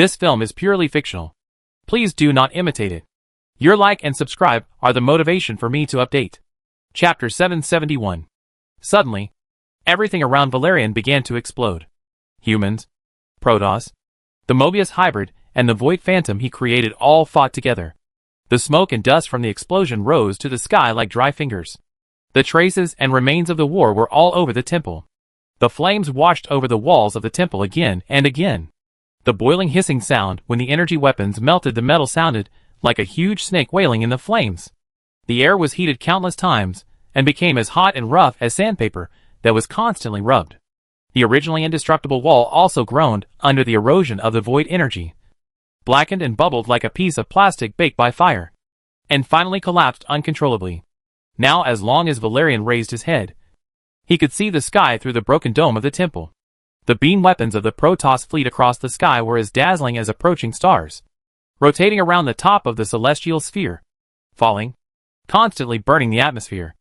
This film is purely fictional. Please do not imitate it. Your like and subscribe are the motivation for me to update. Chapter 771. Suddenly, everything around Valerian began to explode. Humans, Protoss, the Mobius hybrid, and the Void Phantom he created all fought together. The smoke and dust from the explosion rose to the sky like dry fingers. The traces and remains of the war were all over the temple. The flames washed over the walls of the temple again and again. The boiling hissing sound when the energy weapons melted the metal sounded like a huge snake wailing in the flames. The air was heated countless times and became as hot and rough as sandpaper that was constantly rubbed. The originally indestructible wall also groaned under the erosion of the void energy, blackened and bubbled like a piece of plastic baked by fire, and finally collapsed uncontrollably. Now, as long as Valerian raised his head, he could see the sky through the broken dome of the temple. The beam weapons of the Protoss fleet across the sky were as dazzling as approaching stars, rotating around the top of the celestial sphere, falling, constantly burning the atmosphere,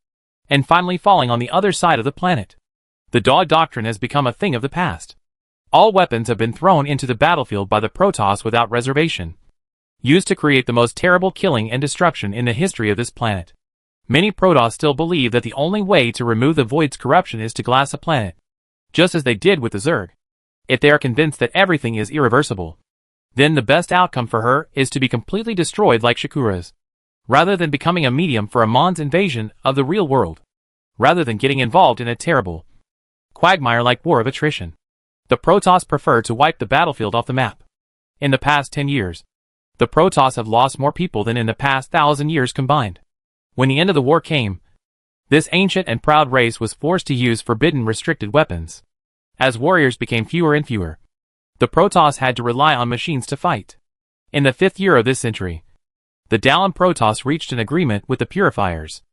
and finally falling on the other side of the planet. The Dog Doctrine has become a thing of the past. All weapons have been thrown into the battlefield by the Protoss without reservation, used to create the most terrible killing and destruction in the history of this planet. Many Protoss still believe that the only way to remove the Void's corruption is to glass a planet, just as they did with the Zerg. If they are convinced that everything is irreversible, then the best outcome for her is to be completely destroyed like Shakura's, rather than becoming a medium for Amon's invasion of the real world, rather than getting involved in a terrible, quagmire-like war of attrition. The Protoss prefer to wipe the battlefield off the map. In the past 10 years, the Protoss have lost more people than in the past 1,000 years combined. When the end of the war came, this ancient and proud race was forced to use forbidden restricted weapons. As warriors became fewer and fewer, the Protoss had to rely on machines to fight. In the 5th year of this century, the Dallin Protoss reached an agreement with the Purifiers.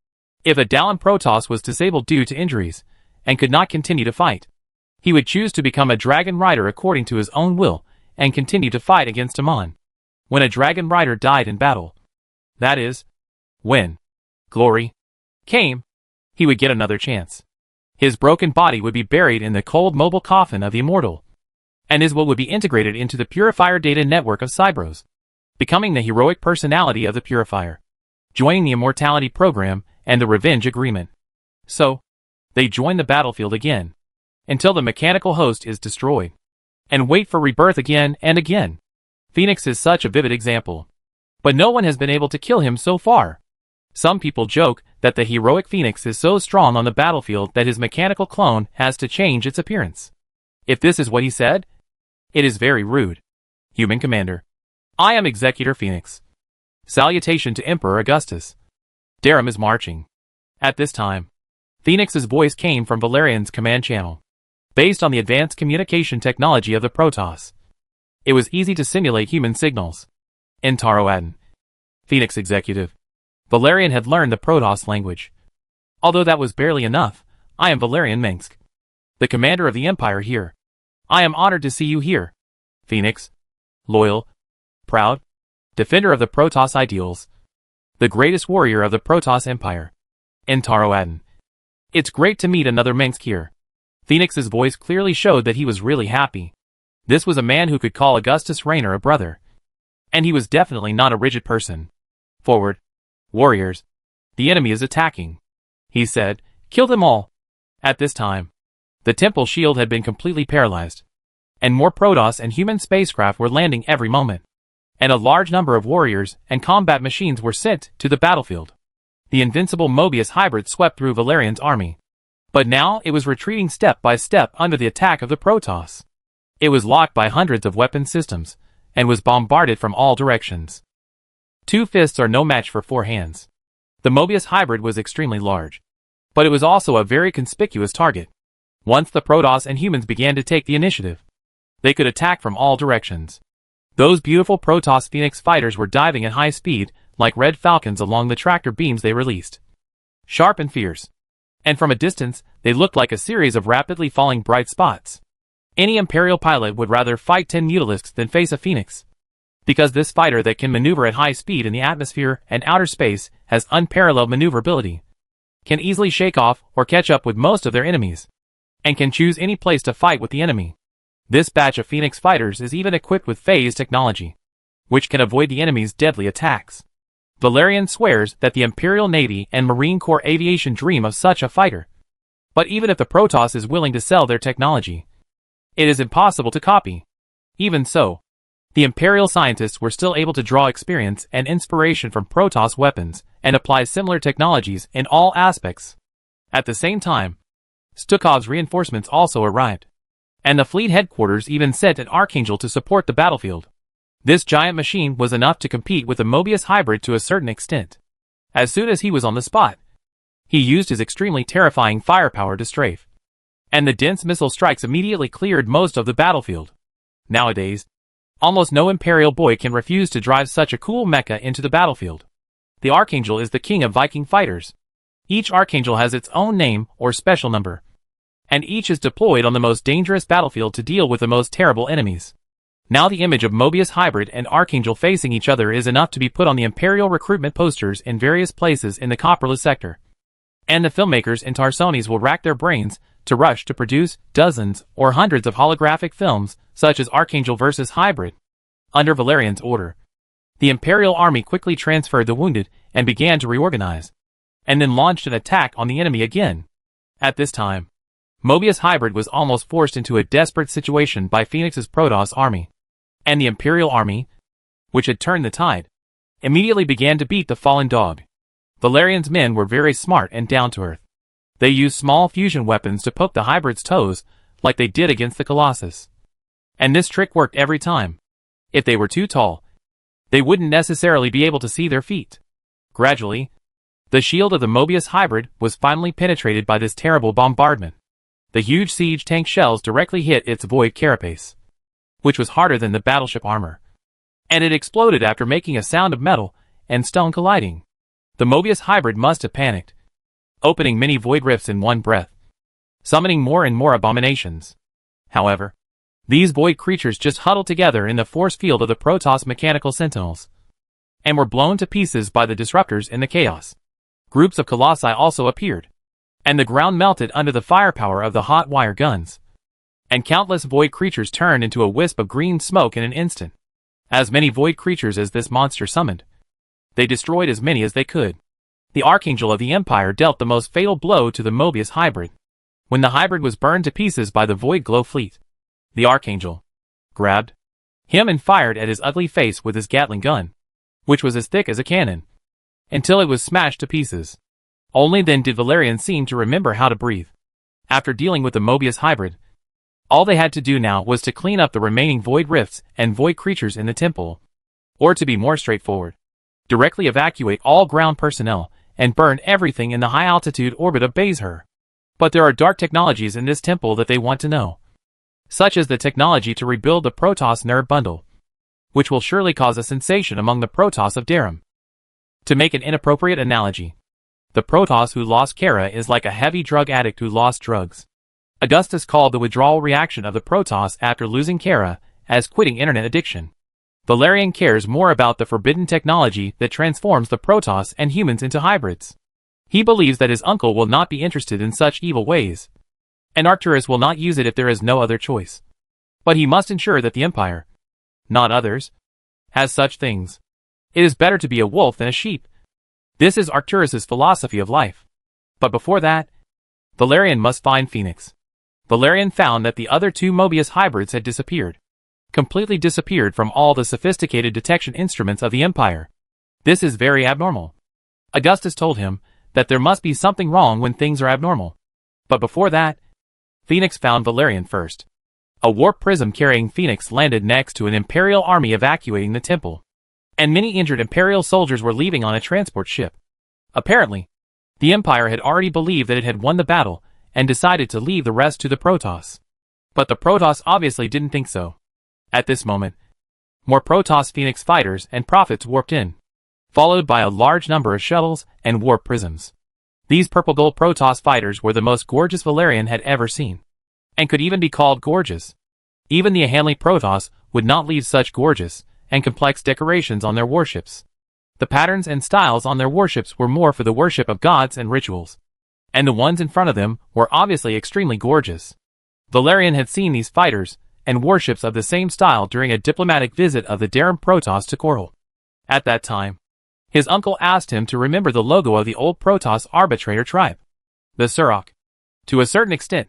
If a Dallin Protoss was disabled due to injuries and could not continue to fight, he would choose to become a Dragon Rider according to his own will and continue to fight against Amon. When a Dragon Rider died in battle, that is, when glory came, he would get another chance. His broken body would be buried in the cold mobile coffin of the immortal, and his will would be integrated into the Purifier data network of Cybros, becoming the heroic personality of the Purifier, joining the immortality program and the revenge agreement. So, they join the battlefield again, until the mechanical host is destroyed, and wait for rebirth again and again. Phoenix is such a vivid example, but no one has been able to kill him so far. Some people joke that the heroic Phoenix is so strong on the battlefield that his mechanical clone has to change its appearance. If this is what he said, it is very rude. Human Commander. I am Executor Phoenix. Salutation to Emperor Augustus. Darum is marching. At this time, Phoenix's voice came from Valerian's command channel. Based on the advanced communication technology of the Protoss, it was easy to simulate human signals. Entaroadan. Phoenix Executive. Valerian had learned the Protoss language. Although that was barely enough, I am Valerian Minsk, the commander of the Empire here. I am honored to see you here. Phoenix. Loyal, proud, defender of the Protoss ideals, the greatest warrior of the Protoss Empire. Entaroadan. It's great to meet another Minsk here. Phoenix's voice clearly showed that he was really happy. This was a man who could call Augustus Raynor a brother. And he was definitely not a rigid person. Forward, warriors. The enemy is attacking, he said. Kill them all. At this time, the temple shield had been completely paralyzed, and more Protoss and human spacecraft were landing every moment, and a large number of warriors and combat machines were sent to the battlefield. The invincible Mobius hybrid swept through Valerian's army, but now it was retreating step by step under the attack of the Protoss. It was locked by hundreds of weapon systems, and was bombarded from all directions. 2 fists are no match for 4 hands. The Mobius hybrid was extremely large, but it was also a very conspicuous target. Once the Protoss and humans began to take the initiative, they could attack from all directions. Those beautiful Protoss Phoenix fighters were diving at high speed, like red falcons along the tractor beams they released. Sharp and fierce. And from a distance, they looked like a series of rapidly falling bright spots. Any Imperial pilot would rather fight 10 Mutalisks than face a Phoenix, because this fighter that can maneuver at high speed in the atmosphere and outer space has unparalleled maneuverability, can easily shake off or catch up with most of their enemies, and can choose any place to fight with the enemy. This batch of Phoenix fighters is even equipped with phase technology, which can avoid the enemy's deadly attacks. Valerian swears that the Imperial Navy and Marine Corps aviation dream of such a fighter. But even if the Protoss is willing to sell their technology, it is impossible to copy. Even so, the Imperial scientists were still able to draw experience and inspiration from Protoss weapons and apply similar technologies in all aspects. At the same time, Stukhov's reinforcements also arrived, and the fleet headquarters even sent an Archangel to support the battlefield. This giant machine was enough to compete with the Mobius hybrid to a certain extent. As soon as he was on the spot, he used his extremely terrifying firepower to strafe, and the dense missile strikes immediately cleared most of the battlefield. Nowadays, almost no Imperial boy can refuse to drive such a cool mecha into the battlefield. The Archangel is the king of Viking fighters. Each Archangel has its own name or special number, and each is deployed on the most dangerous battlefield to deal with the most terrible enemies. Now the image of Mobius hybrid and Archangel facing each other is enough to be put on the Imperial recruitment posters in various places in the Copperless sector. And the filmmakers in Tarsones will rack their brains to rush to produce dozens or hundreds of holographic films such as Archangel vs. Hybrid. Under Valerian's order, the Imperial army quickly transferred the wounded and began to reorganize, and then launched an attack on the enemy again. At this time, Mobius hybrid was almost forced into a desperate situation by Phoenix's Protoss army. And the Imperial army, which had turned the tide, immediately began to beat the fallen dog. Valerian's men were very smart and down-to-earth. They used small fusion weapons to poke the hybrid's toes, like they did against the Colossus. And this trick worked every time. If they were too tall, they wouldn't necessarily be able to see their feet. Gradually, the shield of the Mobius hybrid was finally penetrated by this terrible bombardment. The huge siege tank shells directly hit its void carapace, which was harder than the battleship armor, and it exploded after making a sound of metal and stone colliding. The Mobius hybrid must have panicked, opening many void rifts in one breath, summoning more and more abominations. However, these void creatures just huddled together in the force field of the Protoss mechanical sentinels, and were blown to pieces by the disruptors in the chaos. Groups of colossi also appeared, and the ground melted under the firepower of the hot wire guns, and countless void creatures turned into a wisp of green smoke in an instant. As many void creatures as this monster summoned, they destroyed as many as they could. The Archangel of the Empire dealt the most fatal blow to the Mobius hybrid. When the hybrid was burned to pieces by the Void Glow fleet, the Archangel grabbed him and fired at his ugly face with his Gatling gun, which was as thick as a cannon, until it was smashed to pieces. Only then did Valerian seem to remember how to breathe. After dealing with the Mobius hybrid, all they had to do now was to clean up the remaining void rifts and void creatures in the temple, or to be more straightforward, directly evacuate all ground personnel and burn everything in the high-altitude orbit of Bazehur. But there are dark technologies in this temple that they want to know, such as the technology to rebuild the Protoss nerve bundle, which will surely cause a sensation among the Protoss of Darum. To make an inappropriate analogy, the Protoss who lost Kara is like a heavy drug addict who lost drugs. Augustus called the withdrawal reaction of the Protoss after losing Kara as quitting internet addiction. Valerian cares more about the forbidden technology that transforms the Protoss and humans into hybrids. He believes that his uncle will not be interested in such evil ways, and Arcturus will not use it if there is no other choice. But he must ensure that the Empire, not others, has such things. It is better to be a wolf than a sheep. This is Arcturus's philosophy of life. But before that, Valerian must find Phoenix. Valerian found that the other two Mobius hybrids had disappeared. Completely disappeared from all the sophisticated detection instruments of the Empire. This is very abnormal. Augustus told him that there must be something wrong when things are abnormal. But before that, Phoenix found Valerian first. A warp prism carrying Phoenix landed next to an Imperial army evacuating the temple, and many injured Imperial soldiers were leaving on a transport ship. Apparently, the Empire had already believed that it had won the battle and decided to leave the rest to the Protoss. But the Protoss obviously didn't think so. At this moment, more Protoss Phoenix fighters and prophets warped in, followed by a large number of shuttles and warp prisms. These purple gold Protoss fighters were the most gorgeous Valerian had ever seen, and could even be called gorgeous. Even the Hanley Protoss would not leave such gorgeous and complex decorations on their warships. The patterns and styles on their warships were more for the worship of gods and rituals, and the ones in front of them were obviously extremely gorgeous. Valerian had seen these fighters and warships of the same style during a diplomatic visit of the Terran Protoss to Coral. At that time, his uncle asked him to remember the logo of the old Protoss arbitrator tribe, the Surok. To a certain extent,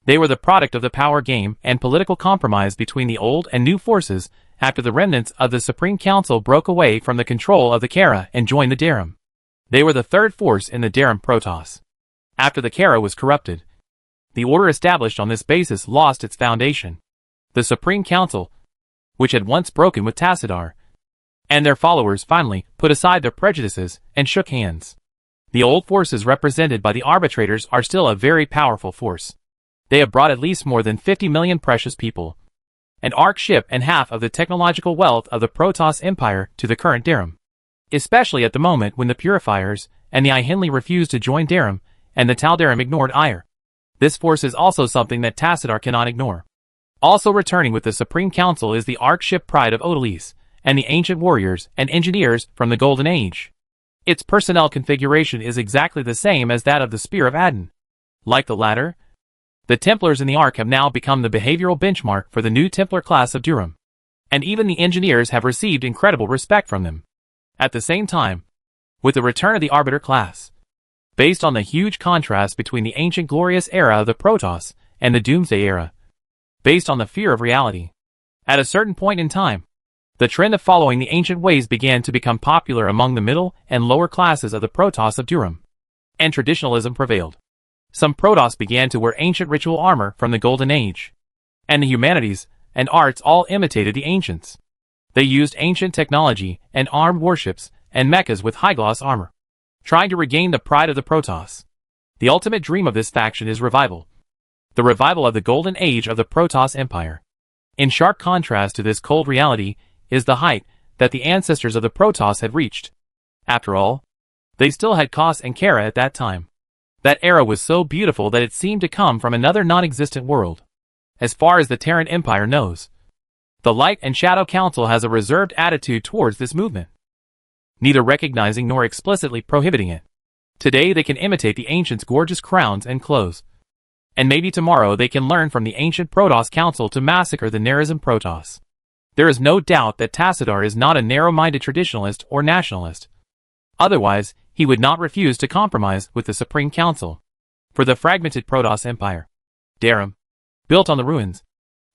they were the product of the power game and political compromise between the old and new forces after the remnants of the Supreme Council broke away from the control of the Kara and joined the Terran. They were the third force in the Terran Protoss. After the Kara was corrupted, the order established on this basis lost its foundation. The Supreme Council, which had once broken with Tassadar, and their followers finally put aside their prejudices and shook hands. The old forces represented by the arbitrators are still a very powerful force. They have brought at least more than 50 million precious people, an arc ship and half of the technological wealth of the Protoss Empire to the current Terran. Especially at the moment when the Purifiers and the Ihinli refused to join Terran and the Taldaram ignored Ire. This force is also something that Tassadar cannot ignore. Also returning with the Supreme Council is the arc ship Pride of Odalise and the ancient warriors and engineers from the Golden Age. Its personnel configuration is exactly the same as that of the Spear of Adin. Like the latter, the Templars in the Ark have now become the behavioral benchmark for the new Templar class of Durham, and even the engineers have received incredible respect from them. At the same time, with the return of the Arbiter class, based on the huge contrast between the ancient glorious era of the Protoss and the Doomsday era, based on the fear of reality, at a certain point in time, the trend of following the ancient ways began to become popular among the middle and lower classes of the Protoss of Durham, and traditionalism prevailed. Some Protoss began to wear ancient ritual armor from the Golden Age, and the humanities and arts all imitated the ancients. They used ancient technology and armed warships and mechas with high-gloss armor, trying to regain the pride of the Protoss. The ultimate dream of this faction is revival. The revival of the Golden Age of the Protoss Empire. In sharp contrast to this cold reality is the height that the ancestors of the Protoss had reached. After all, they still had Kos and Kara at that time. That era was so beautiful that it seemed to come from another non-existent world. As far as the Terran Empire knows, the Light and Shadow Council has a reserved attitude towards this movement, neither recognizing nor explicitly prohibiting it. Today they can imitate the ancients' gorgeous crowns and clothes, and maybe tomorrow they can learn from the ancient Protoss Council to massacre the Nerazim Protoss. There is no doubt that Tassadar is not a narrow-minded traditionalist or nationalist. Otherwise, he would not refuse to compromise with the Supreme Council. For the fragmented Protoss Empire, Terran, built on the ruins,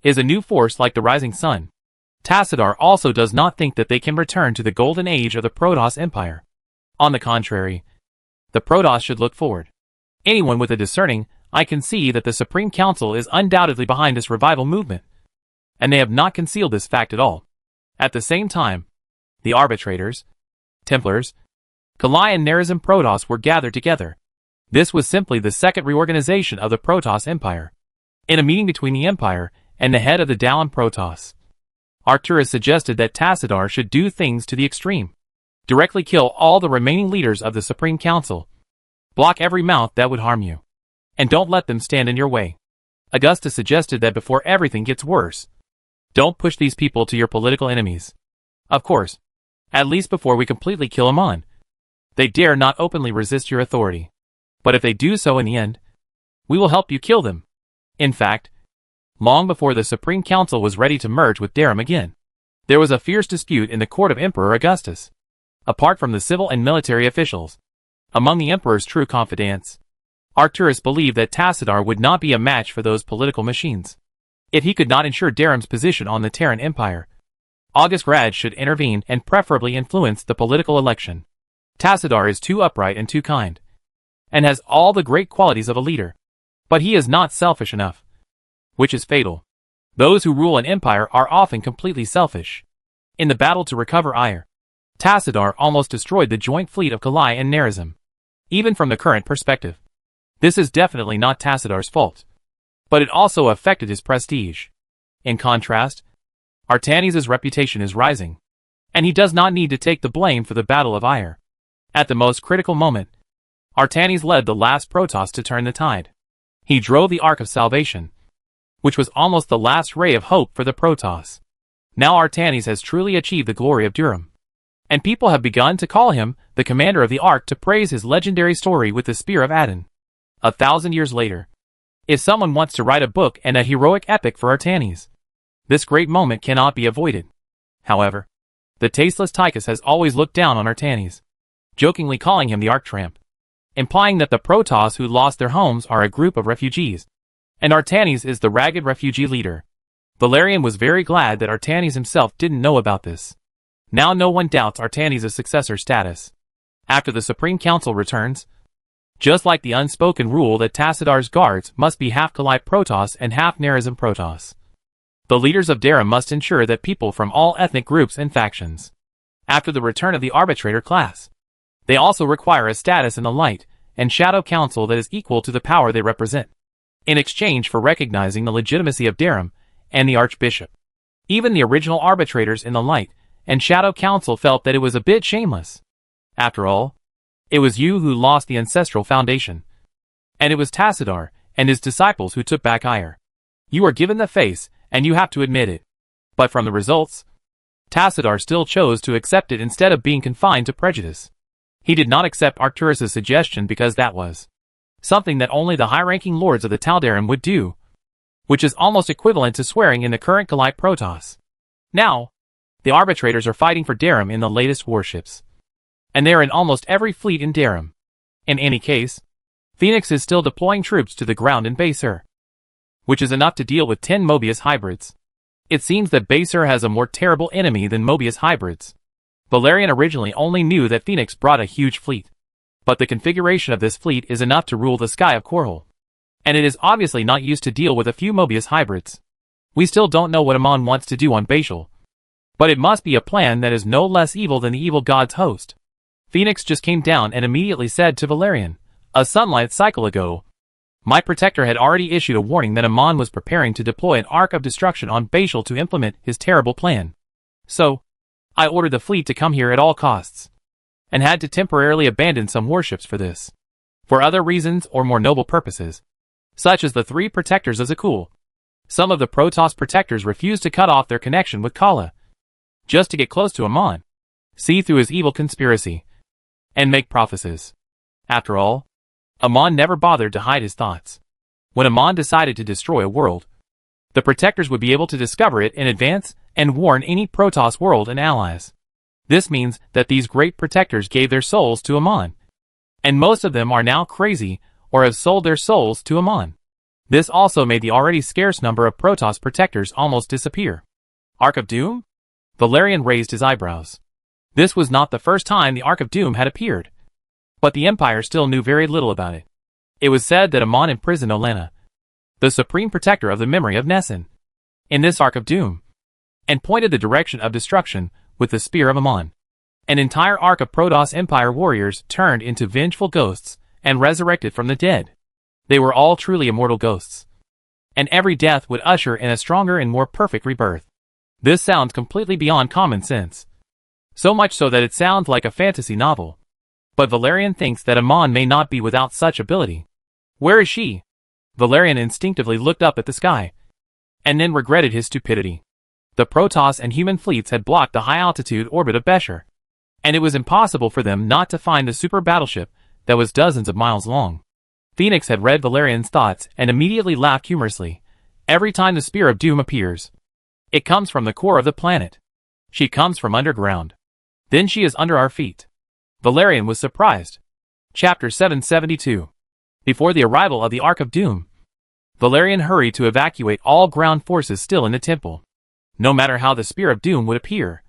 is a new force like the rising sun. Tassadar also does not think that they can return to the golden age of the Protoss Empire. On the contrary, the Protoss should look forward. Anyone with a discerning eye can see that the Supreme Council is undoubtedly behind this revival movement, and they have not concealed this fact at all. At the same time, the Arbitrators, Templars, Kalai and Nerazim Protoss were gathered together. This was simply the second reorganization of the Protoss Empire. In a meeting between the Empire and the head of the Dallin Protoss, Arcturus suggested that Tassadar should do things to the extreme. Directly kill all the remaining leaders of the Supreme Council. Block every mouth that would harm you. And don't let them stand in your way. Augustus suggested that before everything gets worse, don't push these people to your political enemies. Of course, at least before we completely kill them on. They dare not openly resist your authority. But if they do so in the end, we will help you kill them. In fact, long before the Supreme Council was ready to merge with Terran again, there was a fierce dispute in the court of Emperor Augustus. Apart from the civil and military officials, among the Emperor's true confidants, Arcturus believed that Tassadar would not be a match for those political machines. If he could not ensure Terran's position on the Terran Empire, August Raj should intervene and preferably influence the political election. Tassadar is too upright and too kind, and has all the great qualities of a leader. But he is not selfish enough, which is fatal. Those who rule an empire are often completely selfish. In the battle to recover Ire, Tassadar almost destroyed the joint fleet of Kalai and Nerazim. Even from the current perspective, this is definitely not Tassadar's fault, but it also affected his prestige. In contrast, Artanis' reputation is rising, and he does not need to take the blame for the Battle of Ire. At the most critical moment, Artanis led the last Protoss to turn the tide. He drove the Ark of Salvation, which was almost the last ray of hope for the Protoss. Now Artanis has truly achieved the glory of Durham, and people have begun to call him the commander of the Ark to praise his legendary story with the Spear of Adin. 1,000 years later, if someone wants to write a book and a heroic epic for Artanis, This great moment cannot be avoided. However, the tasteless Tychus has always looked down on Artanes, jokingly calling him the Arctramp, implying that the Protoss who lost their homes are a group of refugees, and Artanes is the ragged refugee leader. Valerian was very glad that Artanes himself didn't know about this. Now no one doubts Artanes' successor status. After the Supreme Council returns, just like the unspoken rule that Tacidar's guards must be half Kalite Protoss and half Nerazim Protoss, the leaders of Terran must ensure that people from all ethnic groups and factions, after the return of the Arbitrator class, they also require a status in the Light and Shadow Council that is equal to the power they represent, in exchange for recognizing the legitimacy of Terran and the Archbishop. Even the original arbitrators in the Light and Shadow Council felt that it was a bit shameless. After all, it was you who lost the ancestral foundation, and it was Tacidar and his disciples who took back Ire. You are given the face, and you have to admit it. But from the results, Tacidar still chose to accept it instead of being confined to prejudice. He did not accept Arcturus' suggestion because that was something that only the high-ranking lords of the Taldaran would do, which is almost equivalent to swearing in the current Kalite Protoss. Now, the arbitrators are fighting for Terran in the latest warships, and they are in almost every fleet in Terran. In any case, Phoenix is still deploying troops to the ground in Basur, which is enough to deal with 10 Mobius hybrids. It seems that Basur has a more terrible enemy than Mobius hybrids. Valerian originally only knew that Phoenix brought a huge fleet, but the configuration of this fleet is enough to rule the sky of Korhal, and it is obviously not used to deal with a few Mobius hybrids. We still don't know what Amon wants to do on Bashal, but it must be a plan that is no less evil than the evil god's host. Phoenix just came down and immediately said to Valerian, a sunlight cycle ago, my protector had already issued a warning that Amon was preparing to deploy an arc of destruction on Bashal to implement his terrible plan. So, I ordered the fleet to come here at all costs, and had to temporarily abandon some warships for this. For other reasons or more noble purposes, such as the 3 protectors of Zakul. Some of the Protoss protectors refused to cut off their connection with Kala, just to get close to Amon, see through his evil conspiracy, and make prophecies. After all, Amon never bothered to hide his thoughts. When Amon decided to destroy a world, the protectors would be able to discover it in advance and warn any Protoss world and allies. This means that these great protectors gave their souls to Amon, and most of them are now crazy or have sold their souls to Amon. This also made the already scarce number of Protoss protectors almost disappear. Arc of Doom? Valerian raised his eyebrows. This was not the first time the Arc of Doom had appeared, but the Empire still knew very little about it. It was said that Amon imprisoned Olenna, the supreme protector of the memory of Nessun, in this Arc of Doom, and pointed the direction of destruction with the Spear of Amon. An entire arc of Protoss Empire warriors turned into vengeful ghosts and resurrected from the dead. They were all truly immortal ghosts, and every death would usher in a stronger and more perfect rebirth. This sounds completely beyond common sense, so much so that it sounds like a fantasy novel. But Valerian thinks that Amon may not be without such ability. Where is she? Valerian instinctively looked up at the sky, and then regretted his stupidity. The Protoss and human fleets had blocked the high-altitude orbit of Beshar, and it was impossible for them not to find the super battleship that was dozens of miles long. Phoenix had read Valerian's thoughts and immediately laughed humorously. Every time the Spear of Doom appears, it comes from the core of the planet. She comes from underground. Then she is under our feet. Valerian was surprised. Chapter 772. Before the arrival of the Arc of Doom, Valerian hurried to evacuate all ground forces still in the temple. No matter how the Spear of Doom would appear,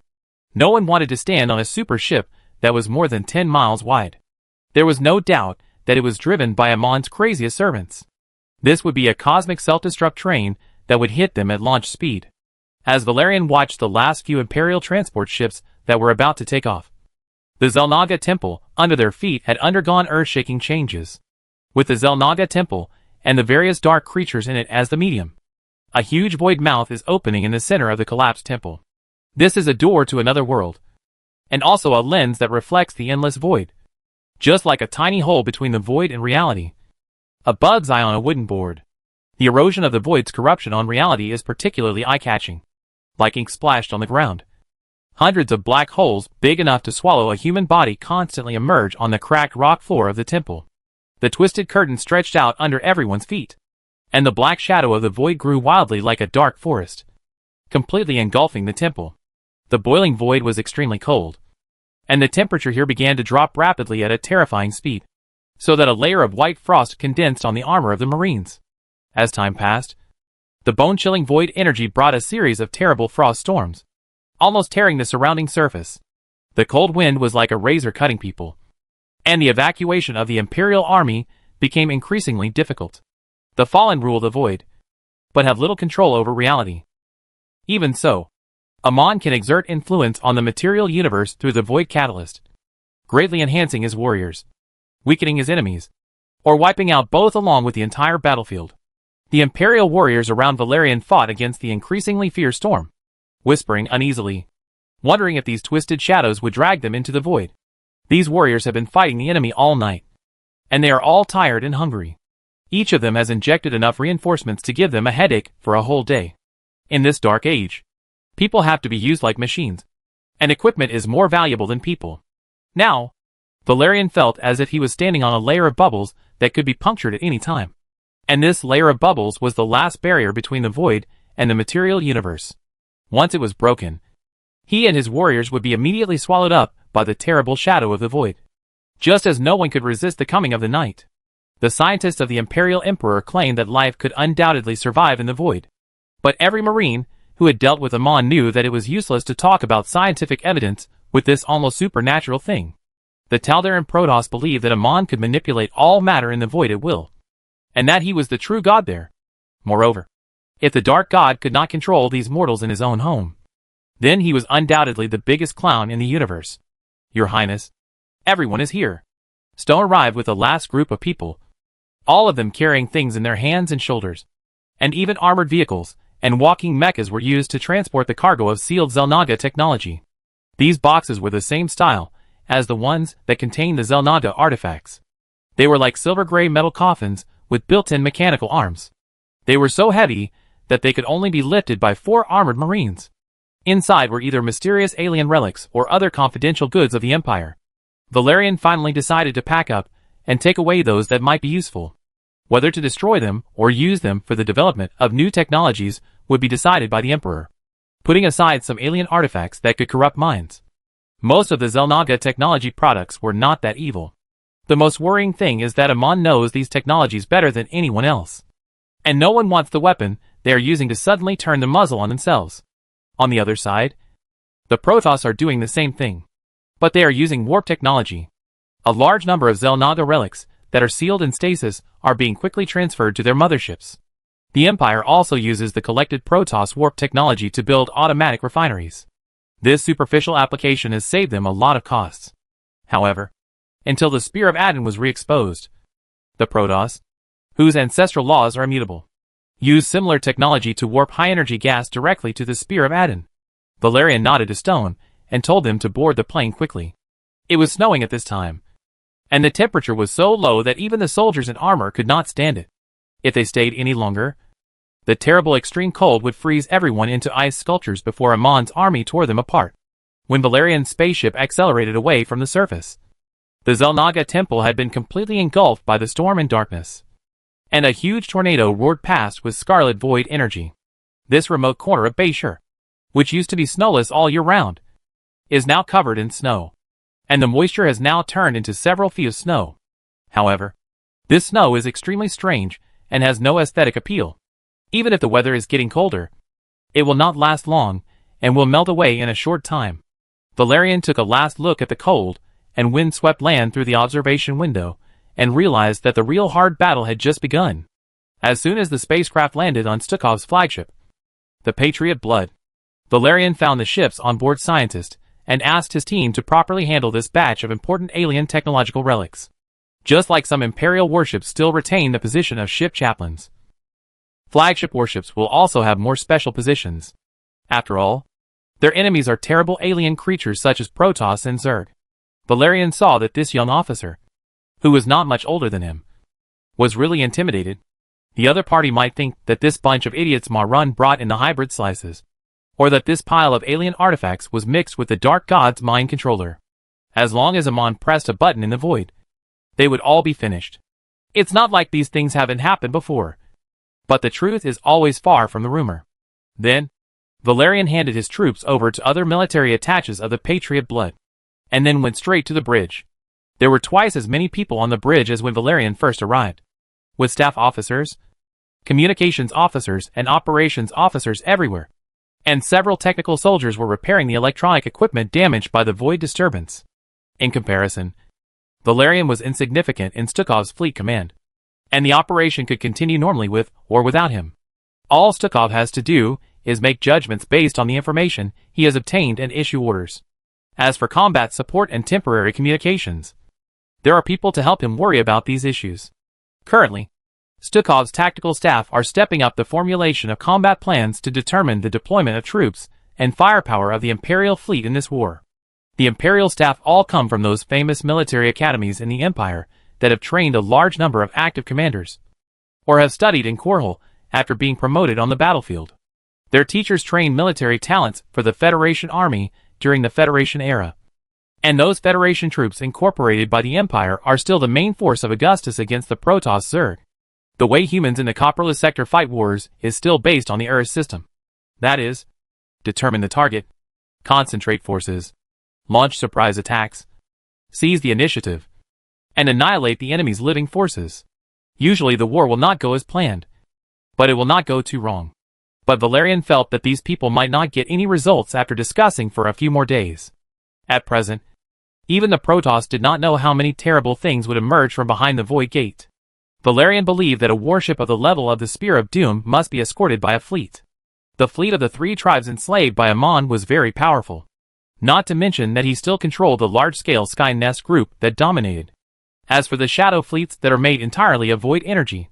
no one wanted to stand on a super ship that was more than 10 miles wide. There was no doubt that it was driven by Amon's craziest servants. This would be a cosmic self-destruct train that would hit them at launch speed. As Valerian watched the last few Imperial transport ships that were about to take off, the Xel'Naga Temple, under their feet, had undergone earth-shaking changes. With the Xel'Naga Temple and the various dark creatures in it as the medium, a huge void mouth is opening in the center of the collapsed temple. This is a door to another world, and also a lens that reflects the endless void, just like a tiny hole between the void and reality. A bug's eye on a wooden board. The erosion of the void's corruption on reality is particularly eye-catching, like ink splashed on the ground. Hundreds of black holes, big enough to swallow a human body, constantly emerge on the cracked rock floor of the temple. The twisted curtain stretched out under everyone's feet, and the black shadow of the void grew wildly like a dark forest. completely engulfing the temple. The boiling void was extremely cold, and the temperature here began to drop rapidly at a terrifying speed, so that a layer of white frost condensed on the armor of the Marines. As time passed, the bone-chilling void energy brought a series of terrible frost storms, almost tearing the surrounding surface. The cold wind was like a razor cutting people, and the evacuation of the Imperial Army became increasingly difficult. The Fallen rule the void, but have little control over reality. Even so, Amon can exert influence on the material universe through the void catalyst, greatly enhancing his warriors, weakening his enemies, or wiping out both along with the entire battlefield. The Imperial warriors around Valerian fought against the increasingly fierce storm, whispering uneasily, wondering if these twisted shadows would drag them into the void. These warriors have been fighting the enemy all night, and they are all tired and hungry. Each of them has injected enough reinforcements to give them a headache for a whole day. In this dark age, people have to be used like machines, and equipment is more valuable than people. Now, Valerian felt as if he was standing on a layer of bubbles that could be punctured at any time. And this layer of bubbles was the last barrier between the void and the material universe. Once it was broken, he and his warriors would be immediately swallowed up by the terrible shadow of the void. Just as no one could resist the coming of the night, the scientists of the Imperial Emperor claimed that life could undoubtedly survive in the void. But every Marine who had dealt with Amon knew that it was useless to talk about scientific evidence with this almost supernatural thing. The Tal'Darim and Protoss believed that Amon could manipulate all matter in the void at will, and that he was the true god there. Moreover, if the Dark God could not control these mortals in his own home, then he was undoubtedly the biggest clown in the universe. Your Highness, everyone is here. Stone arrived with the last group of people, all of them carrying things in their hands and shoulders, and even armored vehicles and walking mechas were used to transport the cargo of sealed Xel'Naga technology. These boxes were the same style as the ones that contained the Xel'Naga artifacts. They were like silver-gray metal coffins with built-in mechanical arms. They were so heavy that they could only be lifted by 4 armored Marines. Inside were either mysterious alien relics or other confidential goods of the Empire. Valerian finally decided to pack up and take away those that might be useful. Whether to destroy them or use them for the development of new technologies would be decided by the Emperor, putting aside some alien artifacts that could corrupt minds. Most of the Xel'Naga technology products were not that evil. The most worrying thing is that Amon knows these technologies better than anyone else, and no one wants the weapon they are using to suddenly turn the muzzle on themselves. On the other side, the Protoss are doing the same thing, but they are using warp technology. A large number of Xel'Naga relics that are sealed in stasis are being quickly transferred to their motherships. The Empire also uses the collected Protoss warp technology to build automatic refineries. This superficial application has saved them a lot of costs. However, until the Spear of Adin was re-exposed, the Protoss, whose ancestral laws are immutable, used similar technology to warp high-energy gas directly to the Spear of Adin. Valerian nodded to Stone and told them to board the plane quickly. It was snowing at this time, and the temperature was so low that even the soldiers in armor could not stand it. If they stayed any longer, the terrible extreme cold would freeze everyone into ice sculptures before Amon's army tore them apart. When Valerian's spaceship accelerated away from the surface, the Xel'Naga temple had been completely engulfed by the storm and darkness, and a huge tornado roared past with scarlet void energy. This remote corner of Bayshore, which used to be snowless all year round, is now covered in snow, and the moisture has now turned into several feet of snow. However, this snow is extremely strange and has no aesthetic appeal. Even if the weather is getting colder, it will not last long and will melt away in a short time. Valerian took a last look at the cold and wind-swept land through the observation window and realized that the real hard battle had just begun. As soon as the spacecraft landed on Stukov's flagship, the Patriot Blood, Valerian found the ship's onboard scientist and asked his team to properly handle this batch of important alien technological relics. Just like some Imperial warships still retain the position of ship chaplains, flagship warships will also have more special positions. After all, their enemies are terrible alien creatures such as Protoss and Zerg. Valerian saw that this young officer, who was not much older than him, was really intimidated. The other party might think that this bunch of idiots Marun brought in the hybrid slices, or that this pile of alien artifacts was mixed with the Dark God's mind controller. As long as Amon pressed a button in the void, they would all be finished. It's not like these things haven't happened before, but the truth is always far from the rumor. Then, Valerian handed his troops over to other military attaches of the Patriot blood, and then went straight to the bridge. There were twice as many people on the bridge as when Valerian first arrived, with staff officers, communications officers, and operations officers everywhere, and several technical soldiers were repairing the electronic equipment damaged by the void disturbance. In comparison, Valerian was insignificant in Stukov's fleet command, and the operation could continue normally with or without him. All Stukov has to do is make judgments based on the information he has obtained and issue orders. As for combat support and temporary communications, there are people to help him worry about these issues. Currently, Stukov's tactical staff are stepping up the formulation of combat plans to determine the deployment of troops and firepower of the Imperial fleet in this war. The Imperial staff all come from those famous military academies in the Empire that have trained a large number of active commanders, or have studied in Korhal after being promoted on the battlefield. Their teachers train military talents for the Federation Army during the Federation era. And those Federation troops incorporated by the Empire are still the main force of Augustus against the Protoss Zerg. The way humans in the Copperless sector fight wars is still based on the ERS system. That is, determine the target, concentrate forces, launch surprise attacks, seize the initiative, and annihilate the enemy's living forces. Usually the war will not go as planned, but it will not go too wrong. But Valerian felt that these people might not get any results after discussing for a few more days. At present, even the Protoss did not know how many terrible things would emerge from behind the Void Gate. Valerian believed that a warship of the level of the Spear of Doom must be escorted by a fleet. The fleet of the 3 tribes enslaved by Amon was very powerful. Not to mention that he still controlled the large-scale Sky Nest group that dominated. As for the shadow fleets that are made entirely of void energy,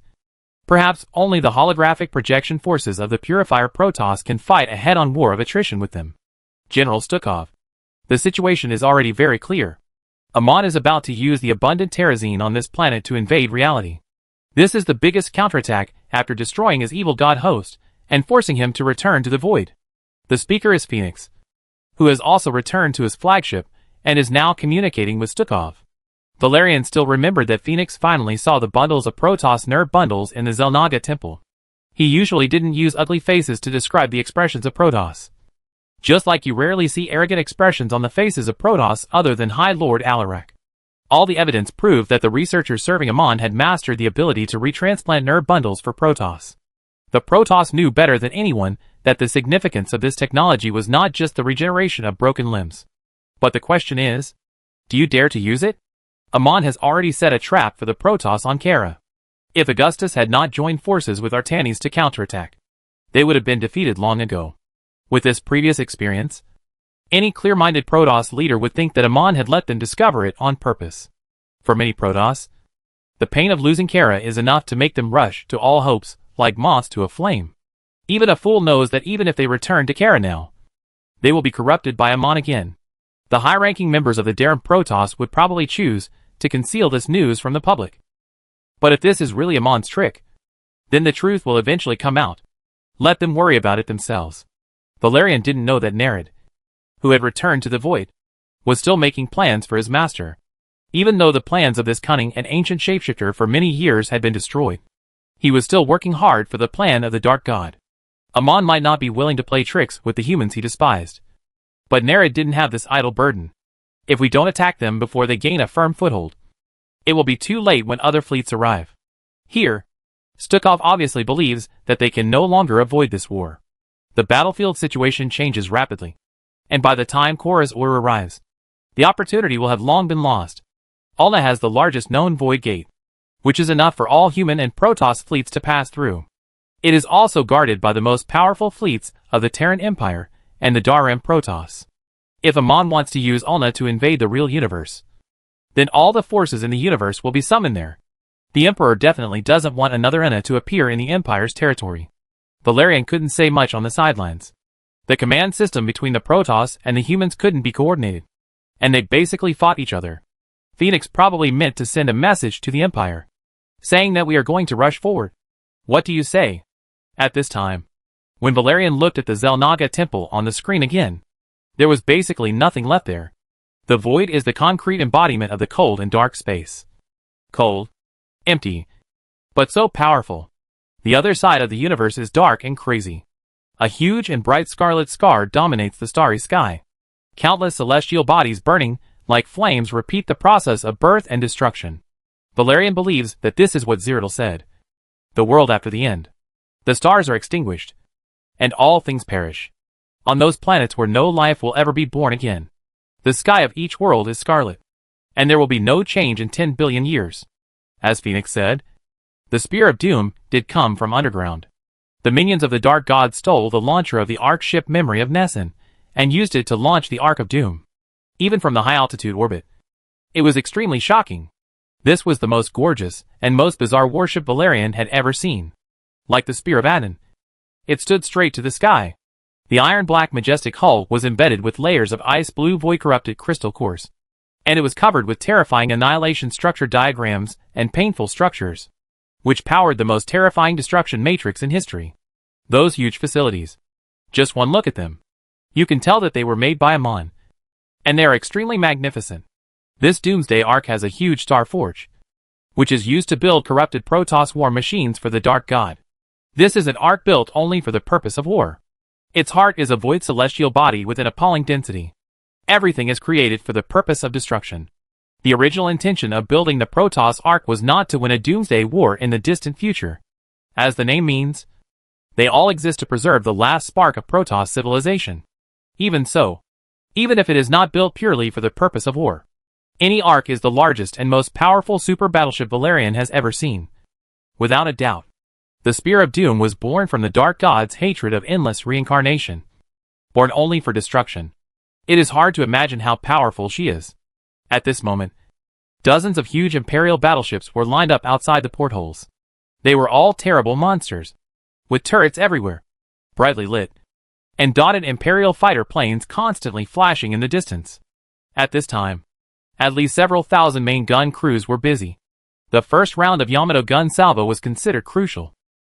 perhaps only the holographic projection forces of the Purifier Protoss can fight a head-on war of attrition with them. General Stukov, the situation is already very clear. Amon is about to use the abundant terrazine on this planet to invade reality. This is the biggest counterattack after destroying his evil god host and forcing him to return to the void. The speaker is Phoenix, who has also returned to his flagship and is now communicating with Stukov. Valerian still remembered that Phoenix finally saw the bundles of Protoss nerve bundles in the Xel'Naga temple. He usually didn't use ugly faces to describe the expressions of Protoss. Just like you rarely see arrogant expressions on the faces of Protoss other than High Lord Alarak. All the evidence proved that the researchers serving Amon had mastered the ability to retransplant nerve bundles for Protoss. The Protoss knew better than anyone that the significance of this technology was not just the regeneration of broken limbs. But the question is, do you dare to use it? Amon has already set a trap for the Protoss on Kara. If Augustus had not joined forces with Artanis to counterattack, they would have been defeated long ago. With this previous experience, any clear-minded Protoss leader would think that Amon had let them discover it on purpose. For many Protoss, the pain of losing Kara is enough to make them rush to all hopes, like moths to a flame. Even a fool knows that even if they return to Kara now, they will be corrupted by Amon again. The high-ranking members of the Terran Protoss would probably choose to conceal this news from the public. But if this is really Amon's trick, then the truth will eventually come out. Let them worry about it themselves. Valerian didn't know that Nerid, who had returned to the Void, was still making plans for his master. Even though the plans of this cunning and ancient shapeshifter for many years had been destroyed, he was still working hard for the plan of the Dark God. Amon might not be willing to play tricks with the humans he despised, but Nerid didn't have this idle burden. If we don't attack them before they gain a firm foothold, it will be too late when other fleets arrive. Here, Stukov obviously believes that they can no longer avoid this war. The battlefield situation changes rapidly, and by the time Korra's order arrives, the opportunity will have long been lost. Alna has the largest known void gate, which is enough for all human and Protoss fleets to pass through. It is also guarded by the most powerful fleets of the Terran Empire and the Darem Protoss. If Amon wants to use Alna to invade the real universe, then all the forces in the universe will be summoned there. The Emperor definitely doesn't want another Enna to appear in the Empire's territory. Valerian couldn't say much on the sidelines. The command system between the Protoss and the humans couldn't be coordinated, and they basically fought each other. Phoenix probably meant to send a message to the Empire, saying that we are going to rush forward. What do you say? At this time, when Valerian looked at the Xel'Naga temple on the screen again, there was basically nothing left there. The void is the concrete embodiment of the cold and dark space. Cold, empty, but so powerful. The other side of the universe is dark and crazy. A huge and bright scarlet scar dominates the starry sky. Countless celestial bodies burning like flames repeat the process of birth and destruction. Valerian believes that this is what Cyril said. The world after the end. The stars are extinguished, and all things perish. On those planets where no life will ever be born again. The sky of each world is scarlet, and there will be no change in 10 billion years. As Phoenix said, the Spear of Doom did come from underground. The minions of the Dark God stole the launcher of the Ark ship Memory of Nessun, and used it to launch the Ark of Doom. Even from the high-altitude orbit. It was extremely shocking. This was the most gorgeous and most bizarre warship Valerian had ever seen. Like the Spear of Adon, it stood straight to the sky. The iron-black majestic hull was embedded with layers of ice-blue void-corrupted crystal cores, and it was covered with terrifying annihilation structure diagrams and painful structures, which powered the most terrifying destruction matrix in history. Those huge facilities. Just one look at them. You can tell that they were made by a Mon. And they are extremely magnificent. This Doomsday Ark has a huge star forge, which is used to build corrupted Protoss war machines for the Dark God. This is an Ark built only for the purpose of war. Its heart is a void celestial body with an appalling density. Everything is created for the purpose of destruction. The original intention of building the Protoss Ark was not to win a Doomsday War in the distant future. As the name means, they all exist to preserve the last spark of Protoss civilization. Even so, even if it is not built purely for the purpose of war, any Ark is the largest and most powerful super battleship Valerian has ever seen. Without a doubt, the Spear of Doom was born from the Dark God's hatred of endless reincarnation. Born only for destruction. It is hard to imagine how powerful she is. At this moment, dozens of huge Imperial battleships were lined up outside the portholes. They were all terrible monsters, with turrets everywhere, brightly lit, and dotted Imperial fighter planes constantly flashing in the distance. At this time, at least several thousand main gun crews were busy. The first round of Yamato gun salvo was considered crucial.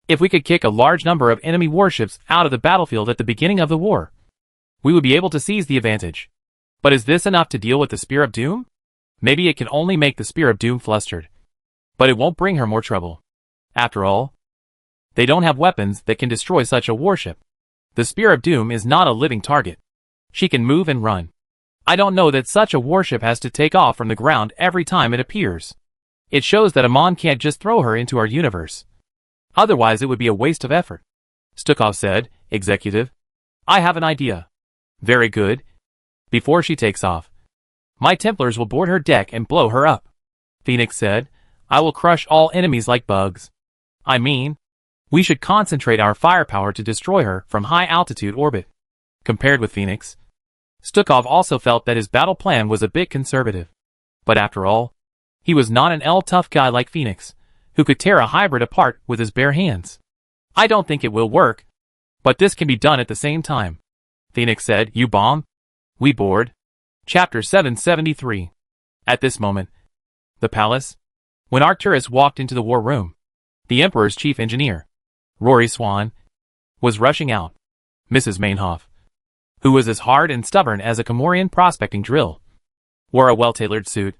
If we could kick a large number of enemy warships out of the battlefield at the beginning of the war, we would be able to seize the advantage. But is this enough to deal with the Spear of Doom? Maybe it can only make the Spear of Doom flustered. But it won't bring her more trouble. After all, they don't have weapons that can destroy such a warship. The Spear of Doom is not a living target. She can move and run. I don't know that such a warship has to take off from the ground every time it appears. It shows that Amon can't just throw her into our universe. Otherwise it would be a waste of effort. Stukov said, Executive, I have an idea. Very good. Before she takes off, my Templars will board her deck and blow her up. Phoenix said, I will crush all enemies like bugs. I mean, we should concentrate our firepower to destroy her from high-altitude orbit. Compared with Phoenix, Stukov also felt that his battle plan was a bit conservative. But after all, he was not an tough guy like Phoenix, who could tear a hybrid apart with his bare hands. I don't think it will work, but this can be done at the same time. Phoenix said, You bomb? We board. Chapter 773. At this moment, the palace, when Arcturus walked into the war room, the Emperor's chief engineer, Rory Swan, was rushing out. Mrs. Mainhoff, who was as hard and stubborn as a Comorian prospecting drill, wore a well-tailored suit,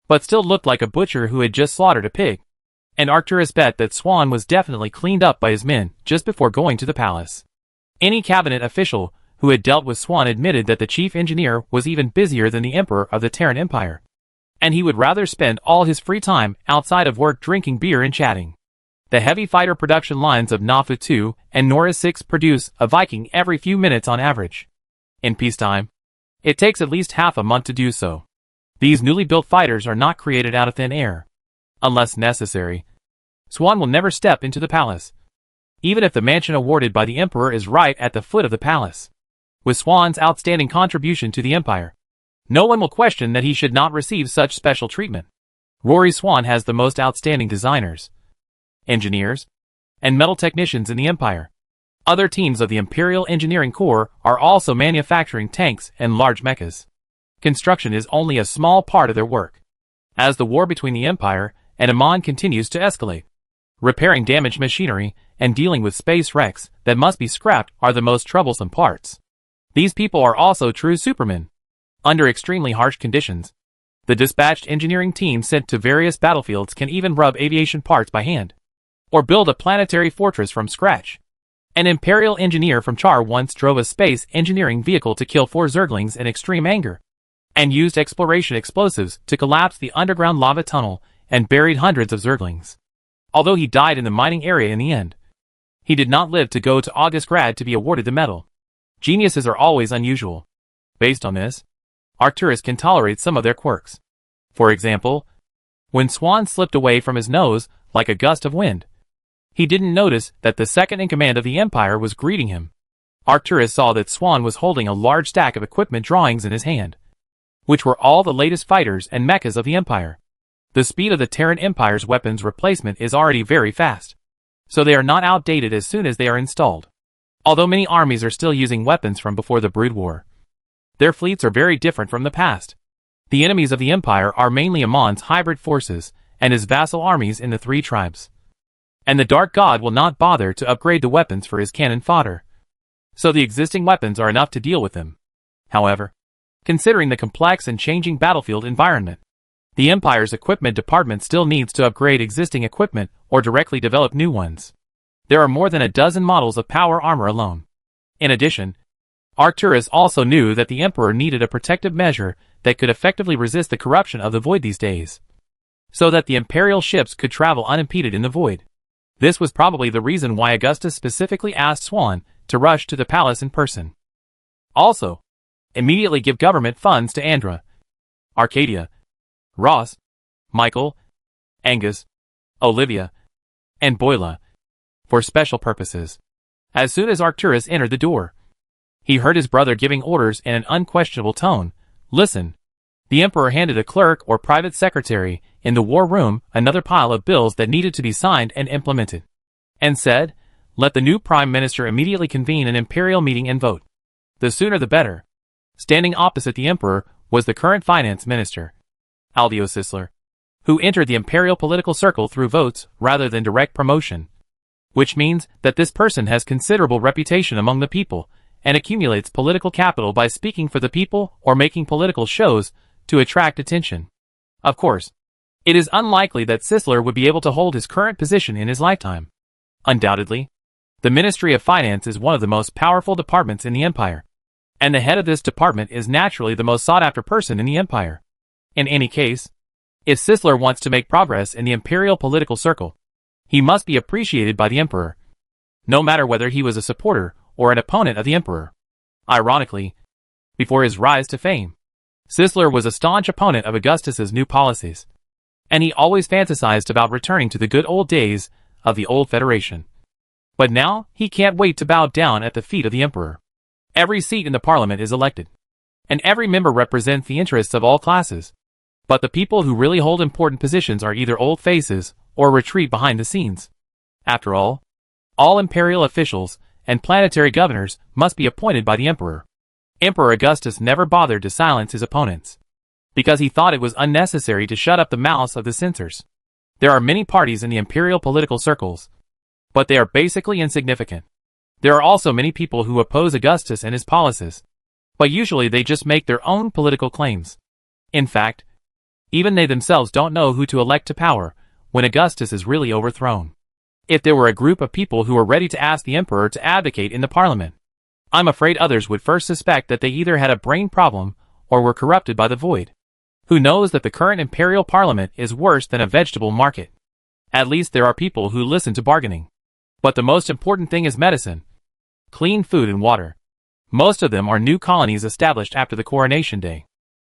but still looked like a butcher who had just slaughtered a pig. And Arcturus bet that Swan was definitely cleaned up by his men just before going to the palace. Any cabinet official who had dealt with Swan admitted that the chief engineer was even busier than the Emperor of the Terran Empire, and he would rather spend all his free time outside of work drinking beer and chatting. The heavy fighter production lines of Nafu 2 and Nora 6 produce a Viking every few minutes on average. In peacetime, it takes at least half a month to do so. These newly built fighters are not created out of thin air. Unless necessary, Swan will never step into the palace, even if the mansion awarded by the Emperor is right at the foot of the palace. With Swan's outstanding contribution to the Empire, no one will question that he should not receive such special treatment. Rory Swan has the most outstanding designers, engineers, and metal technicians in the Empire. Other teams of the Imperial Engineering Corps are also manufacturing tanks and large mechas. Construction is only a small part of their work. As the war between the Empire and Amon continues to escalate, repairing damaged machinery and dealing with space wrecks that must be scrapped are the most troublesome parts. These people are also true supermen. Under extremely harsh conditions, the dispatched engineering team sent to various battlefields can even rub aviation parts by hand, or build a planetary fortress from scratch. An Imperial engineer from Char once drove a space engineering vehicle to kill 4 Zerglings in extreme anger, and used exploration explosives to collapse the underground lava tunnel and buried hundreds of Zerglings. Although he died in the mining area in the end, he did not live to go to Augustgrad to be awarded the medal. Geniuses are always unusual. Based on this, Arcturus can tolerate some of their quirks. For example, when Swan slipped away from his nose like a gust of wind, he didn't notice that the second in command of the Empire was greeting him. Arcturus saw that Swan was holding a large stack of equipment drawings in his hand, which were all the latest fighters and mechas of the Empire. The speed of the Terran Empire's weapons replacement is already very fast, so they are not outdated as soon as they are installed. Although many armies are still using weapons from before the Brood War, their fleets are very different from the past. The enemies of the Empire are mainly Amon's hybrid forces and his vassal armies in the 3 tribes. And the Dark God will not bother to upgrade the weapons for his cannon fodder, so the existing weapons are enough to deal with them. However, considering the complex and changing battlefield environment, the Empire's equipment department still needs to upgrade existing equipment or directly develop new ones. There are more than a dozen models of power armor alone. In addition, Arcturus also knew that the Emperor needed a protective measure that could effectively resist the corruption of the Void these days, so that the Imperial ships could travel unimpeded in the Void. This was probably the reason why Augustus specifically asked Swan to rush to the palace in person. Also, immediately give government funds to Andra, Arcadia, Ross, Michael, Angus, Olivia, and Boyla, for special purposes. As soon as Arcturus entered the door, he heard his brother giving orders in an unquestionable tone. Listen. The Emperor handed a clerk or private secretary in the war room another pile of bills that needed to be signed and implemented, and said, let the new Prime Minister immediately convene an Imperial meeting and vote. The sooner the better. Standing opposite the Emperor was the current Finance Minister, Aldio Sisler, who entered the Imperial political circle through votes rather than direct promotion, which means that this person has considerable reputation among the people and accumulates political capital by speaking for the people or making political shows to attract attention. Of course, it is unlikely that Sisler would be able to hold his current position in his lifetime. Undoubtedly, the Ministry of Finance is one of the most powerful departments in the Empire, and the head of this department is naturally the most sought-after person in the Empire. In any case, if Sisler wants to make progress in the Imperial political circle, he must be appreciated by the Emperor, no matter whether he was a supporter or an opponent of the Emperor. Ironically, before his rise to fame, Sisler was a staunch opponent of Augustus's new policies, and he always fantasized about returning to the good old days of the old Federation. But now, he can't wait to bow down at the feet of the Emperor. Every seat in the Parliament is elected, and every member represents the interests of all classes. But the people who really hold important positions are either old faces or retreat behind the scenes. After all Imperial officials and planetary governors must be appointed by the Emperor. Emperor Augustus never bothered to silence his opponents, because he thought it was unnecessary to shut up the mouths of the censors. There are many parties in the Imperial political circles, but they are basically insignificant. There are also many people who oppose Augustus and his policies, but usually they just make their own political claims. In fact, even they themselves don't know who to elect to power when Augustus is really overthrown. If there were a group of people who were ready to ask the Emperor to advocate in the Parliament, I'm afraid others would first suspect that they either had a brain problem or were corrupted by the Void. Who knows that the current Imperial Parliament is worse than a vegetable market? At least there are people who listen to bargaining. But the most important thing is medicine, clean food and water. Most of them are new colonies established after the coronation day.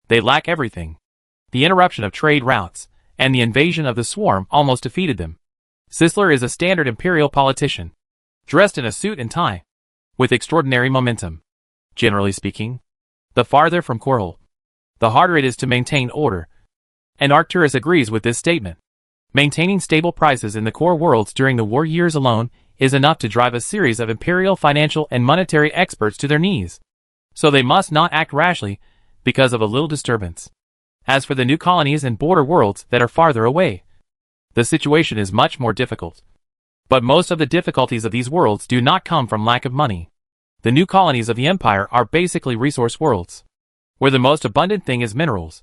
They lack everything. The interruption of trade routes and the invasion of the Swarm almost defeated them. Sisler is a standard Imperial politician, dressed in a suit and tie, with extraordinary momentum. Generally speaking, the farther from Korhal, the harder it is to maintain order, and Arcturus agrees with this statement. Maintaining stable prices in the core worlds during the war years alone is enough to drive a series of Imperial financial and monetary experts to their knees, so they must not act rashly because of a little disturbance. As for the new colonies and border worlds that are farther away, the situation is much more difficult. But most of the difficulties of these worlds do not come from lack of money. The new colonies of the Empire are basically resource worlds, where the most abundant thing is minerals.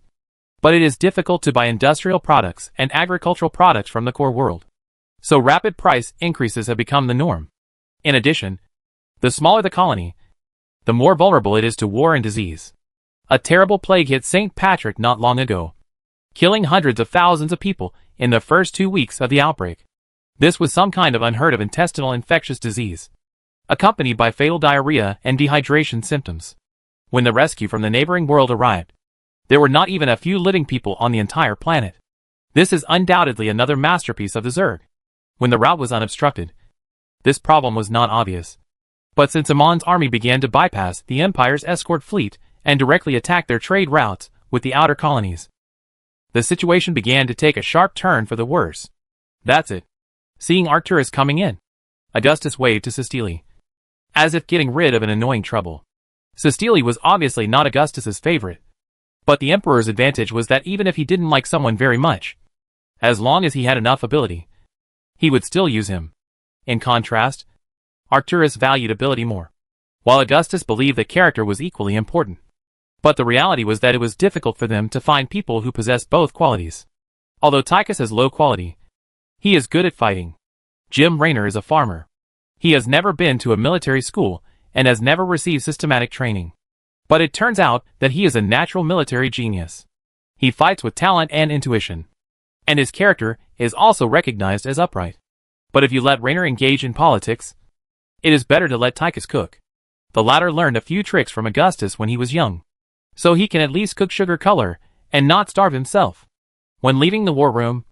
But it is difficult to buy industrial products and agricultural products from the core world, so rapid price increases have become the norm. In addition, The smaller the colony, the more vulnerable it is to war and disease. A terrible plague hit St. Patrick not long ago, killing hundreds of thousands of people in the first 2 weeks of the outbreak. This was some kind of unheard of intestinal infectious disease, accompanied by fatal diarrhea and dehydration symptoms. When the rescue from the neighboring world arrived, there were not even a few living people on the entire planet. This is undoubtedly another masterpiece of the Zerg. When the route was unobstructed, this problem was not obvious. But since Amon's army began to bypass the Empire's escort fleet and directly attack their trade routes with the outer colonies, the situation began to take a sharp turn for the worse. That's it. Seeing Arcturus coming in, Augustus waved to Cestili, as if getting rid of an annoying trouble. Cestili was obviously not Augustus's favorite, but the Emperor's advantage was that even if he didn't like someone very much, as long as he had enough ability, he would still use him. In contrast, Arcturus valued ability more, while Augustus believed that character was equally important. But the reality was that it was difficult for them to find people who possessed both qualities. Although Tychus has low quality, he is good at fighting. Jim Raynor is a farmer. He has never been to a military school and has never received systematic training. But it turns out that he is a natural military genius. He fights with talent and intuition, and his character is also recognized as upright. But if you let Raynor engage in politics, it is better to let Tychus cook. The latter learned a few tricks from Augustus when he was young, so he can at least cook sugar color and not starve himself. When leaving the war room,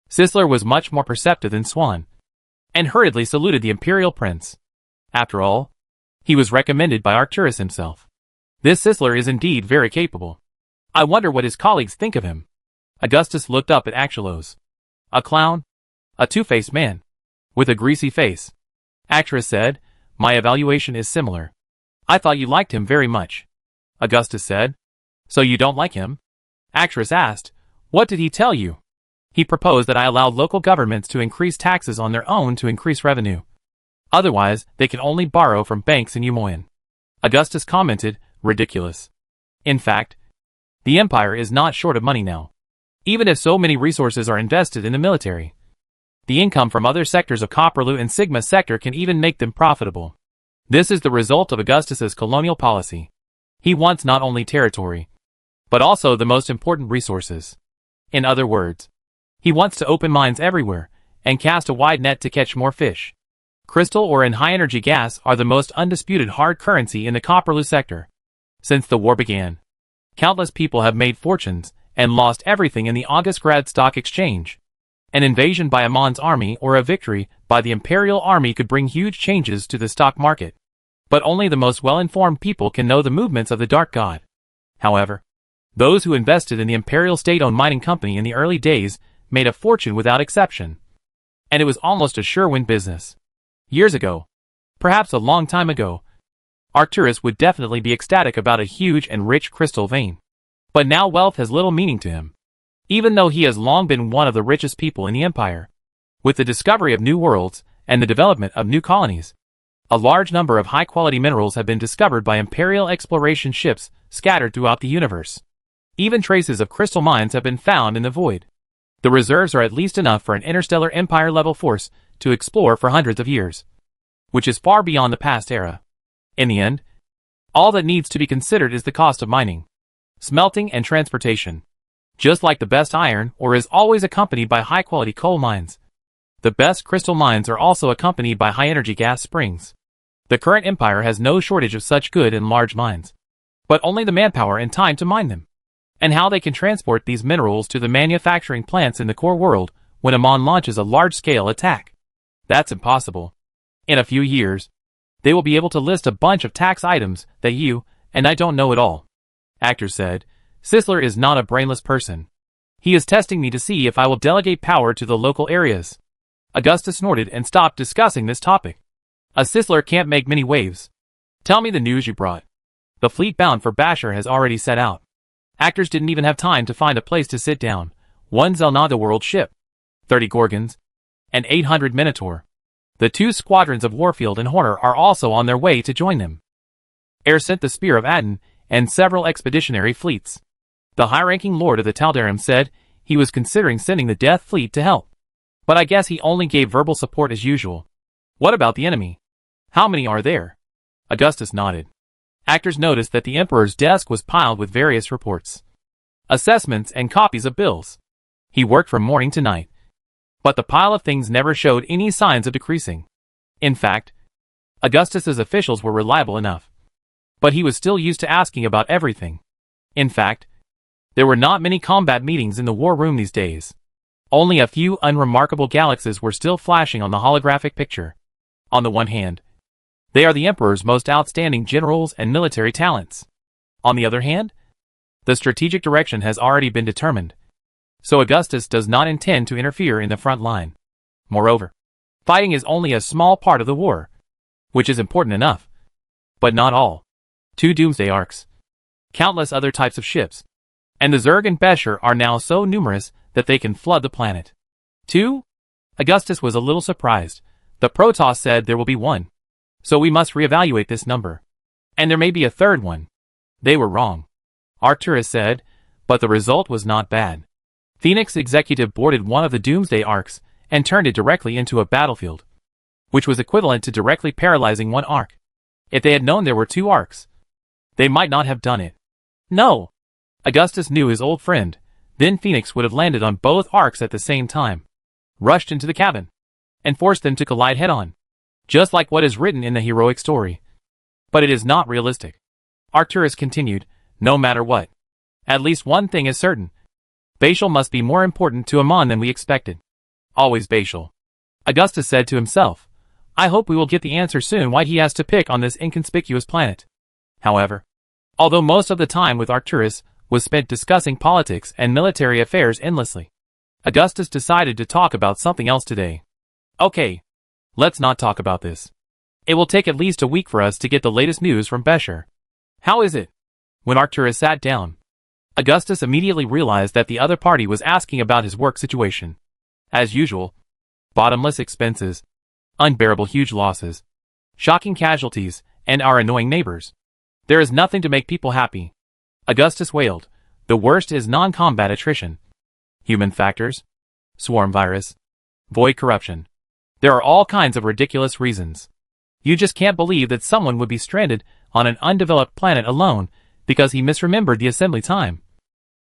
Sisler was much more perceptive than Swan, and hurriedly saluted the Imperial Prince. After all, he was recommended by Arcturus himself. This Sisler is indeed very capable. I wonder what his colleagues think of him. Augustus looked up at Actylos. A clown? A two-faced man, with a greasy face. Actress said, my evaluation is similar. I thought you liked him very much. Augustus said, so you don't like him? Actress asked, what did he tell you? He proposed that I allow local governments to increase taxes on their own to increase revenue. Otherwise, they can only borrow from banks in Umoyan. Augustus commented, ridiculous. In fact, the Empire is not short of money now. Even if so many resources are invested in the military, the income from other sectors of Copperlu and Sigma sector can even make them profitable. This is the result of Augustus's colonial policy. He wants not only territory, but also the most important resources. In other words, he wants to open mines everywhere and cast a wide net to catch more fish. Crystal ore and high-energy gas are the most undisputed hard currency in the Copperlu sector. Since the war began, countless people have made fortunes and lost everything in the Augustgrad Stock Exchange. An invasion by Amon's army or a victory by the Imperial army could bring huge changes to the stock market. But only the most well-informed people can know the movements of the Dark God. However, those who invested in the Imperial state-owned mining company in the early days made a fortune without exception. And it was almost a sure-win business. Years ago, perhaps a long time ago, Arcturus would definitely be ecstatic about a huge and rich crystal vein. But now wealth has little meaning to him, even though he has long been one of the richest people in the Empire. With the discovery of new worlds and the development of new colonies, a large number of high-quality minerals have been discovered by Imperial exploration ships scattered throughout the universe. Even traces of crystal mines have been found in the void. The reserves are at least enough for an interstellar Empire-level force to explore for hundreds of years, which is far beyond the past era. In the end, all that needs to be considered is the cost of mining, smelting, and transportation. Just like the best iron ore is always accompanied by high-quality coal mines, the best crystal mines are also accompanied by high-energy gas springs. The current empire has no shortage of such good and large mines, but only the manpower and time to mine them. And how they can transport these minerals to the manufacturing plants in the core world when Amon launches a large-scale attack. That's impossible. In a few years, they will be able to list a bunch of tax items that you and I don't know at all. Actor said, Sisler is not a brainless person. He is testing me to see if I will delegate power to the local areas. Augustus snorted and stopped discussing this topic. A Sisler can't make many waves. Tell me the news you brought. The fleet bound for Bashar has already set out. Actors didn't even have time to find a place to sit down. 1 Zelnada world ship, 30 Gorgons, and 800 Minotaur. The 2 squadrons of Warfield and Horner are also on their way to join them. Air sent the Spear of Aden and several expeditionary fleets. The high-ranking lord of the Taldarim said he was considering sending the Death Fleet to help. But I guess he only gave verbal support as usual. What about the enemy? How many are there? Augustus nodded. Actors noticed that the emperor's desk was piled with various reports, assessments, and copies of bills. He worked from morning to night. But the pile of things never showed any signs of decreasing. In fact, Augustus's officials were reliable enough. But he was still used to asking about everything. In fact, there were not many combat meetings in the war room these days. Only a few unremarkable galaxies were still flashing on the holographic picture. On the one hand, they are the emperor's most outstanding generals and military talents. On the other hand, the strategic direction has already been determined, so Augustus does not intend to interfere in the front line. Moreover, fighting is only a small part of the war, which is important enough, but not all. 2 doomsday arcs, countless other types of ships, and the Zerg and Becher are now so numerous that they can flood the planet. 2? Augustus was a little surprised. The Protoss said there will be 1. So we must reevaluate this number. And there may be a 3rd one. They were wrong, Arcturus said, but the result was not bad. Phoenix Executive boarded one of the Doomsday Arcs and turned it directly into a battlefield, which was equivalent to directly paralyzing one arc. If they had known there were 2 arcs, they might not have done it. No! Augustus knew his old friend. Then Phoenix would have landed on both arcs at the same time, rushed into the cabin, and forced them to collide head-on, just like what is written in the heroic story. But it is not realistic. Arcturus continued, no matter what. At least one thing is certain. Bashal must be more important to Amon than we expected. Always Bashal. Augustus said to himself, I hope we will get the answer soon why he has to pick on this inconspicuous planet. However, although most of the time with Arcturus was spent discussing politics and military affairs endlessly, Augustus decided to talk about something else today. Okay, let's not talk about this. It will take at least a week for us to get the latest news from Becher. How is it? When Arcturus sat down, Augustus immediately realized that the other party was asking about his work situation. As usual, bottomless expenses, unbearable huge losses, shocking casualties, and our annoying neighbors. There is nothing to make people happy. Augustus wailed. The worst is non-combat attrition. Human factors, swarm virus, void corruption. There are all kinds of ridiculous reasons. You just can't believe that someone would be stranded on an undeveloped planet alone because he misremembered the assembly time,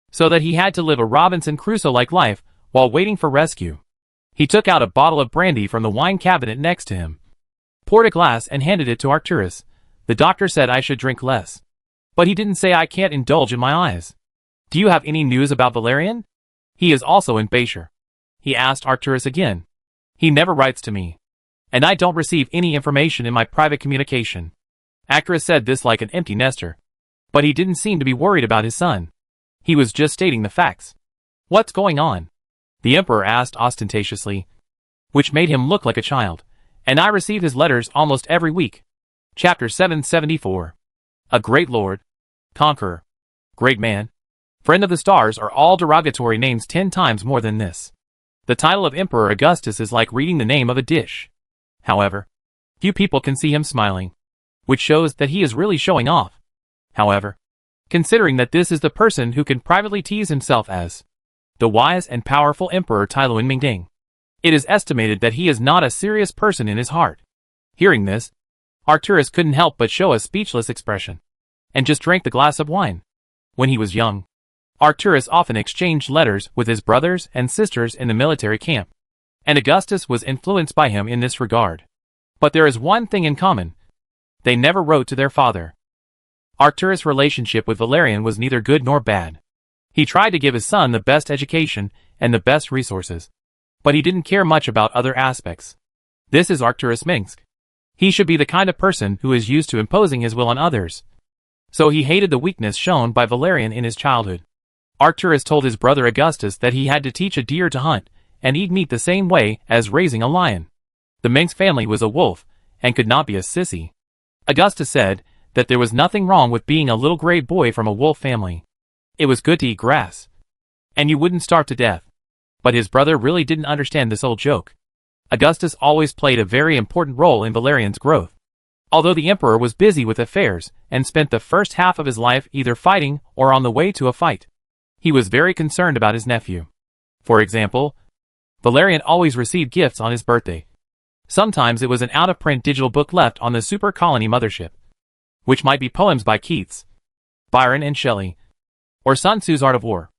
so that he had to live a Robinson Crusoe-like life while waiting for rescue. He took out a bottle of brandy from the wine cabinet next to him, poured a glass and handed it to Arcturus. The doctor said I should drink less, but he didn't say I can't indulge in my eyes. Do you have any news about Valerian? He is also in Becher. He asked Arcturus again. He never writes to me, and I don't receive any information in my private communication. Arcturus said this like an empty nester, but he didn't seem to be worried about his son. He was just stating the facts. What's going on? The emperor asked ostentatiously, which made him look like a child, and I receive his letters almost every week. Chapter 774. A great lord, conqueror, great man, friend of the stars are all derogatory names 10 times more than this. The title of Emperor Augustus is like reading the name of a dish. However, few people can see him smiling, which shows that he is really showing off. However, considering that this is the person who can privately tease himself as the wise and powerful Emperor Tyluan Mingding, it is estimated that he is not a serious person in his heart. Hearing this, Arcturus couldn't help but show a speechless expression, and just drank the glass of wine. When he was young, Arcturus often exchanged letters with his brothers and sisters in the military camp, and Augustus was influenced by him in this regard. But there is one thing in common. They never wrote to their father. Arcturus' relationship with Valerian was neither good nor bad. He tried to give his son the best education and the best resources, but he didn't care much about other aspects. This is Arcturus Minsk. He should be the kind of person who is used to imposing his will on others. So he hated the weakness shown by Valerian in his childhood. Arcturus told his brother Augustus that he had to teach a deer to hunt and eat meat the same way as raising a lion. The Minsk family was a wolf and could not be a sissy. Augustus said that there was nothing wrong with being a little gray boy from a wolf family. It was good to eat grass, and you wouldn't starve to death. But his brother really didn't understand this old joke. Augustus always played a very important role in Valerian's growth. Although the emperor was busy with affairs and spent the first half of his life either fighting or on the way to a fight, he was very concerned about his nephew. For example, Valerian always received gifts on his birthday. Sometimes it was an out-of-print digital book left on the Super Colony mothership. which might be poems by Keats, Byron and Shelley, or Sun Tzu's Art of War,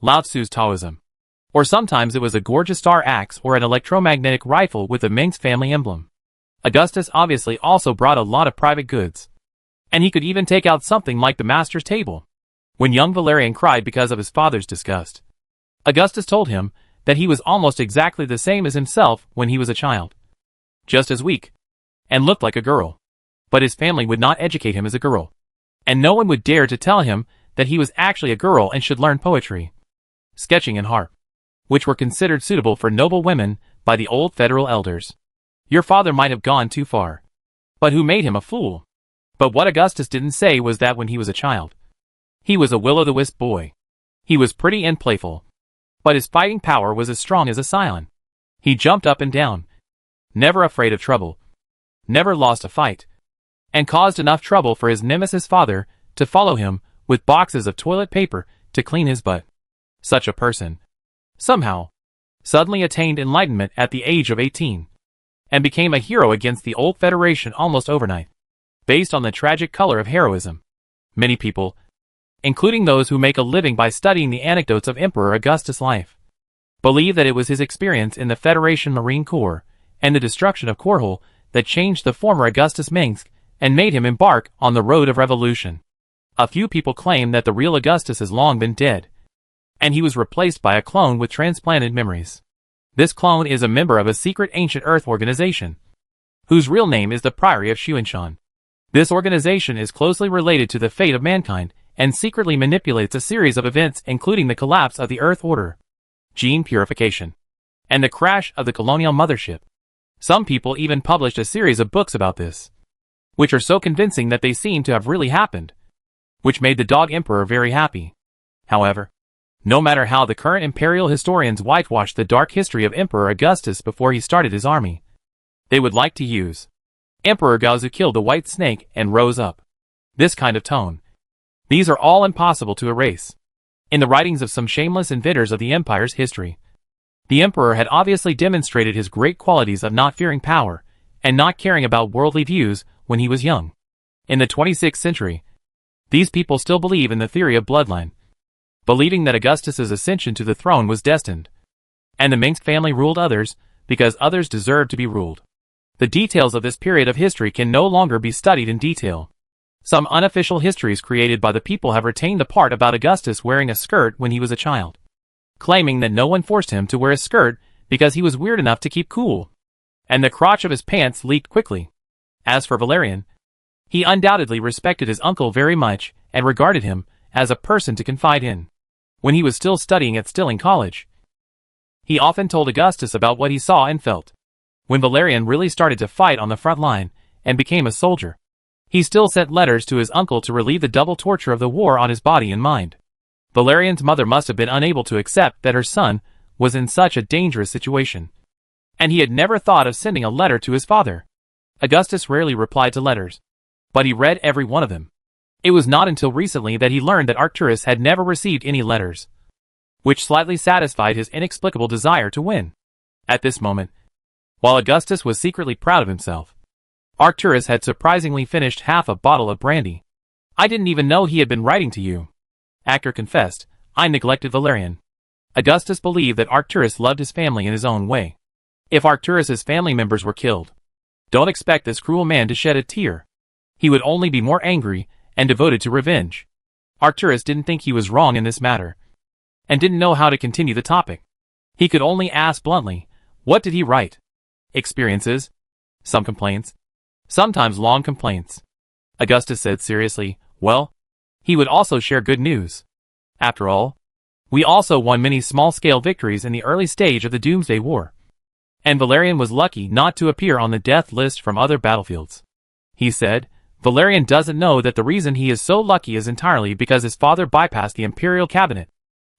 Lao Tzu's Taoism, or sometimes it was a gorgeous star axe or an electromagnetic rifle with the Ming's family emblem. Augustus obviously also brought a lot of private goods, and he could even take out something like the master's table. When young Valerian cried because of his father's disgust, Augustus told him that he was almost exactly the same as himself when he was a child, just as weak, and looked like a girl. But his family would not educate him as a girl, and no one would dare to tell him that he was actually a girl and should learn poetry, sketching and harp, which were considered suitable for noble women by the old federal elders. Your father might have gone too far, but who made him a fool? But what Augustus didn't say was that when he was a child, he was a will-o'-the-wisp boy. He was pretty and playful, but his fighting power was as strong as a scion. He jumped up and down, never afraid of trouble, never lost a fight, and caused enough trouble for his nemesis father to follow him with boxes of toilet paper to clean his butt. Such a person, somehow, suddenly attained enlightenment at the age of 18, and became a hero against the old Federation almost overnight, based on the tragic color of heroism. Many people, including those who make a living by studying the anecdotes of Emperor Augustus' life, believe that it was his experience in the Federation Marine Corps and the destruction of Korhol that changed the former Augustus Minsk and made him embark on the road of revolution. A few people claim that the real Augustus has long been dead, and he was replaced by a clone with transplanted memories. This clone is a member of a secret ancient Earth organization, whose real name is the Priory of Shuanshan. This organization is closely related to the fate of mankind and secretly manipulates a series of events including the collapse of the Earth Order, gene purification, and the crash of the colonial mothership. Some people even published a series of books about this, which are so convincing that they seem to have really happened, which made the Dog Emperor very happy. However, no matter how the current imperial historians whitewashed the dark history of Emperor Augustus before he started his army, they would like to use Emperor Gaozu killed the white snake and rose up. This kind of tone. These are all impossible to erase. In the writings of some shameless inventors of the empire's history, the emperor had obviously demonstrated his great qualities of not fearing power and not caring about worldly views when he was young. In the 26th century, these people still believe in the theory of bloodline, believing that Augustus's ascension to the throne was destined, and the Minsk family ruled others because others deserved to be ruled. The details of this period of history can no longer be studied in detail. Some unofficial histories created by the people have retained the part about Augustus wearing a skirt when he was a child, claiming that no one forced him to wear a skirt because he was weird enough to keep cool, and the crotch of his pants leaked quickly. As for Valerian, he undoubtedly respected his uncle very much and regarded him as a person to confide in. When he was still studying at Stilling College, he often told Augustus about what he saw and felt. When Valerian really started to fight on the front line and became a soldier, he still sent letters to his uncle to relieve the double torture of the war on his body and mind. Valerian's mother must have been unable to accept that her son was in such a dangerous situation, and he had never thought of sending a letter to his father. Augustus rarely replied to letters, but he read every one of them. It was not until recently that he learned that Arcturus had never received any letters, which slightly satisfied his inexplicable desire to win. At this moment, while Augustus was secretly proud of himself, Arcturus had surprisingly finished half a bottle of brandy. I didn't even know he had been writing to you. Actor confessed, I neglected Valerian. Augustus believed that Arcturus loved his family in his own way. If Arcturus's family members were killed, don't expect this cruel man to shed a tear. He would only be more angry and devoted to revenge. Arcturus didn't think he was wrong in this matter, and didn't know how to continue the topic. He could only ask bluntly, what did he write? Experiences? Some complaints? Sometimes long complaints. Augustus said seriously, well, he would also share good news. After all, we also won many small-scale victories in the early stage of the Doomsday War, and Valerian was lucky not to appear on the death list from other battlefields. He said, Valerian doesn't know that the reason he is so lucky is entirely because his father bypassed the imperial cabinet,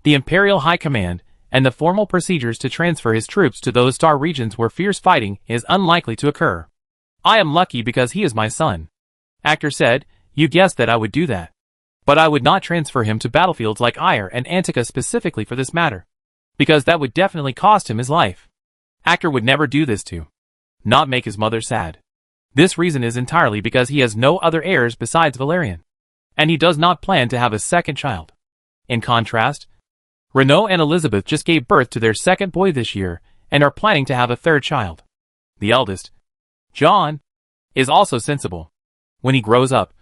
the imperial high command, and the formal procedures to transfer his troops to those star regions where fierce fighting is unlikely to occur. I am lucky because he is my son. Actor said, you guessed that I would do that. But I would not transfer him to battlefields like Ire and Antica specifically for this matter, because that would definitely cost him his life. Actor would never do this to not make his mother sad. This reason is entirely because he has no other heirs besides Valerian, and he does not plan to have a second child. In contrast, Renaud and Elizabeth just gave birth to their second boy this year and are planning to have a third child. The eldest, John, is also sensible. When he grows up,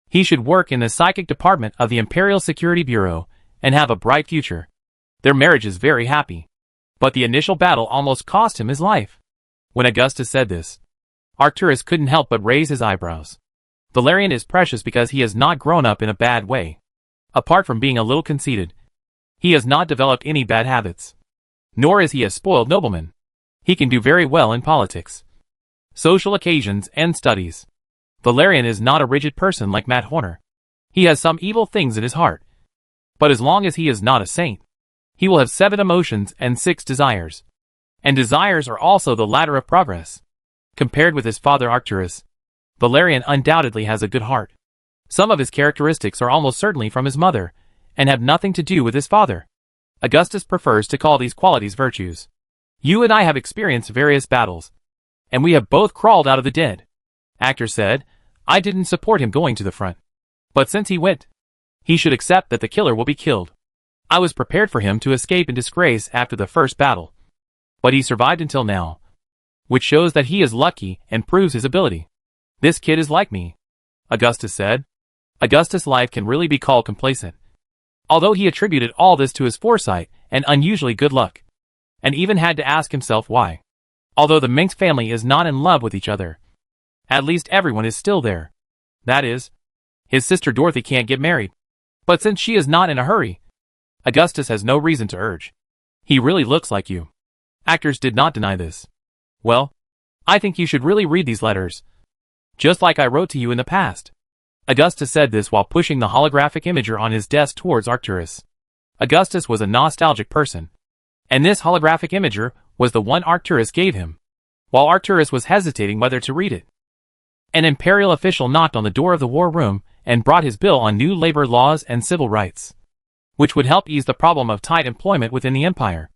he should work in the psychic department of the Imperial Security Bureau and have a bright future. Their marriage is very happy, but the initial battle almost cost him his life. When Augustus said this, Arcturus couldn't help but raise his eyebrows. Valerian is precious because he has not grown up in a bad way. Apart from being a little conceited, he has not developed any bad habits. Nor is he a spoiled nobleman. He can do very well in politics, social occasions, and studies. Valerian is not a rigid person like Matt Horner. He has some evil things in his heart. But as long as he is not a saint, he will have 7 emotions and 6 desires. And desires are also the ladder of progress. Compared with his father Arcturus, Valerian undoubtedly has a good heart. Some of his characteristics are almost certainly from his mother, and have nothing to do with his father. Augustus prefers to call these qualities virtues. You and I have experienced various battles, and we have both crawled out of the dead. Actor said, I didn't support him going to the front. But since he went, he should accept that the killer will be killed. I was prepared for him to escape in disgrace after the first battle. But he survived until now, which shows that he is lucky and proves his ability. This kid is like me, Augustus said. Augustus' life can really be called complacent, although he attributed all this to his foresight and unusually good luck, and even had to ask himself why. Although the Minx family is not in love with each other, at least everyone is still there. That is, his sister Dorothy can't get married. But since she is not in a hurry, Augustus has no reason to urge. He really looks like you. Actors did not deny this. Well, I think you should really read these letters, just like I wrote to you in the past. Augustus said this while pushing the holographic imager on his desk towards Arcturus. Augustus was a nostalgic person, and this holographic imager was the one Arcturus gave him, while Arcturus was hesitating whether to read it. An imperial official knocked on the door of the war room and brought his bill on new labor laws and civil rights, which would help ease the problem of tight employment within the empire.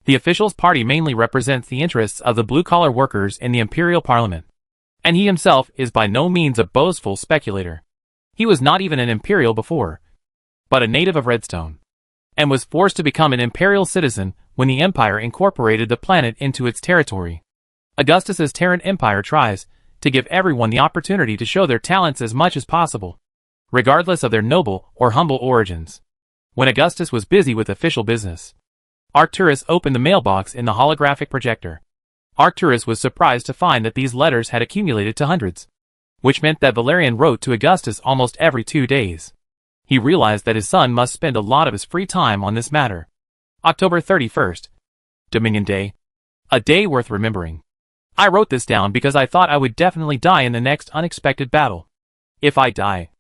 The official's party mainly represents the interests of the blue-collar workers in the imperial parliament, and he himself is by no means a boastful speculator. He was not even an imperial before, but a native of Redstone, and was forced to become an imperial citizen when the empire incorporated the planet into its territory. Augustus's Terran empire tries to give everyone the opportunity to show their talents as much as possible, regardless of their noble or humble origins. When Augustus was busy with official business, Arcturus opened the mailbox in the holographic projector. Arcturus was surprised to find that these letters had accumulated to hundreds, which meant that Valerian wrote to Augustus almost every 2 days. He realized that his son must spend a lot of his free time on this matter. October 31st, Dominion Day. A day worth remembering. I wrote this down because I thought I would definitely die in the next unexpected battle. If I die,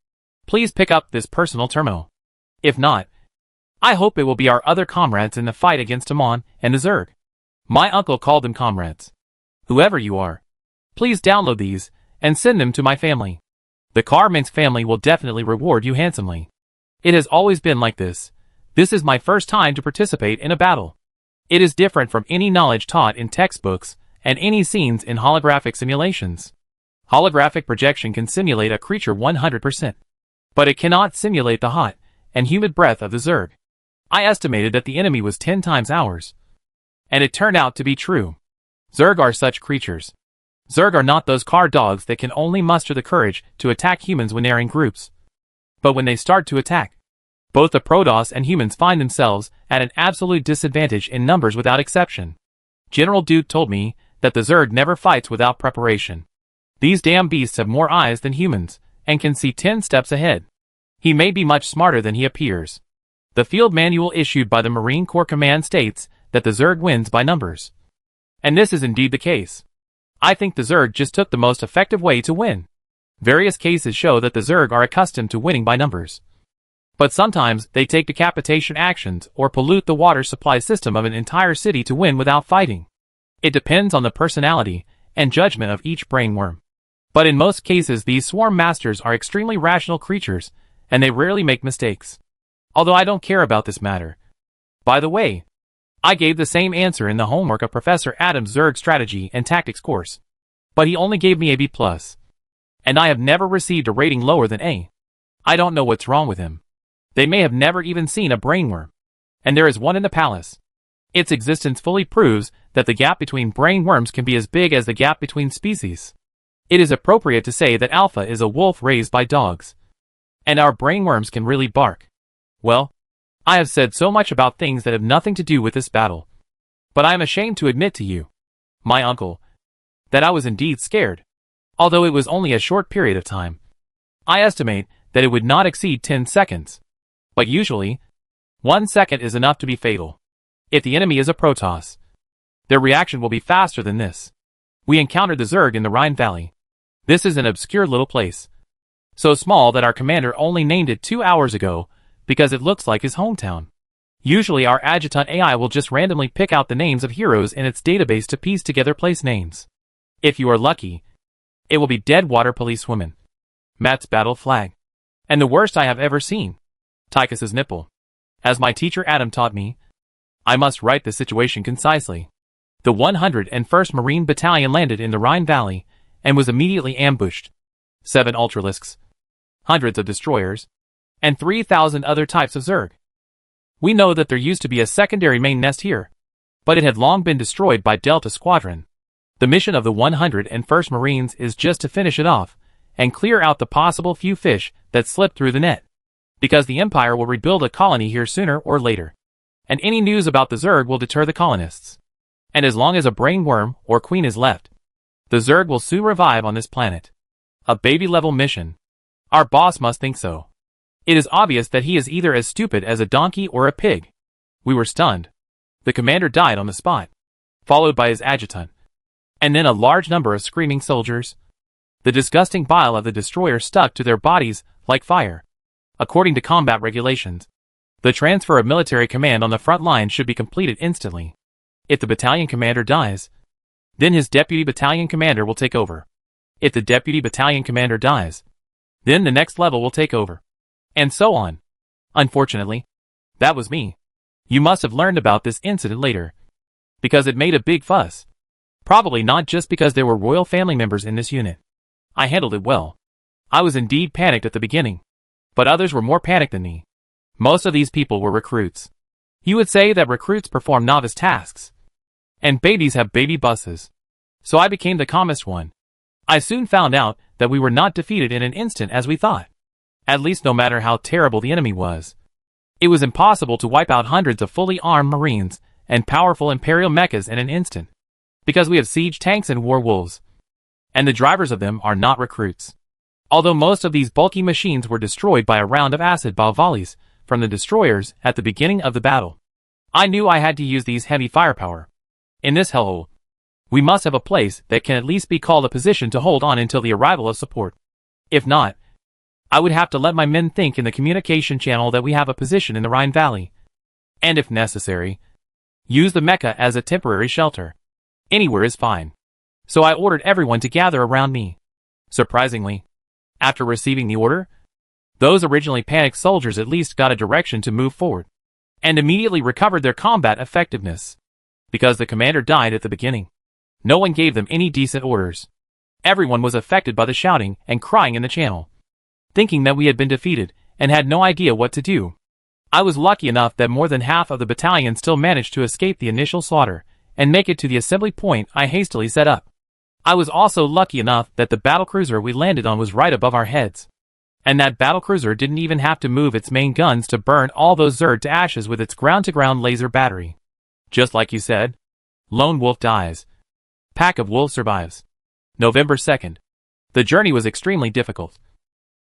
please pick up this personal termo. If not, I hope it will be our other comrades in the fight against Amon and the Zerg. My uncle called them comrades. Whoever you are, please download these and send them to my family. The Carmen's family will definitely reward you handsomely. It has always been like this. This is my first time to participate in a battle. It is different from any knowledge taught in textbooks and any scenes in holographic simulations. Holographic projection can simulate a creature 100%, but it cannot simulate the hot and humid breath of the Zerg. I estimated that the enemy was 10 times ours, and it turned out to be true. Zerg are such creatures. Zerg are not those car dogs that can only muster the courage to attack humans when they are in groups. But when they start to attack, both the Protoss and humans find themselves at an absolute disadvantage in numbers without exception. General Duke told me that the Zerg never fights without preparation. These damn beasts have more eyes than humans, and can see 10 steps ahead. He may be much smarter than he appears. The field manual issued by the Marine Corps Command states that the Zerg wins by numbers. And this is indeed the case. I think the Zerg just took the most effective way to win. Various cases show that the Zerg are accustomed to winning by numbers. But sometimes they take decapitation actions or pollute the water supply system of an entire city to win without fighting. It depends on the personality and judgment of each brainworm. But in most cases these swarm masters are extremely rational creatures, and they rarely make mistakes. Although I don't care about this matter. By the way, I gave the same answer in the homework of Professor Adams' Zerg Strategy and Tactics course. But he only gave me a B+. And I have never received a rating lower than A. I don't know what's wrong with him. They may have never even seen a brainworm. And there is one in the palace. Its existence fully proves that the gap between brainworms can be as big as the gap between species. It is appropriate to say that Alpha is a wolf raised by dogs. And our brainworms can really bark. Well, I have said so much about things that have nothing to do with this battle. But I am ashamed to admit to you, my uncle, that I was indeed scared. Although it was only a short period of time. I estimate that it would not exceed 10 seconds. But usually, 1 second is enough to be fatal. If the enemy is a Protoss, their reaction will be faster than this. We encountered the Zerg in the Rhine Valley. This is an obscure little place. So small that our commander only named it 2 hours ago, because it looks like his hometown. Usually our adjutant AI will just randomly pick out the names of heroes in its database to piece together place names. If you are lucky, it will be Deadwater Policewoman, Matt's battle flag, and the worst I have ever seen, Tychus's nipple. As my teacher Adam taught me, I must write the situation concisely. The 101st Marine Battalion landed in the Rhine Valley and was immediately ambushed. 7 Ultralisks, hundreds of destroyers, and 3,000 other types of Zerg. We know that there used to be a secondary main nest here, but it had long been destroyed by Delta Squadron. The mission of the 101st Marines is just to finish it off and clear out the possible few fish that slipped through the net, because the Empire will rebuild a colony here sooner or later, and any news about the Zerg will deter the colonists. And as long as a brainworm or queen is left, the Zerg will soon revive on this planet. A baby-level mission. Our boss must think so. It is obvious that he is either as stupid as a donkey or a pig. We were stunned. The commander died on the spot, followed by his adjutant, and then a large number of screaming soldiers. The disgusting bile of the destroyer stuck to their bodies like fire. According to combat regulations, the transfer of military command on the front line should be completed instantly. If the battalion commander dies, then his deputy battalion commander will take over. If the deputy battalion commander dies, then the next level will take over. And so on. Unfortunately, that was me. You must have learned about this incident later, because it made a big fuss. Probably not just because there were royal family members in this unit. I handled it well. I was indeed panicked at the beginning, but others were more panicked than me. Most of these people were recruits. You would say that recruits perform novice tasks, and babies have baby buses. So I became the calmest one. I soon found out that we were not defeated in an instant as we thought. At least no matter how terrible the enemy was. It was impossible to wipe out hundreds of fully armed Marines and powerful Imperial mechas in an instant, because we have siege tanks and war wolves, and the drivers of them are not recruits. Although most of these bulky machines were destroyed by a round of acid ball volleys from the destroyers at the beginning of the battle, I knew I had to use these heavy firepower. In this hellhole, we must have a place that can at least be called a position to hold on until the arrival of support. If not, I would have to let my men think in the communication channel that we have a position in the Rhine Valley, and if necessary, use the mecha as a temporary shelter. Anywhere is fine. So I ordered everyone to gather around me. Surprisingly, after receiving the order, those originally panicked soldiers at least got a direction to move forward, and immediately recovered their combat effectiveness. Because the commander died at the beginning, no one gave them any decent orders. Everyone was affected by the shouting and crying in the channel, thinking that we had been defeated and had no idea what to do. I was lucky enough that more than half of the battalion still managed to escape the initial slaughter and make it to the assembly point I hastily set up. I was also lucky enough that the battlecruiser we landed on was right above our heads, and that battlecruiser didn't even have to move its main guns to burn all those Zerg to ashes with its ground-to-ground laser battery. Just like you said, lone wolf dies. Pack of wolves survives. November 2nd. The journey was extremely difficult,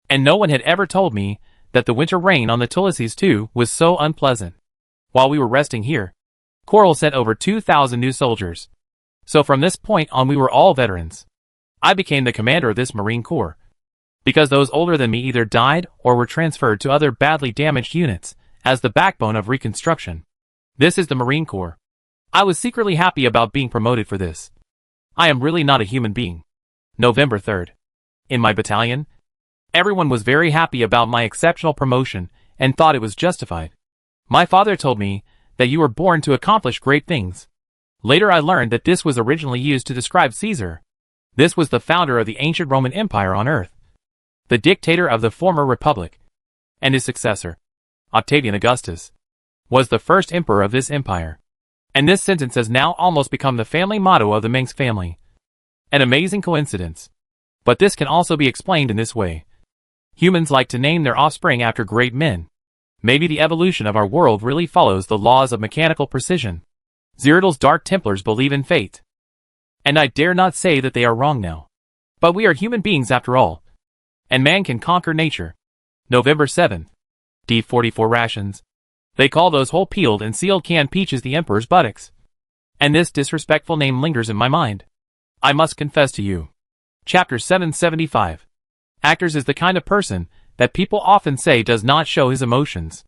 and no one had ever told me that the winter rain on the Tullises too was so unpleasant. While we were resting here, Coral sent over 2,000 new soldiers. So from this point on we were all veterans. I became the commander of this Marine Corps, because those older than me either died or were transferred to other badly damaged units as the backbone of reconstruction. This is the Marine Corps. I was secretly happy about being promoted for this. I am really not a human being. November 3rd. In my battalion, everyone was very happy about my exceptional promotion and thought it was justified. My father told me that you were born to accomplish great things. Later I learned that this was originally used to describe Caesar. This was the founder of the ancient Roman Empire on Earth, the dictator of the former Republic, and his successor, Octavian Augustus, was the first emperor of this empire. And this sentence has now almost become the family motto of the Mengsk family. An amazing coincidence. But this can also be explained in this way. Humans like to name their offspring after great men. Maybe the evolution of our world really follows the laws of mechanical precision. Cyrodiil's Dark Templars believe in fate. And I dare not say that they are wrong now. But we are human beings after all. And man can conquer nature. November 7th. D44 rations. They call those whole peeled and sealed canned peaches the Emperor's buttocks. And this disrespectful name lingers in my mind. I must confess to you. Chapter 775. Actors is the kind of person that people often say does not show his emotions.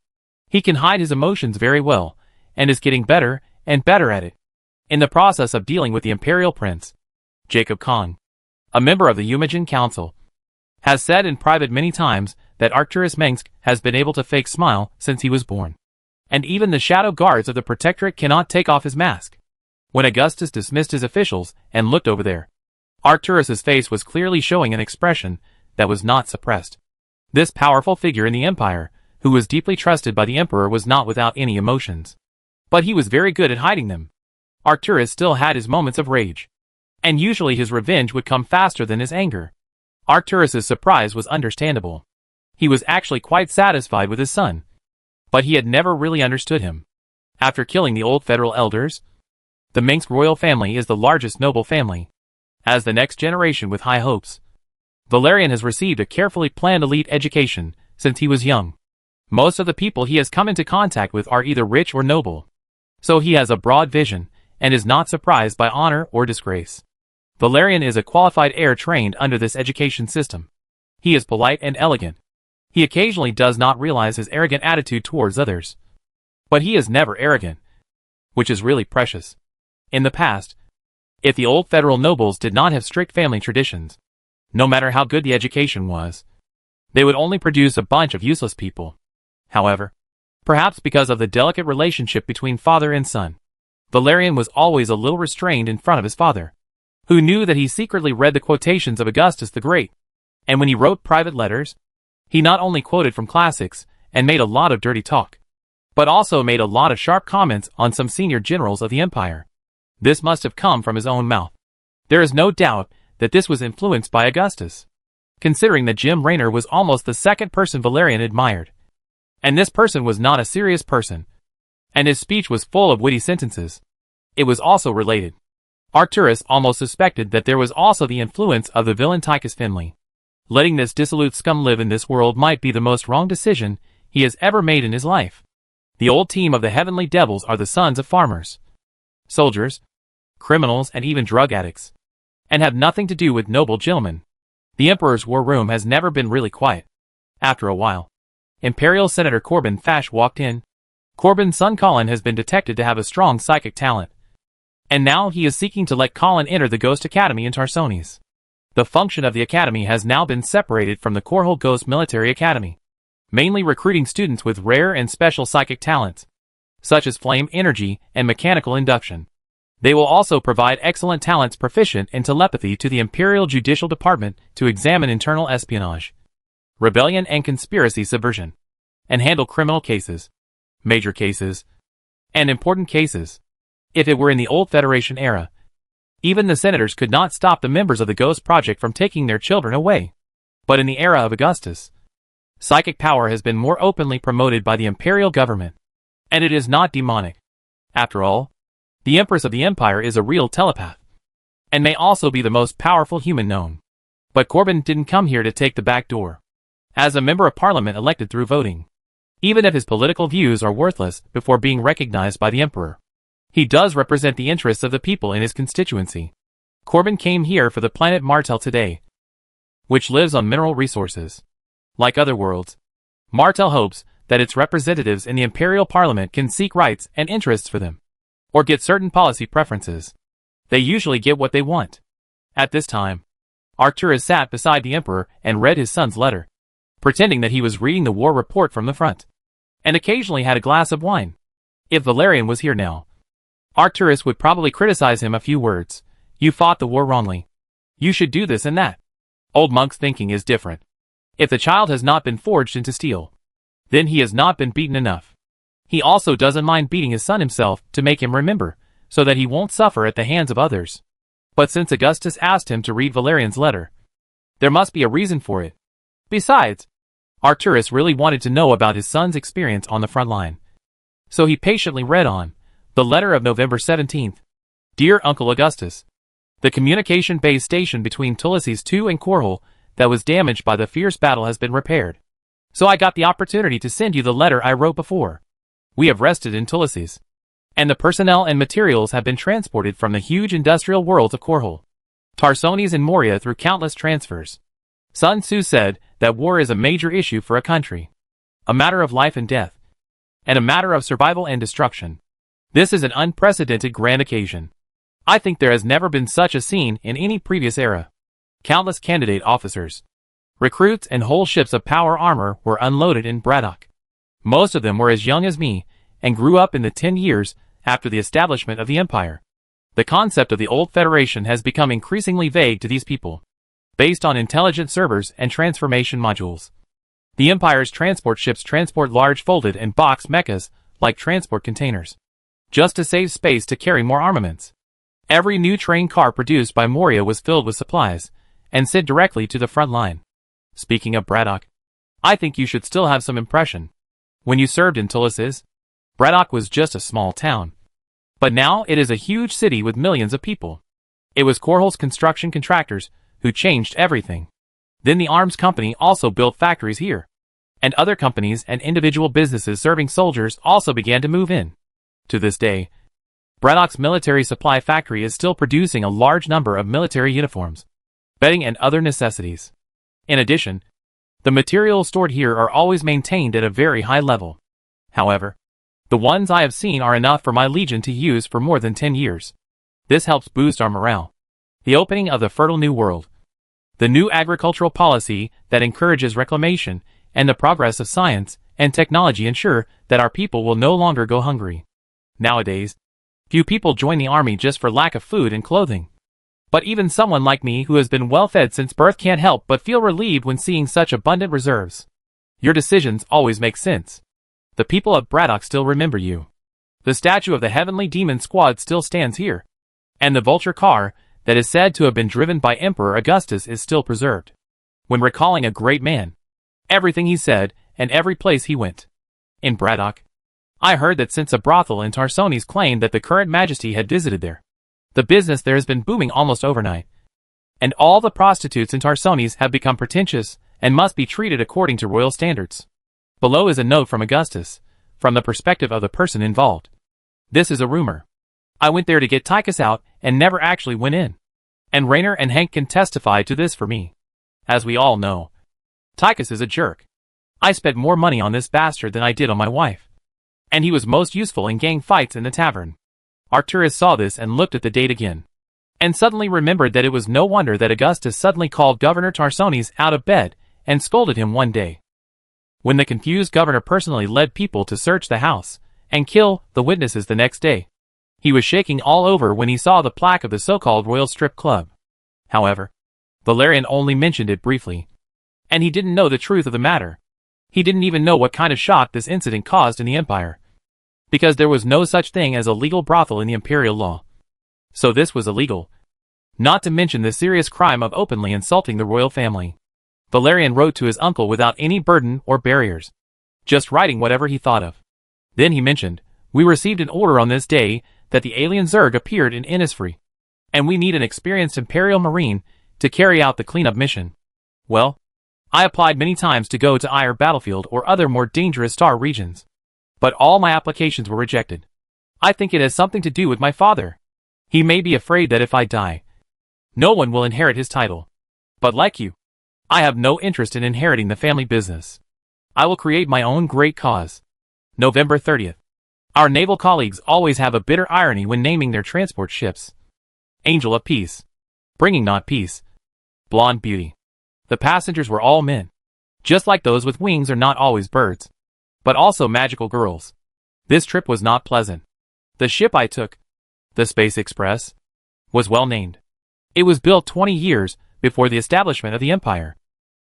He can hide his emotions very well, and is getting better and better at it. In the process of dealing with the Imperial Prince, Jacob Khan, a member of the Umajan Council, has said in private many times that Arcturus Mengsk has been able to fake smile since he was born. And even the shadow guards of the Protectorate cannot take off his mask. When Augustus dismissed his officials and looked over there, Arcturus's face was clearly showing an expression that was not suppressed. This powerful figure in the empire, who was deeply trusted by the emperor, was not without any emotions. But he was very good at hiding them. Arcturus still had his moments of rage. And usually his revenge would come faster than his anger. Arcturus's surprise was understandable. He was actually quite satisfied with his son. But he had never really understood him. After killing the old federal elders, the Mengsk royal family is the largest noble family. As the next generation with high hopes, Valerian has received a carefully planned elite education since he was young. Most of the people he has come into contact with are either rich or noble. So he has a broad vision, and is not surprised by honor or disgrace. Valerian is a qualified heir trained under this education system. He is polite and elegant. He occasionally does not realize his arrogant attitude towards others. But he is never arrogant, which is really precious. In the past, if the old federal nobles did not have strict family traditions, no matter how good the education was, they would only produce a bunch of useless people. However, perhaps because of the delicate relationship between father and son, Valerian was always a little restrained in front of his father, who knew that he secretly read the quotations of Augustus the Great. And when he wrote private letters, he not only quoted from classics and made a lot of dirty talk, but also made a lot of sharp comments on some senior generals of the empire. This must have come from his own mouth. There is no doubt that this was influenced by Augustus, considering that Jim Raynor was almost the second person Valerian admired. And this person was not a serious person, and his speech was full of witty sentences. It was also related. Arcturus almost suspected that there was also the influence of the villain Tychus Finley. Letting this dissolute scum live in this world might be the most wrong decision he has ever made in his life. The old team of the Heavenly Devils are the sons of farmers, soldiers, criminals, and even drug addicts, and have nothing to do with noble gentlemen. The Emperor's war room has never been really quiet. After a while, Imperial Senator Corbin Fash walked in. Corbin's son Colin has been detected to have a strong psychic talent, and now he is seeking to let Colin enter the Ghost Academy in Tarsones. The function of the academy has now been separated from the Korhol Ghost Military Academy, mainly recruiting students with rare and special psychic talents, such as flame energy and mechanical induction. They will also provide excellent talents proficient in telepathy to the Imperial Judicial Department to examine internal espionage, rebellion and conspiracy subversion, and handle criminal cases, major cases, and important cases. If it were in the old Federation era, even the senators could not stop the members of the Ghost Project from taking their children away. But in the era of Augustus, psychic power has been more openly promoted by the imperial government, and it is not demonic. After all, the Empress of the Empire is a real telepath, and may also be the most powerful human known. But Corbin didn't come here to take the back door. As a member of parliament elected through voting, even if his political views are worthless before being recognized by the Emperor, he does represent the interests of the people in his constituency. Corbin came here for the planet Martel today, which lives on mineral resources. Like other worlds, Martel hopes that its representatives in the Imperial Parliament can seek rights and interests for them, or get certain policy preferences. They usually get what they want. At this time, Arcturus sat beside the Emperor and read his son's letter, pretending that he was reading the war report from the front, and occasionally had a glass of wine. If Valerian was here now, Arcturus would probably criticize him a few words. You fought the war wrongly. You should do this and that. Old Monk's thinking is different. If the child has not been forged into steel, then he has not been beaten enough. He also doesn't mind beating his son himself to make him remember, so that he won't suffer at the hands of others. But since Augustus asked him to read Valerian's letter, there must be a reason for it. Besides, Arcturus really wanted to know about his son's experience on the front line. So he patiently read on. The letter of November 17th. Dear Uncle Augustus, the communication base station between Tullises II and Korhol that was damaged by the fierce battle has been repaired. So I got the opportunity to send you the letter I wrote before. We have rested in Tullises, and the personnel and materials have been transported from the huge industrial worlds of Korhol, Tarsones and Moria through countless transfers. Sun Tzu said that war is a major issue for a country, a matter of life and death, and a matter of survival and destruction. This is an unprecedented grand occasion. I think there has never been such a scene in any previous era. Countless candidate officers, recruits and whole ships of power armor were unloaded in Braddock. Most of them were as young as me, and grew up in the 10 years after the establishment of the Empire. The concept of the old Federation has become increasingly vague to these people, based on intelligent servers and transformation modules. The Empire's transport ships transport large folded and boxed mechas like transport containers, just to save space to carry more armaments. Every new train car produced by Moria was filled with supplies, and sent directly to the front line. Speaking of Braddock, I think you should still have some impression. When you served in Tullises, Braddock was just a small town. But now it is a huge city with millions of people. It was Korhol's construction contractors who changed everything. Then the arms company also built factories here. And other companies and individual businesses serving soldiers also began to move in. To this day, Braddock's military supply factory is still producing a large number of military uniforms, bedding and other necessities. In addition, the materials stored here are always maintained at a very high level. However, the ones I have seen are enough for my legion to use for more than 10 years. This helps boost our morale. The opening of the fertile new world, the new agricultural policy that encourages reclamation, and the progress of science and technology ensure that our people will no longer go hungry. Nowadays, few people join the army just for lack of food and clothing. But even someone like me who has been well fed since birth can't help but feel relieved when seeing such abundant reserves. Your decisions always make sense. The people of Braddock still remember you. The statue of the Heavenly Demon Squad still stands here. And the vulture car, that is said to have been driven by Emperor Augustus, is still preserved. When recalling a great man, everything he said, and every place he went. In Braddock, I heard that since a brothel in Tarsones claimed that the current majesty had visited there, the business there has been booming almost overnight. And all the prostitutes in Tarsones have become pretentious, and must be treated according to royal standards. Below is a note from Augustus, from the perspective of the person involved. This is a rumor. I went there to get Tychus out, and never actually went in. And Rainer and Hank can testify to this for me. As we all know, Tychus is a jerk. I spent more money on this bastard than I did on my wife. And he was most useful in gang fights in the tavern. Arcturus saw this and looked at the date again, and suddenly remembered that it was no wonder that Augustus suddenly called Governor Tarsones out of bed, and scolded him one day, when the confused governor personally led people to search the house, and kill the witnesses the next day. He was shaking all over when he saw the plaque of the so-called Royal Strip Club. However, Valerian only mentioned it briefly, and he didn't know the truth of the matter. He didn't even know what kind of shock this incident caused in the Empire, because there was no such thing as a legal brothel in the imperial law. So this was illegal. Not to mention the serious crime of openly insulting the royal family. Valerian wrote to his uncle without any burden or barriers, just writing whatever he thought of. Then he mentioned, "We received an order on this day that the alien Zerg appeared in Innisfree, and we need an experienced Imperial Marine to carry out the cleanup mission." Well, I applied many times to go to Eyre Battlefield or other more dangerous star regions, but all my applications were rejected. I think it has something to do with my father. He may be afraid that if I die, no one will inherit his title. But like you, I have no interest in inheriting the family business. I will create my own great cause. November 30th. Our naval colleagues always have a bitter irony when naming their transport ships. Angel of Peace, bringing not peace. Blonde Beauty. The passengers were all men. Just like those with wings are not always birds, but also magical girls. This trip was not pleasant. The ship I took, the Space Express, was well named. It was built 20 years before the establishment of the empire.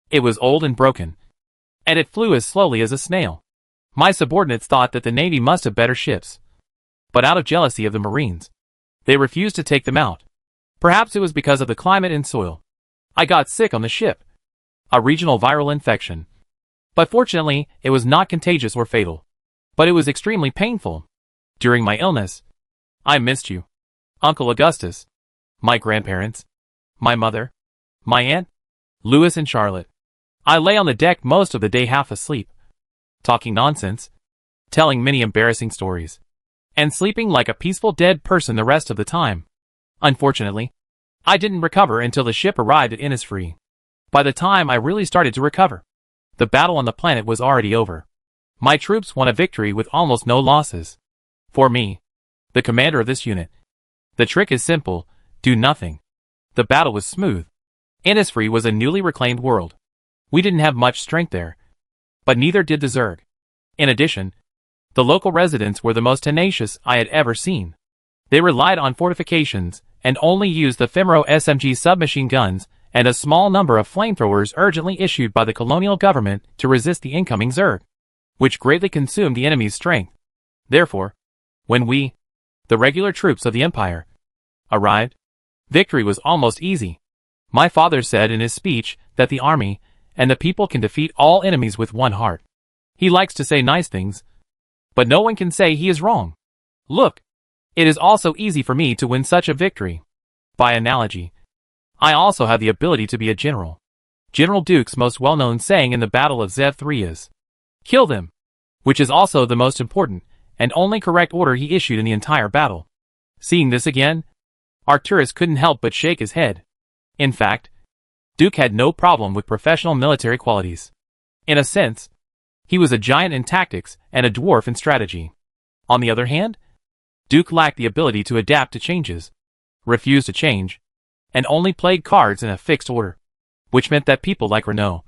It was old and broken, and it flew as slowly as a snail. My subordinates thought that the Navy must have better ships, but out of jealousy of the Marines, they refused to take them out. Perhaps it was because of the climate and soil. I got sick on the ship, a regional viral infection. But fortunately, it was not contagious or fatal. But it was extremely painful. During my illness, I missed you, Uncle Augustus, my grandparents, my mother, my aunt, Louis and Charlotte. I lay on the deck most of the day half asleep, talking nonsense, telling many embarrassing stories, and sleeping like a peaceful dead person the rest of the time. Unfortunately, I didn't recover until the ship arrived at Innisfree. By the time I really started to recover, the battle on the planet was already over. My troops won a victory with almost no losses. For me, the commander of this unit, the trick is simple: do nothing. The battle was smooth. Innisfree was a newly reclaimed world. We didn't have much strength there, but neither did the Zerg. In addition, the local residents were the most tenacious I had ever seen. They relied on fortifications and only used the Fimro SMG submachine guns and a small number of flamethrowers urgently issued by the colonial government to resist the incoming Zerg, which greatly consumed the enemy's strength. Therefore, when we, the regular troops of the Empire, arrived, victory was almost easy. My father said in his speech that the army and the people can defeat all enemies with one heart. He likes to say nice things, but no one can say he is wrong. Look, it is also easy for me to win such a victory. By analogy, I also have the ability to be a general. General Duke's most well-known saying in the Battle of Zev 3 is, "Kill them," which is also the most important and only correct order he issued in the entire battle. Seeing this again, Arcturus couldn't help but shake his head. In fact, Duke had no problem with professional military qualities. In a sense, he was a giant in tactics and a dwarf in strategy. On the other hand, Duke lacked the ability to adapt to changes, refused to change, and only played cards in a fixed order, which meant that people like Renault,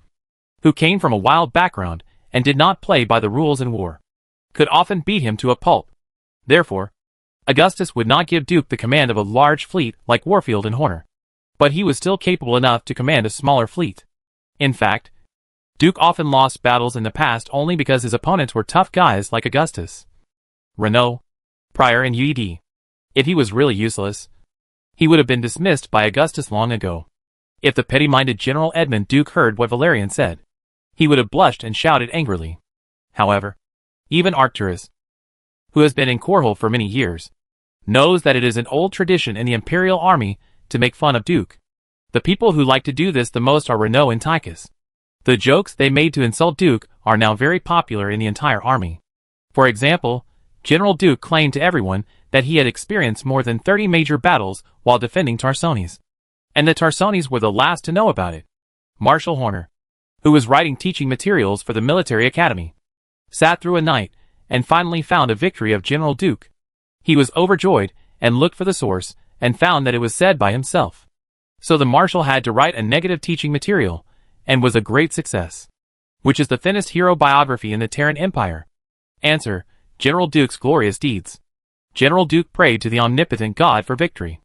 who came from a wild background and did not play by the rules in war, could often beat him to a pulp. Therefore, Augustus would not give Duke the command of a large fleet like Warfield and Horner, but he was still capable enough to command a smaller fleet. In fact, Duke often lost battles in the past only because his opponents were tough guys like Augustus, Renault, Pryor and UED. If he was really useless, he would have been dismissed by Augustus long ago. If the petty-minded General Edmund Duke heard what Valerian said, he would have blushed and shouted angrily. However, even Arcturus, who has been in Korhol for many years, knows that it is an old tradition in the Imperial Army to make fun of Duke. The people who like to do this the most are Renault and Tychus. The jokes they made to insult Duke are now very popular in the entire army. For example, General Duke claimed to everyone that he had experienced more than 30 major battles while defending Tarsones, and the Tarsones were the last to know about it. Marshal Horner, who was writing teaching materials for the military academy, sat through a night and finally found a victory of General Duke. He was overjoyed and looked for the source and found that it was said by himself. So the marshal had to write a negative teaching material and was a great success. Which is the thinnest hero biography in the Terran Empire? Answer: General Duke's glorious deeds. General Duke prayed to the omnipotent God for victory,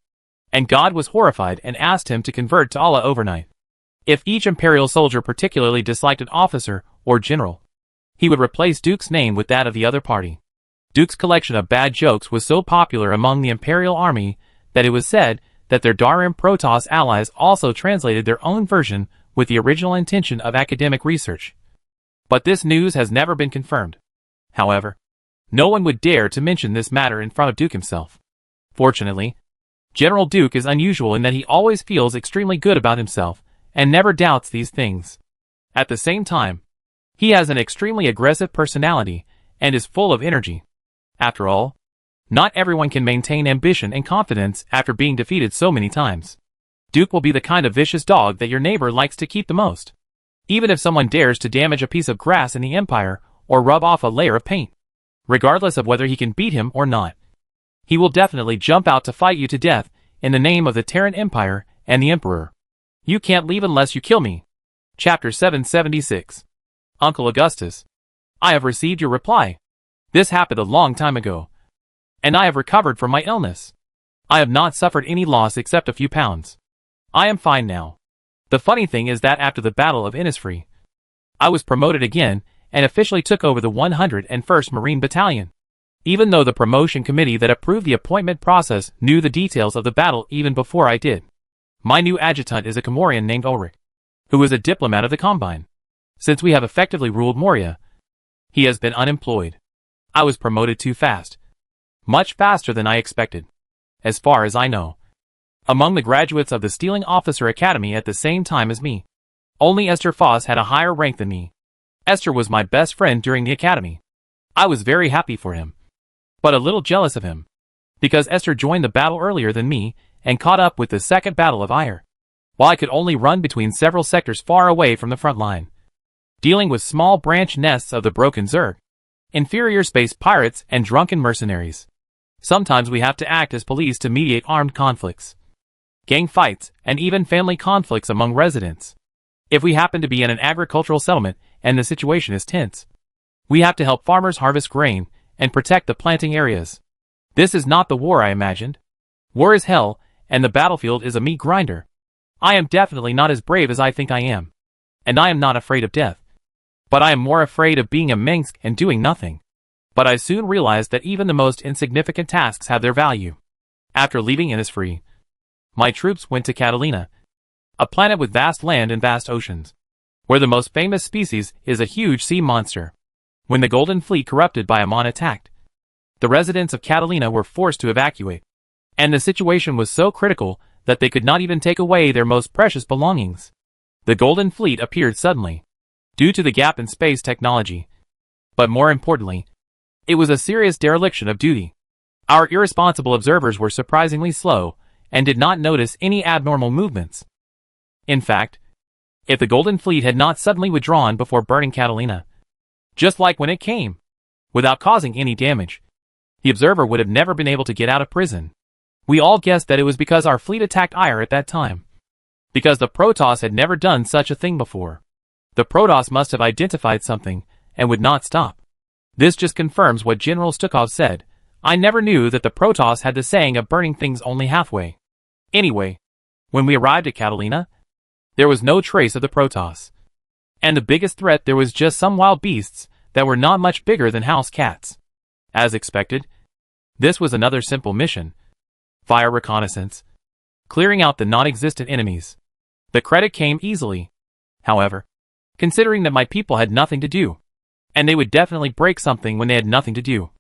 and God was horrified and asked him to convert to Allah overnight. If each imperial soldier particularly disliked an officer or general, he would replace Duke's name with that of the other party. Duke's collection of bad jokes was so popular among the imperial army that it was said that their Darim Protoss allies also translated their own version with the original intention of academic research. But this news has never been confirmed. However, no one would dare to mention this matter in front of Duke himself. Fortunately, General Duke is unusual in that he always feels extremely good about himself and never doubts these things. At the same time, he has an extremely aggressive personality and is full of energy. After all, not everyone can maintain ambition and confidence after being defeated so many times. Duke will be the kind of vicious dog that your neighbor likes to keep the most, even if someone dares to damage a piece of grass in the Empire or rub off a layer of paint. Regardless of whether he can beat him or not, he will definitely jump out to fight you to death in the name of the Terran Empire and the Emperor. You can't leave unless you kill me. Chapter 776. Uncle Augustus, I have received your reply. This happened a long time ago, and I have recovered from my illness. I have not suffered any loss except a few pounds. I am fine now. The funny thing is that after the Battle of Innisfree, I was promoted again and officially took over the 101st Marine Battalion. Even though the promotion committee that approved the appointment process knew the details of the battle even before I did. My new adjutant is a Comorian named Ulrich, who is a diplomat of the Combine. Since we have effectively ruled Moria, he has been unemployed. I was promoted too fast. Much faster than I expected. As far as I know. Among the graduates of the Stealing Officer Academy at the same time as me, only Esther Foss had a higher rank than me. Esther was my best friend during the academy. I was very happy for him, but a little jealous of him, because Esther joined the battle earlier than me and caught up with the Second Battle of Eyre, while I could only run between several sectors far away from the front line, dealing with small branch nests of the broken Zerg, inferior space pirates and drunken mercenaries. Sometimes we have to act as police to mediate armed conflicts, gang fights, and even family conflicts among residents. If we happen to be in an agricultural settlement and the situation is tense, we have to help farmers harvest grain and protect the planting areas. This is not the war I imagined. War is hell, and the battlefield is a meat grinder. I am definitely not as brave as I think I am. And I am not afraid of death. But I am more afraid of being a Minsk and doing nothing. But I soon realized that even the most insignificant tasks have their value. After leaving Innisfree, my troops went to Catalina, a planet with vast land and vast oceans, where the most famous species is a huge sea monster. When the Golden Fleet corrupted by Amon attacked, the residents of Catalina were forced to evacuate, and the situation was so critical that they could not even take away their most precious belongings. The Golden Fleet appeared suddenly, due to the gap in space technology. But more importantly, it was a serious dereliction of duty. Our irresponsible observers were surprisingly slow and did not notice any abnormal movements. In fact, if the Golden Fleet had not suddenly withdrawn before burning Catalina, just like when it came, without causing any damage, the observer would have never been able to get out of prison. We all guessed that it was because our fleet attacked Eyre at that time. Because the Protoss had never done such a thing before. The Protoss must have identified something, and would not stop. This just confirms what General Stukov said. I never knew that the Protoss had the saying of burning things only halfway. Anyway, when we arrived at Catalina, there was no trace of the Protoss. And the biggest threat, there was just some wild beasts that were not much bigger than house cats. As expected, this was another simple mission. Fire reconnaissance. Clearing out the non-existent enemies. The credit came easily. However, considering that my people had nothing to do, and they would definitely break something when they had nothing to do,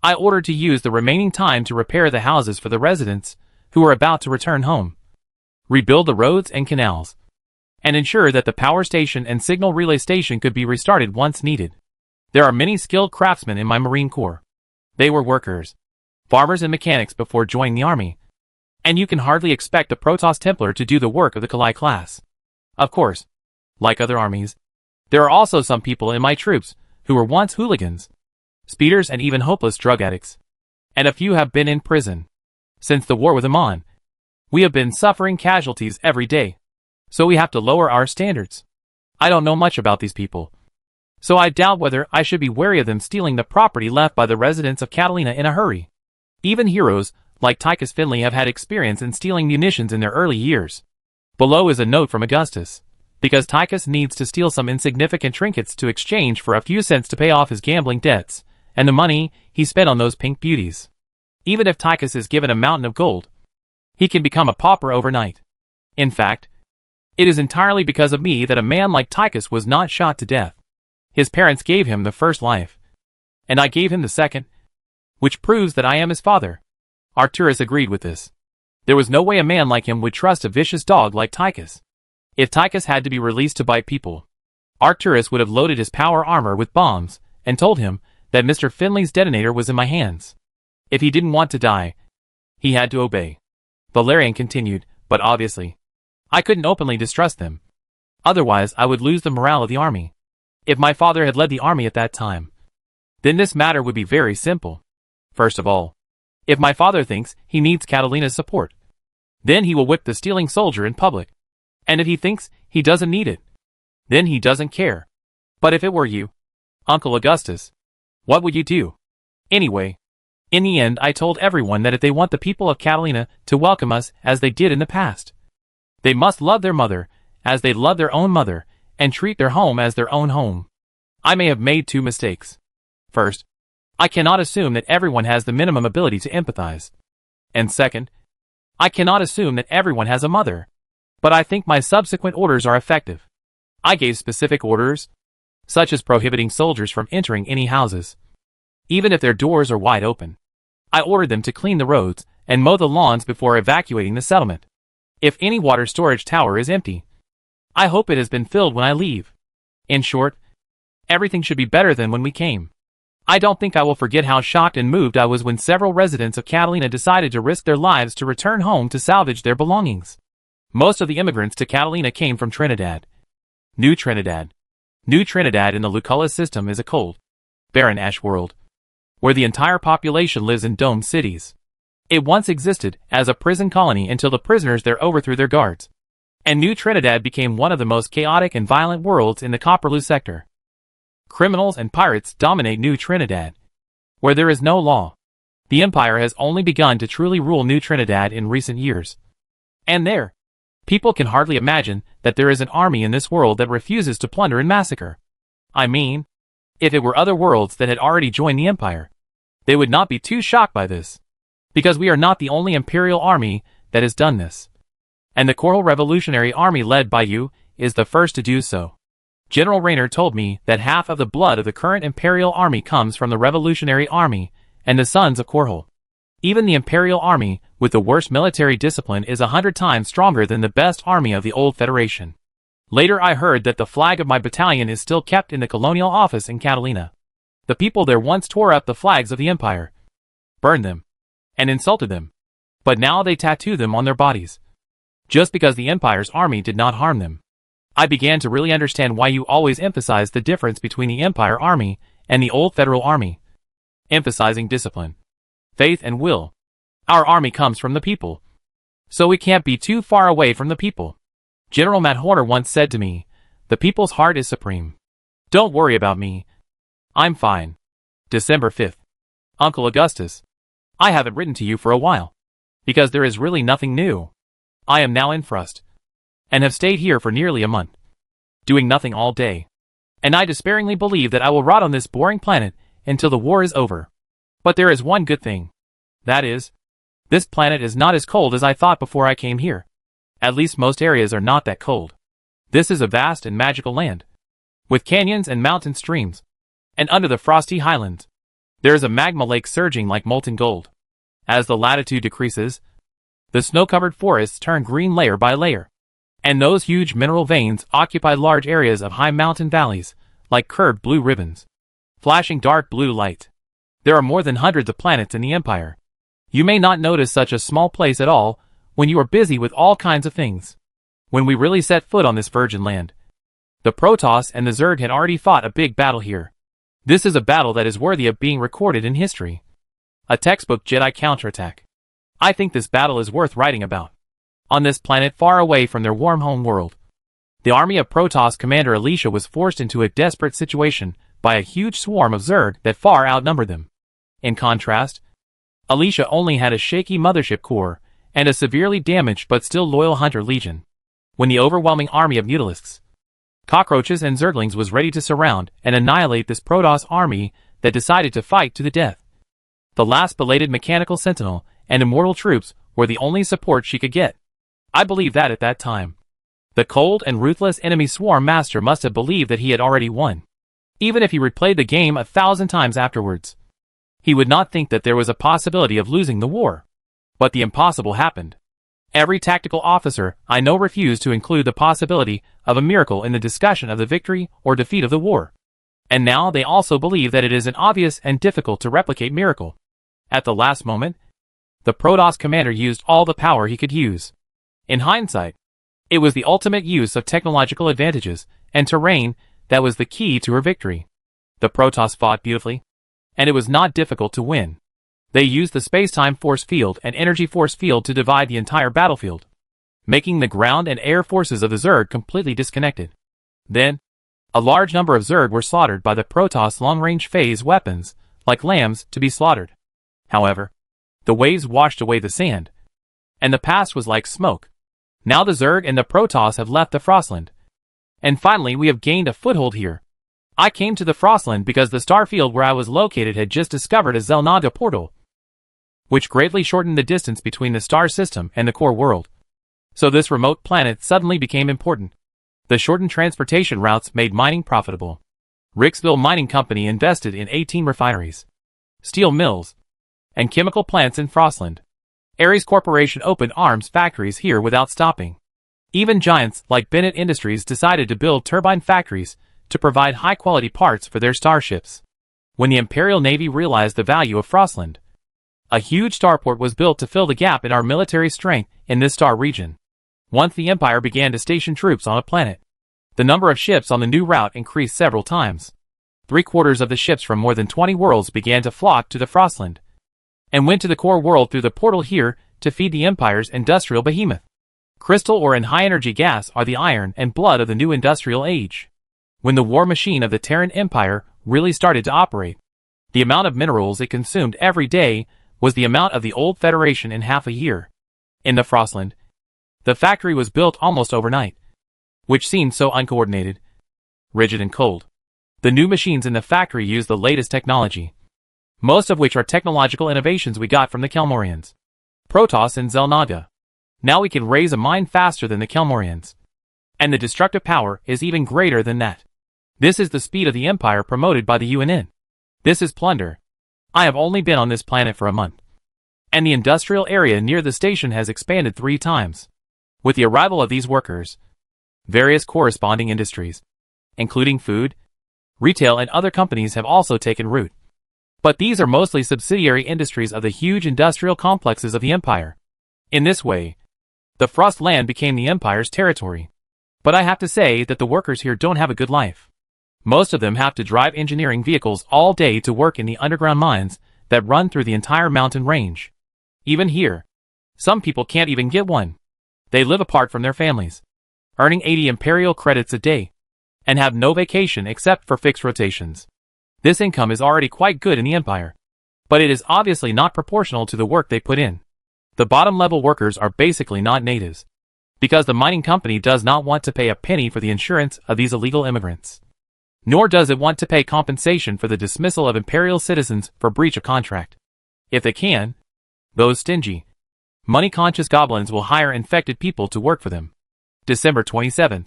I ordered to use the remaining time to repair the houses for the residents who were about to return home, rebuild the roads and canals, and ensure that the power station and signal relay station could be restarted once needed. There are many skilled craftsmen in my Marine Corps. They were workers, farmers and mechanics before joining the army, and you can hardly expect the Protoss Templar to do the work of the Kalai class. Of course, like other armies, there are also some people in my troops who were once hooligans, speeders and even hopeless drug addicts, and a few have been in prison. Since the war with Amon, we have been suffering casualties every day, so we have to lower our standards. I don't know much about these people, so I doubt whether I should be wary of them stealing the property left by the residents of Catalina in a hurry. Even heroes like Tychus Finley have had experience in stealing munitions in their early years. Below is a note from Augustus, because Tychus needs to steal some insignificant trinkets to exchange for a few cents to pay off his gambling debts, and the money he spent on those pink beauties. Even if Tychus is given a mountain of gold, he can become a pauper overnight. In fact, it is entirely because of me that a man like Tychus was not shot to death. His parents gave him the first life, and I gave him the second, which proves that I am his father. Arcturus agreed with this. There was no way a man like him would trust a vicious dog like Tychus. If Tychus had to be released to bite people, Arcturus would have loaded his power armor with bombs and told him that Mr. Finley's detonator was in my hands. If he didn't want to die, he had to obey. Valerian continued, but obviously, I couldn't openly distrust them. Otherwise, I would lose the morale of the army. If my father had led the army at that time, then this matter would be very simple. First of all, if my father thinks he needs Catalina's support, then he will whip the stealing soldier in public. And if he thinks he doesn't need it, then he doesn't care. But if it were you, Uncle Augustus, what would you do? Anyway, in the end I told everyone that if they want the people of Catalina to welcome us as they did in the past, They must love their mother, as they love their own mother, and treat their home as their own home. I may have made two mistakes. First, I cannot assume that everyone has the minimum ability to empathize. And second, I cannot assume that everyone has a mother. But I think my subsequent orders are effective. I gave specific orders, such as prohibiting soldiers from entering any houses, even if their doors are wide open. I ordered them to clean the roads and mow the lawns before evacuating the settlement. If any water storage tower is empty, I hope it has been filled when I leave. In short, everything should be better than when we came. I don't think I will forget how shocked and moved I was when several residents of Catalina decided to risk their lives to return home to salvage their belongings. Most of the immigrants to Catalina came from Trinidad. New Trinidad. New Trinidad in the Lucullus system is a cold, barren ash world, where the entire population lives in domed cities. It once existed as a prison colony until the prisoners there overthrew their guards, and New Trinidad became one of the most chaotic and violent worlds in the Copperloo sector. Criminals and pirates dominate New Trinidad, where there is no law. The Empire has only begun to truly rule New Trinidad in recent years. And there, people can hardly imagine that there is an army in this world that refuses to plunder and massacre. I mean, if it were other worlds that had already joined the Empire, they would not be too shocked by this, because we are not the only Imperial army that has done this. And the Coral Revolutionary Army led by you is the first to do so. General Rayner told me that half of the blood of the current Imperial Army comes from the Revolutionary Army and the sons of Korhal. Even the Imperial Army, with the worst military discipline, is 100 times stronger than the best army of the old Federation. Later I heard that the flag of my battalion is still kept in the colonial office in Catalina. The people there once tore up the flags of the Empire, burned them, and insulted them. But now they tattoo them on their bodies, just because the Empire's army did not harm them. I began to really understand why you always emphasize the difference between the Empire Army and the old Federal Army. Emphasizing discipline, faith and will. Our army comes from the people, so we can't be too far away from the people. General Matt Horner once said to me, "The people's heart is supreme. Don't worry about me. I'm fine." December 5th. Uncle Augustus, I haven't written to you for a while, because there is really nothing new. I am now in Frust, and have stayed here for nearly a month, doing nothing all day. And I despairingly believe that I will rot on this boring planet until the war is over. But there is one good thing. That is, this planet is not as cold as I thought before I came here. At least most areas are not that cold. This is a vast and magical land, with canyons and mountain streams, and under the frosty highlands, there is a magma lake surging like molten gold. As the latitude decreases, the snow-covered forests turn green layer by layer, and those huge mineral veins occupy large areas of high mountain valleys, like curved blue ribbons, flashing dark blue light. There are more than hundreds of planets in the Empire. You may not notice such a small place at all when you are busy with all kinds of things. When we really set foot on this virgin land, the Protoss and the Zerg had already fought a big battle here. This is a battle that is worthy of being recorded in history. A textbook Jedi counterattack. I think this battle is worth writing about. On this planet far away from their warm home world, the army of Protoss Commander Alicia was forced into a desperate situation by a huge swarm of Zerg that far outnumbered them. In contrast, Alicia only had a shaky mothership core and a severely damaged but still loyal Hunter Legion. When the overwhelming army of Mutalisks, cockroaches and Zerglings was ready to surround and annihilate this Protoss army that decided to fight to the death, the last belated mechanical sentinel and immortal troops were the only support she could get. I believe that at that time, the cold and ruthless enemy swarm master must have believed that he had already won. Even if he replayed the game 1,000 times afterwards, he would not think that there was a possibility of losing the war. But the impossible happened. Every tactical officer I know refused to include the possibility of a miracle in the discussion of the victory or defeat of the war. And now they also believe that it is an obvious and difficult to replicate miracle. At the last moment, the Protoss commander used all the power he could use. In hindsight, it was the ultimate use of technological advantages and terrain that was the key to her victory. The Protoss fought beautifully, and it was not difficult to win. They used the space-time force field and energy force field to divide the entire battlefield, making the ground and air forces of the Zerg completely disconnected. Then, a large number of Zerg were slaughtered by the Protoss long-range phase weapons, like lambs to be slaughtered. However, the waves washed away the sand, and the past was like smoke. Now the Zerg and the Protoss have left the Frostland. And finally we have gained a foothold here. I came to the Frostland because the star field where I was located had just discovered a Xel'Naga portal, which greatly shortened the distance between the star system and the core world. So this remote planet suddenly became important. The shortened transportation routes made mining profitable. Ricksville Mining Company invested in 18 refineries, steel mills, and chemical plants in Frostland. Ares Corporation opened arms factories here without stopping. Even giants like Bennett Industries decided to build turbine factories to provide high-quality parts for their starships. When the Imperial Navy realized the value of Frostland, a huge starport was built to fill the gap in our military strength in this star region. Once the Empire began to station troops on a planet, the number of ships on the new route increased several times. 3/4 of the ships from more than 20 worlds began to flock to the Frostland, and went to the core world through the portal here to feed the Empire's industrial behemoth. Crystal ore and high-energy gas are the iron and blood of the new industrial age. When the war machine of the Terran Empire really started to operate, the amount of minerals it consumed every day was the amount of the old Federation in half a year. In the Frostland, the factory was built almost overnight, which seemed so uncoordinated, rigid and cold. The new machines in the factory use the latest technology, most of which are technological innovations we got from the Kelmorians, Protoss and Xel'Naga. Now we can raise a mine faster than the Kelmorians, and the destructive power is even greater than that. This is the speed of the Empire promoted by the UNN. This is plunder. I have only been on this planet for a month, and the industrial area near the station has expanded 3 times. With the arrival of these workers, various corresponding industries, including food, retail and other companies have also taken root. But these are mostly subsidiary industries of the huge industrial complexes of the Empire. In this way, the Frostland became the Empire's territory. But I have to say that the workers here don't have a good life. Most of them have to drive engineering vehicles all day to work in the underground mines that run through the entire mountain range. Even here, some people can't even get one. They live apart from their families, earning 80 Imperial credits a day, and have no vacation except for fixed rotations. This income is already quite good in the Empire, but it is obviously not proportional to the work they put in. The bottom-level workers are basically not natives, because the mining company does not want to pay a penny for the insurance of these illegal immigrants. Nor does it want to pay compensation for the dismissal of Imperial citizens for breach of contract. If they can, those stingy, money-conscious goblins will hire infected people to work for them. December 27th.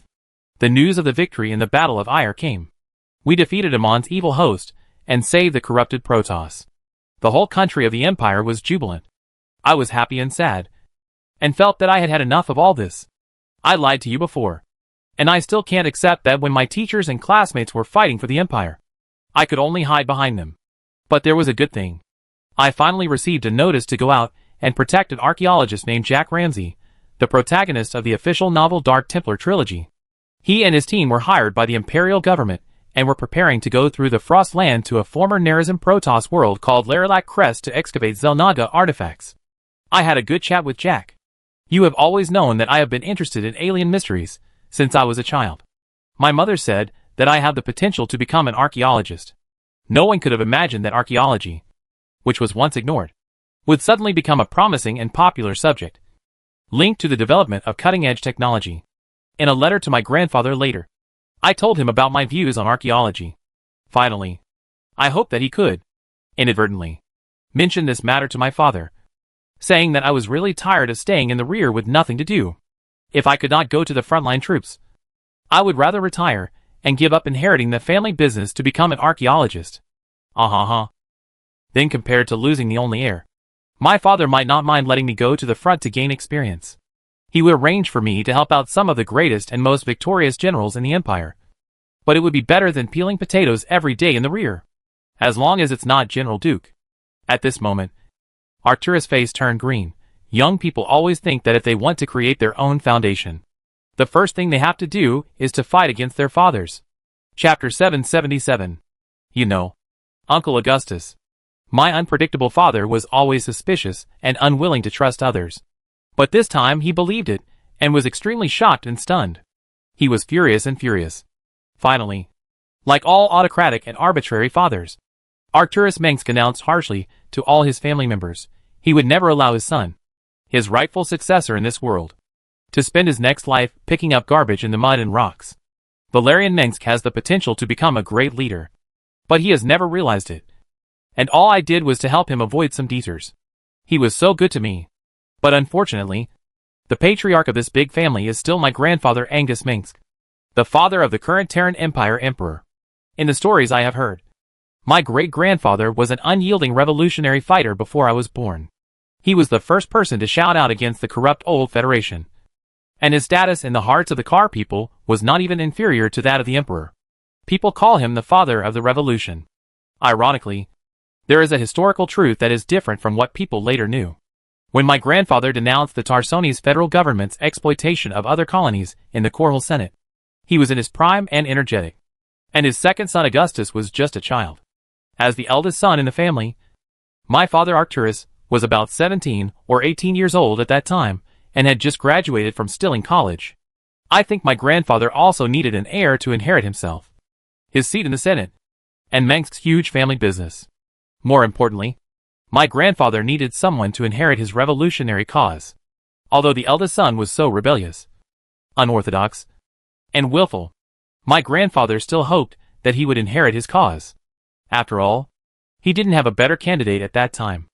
The news of the victory in the Battle of Ire came. We defeated Amon's evil host and saved the corrupted Protoss. The whole country of the Empire was jubilant. I was happy and sad, and felt that I had had enough of all this. I lied to you before, and I still can't accept that when my teachers and classmates were fighting for the Empire, I could only hide behind them. But there was a good thing. I finally received a notice to go out and protect an archaeologist named Jack Ramsey, the protagonist of the official novel Dark Templar trilogy. He and his team were hired by the Imperial government and were preparing to go through the Frostland to a former Nerazim Protoss world called Laralac Crest to excavate Xel'Naga artifacts. I had a good chat with Jack. You have always known that I have been interested in alien mysteries since I was a child. My mother said that I have the potential to become an archaeologist. No one could have imagined that archaeology, which was once ignored, would suddenly become a promising and popular subject, linked to the development of cutting-edge technology. In a letter to my grandfather later, I told him about my views on archaeology. Finally, I hoped that he could, inadvertently, mention this matter to my father, saying that I was really tired of staying in the rear with nothing to do. If I could not go to the frontline troops, I would rather retire and give up inheriting the family business to become an archaeologist. Then compared to losing the only heir, my father might not mind letting me go to the front to gain experience. He would arrange for me to help out some of the greatest and most victorious generals in the Empire. But it would be better than peeling potatoes every day in the rear, as long as it's not General Duke. At this moment, Arcturus' face turned green. Young people always think that if they want to create their own foundation, the first thing they have to do is to fight against their fathers. Chapter 777. You know, Uncle Augustus, my unpredictable father was always suspicious and unwilling to trust others. But this time he believed it, and was extremely shocked and stunned. He was furious and furious. Finally, like all autocratic and arbitrary fathers, Arcturus Mengsk announced harshly to all his family members, he would never allow his son, his rightful successor in this world, to spend his next life picking up garbage in the mud and rocks. Valerian Minsk has the potential to become a great leader. But he has never realized it. And all I did was to help him avoid some detours. He was so good to me. But unfortunately, the patriarch of this big family is still my grandfather Angus Minsk, the father of the current Terran Empire Emperor. In the stories I have heard, my great-grandfather was an unyielding revolutionary fighter before I was born. He was the first person to shout out against the corrupt old Federation. And his status in the hearts of the Car people was not even inferior to that of the Emperor. People call him the father of the revolution. Ironically, there is a historical truth that is different from what people later knew. When my grandfather denounced the Tarsonese federal government's exploitation of other colonies in the Korhal Senate, he was in his prime and energetic. And his second son Augustus was just a child. As the eldest son in the family, my father Arcturus was about 17 or 18 years old at that time and had just graduated from Stilling College. I think my grandfather also needed an heir to inherit himself, his seat in the Senate, and Minsk's huge family business. More importantly, my grandfather needed someone to inherit his revolutionary cause. Although the eldest son was so rebellious, unorthodox, and willful, my grandfather still hoped that he would inherit his cause. After all, he didn't have a better candidate at that time.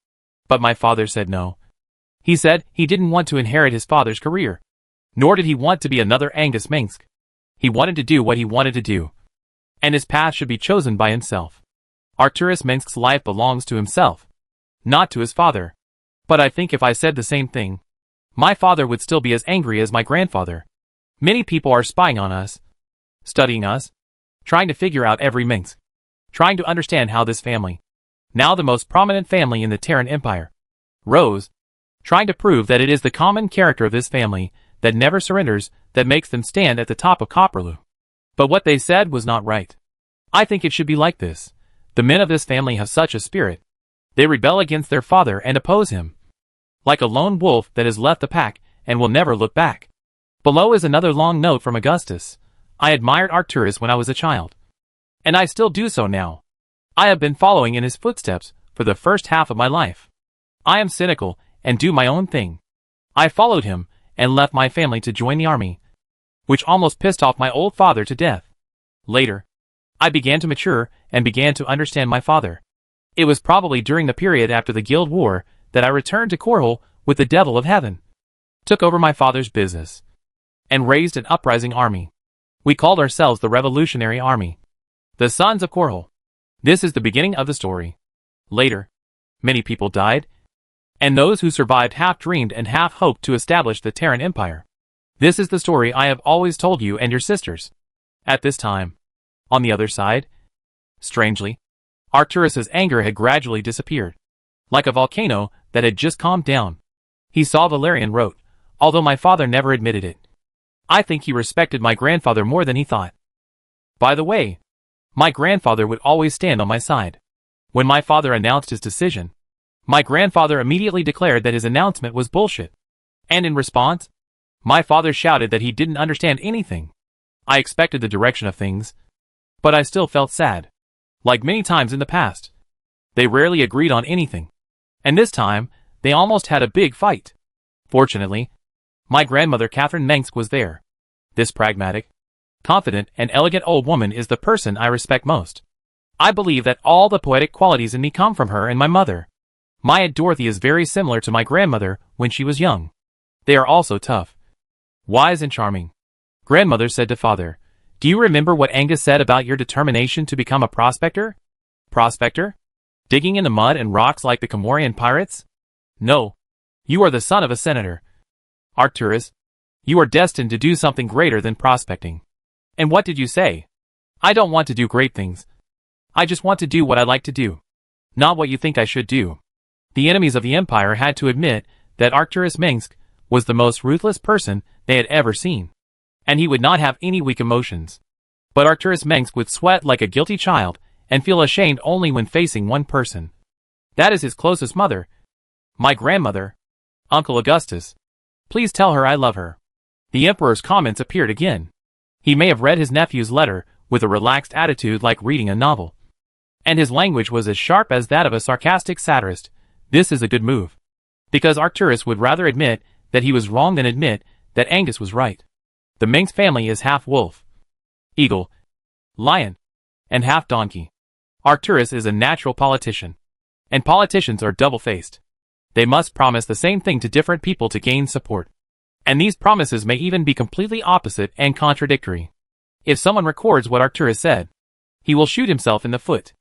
But my father said no. He said he didn't want to inherit his father's career, nor did he want to be another Angus Minsk. He wanted to do what he wanted to do, and his path should be chosen by himself. Arcturus Minsk's life belongs to himself, not to his father. But I think if I said the same thing, my father would still be as angry as my grandfather. Many people are spying on us, studying us, trying to figure out every Minsk, trying to understand how this family, now the most prominent family in the Terran Empire, rose, trying to prove that it is the common character of this family that never surrenders that makes them stand at the top of Copperloo. But what they said was not right. I think it should be like this. The men of this family have such a spirit. They rebel against their father and oppose him, like a lone wolf that has left the pack and will never look back. Below is another long note from Augustus. I admired Arcturus when I was a child, and I still do so now. I have been following in his footsteps for the first half of my life. I am cynical and do my own thing. I followed him and left my family to join the army, which almost pissed off my old father to death. Later, I began to mature and began to understand my father. It was probably during the period after the Guild War that I returned to Korhal with the Devil of Heaven, took over my father's business, and raised an uprising army. We called ourselves the Revolutionary Army, the Sons of Korhal. This is the beginning of the story. Later, many people died, and those who survived half dreamed and half hoped to establish the Terran Empire. This is the story I have always told you and your sisters. At this time, on the other side, strangely, Arcturus's anger had gradually disappeared, like a volcano that had just calmed down. He saw Valerian wrote, although my father never admitted it. I think he respected my grandfather more than he thought. By the way, my grandfather would always stand on my side. When my father announced his decision, my grandfather immediately declared that his announcement was bullshit. And in response, my father shouted that he didn't understand anything. I expected the direction of things, but I still felt sad. Like many times in the past, they rarely agreed on anything. And this time, they almost had a big fight. Fortunately, my grandmother Catherine Minsk was there. This pragmatic, confident, and elegant old woman is the person I respect most. I believe that all the poetic qualities in me come from her and my mother. My Aunt Dorothy is very similar to my grandmother when she was young. They are also tough, wise, and charming. Grandmother said to father, "Do you remember what Angus said about your determination to become a prospector?" Prospector? Digging in the mud and rocks like the Comorian pirates? No. You are the son of a senator. Arcturus, you are destined to do something greater than prospecting. And what did you say? I don't want to do great things. I just want to do what I like to do, not what you think I should do. The enemies of the Empire had to admit that Arcturus Minsk was the most ruthless person they had ever seen, and he would not have any weak emotions. But Arcturus Minsk would sweat like a guilty child and feel ashamed only when facing one person. That is his closest mother, my grandmother, Uncle Augustus. Please tell her I love her. The Emperor's comments appeared again. He may have read his nephew's letter with a relaxed attitude like reading a novel, and his language was as sharp as that of a sarcastic satirist. This is a good move, because Arcturus would rather admit that he was wrong than admit that Angus was right. The Minx family is half wolf, eagle, lion, and half donkey. Arcturus is a natural politician. And politicians are double-faced. They must promise the same thing to different people to gain support. And these promises may even be completely opposite and contradictory. If someone records what Arcturus said, he will shoot himself in the foot.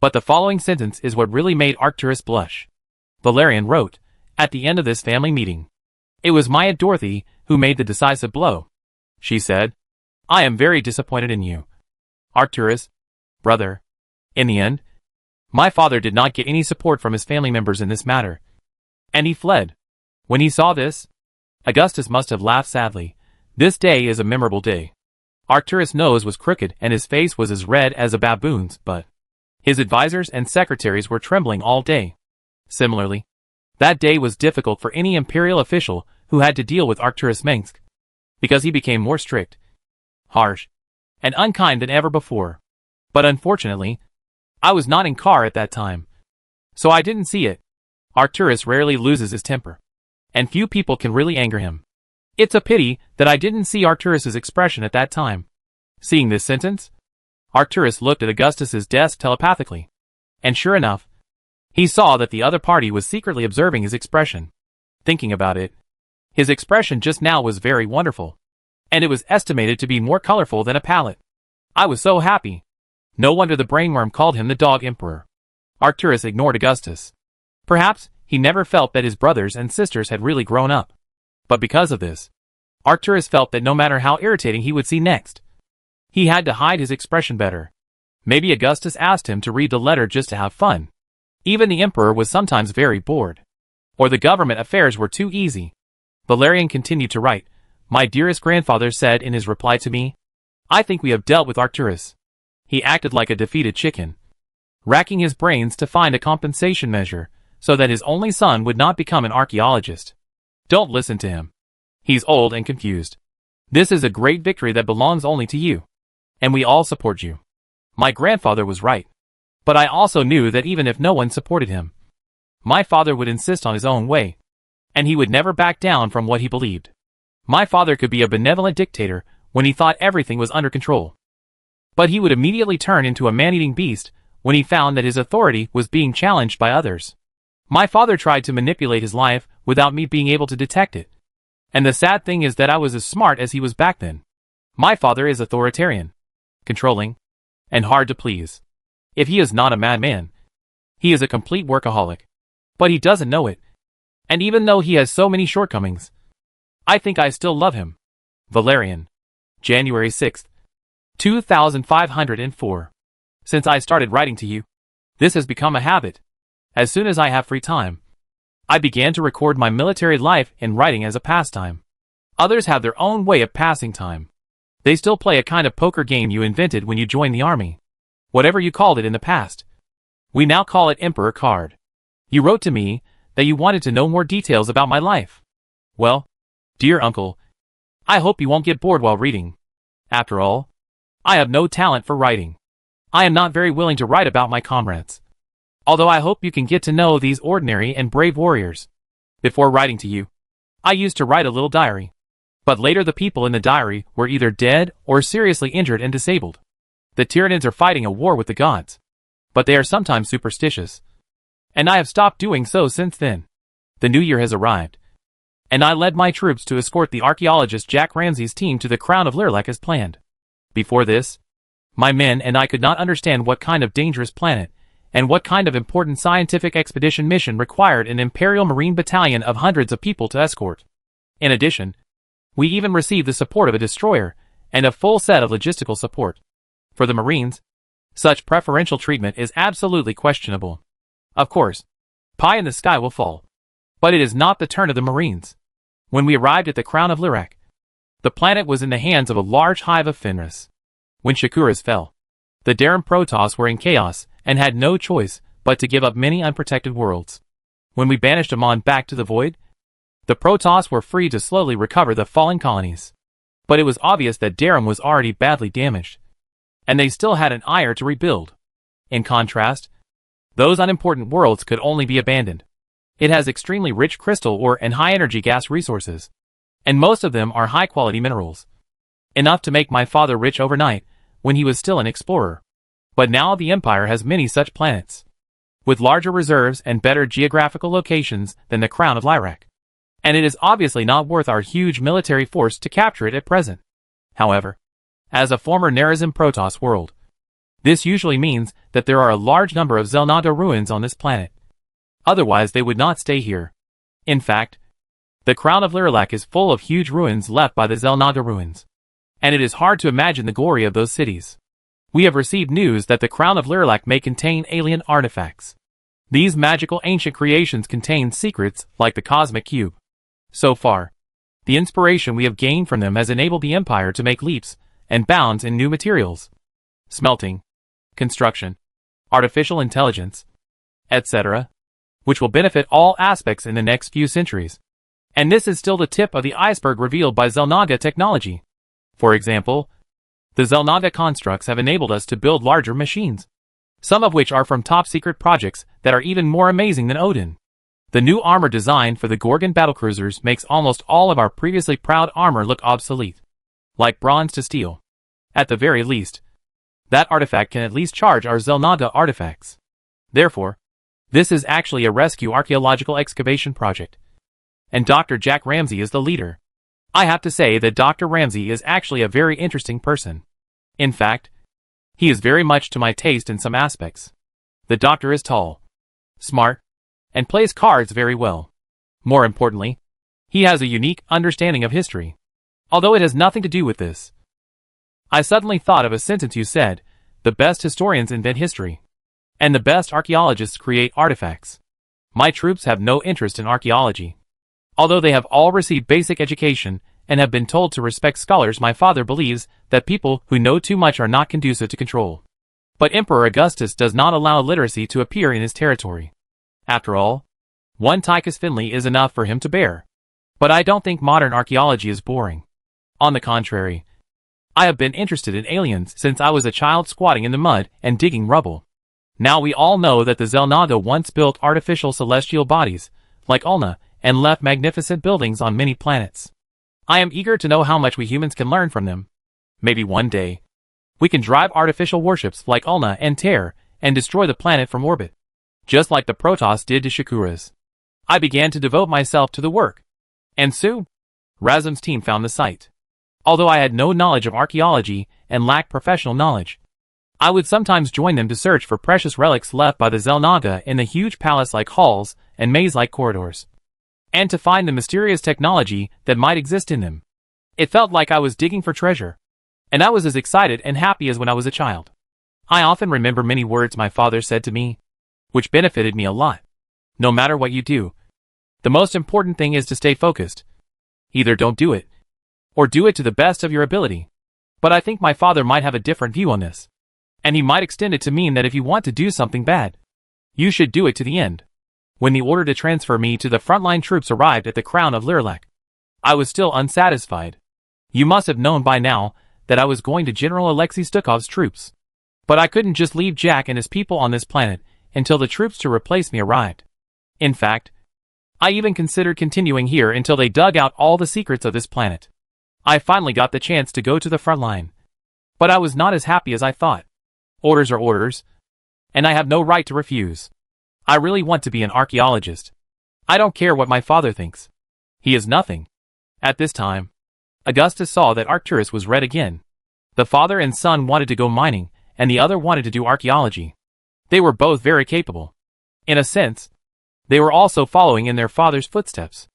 But the following sentence is what really made Arcturus blush. Valerian wrote, at the end of this family meeting, "It was Maya Dorothy who made the decisive blow. She said, 'I am very disappointed in you, Arcturus, brother.' In the end, my father did not get any support from his family members in this matter, and he fled. When he saw this, Augustus must have laughed sadly. This day is a memorable day. Arcturus' nose was crooked and his face was as red as a baboon's, but his advisors and secretaries were trembling all day. Similarly, that day was difficult for any imperial official who had to deal with Arcturus Minsk, because he became more strict, harsh, and unkind than ever before. But unfortunately, I was not in car at that time, so I didn't see it. Arcturus rarely loses his temper, and few people can really anger him. It's a pity that I didn't see Arcturus's expression at that time." Seeing this sentence, Arcturus looked at Augustus's desk telepathically, and sure enough, he saw that the other party was secretly observing his expression. Thinking about it, his expression just now was very wonderful, and it was estimated to be more colorful than a palette. I was so happy. No wonder the brainworm called him the Dog Emperor. Arcturus ignored Augustus. Perhaps he never felt that his brothers and sisters had really grown up. But because of this, Arcturus felt that no matter how irritating he would see next, he had to hide his expression better. Maybe Augustus asked him to read the letter just to have fun. Even the emperor was sometimes very bored. Or the government affairs were too easy. Valerian continued to write, "My dearest grandfather said in his reply to me, 'I think we have dealt with Arcturus.' He acted like a defeated chicken, racking his brains to find a compensation measure so that his only son would not become an archaeologist. Don't listen to him. He's old and confused. This is a great victory that belongs only to you. And we all support you." My grandfather was right. But I also knew that even if no one supported him, my father would insist on his own way, and he would never back down from what he believed. My father could be a benevolent dictator when he thought everything was under control, but he would immediately turn into a man-eating beast when he found that his authority was being challenged by others. My father tried to manipulate his life without me being able to detect it. And the sad thing is that I was as smart as he was back then. My father is authoritarian, controlling, and hard to please. If he is not a madman, he is a complete workaholic. But he doesn't know it. And even though he has so many shortcomings, I think I still love him. Valerian. January 6th, 2504. Since I started writing to you, this has become a habit. As soon as I have free time, I began to record my military life in writing as a pastime. Others have their own way of passing time. They still play a kind of poker game you invented when you joined the army. Whatever you called it in the past. We now call it Emperor Card. You wrote to me that you wanted to know more details about my life. Well, dear uncle, I hope you won't get bored while reading. After all, I have no talent for writing. I am not very willing to write about my comrades. Although I hope you can get to know these ordinary and brave warriors. Before writing to you, I used to write a little diary. But later the people in the diary were either dead or seriously injured and disabled. The Tyranids are fighting a war with the gods. But they are sometimes superstitious. And I have stopped doing so since then. The new year has arrived. And I led my troops to escort the archaeologist Jack Ramsey's team to the crown of Lirlek as planned. Before this, my men and I could not understand what kind of dangerous planet and what kind of important scientific expedition mission required an Imperial Marine battalion of hundreds of people to escort. In addition, we even received the support of a destroyer and a full set of logistical support. For the Marines, such preferential treatment is absolutely questionable. Of course, pie in the sky will fall. But it is not the turn of the Marines. When we arrived at the crown of Lirlek, the planet was in the hands of a large hive of Fenris. When Shakuras fell, the Terran Protoss were in chaos and had no choice but to give up many unprotected worlds. When we banished Amon back to the void, the Protoss were free to slowly recover the fallen colonies. But it was obvious that Terran was already badly damaged, and they still had an ire to rebuild. In contrast, those unimportant worlds could only be abandoned. It has extremely rich crystal ore and high-energy gas resources. and most of them are high-quality minerals. Enough to make my father rich overnight, when he was still an explorer. But now the Empire has many such planets, with larger reserves and better geographical locations than the Crown of Lyrak. And it is obviously not worth our huge military force to capture it at present. However, as a former Nerazim Protoss world, this usually means that there are a large number of Zelnada ruins on this planet. Otherwise they would not stay here. In fact, the Crown of Lyrak is full of huge ruins left by the Zelnada ruins. And it is hard to imagine the glory of those cities. We have received news that the Crown of Lyrak may contain alien artifacts. These magical ancient creations contain secrets like the Cosmic Cube. So far, the inspiration we have gained from them has enabled the Empire to make leaps and bounds in new materials, smelting, construction, artificial intelligence, etc., which will benefit all aspects in the next few centuries. And this is still the tip of the iceberg revealed by Zelnaga technology. For example, the Zelnaga constructs have enabled us to build larger machines, some of which are from top-secret projects that are even more amazing than Odin. The new armor design for the Gorgon battlecruisers makes almost all of our previously proud armor look obsolete, like bronze to steel. At the very least, that artifact can at least charge our Zelnaga artifacts. Therefore, this is actually a rescue archaeological excavation project, and Dr. Jack Ramsey is the leader. I have to say that Dr. Ramsey is actually a very interesting person. In fact, he is very much to my taste in some aspects. The doctor is tall, smart, and plays cards very well. More importantly, he has a unique understanding of history. Although it has nothing to do with this. I suddenly thought of a sentence you said, the best historians invent history, and the best archaeologists create artifacts. My troops have no interest in archaeology. Although they have all received basic education and have been told to respect scholars, my father believes that people who know too much are not conducive to control. But Emperor Augustus does not allow literacy to appear in his territory. After all, one Tychus Finley is enough for him to bear. But I don't think modern archaeology is boring. On the contrary, I have been interested in aliens since I was a child squatting in the mud and digging rubble. Now we all know that the Zelnaga once built artificial celestial bodies, like Ulna, and left magnificent buildings on many planets. I am eager to know how much we humans can learn from them. Maybe one day, we can drive artificial warships like Ulna and Terran and destroy the planet from orbit, just like the Protoss did to Shakuras. I began to devote myself to the work, and soon, Razum's team found the site. Although I had no knowledge of archaeology and lacked professional knowledge, I would sometimes join them to search for precious relics left by the Zelnaga in the huge palace-like halls and maze-like corridors, and to find the mysterious technology that might exist in them. It felt like I was digging for treasure, and I was as excited and happy as when I was a child. I often remember many words my father said to me, which benefited me a lot. No matter what you do, the most important thing is to stay focused. Either don't do it, or do it to the best of your ability. But I think my father might have a different view on this, and he might extend it to mean that if you want to do something bad, you should do it to the end. When the order to transfer me to the frontline troops arrived at the Crown of Lyrak, I was still unsatisfied. You must have known by now that I was going to General Alexei Stukov's troops. But I couldn't just leave Jack and his people on this planet until the troops to replace me arrived. In fact, I even considered continuing here until they dug out all the secrets of this planet. I finally got the chance to go to the front line. But I was not as happy as I thought. Orders are orders, and I have no right to refuse. I really want to be an archaeologist. I don't care what my father thinks. He is nothing. At this time, Augustus saw that Arcturus was red again. The father and son wanted to go mining, and the other wanted to do archaeology. They were both very capable. In a sense, they were also following in their father's footsteps.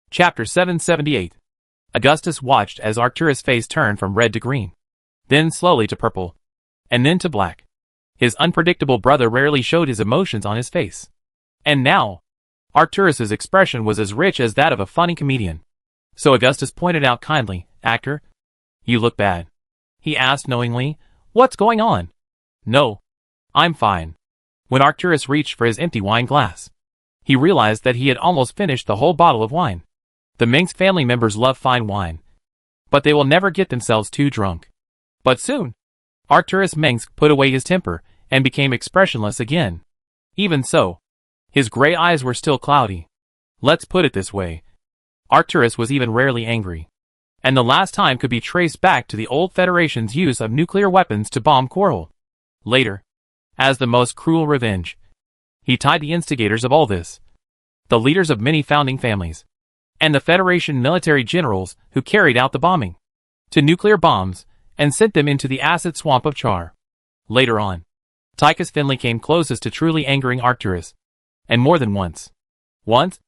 Chapter 778. Augustus watched as Arcturus' face turned from red to green, then slowly to purple, and then to black. His unpredictable brother rarely showed his emotions on his face. And now, Arcturus's expression was as rich as that of a funny comedian. So Augustus pointed out kindly, "Actor, you look bad." He asked knowingly, "What's going on?" "No, I'm fine." When Arcturus reached for his empty wine glass, he realized that he had almost finished the whole bottle of wine. The Minsk family members love fine wine, but they will never get themselves too drunk. But soon, Arcturus Minsk put away his temper and became expressionless again. Even so, his gray eyes were still cloudy. Let's put it this way. Arcturus was even rarely angry. And the last time could be traced back to the old Federation's use of nuclear weapons to bomb Coral. Later, as the most cruel revenge, he tied the instigators of all this, the leaders of many founding families, and the Federation military generals who carried out the bombing, to nuclear bombs and sent them into the acid swamp of Char. Later on, Tychus Finley came closest to truly angering Arcturus, and more than once. Once,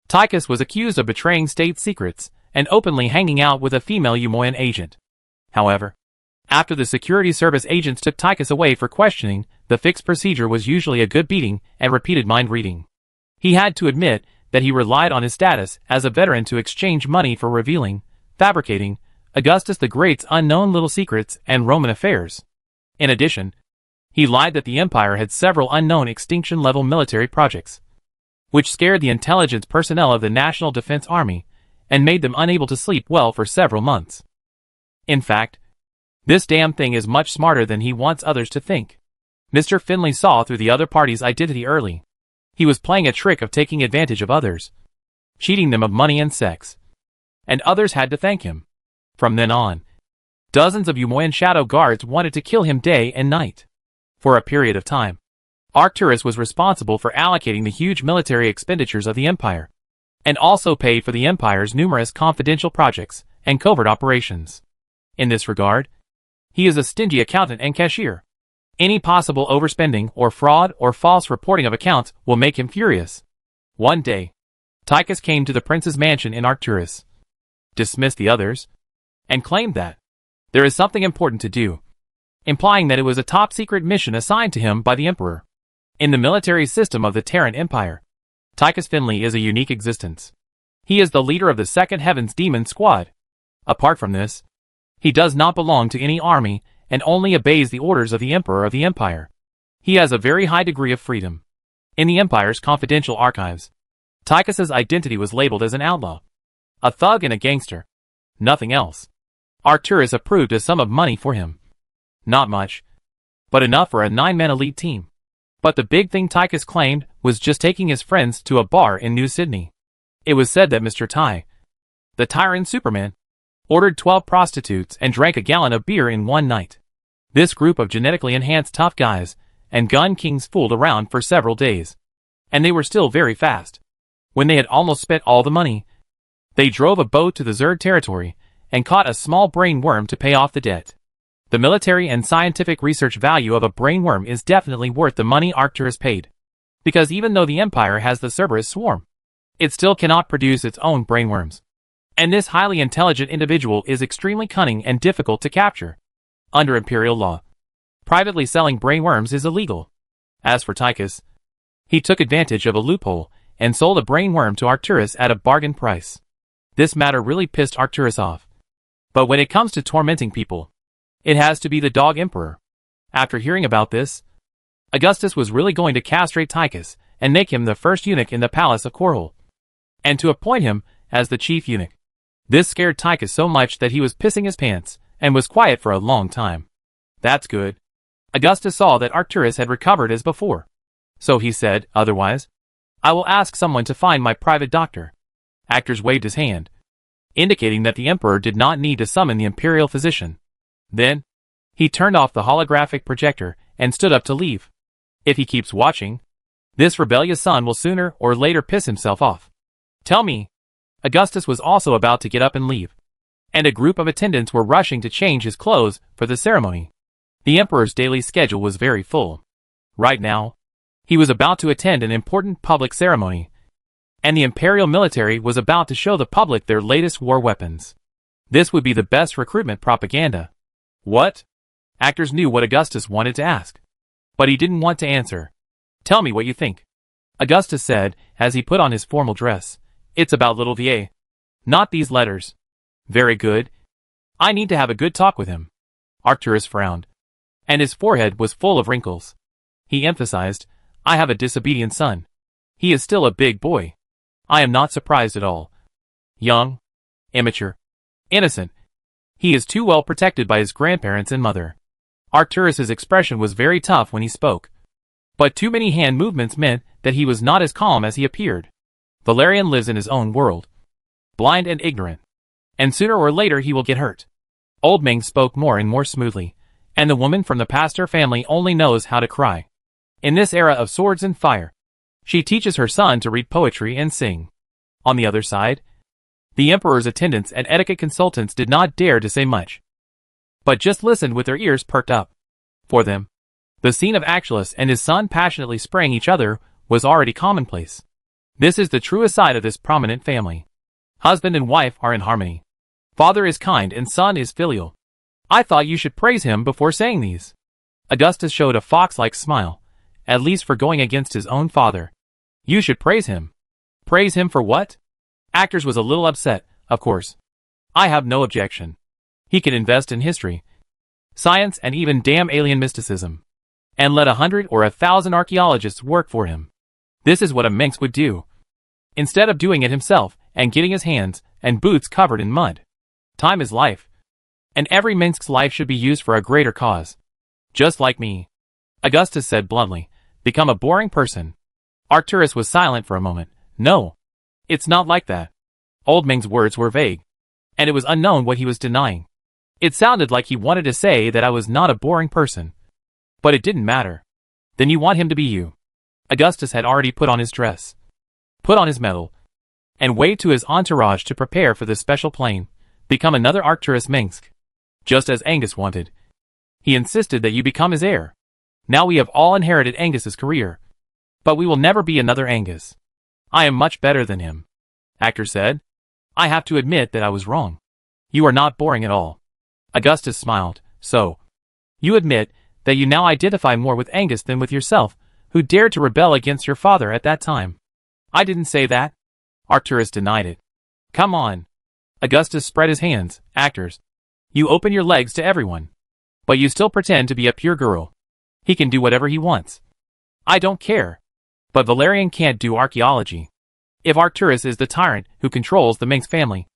Tychus was accused of betraying state secrets and openly hanging out with a female Umoyan agent. However, after the security service agents took Tychus away for questioning, the fixed procedure was usually a good beating and repeated mind-reading. He had to admit that he relied on his status as a veteran to exchange money for revealing, fabricating, Augustus the Great's unknown little secrets and Roman affairs. In addition, he lied that the Empire had several unknown extinction-level military projects, which scared the intelligence personnel of the National Defense Army and made them unable to sleep well for several months. In fact, this damn thing is much smarter than he wants others to think. Mr. Finley saw through the other party's identity early. He was playing a trick of taking advantage of others, cheating them of money and sex. And others had to thank him. From then on, dozens of Umoyan shadow guards wanted to kill him day and night. For a period of time, Arcturus was responsible for allocating the huge military expenditures of the Empire, and also paid for the Empire's numerous confidential projects and covert operations. In this regard, he is a stingy accountant and cashier. Any possible overspending or fraud or false reporting of accounts will make him furious. One day, Tychus came to the prince's mansion in Arcturus, dismissed the others, and claimed that there is something important to do, implying that it was a top-secret mission assigned to him by the Emperor. In the military system of the Terran Empire, Tychus Finley is a unique existence. He is the leader of the Second Heavens Demon Squad. Apart from this, he does not belong to any army and only obeys the orders of the Emperor of the Empire. He has a very high degree of freedom. In the Empire's confidential archives, Tychus's identity was labeled as an outlaw, a thug and a gangster. Nothing else. Arcturus approved a sum of money for him. Not much, but enough for a 9-man elite team. But the big thing Tychus claimed was just taking his friends to a bar in New Sydney. It was said that Mr. Ty, the Terran Superman, ordered 12 prostitutes and drank a gallon of beer in one night. This group of genetically enhanced tough guys and gun kings fooled around for several days. And they were still very fast. When they had almost spent all the money, they drove a boat to the Zerd territory and caught a small brain worm to pay off the debt. The military and scientific research value of a brain worm is definitely worth the money Arcturus paid. Because even though the Empire has the Cerberus swarm, it still cannot produce its own brainworms. And this highly intelligent individual is extremely cunning and difficult to capture. Under Imperial law, privately selling brainworms is illegal. As for Tychus, he took advantage of a loophole and sold a brainworm to Arcturus at a bargain price. This matter really pissed Arcturus off. But when it comes to tormenting people, it has to be the Dog Emperor. After hearing about this, Augustus was really going to castrate Tychus and make him the first eunuch in the palace of Coral, and to appoint him as the chief eunuch. This scared Tychus so much that he was pissing his pants and was quiet for a long time. That's good. Augustus saw that Arcturus had recovered as before. So he said, otherwise, I will ask someone to find my private doctor. Actors waved his hand, indicating that the Emperor did not need to summon the imperial physician. Then, he turned off the holographic projector and stood up to leave. If he keeps watching, this rebellious son will sooner or later piss himself off. Tell me. Augustus was also about to get up and leave, and a group of attendants were rushing to change his clothes for the ceremony. The Emperor's daily schedule was very full. Right now, he was about to attend an important public ceremony, and the imperial military was about to show the public their latest war weapons. This would be the best recruitment propaganda. What? Actors knew what Augustus wanted to ask, but he didn't want to answer. Tell me what you think, Augustus said as he put on his formal dress. It's about little Va. Not these letters. Very good. I need to have a good talk with him. Arcturus frowned, and his forehead was full of wrinkles. He emphasized, I have a disobedient son. He is still a big boy. I am not surprised at all. Young, immature, innocent. He is too well protected by his grandparents and mother. Arcturus's expression was very tough when he spoke, but too many hand movements meant that he was not as calm as he appeared. Valerian lives in his own world. blind and ignorant. And sooner or later he will get hurt. Old Ming spoke more and more smoothly, and the woman from the pastor family only knows how to cry. In this era of swords and fire, she teaches her son to read poetry and sing. On the other side, the emperor's attendants and etiquette consultants did not dare to say much, but just listened with their ears perked up. For them, the scene of Actulus and his son passionately spraying each other was already commonplace. This is the truest side of this prominent family. Husband and wife are in harmony. Father is kind and son is filial. I thought you should praise him before saying these. Augustus showed a fox-like smile, at least for going against his own father. You should praise him. Praise him for what? Actors was a little upset, of course. I have no objection. He can invest in history, science, and even damn alien mysticism, and let 100 or 1,000 archaeologists work for him. This is what a minx would do, instead of doing it himself and getting his hands and boots covered in mud. Time is life, and every minx's life should be used for a greater cause. Just like me, Augustus said bluntly, become a boring person. Arcturus was silent for a moment. No, it's not like that. Old Ming's words were vague, and it was unknown what he was denying. It sounded like he wanted to say that I was not a boring person. But it didn't matter. Then you want him to be you. Augustus had already put on his dress, put on his medal, and waved to his entourage to prepare for this special plane, become another Arcturus Minsk. Just as Angus wanted. He insisted that you become his heir. Now we have all inherited Angus's career. But we will never be another Angus. I am much better than him. Actor said. I have to admit that I was wrong. You are not boring at all. Augustus smiled. So, you admit that you now identify more with Angus than with yourself, who dared to rebel against your father at that time. I didn't say that. Arcturus denied it. Come on. Augustus spread his hands. Actors, you open your legs to everyone. But you still pretend to be a pure girl. He can do whatever he wants. I don't care. But Valerian can't do archaeology. If Arcturus is the tyrant who controls the Minx family,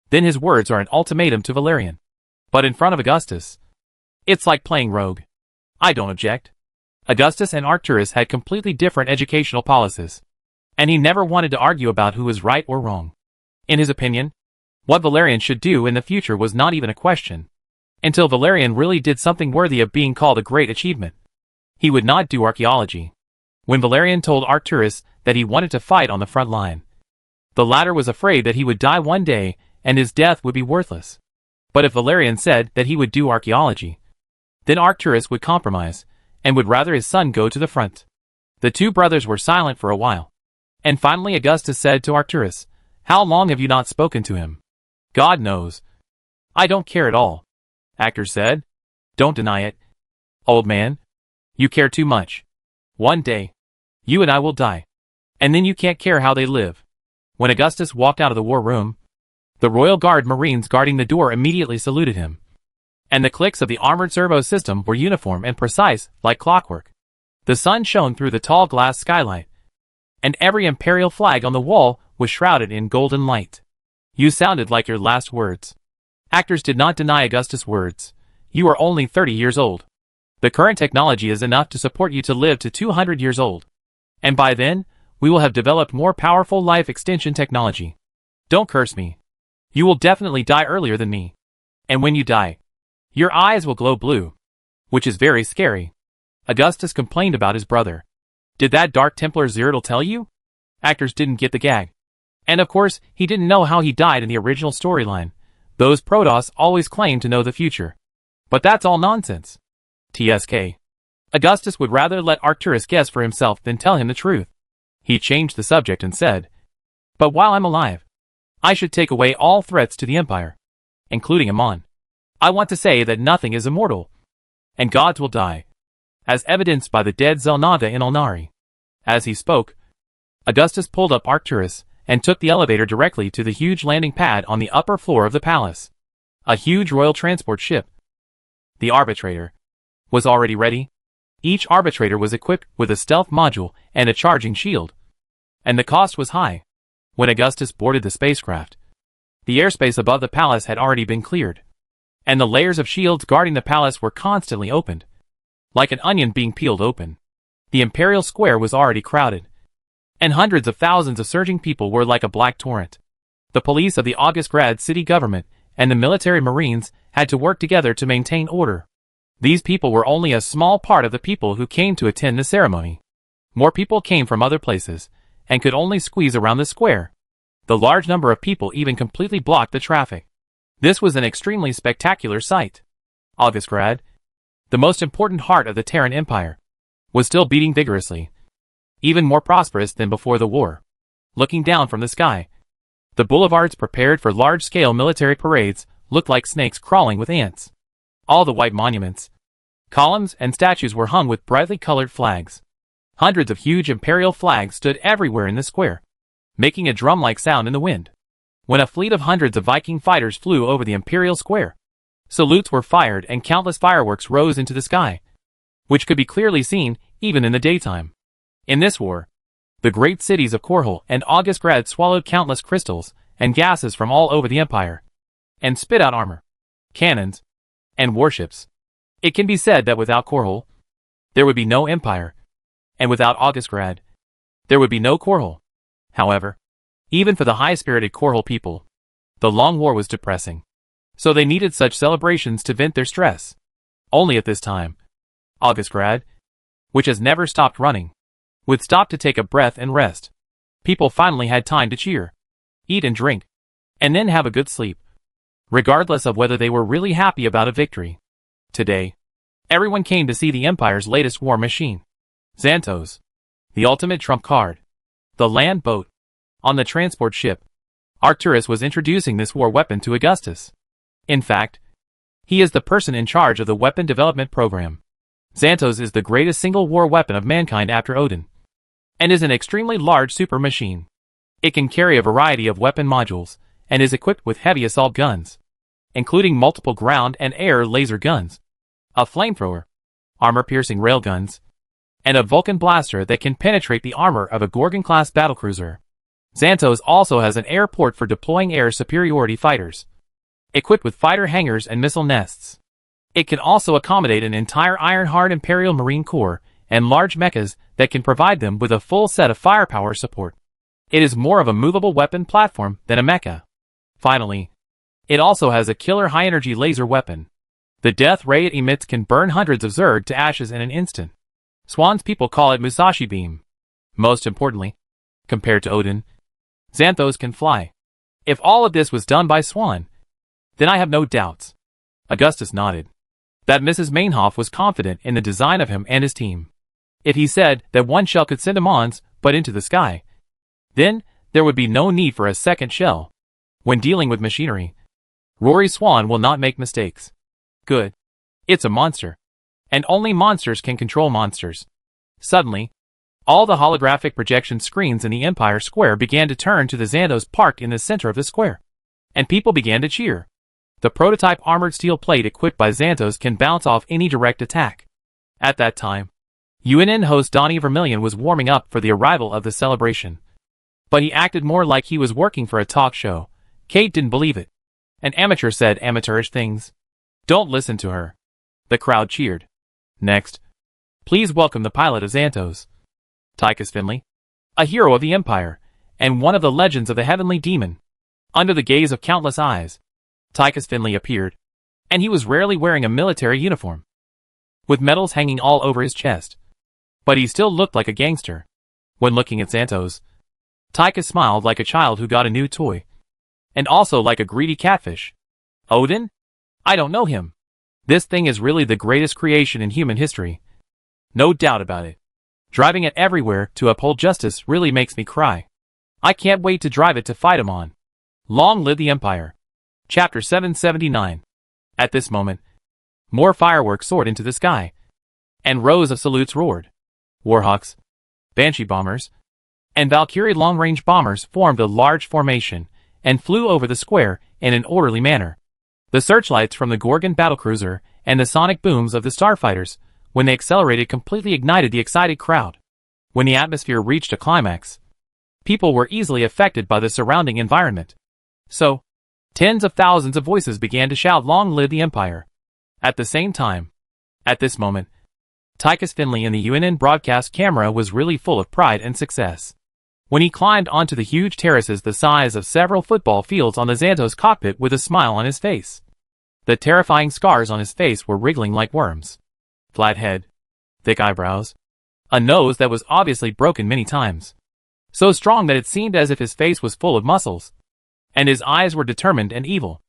then his words are an ultimatum to Valerian. But in front of Augustus, it's like playing rogue. I don't object. Augustus and Arcturus had completely different educational policies, and he never wanted to argue about who was right or wrong. In his opinion, what Valerian should do in the future was not even a question, until Valerian really did something worthy of being called a great achievement. He would not do archaeology. When Valerian told Arcturus that he wanted to fight on the front line, the latter was afraid that he would die one day and his death would be worthless. But if Valerian said that he would do archaeology, then Arcturus would compromise, and would rather his son go to the front. The two brothers were silent for a while, and finally Augustus said to Arcturus, How long have you not spoken to him? God knows. I don't care at all. Actor said. Don't deny it. Old man, you care too much. One day, you and I will die. And then you can't care how they live. When Augustus walked out of the war room, the Royal Guard Marines guarding the door immediately saluted him. And the clicks of the armored servo system were uniform and precise, like clockwork. The sun shone through the tall glass skylight, and every imperial flag on the wall was shrouded in golden light. You sounded like your last words. Actors did not deny Augustus' words. You are only 30 years old. The current technology is enough to support you to live to 200 years old. And by then, we will have developed more powerful life extension technology. Don't curse me. You will definitely die earlier than me. And when you die, your eyes will glow blue, which is very scary. Augustus complained about his brother. Did that Dark Templar Cyril tell you? Actors didn't get the gag. And of course, he didn't know how he died in the original storyline. Those Protoss always claim to know the future. But that's all nonsense. TSK. Augustus would rather let Arcturus guess for himself than tell him the truth. He changed the subject and said, But while I'm alive, I should take away all threats to the Empire, including Amon. I want to say that nothing is immortal, and gods will die, as evidenced by the dead Zelnada in Ulnari. As he spoke, Augustus pulled up Arcturus and took the elevator directly to the huge landing pad on the upper floor of the palace. A huge royal transport ship. The arbitrator was already ready. Each arbitrator was equipped with a stealth module and a charging shield. And the cost was high. When Augustus boarded the spacecraft, the airspace above the palace had already been cleared, and the layers of shields guarding the palace were constantly opened. Like an onion being peeled open, the Imperial Square was already crowded, and hundreds of thousands of surging people were like a black torrent. The police of the Augustgrad city government and the military marines had to work together to maintain order. These people were only a small part of the people who came to attend the ceremony. More people came from other places, and could only squeeze around the square. The large number of people even completely blocked the traffic. This was an extremely spectacular sight. Augustgrad, the most important heart of the Terran Empire, was still beating vigorously, even more prosperous than before the war. Looking down from the sky, the boulevards prepared for large-scale military parades looked like snakes crawling with ants. All the white monuments, columns, and statues were hung with brightly colored flags. Hundreds of huge imperial flags stood everywhere in the square, making a drum-like sound in the wind. When a fleet of hundreds of Viking fighters flew over the imperial square, salutes were fired and countless fireworks rose into the sky, which could be clearly seen even in the daytime. In this war, the great cities of Korhol and Augustgrad swallowed countless crystals and gases from all over the empire, and spit out armor, cannons, and warships. It can be said that without Korhol, there would be no empire, and without Augustgrad, there would be no Korhol. However, even for the high-spirited Korhol people, the long war was depressing, so they needed such celebrations to vent their stress. Only at this time, Augustgrad, which has never stopped running, would stop to take a breath and rest. People finally had time to cheer, eat and drink, and then have a good sleep, regardless of whether they were really happy about a victory. Today, everyone came to see the Empire's latest war machine, Xantos, the ultimate trump card, the land boat. On the transport ship, Arcturus was introducing this war weapon to Augustus. In fact, he is the person in charge of the weapon development program. Xantos is the greatest single war weapon of mankind after Odin, and is an extremely large super machine. It can carry a variety of weapon modules, and is equipped with heavy assault guns, including multiple ground and air laser guns, a flamethrower, armor-piercing railguns, and a Vulcan blaster that can penetrate the armor of a Gorgon-class battlecruiser. Xantos also has an airport for deploying air superiority fighters, equipped with fighter hangars and missile nests. It can also accommodate an entire Ironheart Imperial Marine Corps and large mechas that can provide them with a full set of firepower support. It is more of a movable weapon platform than a mecha. Finally, it also has a killer high-energy laser weapon. The death ray it emits can burn hundreds of Zerg to ashes in an instant. Swan's people call it Musashi Beam. Most importantly, compared to Odin, Xanthos can fly. If all of this was done by Swan, then I have no doubts. Augustus nodded. That Mrs. Mainhoff was confident in the design of him and his team. If he said that one shell could send him on, but into the sky, then there would be no need for a second shell. When dealing with machinery, Rory Swan will not make mistakes. Good. It's a monster. And only monsters can control monsters. Suddenly, all the holographic projection screens in the Empire Square began to turn to the Xanthos parked in the center of the square, and people began to cheer. The prototype armored steel plate equipped by Xanthos can bounce off any direct attack. At that time, UNN host Donnie Vermillion was warming up for the arrival of the celebration. But he acted more like he was working for a talk show. Kate didn't believe it. An amateur said amateurish things. Don't listen to her. The crowd cheered. Next, please welcome the pilot of Xanthos, Tychus Finley, a hero of the Empire, and one of the legends of the Heavenly Demon. Under the gaze of countless eyes, Tychus Finley appeared, and he was rarely wearing a military uniform, with medals hanging all over his chest. But he still looked like a gangster. When looking at Xanthos, Tychus smiled like a child who got a new toy, and also like a greedy catfish. Odin? I don't know him. This thing is really the greatest creation in human history. No doubt about it. Driving it everywhere to uphold justice really makes me cry. I can't wait to drive it to fight him on. Long live the Empire. Chapter 779. At this moment, more fireworks soared into the sky, and rows of salutes roared. Warhawks, Banshee bombers, and Valkyrie long-range bombers formed a large formation and flew over the square in an orderly manner. The searchlights from the Gorgon battlecruiser and the sonic booms of the starfighters, when they accelerated, completely ignited the excited crowd. When the atmosphere reached a climax, people were easily affected by the surrounding environment. So, tens of thousands of voices began to shout, "Long live the Empire!" At the same time, at this moment, Tychus Finley in the UNN broadcast camera was really full of pride and success. when he climbed onto the huge terraces the size of several football fields on the Xantos cockpit with a smile on his face. The terrifying scars on his face were wriggling like worms. Flat head, thick eyebrows, a nose that was obviously broken many times, so strong that it seemed as if his face was full of muscles, and his eyes were determined and evil.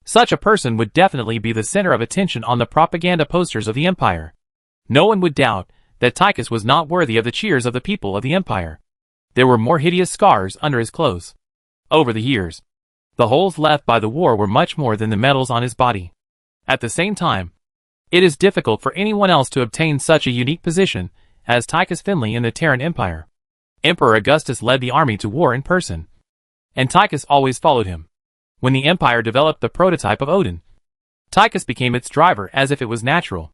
Such a person would definitely be the center of attention on the propaganda posters of the Empire. No one would doubt that Tychus was not worthy of the cheers of the people of the Empire. There were more hideous scars under his clothes. Over the years, the holes left by the war were much more than the medals on his body. At the same time, it is difficult for anyone else to obtain such a unique position as Tychus Finley in the Terran Empire. Emperor Augustus led the army to war in person, and Tychus always followed him. When the Empire developed the prototype of Odin, Tychus became its driver as if it was natural.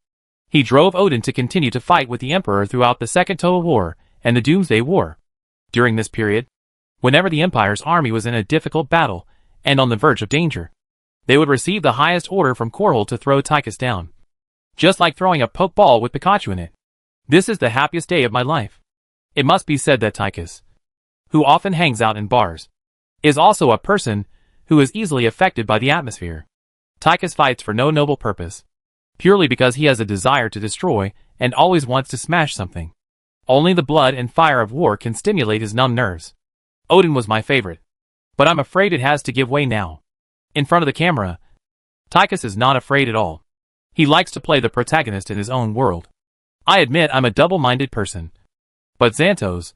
He drove Odin to continue to fight with the Emperor throughout the Second Total War and the Doomsday War. During this period, whenever the Empire's army was in a difficult battle and on the verge of danger, they would receive the highest order from Korhal to throw Tychus down. Just like throwing a poke ball with Pikachu in it. This is the happiest day of my life. It must be said that Tychus, who often hangs out in bars, is also a person who is easily affected by the atmosphere. Tychus fights for no noble purpose, purely because he has a desire to destroy and always wants to smash something. Only the blood and fire of war can stimulate his numb nerves. Odin was my favorite, but I'm afraid it has to give way now. In front of the camera, Tychus is not afraid at all. He likes to play the protagonist in his own world. I admit I'm a double-minded person. But Xantos,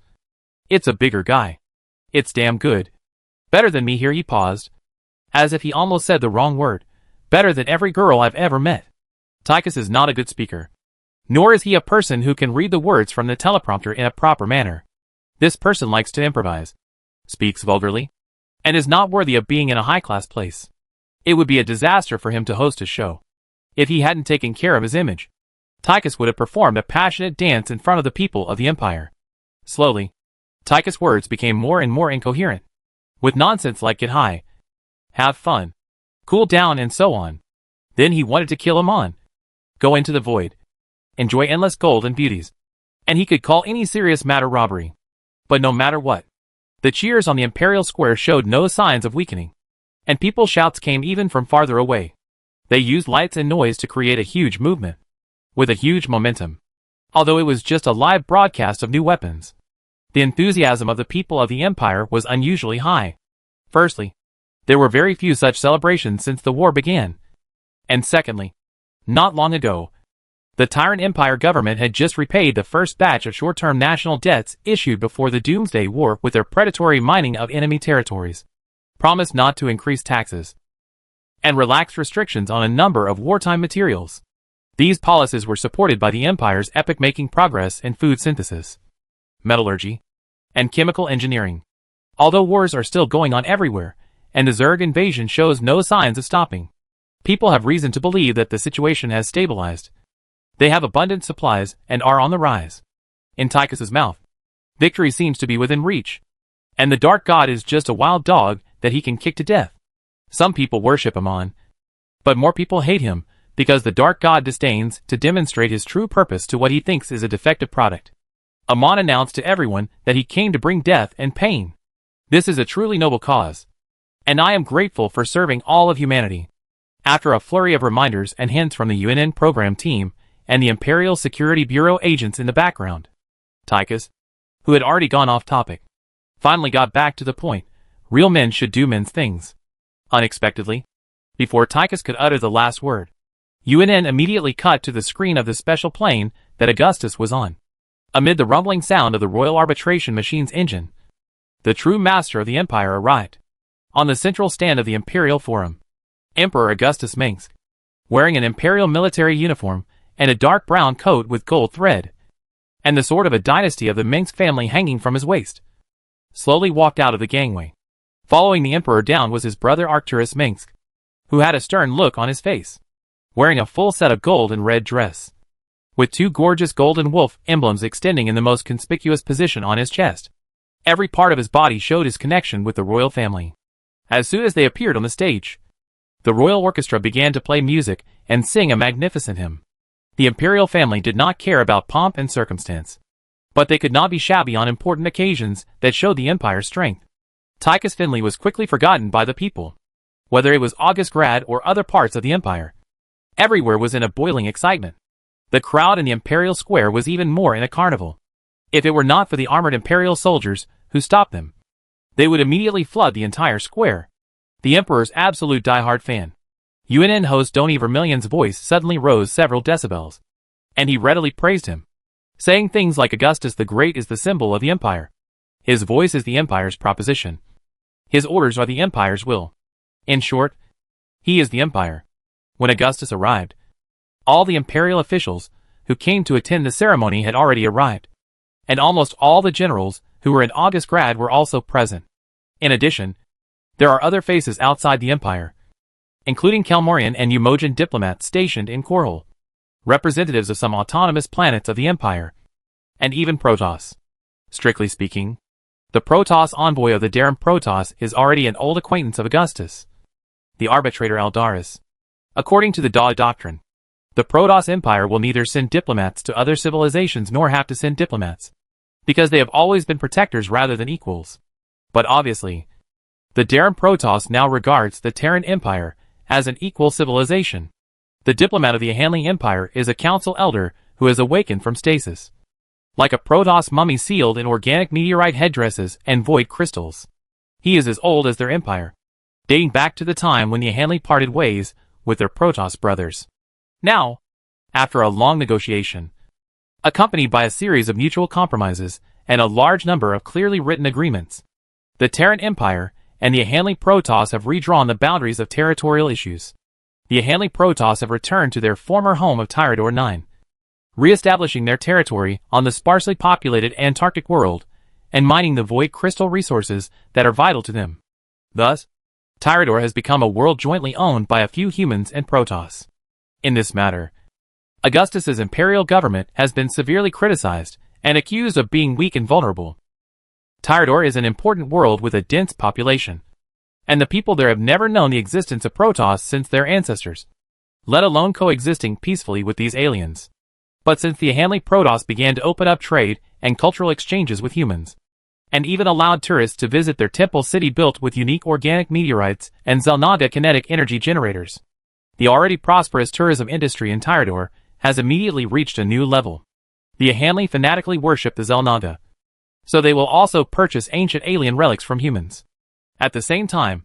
it's a bigger guy. It's damn good. Better than me. Here he paused, as if he almost said the wrong word. Better than every girl I've ever met. Tychus is not a good speaker. Nor is he a person who can read the words from the teleprompter in a proper manner. This person likes to improvise, speaks vulgarly, and is not worthy of being in a high-class place. It would be a disaster for him to host a show. If he hadn't taken care of his image, Tychus would have performed a passionate dance in front of the people of the Empire. Slowly, Tychus' words became more and more incoherent, with nonsense like get high, have fun, cool down and so on. Then he wanted to kill him on, go into the void, enjoy endless gold and beauties, and he could call any serious matter robbery. But no matter what, the cheers on the Imperial Square showed no signs of weakening, and people's shouts came even from farther away. They used lights and noise to create a huge movement, with a huge momentum. Although it was just a live broadcast of new weapons, the enthusiasm of the people of the Empire was unusually high. Firstly, there were very few such celebrations since the war began. And secondly, not long ago, the Terran Empire government had just repaid the first batch of short-term national debts issued before the Doomsday War with their predatory mining of enemy territories, promised not to increase taxes, and relaxed restrictions on a number of wartime materials. These policies were supported by the Empire's epic-making progress in food synthesis, metallurgy, and chemical engineering. Although wars are still going on everywhere, and the Zerg invasion shows no signs of stopping, people have reason to believe that the situation has stabilized. They have abundant supplies and are on the rise. In Tychus's mouth, victory seems to be within reach, and the Dark God is just a wild dog that he can kick to death. Some people worship Amon, but more people hate him because the Dark God disdains to demonstrate his true purpose to what he thinks is a defective product. Amon announced to everyone that he came to bring death and pain. This is a truly noble cause, and I am grateful for serving all of humanity. After a flurry of reminders and hints from the UNN program team and the Imperial Security Bureau agents in the background, Tychus, who had already gone off topic, finally got back to the point. Real men should do men's things. Unexpectedly, before Tychus could utter the last word, UNN immediately cut to the screen of the special plane that Augustus was on. Amid the rumbling sound of the Royal Arbitration Machine's engine, the true master of the Empire arrived. On the central stand of the Imperial Forum, Emperor Augustus Minsk, wearing an Imperial military uniform and a dark brown coat with gold thread, and the sword of a dynasty of the Minsk family hanging from his waist, slowly walked out of the gangway. Following the Emperor down was his brother Arcturus Minsk, who had a stern look on his face, wearing a full set of gold and red dress, with two gorgeous golden wolf emblems extending in the most conspicuous position on his chest. Every part of his body showed his connection with the royal family. As soon as they appeared on the stage, the royal orchestra began to play music and sing a magnificent hymn. The imperial family did not care about pomp and circumstance. but they could not be shabby on important occasions that showed the Empire's strength. Tychus Finley was quickly forgotten by the people. Whether it was Augustgrad or other parts of the Empire, everywhere was in a boiling excitement. The crowd in the Imperial Square was even more in a carnival. If it were not for the armored Imperial soldiers who stopped them, they would immediately flood the entire square. The Emperor's absolute diehard fan, UNN host Donny Vermillion's voice suddenly rose several decibels, and he readily praised him, saying things like Augustus the Great is the symbol of the Empire. His voice is the Empire's proposition. His orders are the Empire's will. In short, he is the Empire. When Augustus arrived, all the Imperial officials who came to attend the ceremony had already arrived, and almost all the generals who were in Augustgrad were also present. In addition, there are other faces outside the Empire, including Kelmorian and Umojan diplomats stationed in Korhol, representatives of some autonomous planets of the Empire, and even Protoss. Strictly speaking, the Protoss envoy of the Terran Protoss is already an old acquaintance of Augustus, the arbitrator Aldaris. According to the Daw doctrine, the Protoss Empire will neither send diplomats to other civilizations nor have to send diplomats, because they have always been protectors rather than equals. But obviously, the Terran Protoss now regards the Terran Empire as an equal civilization. The diplomat of the Ahanli Empire is a council elder who has awakened from stasis, like a Protoss mummy sealed in organic meteorite headdresses and void crystals. He is as old as their empire, dating back to the time when the Ahanli parted ways with their Protoss brothers. Now, after a long negotiation, accompanied by a series of mutual compromises and a large number of clearly written agreements, the Terran Empire and the Ahanli Protoss have redrawn the boundaries of territorial issues. The Ahanli Protoss have returned to their former home of Tyrador 9, re-establishing their territory on the sparsely populated Antarctic world and mining the void crystal resources that are vital to them. Thus, Tyrador has become a world jointly owned by a few humans and Protoss. In this matter, Augustus's imperial government has been severely criticized and accused of being weak and vulnerable. Tyrador is an important world with a dense population, and the people there have never known the existence of Protoss since their ancestors, let alone coexisting peacefully with these aliens. But since the Ahanli Protoss began to open up trade and cultural exchanges with humans, and even allowed tourists to visit their temple city built with unique organic meteorites and Zelnaga kinetic energy generators, the already prosperous tourism industry in Tyrador has immediately reached a new level. The Ahanli fanatically worship the Zelnaga, so they will also purchase ancient alien relics from humans. At the same time,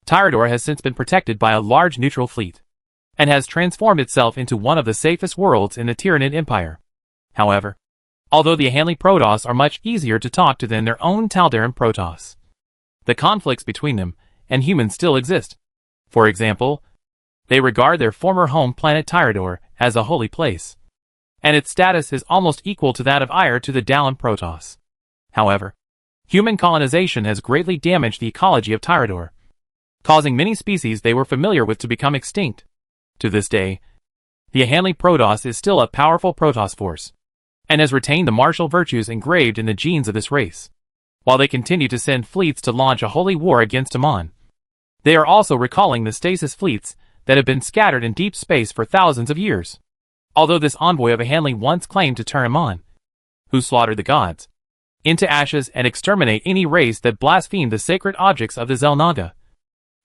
Tyrador has since been protected by a large neutral fleet, and has transformed itself into one of the safest worlds in the Tyranid Empire. However, although the Ahanli Protoss are much easier to talk to than their own Taldaran Protoss, the conflicts between them and humans still exist. For example, they regard their former home planet Tyrador as a holy place, and its status is almost equal to that of Ire to the Dallin Protoss. However, human colonization has greatly damaged the ecology of Tyrador, causing many species they were familiar with to become extinct. To this day, the Ahanli Protoss is still a powerful Protoss force, and has retained the martial virtues engraved in the genes of this race. While they continue to send fleets to launch a holy war against Amon, they are also recalling the stasis fleets that have been scattered in deep space for thousands of years. Although this envoy of Ahanli once claimed to turn Amon, who slaughtered the gods, into ashes and exterminate any race that blasphemed the sacred objects of the Zelnaga.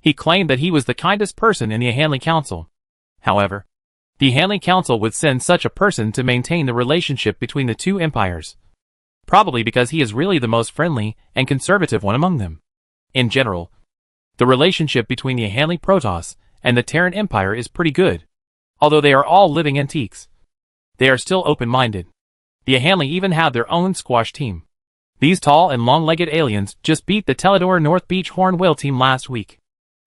He claimed that he was the kindest person in the Ahanli Council. However, the Ahanli Council would send such a person to maintain the relationship between the two empires, probably because he is really the most friendly and conservative one among them. In general, the relationship between the Ahanli Protoss and the Terran Empire is pretty good. Although they are all living antiques, they are still open-minded. The Ahanli even have their own squash team. These tall and long-legged aliens just beat the Teledor North Beach Horn Whale team last week.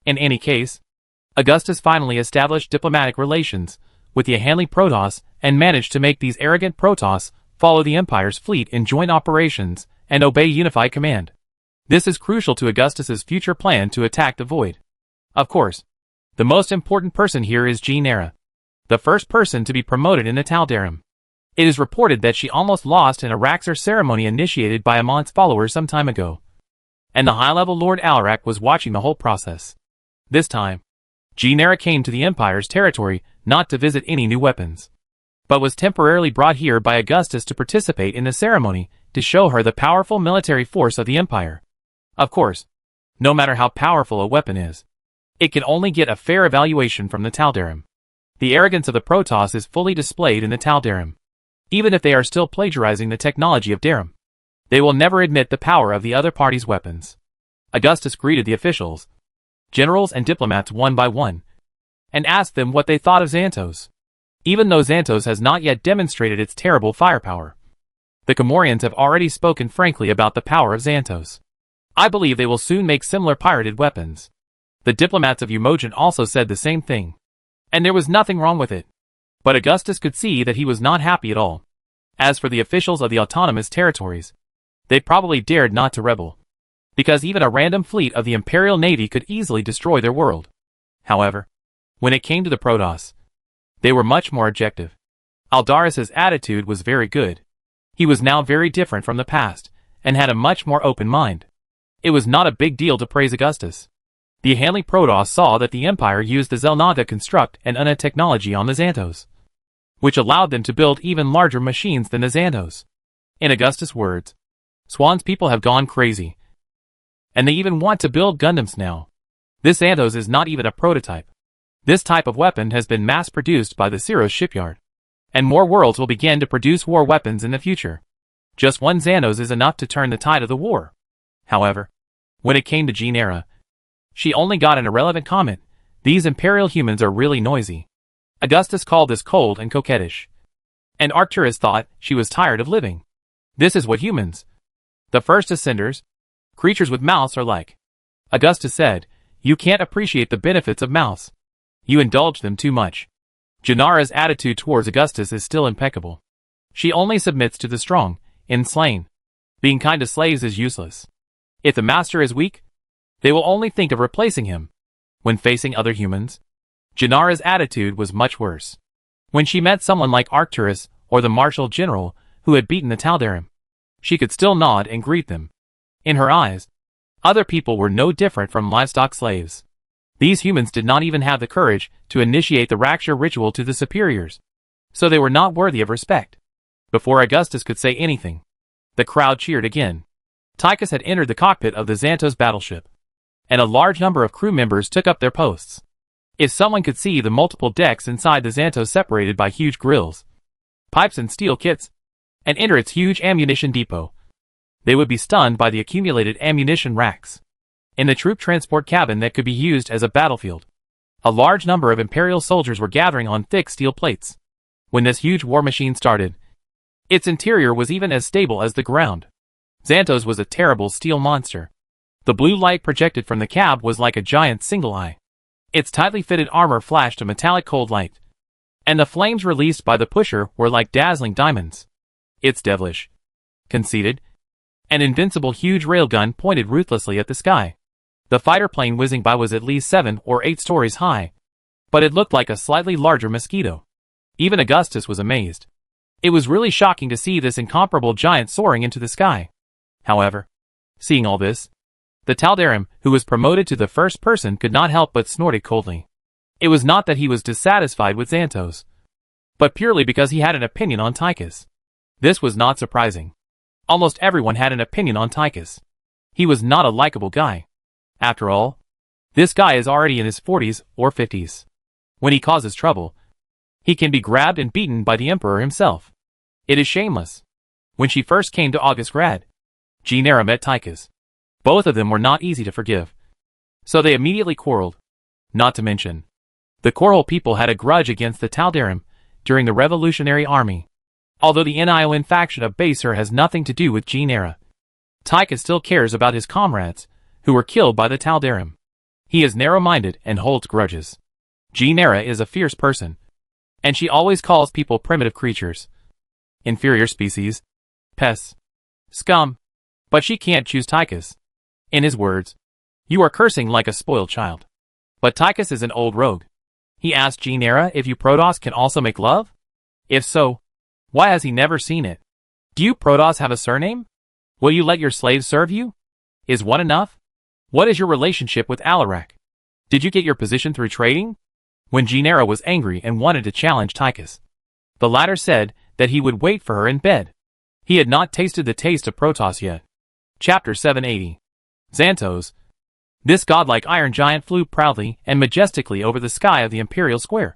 In any case, Augustus finally established diplomatic relations with the Ahanli Protoss and managed to make these arrogant Protoss follow the Empire's fleet in joint operations and obey unified command. This is crucial to Augustus's future plan to attack the Void. Of course, the most important person here is Nera, the first person to be promoted in the Taldaram. It is reported that she almost lost in a Raxor ceremony initiated by Amon's followers some time ago, and the high-level Lord Alarak was watching the whole process. This time, Nera came to the Empire's territory not to visit any new weapons, but was temporarily brought here by Augustus to participate in the ceremony to show her the powerful military force of the Empire. Of course, no matter how powerful a weapon is, it can only get a fair evaluation from the Tal'Darim. The arrogance of the Protoss is fully displayed in the Tal'Darim. Even if they are still plagiarizing the technology of Darim, they will never admit the power of the other party's weapons. Augustus greeted the officials, generals and diplomats one by one, and asked them what they thought of Xantos. Even though Xantos has not yet demonstrated its terrible firepower, the Gamorreans have already spoken frankly about the power of Xantos. I believe they will soon make similar pirated weapons. The diplomats of Umojan also said the same thing, and there was nothing wrong with it. But Augustus could see that he was not happy at all. As for the officials of the autonomous territories, they probably dared not to rebel, because even a random fleet of the Imperial Navy could easily destroy their world. However, when it came to the Protoss, they were much more objective. Aldaris's attitude was very good. He was now very different from the past, and had a much more open mind. It was not a big deal to praise Augustus. The Hanley Protoss saw that the Empire used the Zelnaga construct and Una technology on the Xantos, which allowed them to build even larger machines than the Xantos. In Augustus' words, Swan's people have gone crazy, and they even want to build Gundams now. This Xantos is not even a prototype. This type of weapon has been mass-produced by the Ceros shipyard, and more worlds will begin to produce war weapons in the future. Just one Xantos is enough to turn the tide of the war. However, when it came to Genera, she only got an irrelevant comment. These Imperial humans are really noisy. Augustus called this cold and coquettish, and Arcturus thought she was tired of living. This is what humans, the first ascenders, creatures with mouths, are like. Augustus said, you can't appreciate the benefits of mouths. You indulge them too much. Genara's attitude towards Augustus is still impeccable. She only submits to the strong, slain. Being kind to slaves is useless. If the master is weak, they will only think of replacing him. When facing other humans, Genara's attitude was much worse. When she met someone like Arcturus or the Marshal General who had beaten the Tal'Darim, she could still nod and greet them. In her eyes, other people were no different from livestock slaves. These humans did not even have the courage to initiate the Raksha ritual to the superiors, so they were not worthy of respect. Before Augustus could say anything, the crowd cheered again. Tychus had entered the cockpit of the Xantos battleship, and a large number of crew members took up their posts. If someone could see the multiple decks inside the Xantos separated by huge grills, pipes and steel kits, and enter its huge ammunition depot, they would be stunned by the accumulated ammunition racks in the troop transport cabin that could be used as a battlefield. A large number of Imperial soldiers were gathering on thick steel plates. When this huge war machine started, its interior was even as stable as the ground. Xantos was a terrible steel monster. The blue light projected from the cab was like a giant single eye. Its tightly fitted armor flashed a metallic cold light, and the flames released by the pusher were like dazzling diamonds. Its devilish, conceited, and invincible huge railgun pointed ruthlessly at the sky. The fighter plane whizzing by was at least 7 or 8 stories high, but it looked like a slightly larger mosquito. Even Augustus was amazed. It was really shocking to see this incomparable giant soaring into the sky. However, seeing all this, the Tal'Darim, who was promoted to the first person, could not help but snorted coldly. It was not that he was dissatisfied with Xantos, but purely because he had an opinion on Tychus. This was not surprising. Almost everyone had an opinion on Tychus. He was not a likable guy. After all, this guy is already in his 40s or 50s. When he causes trouble, he can be grabbed and beaten by the Emperor himself. It is shameless. When she first came to Augustgrad, Genera met Tychus. Both of them were not easy to forgive, so they immediately quarreled. Not to mention, the Korhol people had a grudge against the Tal'Darim during the Revolutionary Army. Although the Nion faction of Basur has nothing to do with Genera, Tychus still cares about his comrades, who were killed by the Tal'Darim. He is narrow-minded and holds grudges. Genera is a fierce person, and she always calls people primitive creatures, inferior species, pests, scum, but she can't choose Tychus. In his words, you are cursing like a spoiled child. But Tychus is an old rogue. He asked Genera if you Protoss can also make love? If so, why has he never seen it? Do you Protoss have a surname? Will you let your slaves serve you? Is one enough? What is your relationship with Alarak? Did you get your position through trading? When Genera was angry and wanted to challenge Tychus, the latter said that he would wait for her in bed. He had not tasted the taste of Protoss yet. Chapter 780. Xantos. This godlike iron giant flew proudly and majestically over the sky of the Imperial Square,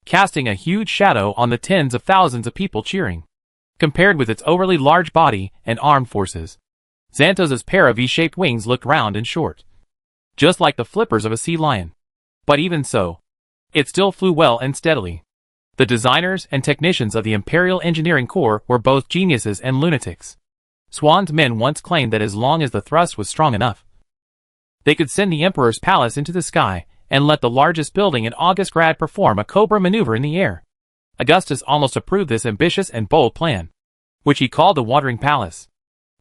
casting a huge shadow on the tens of thousands of people cheering. Compared with its overly large body and armed forces, Xantos' pair of V-shaped wings looked round and short, just like the flippers of a sea lion. But even so, it still flew well and steadily. The designers and technicians of the Imperial Engineering Corps were both geniuses and lunatics. Swan's men once claimed that as long as the thrust was strong enough, they could send the Emperor's palace into the sky and let the largest building in Augustgrad perform a cobra maneuver in the air. Augustus almost approved this ambitious and bold plan, which he called the Wandering Palace.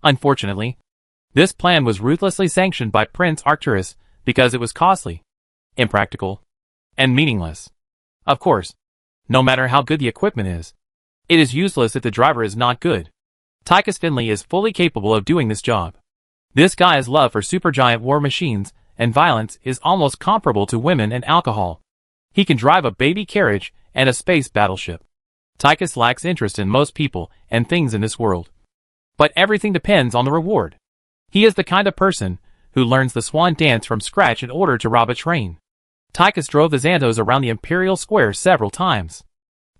Unfortunately, this plan was ruthlessly sanctioned by Prince Arcturus because it was costly, impractical, and meaningless. Of course, no matter how good the equipment is, it is useless if the driver is not good. Tychus Finley is fully capable of doing this job. This guy's love for supergiant war machines and violence is almost comparable to women and alcohol. He can drive a baby carriage and a space battleship. Tychus lacks interest in most people and things in this world. But everything depends on the reward. He is the kind of person who learns the swan dance from scratch in order to rob a train. Tychus drove the Xantos around the Imperial Square several times.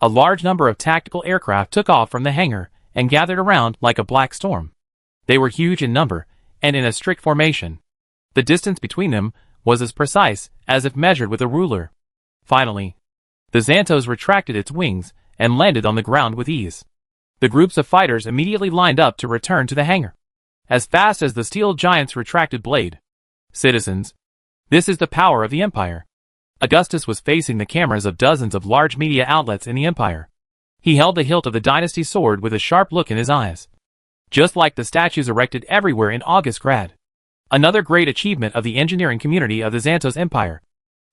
A large number of tactical aircraft took off from the hangar and gathered around like a black storm. They were huge in number and in a strict formation. The distance between them was as precise as if measured with a ruler. Finally, the Xantos retracted its wings and landed on the ground with ease. The groups of fighters immediately lined up to return to the hangar, as fast as the steel giant's retracted blade. Citizens, this is the power of the Empire. Augustus was facing the cameras of dozens of large media outlets in the Empire. He held the hilt of the dynasty sword with a sharp look in his eyes, just like the statues erected everywhere in Augustgrad. Another great achievement of the engineering community of the Xantos Empire.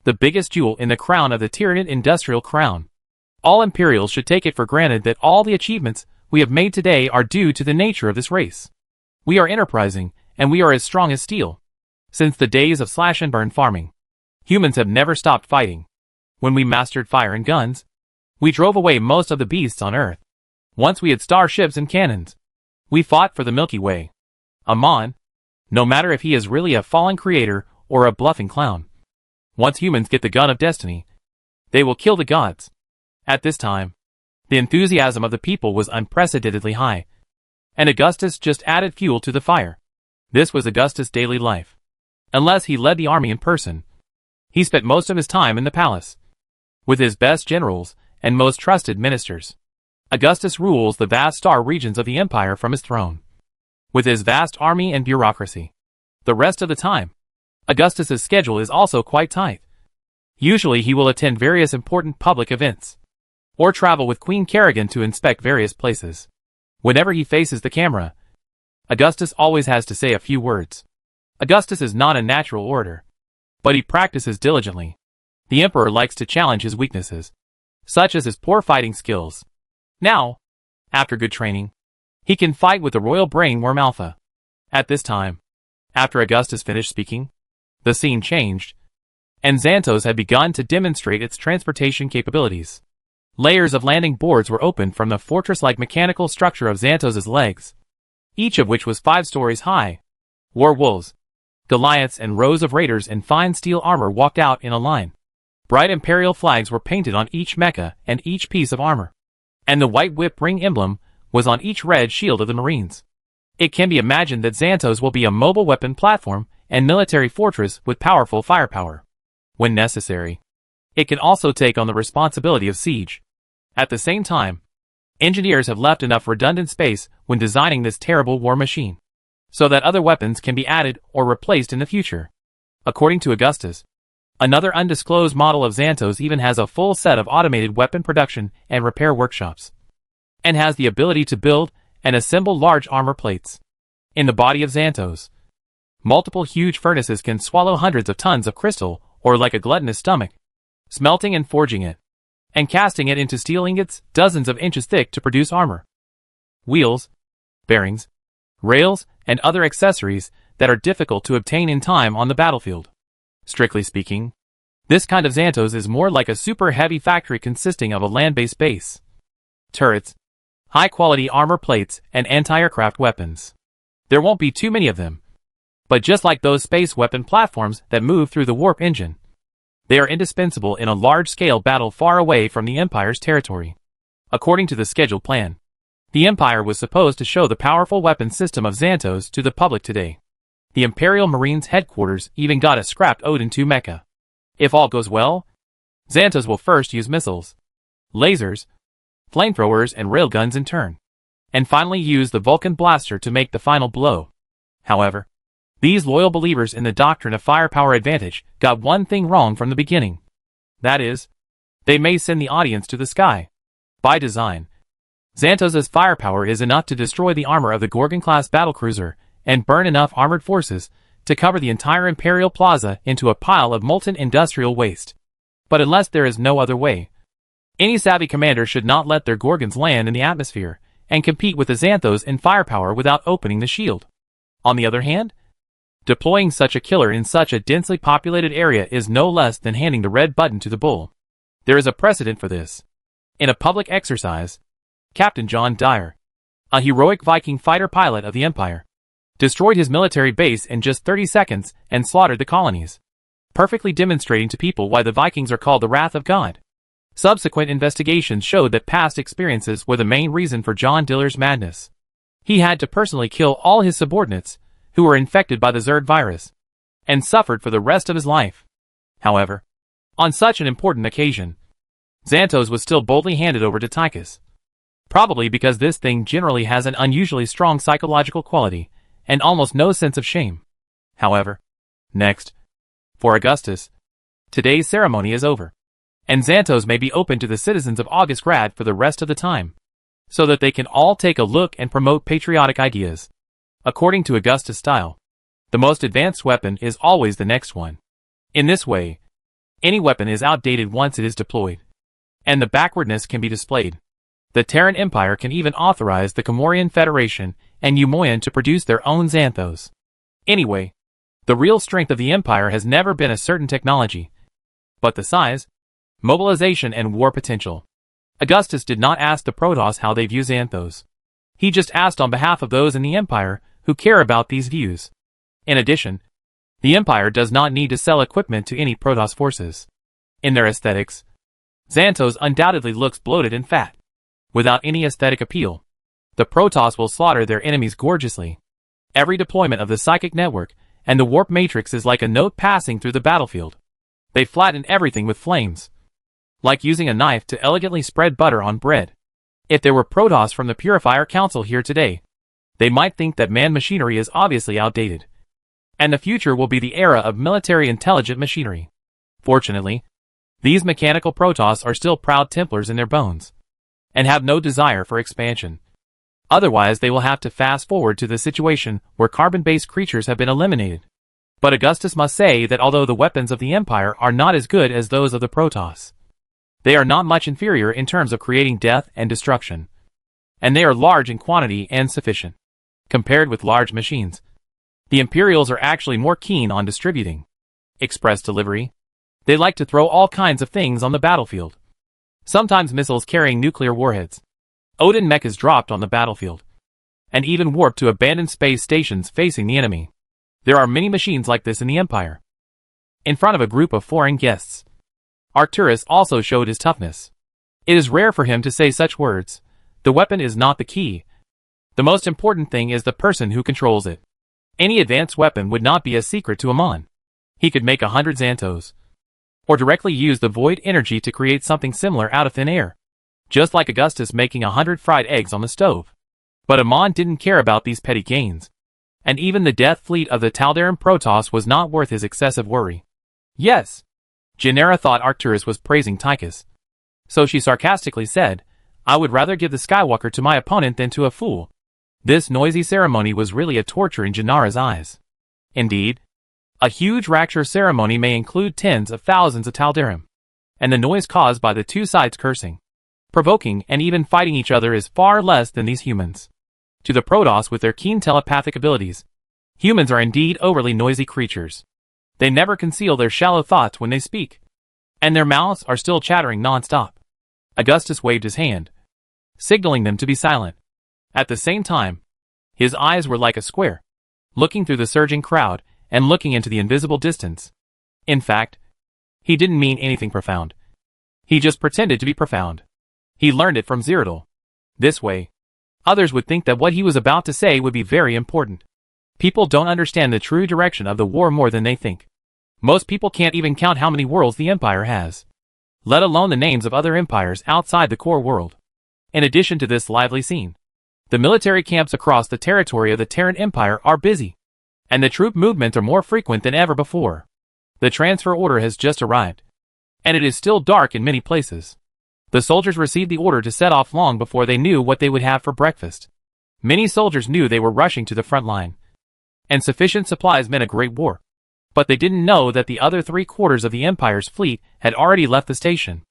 The biggest jewel in the crown of the Tyranid industrial crown. All Imperials should take it for granted that all the achievements we have made today are due to the nature of this race. We are enterprising, and we are as strong as steel. Since the days of slash and burn farming, humans have never stopped fighting. When we mastered fire and guns, we drove away most of the beasts on Earth. Once we had starships and cannons, we fought for the Milky Way. Amon, no matter if he is really a fallen creator or a bluffing clown. Once humans get the gun of destiny, they will kill the gods. At this time, the enthusiasm of the people was unprecedentedly high, and Augustus just added fuel to the fire. This was Augustus' daily life. Unless he led the army in person, he spent most of his time in the palace, with his best generals and most trusted ministers. Augustus rules the vast star regions of the empire from his throne, with his vast army and bureaucracy. The rest of the time, Augustus's schedule is also quite tight. Usually he will attend various important public events, or travel with Queen Kerrigan to inspect various places. Whenever he faces the camera, Augustus always has to say a few words. Augustus is not a natural orator, but he practices diligently. The emperor likes to challenge his weaknesses, such as his poor fighting skills. Now, after good training, he can fight with the royal brainworm Alpha. At this time, after Augustus finished speaking, the scene changed, and Xantos had begun to demonstrate its transportation capabilities. Layers of landing boards were opened from the fortress-like mechanical structure of Xantos' legs, each of which was 5 stories high. War wolves, Goliaths and rows of raiders in fine steel armor walked out in a line. Bright imperial flags were painted on each mecha and each piece of armor, and the white whip ring emblem was on each red shield of the Marines. It can be imagined that Xantos will be a mobile weapon platform and military fortress with powerful firepower. When necessary, it can also take on the responsibility of siege. At the same time, engineers have left enough redundant space when designing this terrible war machine, so that other weapons can be added or replaced in the future. According to Augustus, another undisclosed model of Xantos even has a full set of automated weapon production and repair workshops, and has the ability to build and assemble large armor plates. In the body of Xantos, multiple huge furnaces can swallow hundreds of tons of crystal, or like a gluttonous stomach, smelting and forging it, and casting it into steel ingots dozens of inches thick to produce armor, wheels, bearings, rails, and other accessories that are difficult to obtain in time on the battlefield. Strictly speaking, this kind of Xantos is more like a super heavy factory consisting of a land-based base, turrets, high-quality armor plates, and anti-aircraft weapons. There won't be too many of them. But just like those space weapon platforms that move through the warp engine, they are indispensable in a large-scale battle far away from the Empire's territory. According to the scheduled plan, the Empire was supposed to show the powerful weapon system of Xantos to the public today. The Imperial Marines headquarters even got a scrapped Odin II mecha. If all goes well, Xantos will first use missiles, lasers, flamethrowers and railguns in turn, and finally use the Vulcan blaster to make the final blow. However, these loyal believers in the doctrine of firepower advantage got one thing wrong from the beginning. That is, they may send the audience to the sky. By design, Xantos' firepower is enough to destroy the armor of the Gorgon-class battlecruiser and burn enough armored forces to cover the entire Imperial Plaza into a pile of molten industrial waste. But unless there is no other way, any savvy commander should not let their Gorgons land in the atmosphere and compete with the Xanthos in firepower without opening the shield. On the other hand, deploying such a killer in such a densely populated area is no less than handing the red button to the bull. There is a precedent for this. In a public exercise, Captain John Dyer, a heroic Viking fighter pilot of the Empire, destroyed his military base in just 30 seconds and slaughtered the colonies, perfectly demonstrating to people why the Vikings are called the Wrath of God. Subsequent investigations showed that past experiences were the main reason for John Dyer's madness. He had to personally kill all his subordinates who were infected by the Zerg virus, and suffered for the rest of his life. However, on such an important occasion, Xantos was still boldly handed over to Tychus. Probably because this thing generally has an unusually strong psychological quality, and almost no sense of shame. However, next, for Augustus, today's ceremony is over, and Xantos may be open to the citizens of Augustgrad for the rest of the time, so that they can all take a look and promote patriotic ideas. According to Augustus' style, the most advanced weapon is always the next one. In this way, any weapon is outdated once it is deployed, and the backwardness can be displayed. The Terran Empire can even authorize the Comorian Federation and Umoyan to produce their own Xanthos. Anyway, the real strength of the Empire has never been a certain technology, but the size, mobilization and war potential. Augustus did not ask the Protoss how they view Xanthos. He just asked on behalf of those in the Empire who care about these views. In addition, the Empire does not need to sell equipment to any Protoss forces. In their aesthetics, Xanthos undoubtedly looks bloated and fat. Without any aesthetic appeal, the Protoss will slaughter their enemies gorgeously. Every deployment of the psychic network and the warp matrix is like a note passing through the battlefield. They flatten everything with flames, like using a knife to elegantly spread butter on bread. If there were Protoss from the Purifier Council here today, they might think that man machinery is obviously outdated, and the future will be the era of military intelligent machinery. Fortunately, these mechanical Protoss are still proud Templars in their bones, and have no desire for expansion. Otherwise they will have to fast forward to the situation where carbon-based creatures have been eliminated. But Augustus must say that although the weapons of the Empire are not as good as those of the Protoss, they are not much inferior in terms of creating death and destruction, and they are large in quantity and sufficient. Compared with large machines, the Imperials are actually more keen on distributing express delivery. They like to throw all kinds of things on the battlefield. Sometimes missiles carrying nuclear warheads, Odin mechas dropped on the battlefield, and even warped to abandoned space stations facing the enemy. There are many machines like this in the Empire. In front of a group of foreign guests, Arcturus also showed his toughness. It is rare for him to say such words. The weapon is not the key. The most important thing is the person who controls it. Any advanced weapon would not be a secret to Amon. He could make 100 Xanthos, or directly use the void energy to create something similar out of thin air, just like Augustus making 100 fried eggs on the stove. But Amon didn't care about these petty gains, and even the death fleet of the Taldaran Protoss was not worth his excessive worry. Yes, Genera thought Arcturus was praising Tychus, so she sarcastically said, "I would rather give the Skywalker to my opponent than to a fool." This noisy ceremony was really a torture in Genera's eyes. Indeed, a huge rapture ceremony may include tens of thousands of Taldarim, and the noise caused by the two sides cursing, provoking, and even fighting each other is far less than these humans. To the Protoss with their keen telepathic abilities, humans are indeed overly noisy creatures. They never conceal their shallow thoughts when they speak, and their mouths are still chattering non-stop. Augustus waved his hand, signaling them to be silent. At the same time, his eyes were like a square, looking through the surging crowd and looking into the invisible distance. In fact, he didn't mean anything profound. He just pretended to be profound. He learned it from Cyrodiil. This way, others would think that what he was about to say would be very important. People don't understand the true direction of the war more than they think. Most people can't even count how many worlds the Empire has, let alone the names of other empires outside the core world. In addition to this lively scene, the military camps across the territory of the Terran Empire are busy, and the troop movements are more frequent than ever before. The transfer order has just arrived, and it is still dark in many places. The soldiers received the order to set off long before they knew what they would have for breakfast. Many soldiers knew they were rushing to the front line, and sufficient supplies meant a great war. But they didn't know that the other 3/4 of the Empire's fleet had already left the station.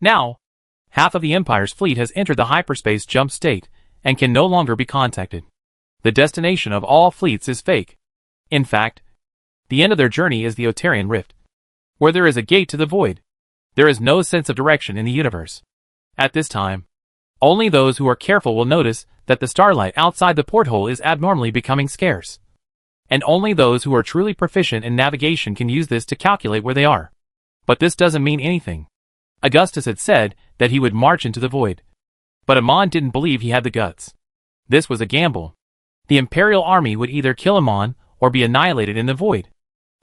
Now, half of the Empire's fleet has entered the hyperspace jump state and can no longer be contacted. The destination of all fleets is fake. In fact, the end of their journey is the Otarian Rift, where there is a gate to the void. There is no sense of direction in the universe. At this time, only those who are careful will notice that the starlight outside the porthole is abnormally becoming scarce. And only those who are truly proficient in navigation can use this to calculate where they are. But this doesn't mean anything. Augustus had said that he would march into the void. But Amon didn't believe he had the guts. This was a gamble. The Imperial army would either kill Amon or be annihilated in the void.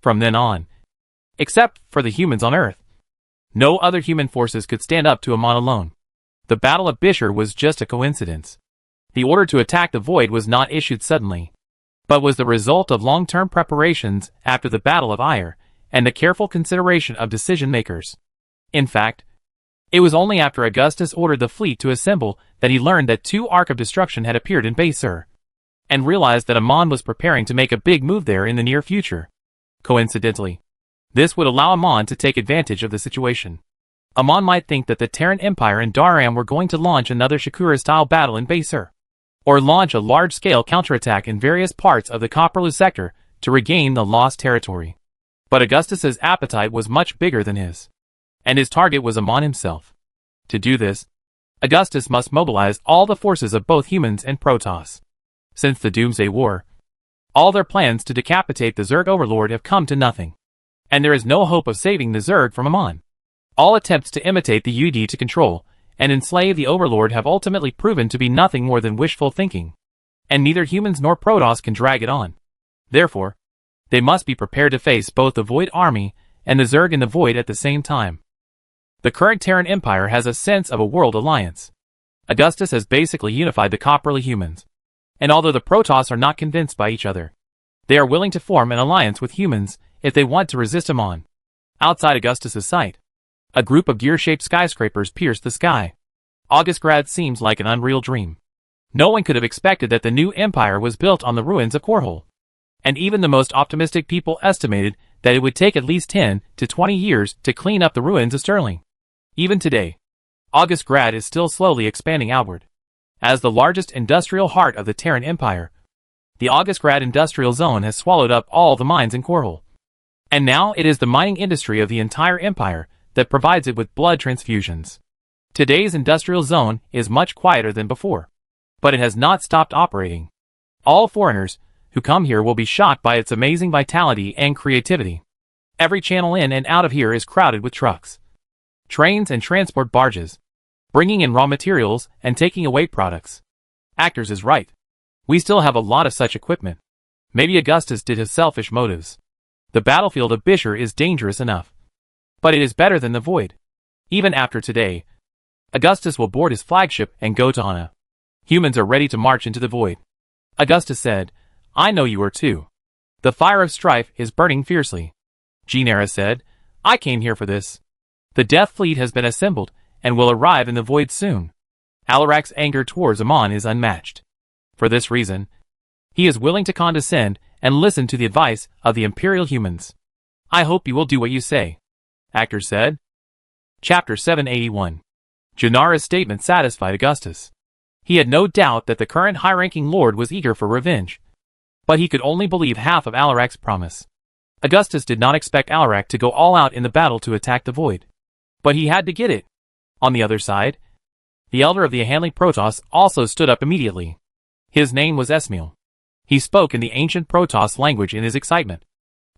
From then on, except for the humans on Earth, no other human forces could stand up to Amon alone. The Battle of Bishar was just a coincidence. The order to attack the void was not issued suddenly, but was the result of long-term preparations after the Battle of Ire and the careful consideration of decision-makers. In fact, it was only after Augustus ordered the fleet to assemble that he learned that 2 Ark of Destruction had appeared in Bishar, and realized that Amon was preparing to make a big move there in the near future. Coincidentally, this would allow Amon to take advantage of the situation. Amon might think that the Terran Empire and Daram were going to launch another Shakura-style battle in Bishar, or launch a large-scale counterattack in various parts of the Copperloo sector to regain the lost territory. But Augustus's appetite was much bigger than his, and his target was Amon himself. To do this, Augustus must mobilize all the forces of both humans and Protoss. Since the Doomsday War, all their plans to decapitate the Zerg Overlord have come to nothing, and there is no hope of saving the Zerg from Amon. All attempts to imitate the UD to control and enslave the Overlord have ultimately proven to be nothing more than wishful thinking, and neither humans nor Protoss can drag it on. Therefore, they must be prepared to face both the Void Army and the Zerg in the Void at the same time. The current Terran Empire has a sense of a world alliance. Augustus has basically unified the Copperloo humans, and although the Protoss are not convinced by each other, they are willing to form an alliance with humans if they want to resist Amon. Outside Augustus's sight, a group of gear-shaped skyscrapers pierced the sky. Augustgrad seems like an unreal dream. No one could have expected that the new empire was built on the ruins of Korhol. And even the most optimistic people estimated that it would take at least 10 to 20 years to clean up the ruins of Sterling. Even today, Augustgrad is still slowly expanding outward. As the largest industrial heart of the Terran Empire, the Augustgrad industrial zone has swallowed up all the mines in Korhol. And now it is the mining industry of the entire empire that provides it with blood transfusions. Today's industrial zone is much quieter than before, but it has not stopped operating. All foreigners who come here will be shocked by its amazing vitality and creativity. Every channel in and out of here is crowded with trucks, trains and transport barges, bringing in raw materials and taking away products. Actors is right. We still have a lot of such equipment. Maybe Augustus did his selfish motives. The battlefield of Bishar is dangerous enough, but it is better than the Void. Even after today, Augustus will board his flagship and go to Hana. Humans are ready to march into the Void. Augustus said, I know you are too. The fire of strife is burning fiercely. Genera said, I came here for this. The Death Fleet has been assembled and will arrive in the Void soon. Alarak's anger towards Amon is unmatched. For this reason, he is willing to condescend and listen to the advice of the Imperial humans. I hope you will do what you say, Actor said. Chapter 781. Janara's statement satisfied Augustus. He had no doubt that the current high-ranking lord was eager for revenge, but he could only believe half of Alarak's promise. Augustus did not expect Alarak to go all out in the battle to attack the Void, but he had to get it. On the other side, The elder of the Hanley Protoss also stood up immediately. His name was Esmail. He spoke in the ancient Protoss language in his excitement.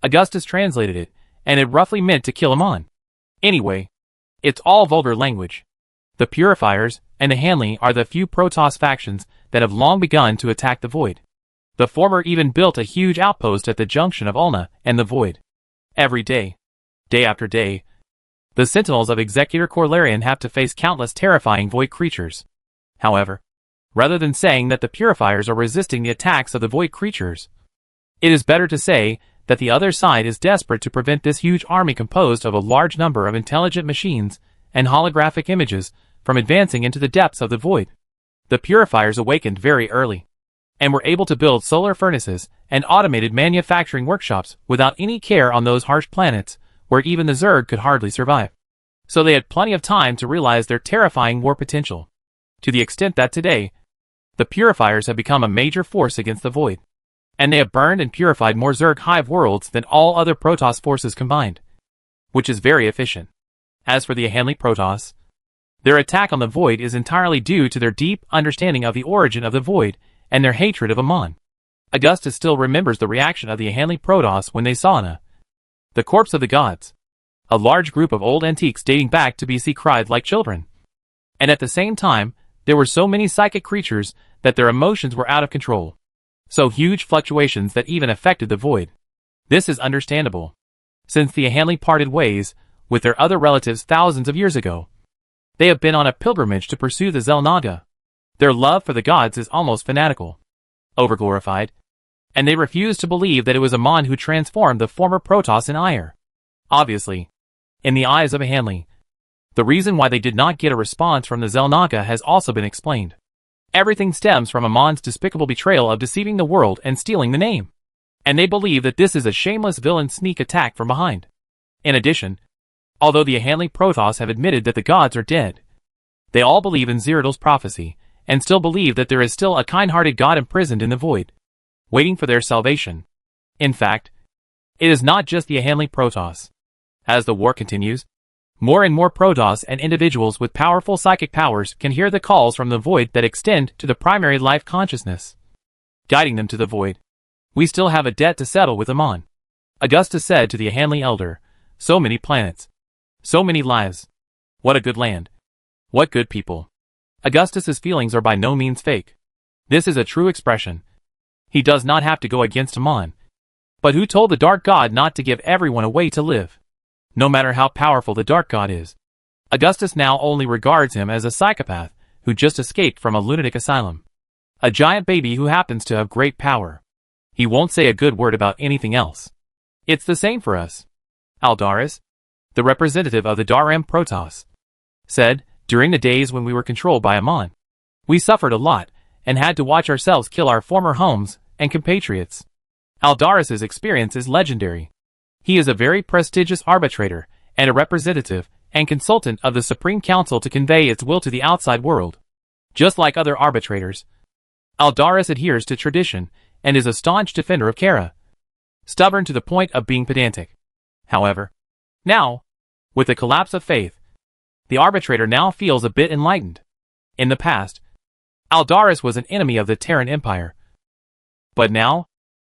Augustus translated it, and it roughly meant to kill Amon. Anyway, it's all vulgar language. The Purifiers and the Hanley are the few Protoss factions that have long begun to attack the Void. The former even built a huge outpost at the junction of Ulna and the Void. Every day, day after day, the Sentinels of Executor Corlarian have to face countless terrifying Void creatures. However, rather than saying that the Purifiers are resisting the attacks of the Void creatures, it is better to say that the other side is desperate to prevent this huge army composed of a large number of intelligent machines and holographic images from advancing into the depths of the Void. The Purifiers awakened very early, and were able to build solar furnaces and automated manufacturing workshops without any care on those harsh planets where even the Zerg could hardly survive. So they had plenty of time to realize their terrifying war potential, to the extent that today, the Purifiers have become a major force against the Void, and they have burned and purified more Zerg hive worlds than all other Protoss forces combined, which is very efficient. As for the Hanley Protoss, their attack on the Void is entirely due to their deep understanding of the origin of the Void and their hatred of Amon. Augustus still remembers the reaction of the Hanley Protoss when they saw the corpse of the gods. A large group of old antiques dating back to BC cried like children. And at the same time, there were so many psychic creatures that their emotions were out of control. So huge fluctuations that even affected the Void. This is understandable, since the Hanley parted ways with their other relatives thousands of years ago. They have been on a pilgrimage to pursue the Xel'Naga. Their love for the gods is almost fanatical, overglorified, and they refuse to believe that it was Amon who transformed the former Protoss in ire. Obviously, in the eyes of a Hanley, the reason why they did not get a response from the Xel'Naga has also been explained. Everything stems from Amon's despicable betrayal of deceiving the world and stealing the name, and they believe that this is a shameless villain sneak attack from behind. In addition, although the Hanley Protoss have admitted that the gods are dead, they all believe in Cyrodiil's prophecy, and still believe that there is still a kind-hearted god imprisoned in the Void, waiting for their salvation. In fact, it is not just the Hanley Protoss. As the war continues, more and more Protoss and individuals with powerful psychic powers can hear the calls from the Void that extend to the primary life consciousness, guiding them to the Void. We still have a debt to settle with Amon, Augustus said to the Hanley elder. So many planets, so many lives. What a good land. What good people. Augustus's feelings are by no means fake. This is a true expression. He does not have to go against Amon. But who told the Dark God not to give everyone a way to live? No matter how powerful the Dark God is, Augustus now only regards him as a psychopath who just escaped from a lunatic asylum. A giant baby who happens to have great power. He won't say a good word about anything else. It's the same for us. Aldaris, the representative of the Daram Protoss, said, during the days when we were controlled by Amon, we suffered a lot and had to watch ourselves kill our former homes and compatriots. Aldaris's experience is legendary. He is a very prestigious arbitrator and a representative and consultant of the Supreme Council to convey its will to the outside world. Just like other arbitrators, Aldaris adheres to tradition and is a staunch defender of Kara, stubborn to the point of being pedantic. However, now, with the collapse of faith, the arbitrator now feels a bit enlightened. In the past, Aldaris was an enemy of the Terran Empire. But now,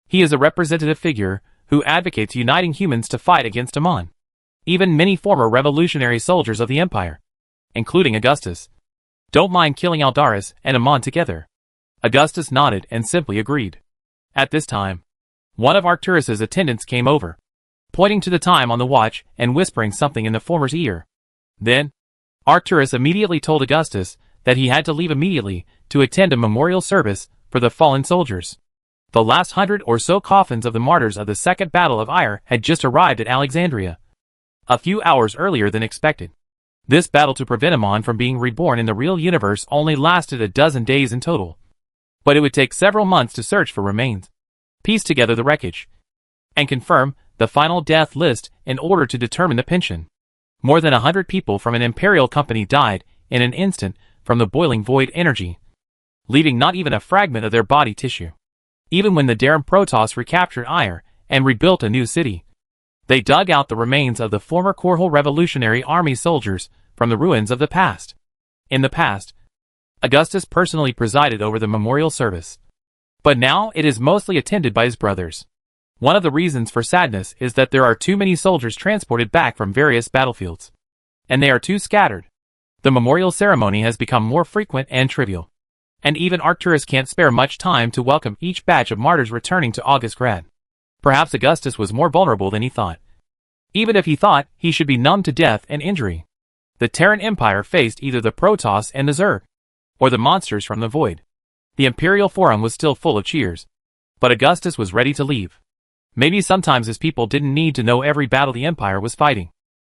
he is a representative figure who advocates uniting humans to fight against Amon. Even many former revolutionary soldiers of the Empire, including Augustus, don't mind killing Aldaris and Amon together. Augustus nodded and simply agreed. At this time, one of Arcturus's attendants came over, pointing to the time on the watch and whispering something in the former's ear. Then, Arcturus immediately told Augustus that he had to leave immediately to attend a memorial service for the fallen soldiers. The last 100 or so coffins of the martyrs of the Second Battle of Ire had just arrived at Alexandria, a few hours earlier than expected. This battle to prevent Amon from being reborn in the real universe only lasted a dozen days in total. But it would take several months to search for remains, piece together the wreckage, and confirm the final death list in order to determine the pension. More than 100 people from an imperial company died in an instant from the boiling void energy, leaving not even a fragment of their body tissue. Even when the Daram Protoss recaptured Ire and rebuilt a new city, they dug out the remains of the former Korhal Revolutionary Army soldiers from the ruins of the past. In the past, Augustus personally presided over the memorial service. But now it is mostly attended by his brothers. One of the reasons for sadness is that there are too many soldiers transported back from various battlefields. And they are too scattered. The memorial ceremony has become more frequent and trivial. And even Arcturus can't spare much time to welcome each batch of martyrs returning to Augustgrad. Perhaps Augustus was more vulnerable than he thought. Even if he thought he should be numbed to death and injury. The Terran Empire faced either the Protoss and the Zerg, or the monsters from the void. The Imperial Forum was still full of cheers. But Augustus was ready to leave. Maybe sometimes his people didn't need to know every battle the Empire was fighting.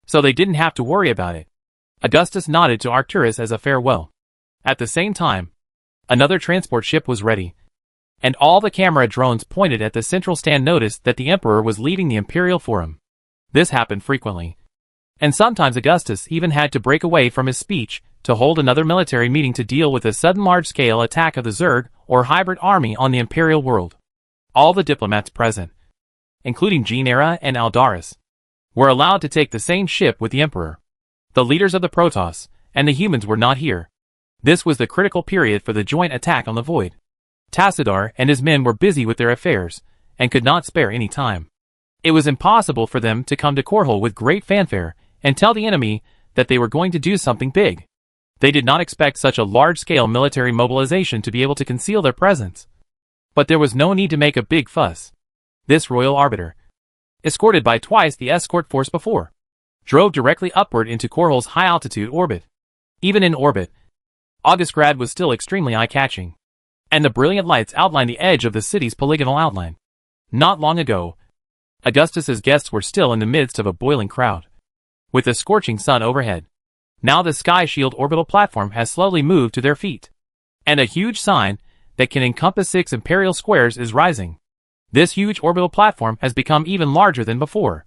So they didn't have to worry about it. Augustus nodded to Arcturus as a farewell. At the same time, another transport ship was ready. And all the camera drones pointed at the central stand noticed that the Emperor was leading the Imperial Forum. This happened frequently. And sometimes Augustus even had to break away from his speech to hold another military meeting to deal with a sudden large-scale attack of the Zerg or hybrid army on the Imperial world. All the diplomats present, including Genera and Aldaris, were allowed to take the same ship with the Emperor. The leaders of the Protoss and the humans were not here. This was the critical period for the joint attack on the Void. Tassadar and his men were busy with their affairs and could not spare any time. It was impossible for them to come to Korhol with great fanfare and tell the enemy that they were going to do something big. They did not expect such a large-scale military mobilization to be able to conceal their presence. But there was no need to make a big fuss. This royal arbiter, escorted by twice the escort force before, drove directly upward into Korhol's high-altitude orbit. Even in orbit, Augustgrad was still extremely eye-catching, and the brilliant lights outlined the edge of the city's polygonal outline. Not long ago, Augustus's guests were still in the midst of a boiling crowd, with the scorching sun overhead. Now the Sky Shield orbital platform has slowly moved to their feet, and a huge sign that can encompass 6 imperial squares is rising. This huge orbital platform has become even larger than before,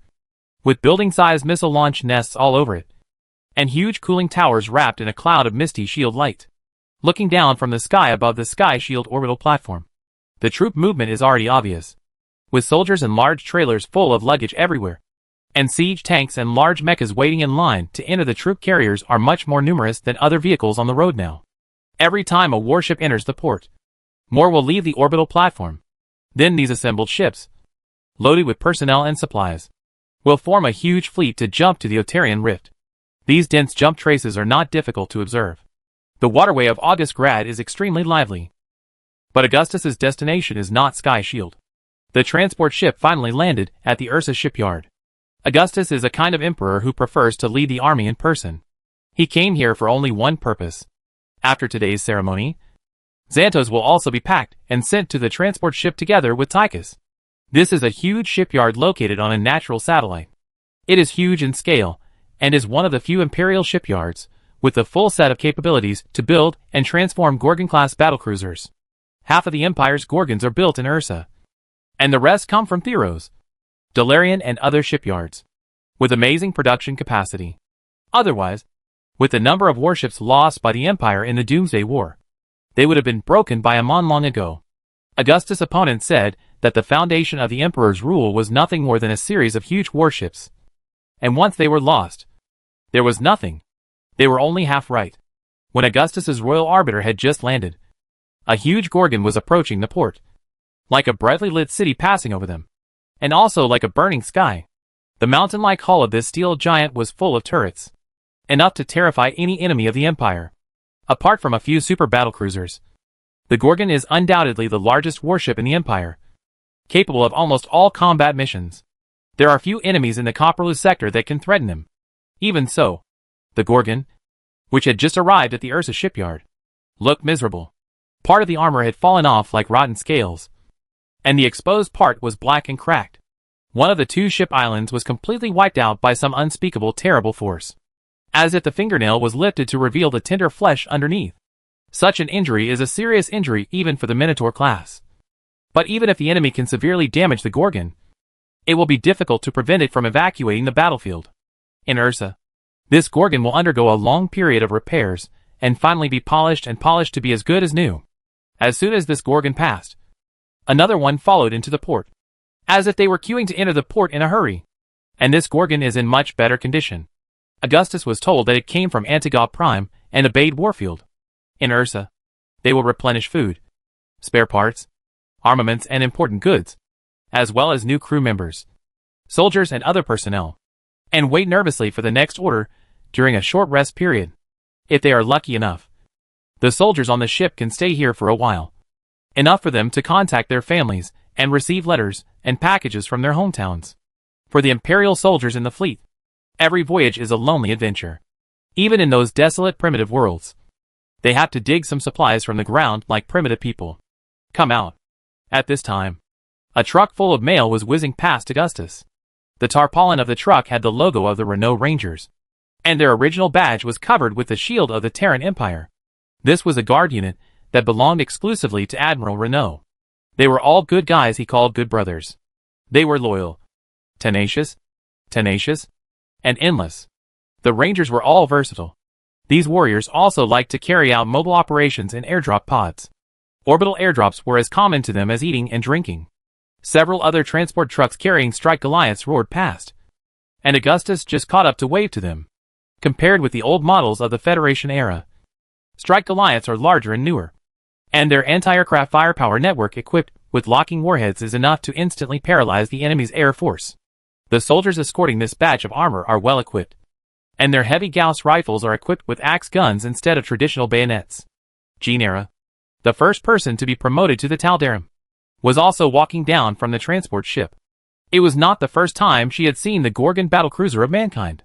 with building-sized missile launch nests all over it, and huge cooling towers wrapped in a cloud of misty shield light. Looking down from the sky above the Sky Shield orbital platform, the troop movement is already obvious, with soldiers and large trailers full of luggage everywhere, and siege tanks and large mechas waiting in line to enter. The troop carriers are much more numerous than other vehicles on the road now. Every time a warship enters the port, more will leave the orbital platform. Then these assembled ships, loaded with personnel and supplies, will form a huge fleet to jump to the Otarian Rift. These dense jump traces are not difficult to observe. The waterway of Augustgrad is extremely lively. But Augustus's destination is not Sky Shield. The transport ship finally landed at the Ursa shipyard. Augustus is a kind of emperor who prefers to lead the army in person. He came here for only one purpose. After today's ceremony, Xantos will also be packed and sent to the transport ship together with Tychus. This is a huge shipyard located on a natural satellite. It is huge in scale, and is one of the few imperial shipyards with the full set of capabilities to build and transform Gorgon-class battlecruisers. Half of the Empire's Gorgons are built in Ursa, and the rest come from Theros, Dalarian and other shipyards, with amazing production capacity. Otherwise, with the number of warships lost by the Empire in the Doomsday War, they would have been broken by Amon long ago. Augustus' opponent said that the foundation of the Emperor's rule was nothing more than a series of huge warships. And once they were lost, there was nothing. They were only half right. When Augustus's royal arbiter had just landed, a huge Gorgon was approaching the port, like a brightly lit city passing over them, and also like a burning sky. The mountain-like hull of this steel giant was full of turrets, enough to terrify any enemy of the Empire. Apart from a few super battlecruisers, the Gorgon is undoubtedly the largest warship in the Empire, capable of almost all combat missions. There are few enemies in the Copperloo sector that can threaten him. Even so, the Gorgon, which had just arrived at the Ursa shipyard, looked miserable. Part of the armor had fallen off like rotten scales, and the exposed part was black and cracked. One of the 2 ship islands was completely wiped out by some unspeakable terrible force, as if the fingernail was lifted to reveal the tender flesh underneath. Such an injury is a serious injury even for the Minotaur class. But even if the enemy can severely damage the Gorgon, it will be difficult to prevent it from evacuating the battlefield. In Ursa, this Gorgon will undergo a long period of repairs and finally be polished to be as good as new. As soon as this Gorgon passed, another one followed into the port, as if they were queuing to enter the port in a hurry. And this Gorgon is in much better condition. Augustus was told that it came from Antigua Prime and obeyed Warfield. In Ursa, they will replenish food, spare parts, armaments and important goods, as well as new crew members, soldiers and other personnel, and wait nervously for the next order during a short rest period. If they are lucky enough, the soldiers on the ship can stay here for a while, enough for them to contact their families and receive letters and packages from their hometowns. For the Imperial soldiers in the fleet, every voyage is a lonely adventure. Even in those desolate primitive worlds, they have to dig some supplies from the ground like primitive people. Come out. At this time, a truck full of mail was whizzing past Augustus. The tarpaulin of the truck had the logo of the Renault Rangers, and their original badge was covered with the shield of the Terran Empire. This was a guard unit that belonged exclusively to Admiral Renault. They were all good guys he called good brothers. They were loyal, tenacious, and endless. The Rangers were all versatile. These warriors also liked to carry out mobile operations in airdrop pods. Orbital airdrops were as common to them as eating and drinking. Several other transport trucks carrying strike Goliaths roared past, and Augustus just caught up to wave to them. Compared with the old models of the Federation era, strike Goliaths are larger and newer, and their anti-aircraft firepower network equipped with locking warheads is enough to instantly paralyze the enemy's air force. The soldiers escorting this batch of armor are well equipped, and their heavy Gauss rifles are equipped with axe guns instead of traditional bayonets. Genera, the first person to be promoted to the Taldaram, was also walking down from the transport ship. It was not the first time she had seen the Gorgon battlecruiser of mankind.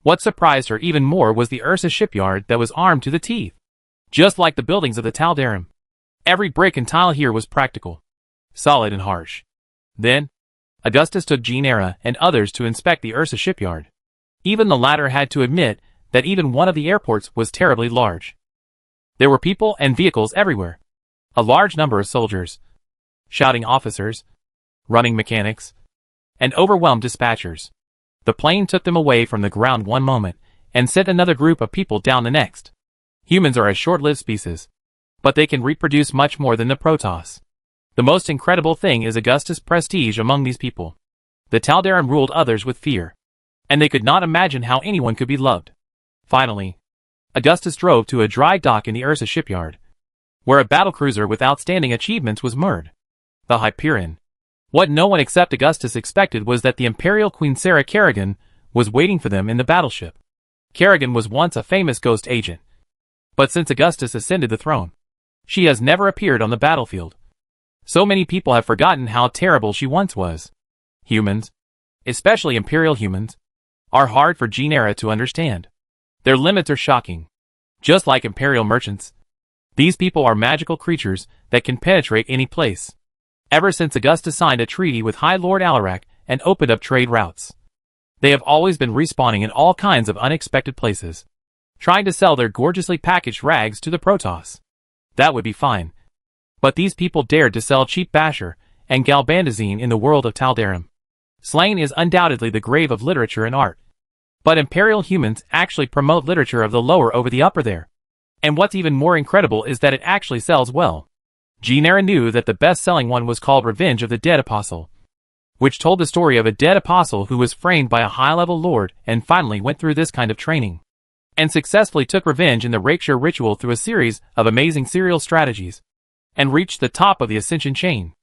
What surprised her even more was the Ursa shipyard that was armed to the teeth. Just like the buildings of the Taldaram, every brick and tile here was practical, solid and harsh. Then, Augustus took Genera and others to inspect the Ursa shipyard. Even the latter had to admit that even one of the airports was terribly large. There were people and vehicles everywhere. A large number of soldiers, shouting officers, running mechanics, and overwhelmed dispatchers. The plane took them away from the ground one moment and sent another group of people down the next. Humans are a short-lived species, but they can reproduce much more than the Protoss. The most incredible thing is Augustus' prestige among these people. The Taldaram ruled others with fear, and they could not imagine how anyone could be loved. Finally, Augustus drove to a dry dock in the Ursa shipyard, where a battlecruiser with outstanding achievements was moored. The Hyperion. What no one except Augustus expected was that the Imperial Queen Sarah Kerrigan was waiting for them in the battleship. Kerrigan was once a famous ghost agent, but since Augustus ascended the throne, she has never appeared on the battlefield. So many people have forgotten how terrible she once was. Humans, especially Imperial humans, are hard for Genera to understand. Their limits are shocking. Just like Imperial merchants, these people are magical creatures that can penetrate any place. Ever since Augustus signed a treaty with High Lord Alarak and opened up trade routes, they have always been respawning in all kinds of unexpected places, trying to sell their gorgeously packaged rags to the Protoss. That would be fine. But these people dared to sell cheap Basher and Galbandazine in the world of Taldaram. Slang is undoubtedly the grave of literature and art. But Imperial humans actually promote literature of the lower over the upper there. And what's even more incredible is that it actually sells well. Genera knew that the best-selling one was called Revenge of the Dead Apostle, which told the story of a dead apostle who was framed by a high-level lord and finally went through this kind of training, and successfully took revenge in the Rakeshare ritual through a series of amazing serial strategies, and reached the top of the ascension chain.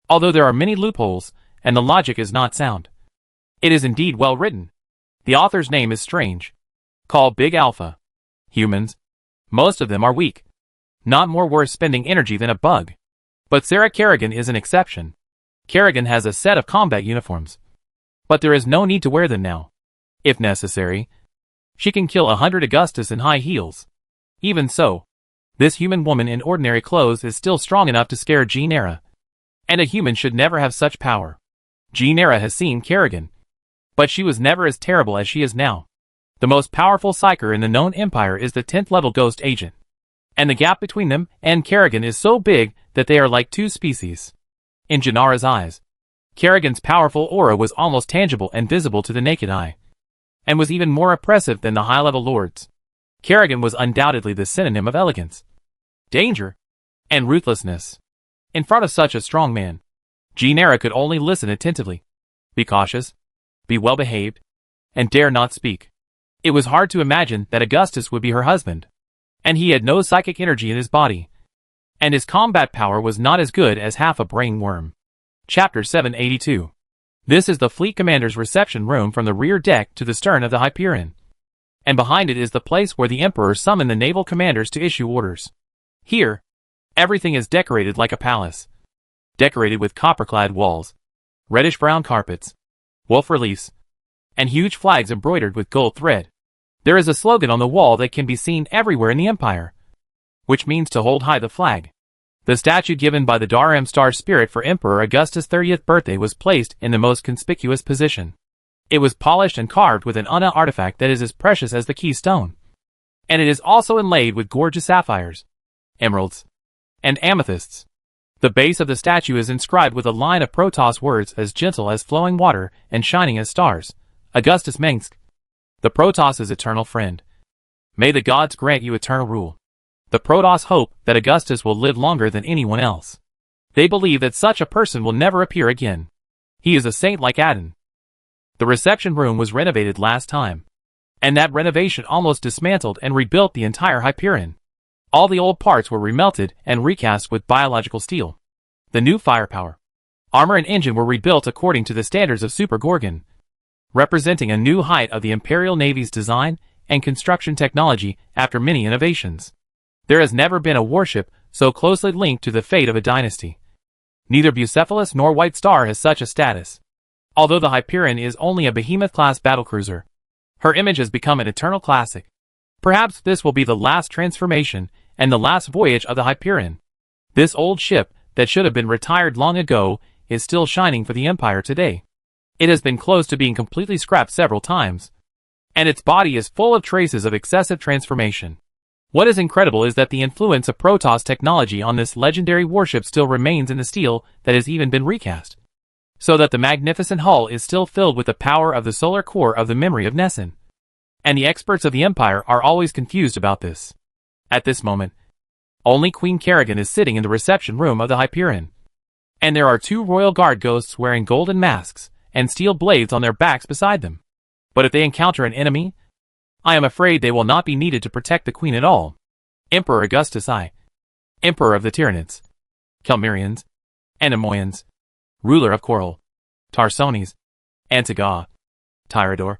Although there are many loopholes, and the logic is not sound, it is indeed well written. The author's name is strange. Called Big Alpha. Humans, most of them are weak. Not more worth spending energy than a bug. But Sarah Kerrigan is an exception. Kerrigan has a set of combat uniforms, but there is no need to wear them now. If necessary, she can kill 100 Augustus in high heels. Even so, this human woman in ordinary clothes is still strong enough to scare Genera. And a human should never have such power. Genera has seen Kerrigan, but she was never as terrible as she is now. The most powerful psyker in the known empire is the 10th level ghost agent, and the gap between them and Kerrigan is so big that they are like two species. In Genara's eyes, Kerrigan's powerful aura was almost tangible and visible to the naked eye, and was even more oppressive than the high-level lords. Kerrigan was undoubtedly the synonym of elegance, danger, and ruthlessness. In front of such a strong man, Genera could only listen attentively, be cautious, be well-behaved, and dare not speak. It was hard to imagine that Augustus would be her husband. and he had no psychic energy in his body, and his combat power was not as good as half a brain worm. Chapter 782. This is the fleet commander's reception room from the rear deck to the stern of the Hyperion, and behind it is the place where the Emperor summoned the naval commanders to issue orders. Here, everything is decorated like a palace, decorated with copper-clad walls, reddish-brown carpets, wolf reliefs, and huge flags embroidered with gold thread. There is a slogan on the wall that can be seen everywhere in the Empire, which means to hold high the flag. The statue given by the Darm Star Spirit for Emperor Augustus' 30th birthday was placed in the most conspicuous position. It was polished and carved with an Una artifact that is as precious as the keystone, and it is also inlaid with gorgeous sapphires, emeralds, and amethysts. The base of the statue is inscribed with a line of Protoss words as gentle as flowing water and shining as stars. Augustus Mengsk, the Protoss' eternal friend. May the gods grant you eternal rule. The Protoss hope that Augustus will live longer than anyone else. They believe that such a person will never appear again. He is a saint like Adon. The reception room was renovated last time, and that renovation almost dismantled and rebuilt the entire Hyperion. All the old parts were remelted and recast with biological steel. The new firepower, armor and engine were rebuilt according to the standards of Super Gorgon, representing a new height of the Imperial Navy's design and construction technology after many innovations. There has never been a warship so closely linked to the fate of a dynasty. Neither Bucephalus nor White Star has such a status. Although the Hyperion is only a behemoth-class battlecruiser, her image has become an eternal classic. Perhaps this will be the last transformation and the last voyage of the Hyperion. This old ship, that should have been retired long ago, is still shining for the Empire today. It has been close to being completely scrapped several times, and its body is full of traces of excessive transformation. What is incredible is that the influence of Protoss technology on this legendary warship still remains in the steel that has even been recast, so that the magnificent hull is still filled with the power of the solar core of the memory of Nessun. And the experts of the Empire are always confused about this. At this moment, only Queen Kerrigan is sitting in the reception room of the Hyperion, and there are 2 royal guard ghosts wearing golden masks and steel blades on their backs beside them. But if they encounter an enemy, I am afraid they will not be needed to protect the Queen at all. Emperor Augustus I, Emperor of the Tyranids, Kelmerians, Anemoians, ruler of Coral, Tarsones, Antigua, Tyrador,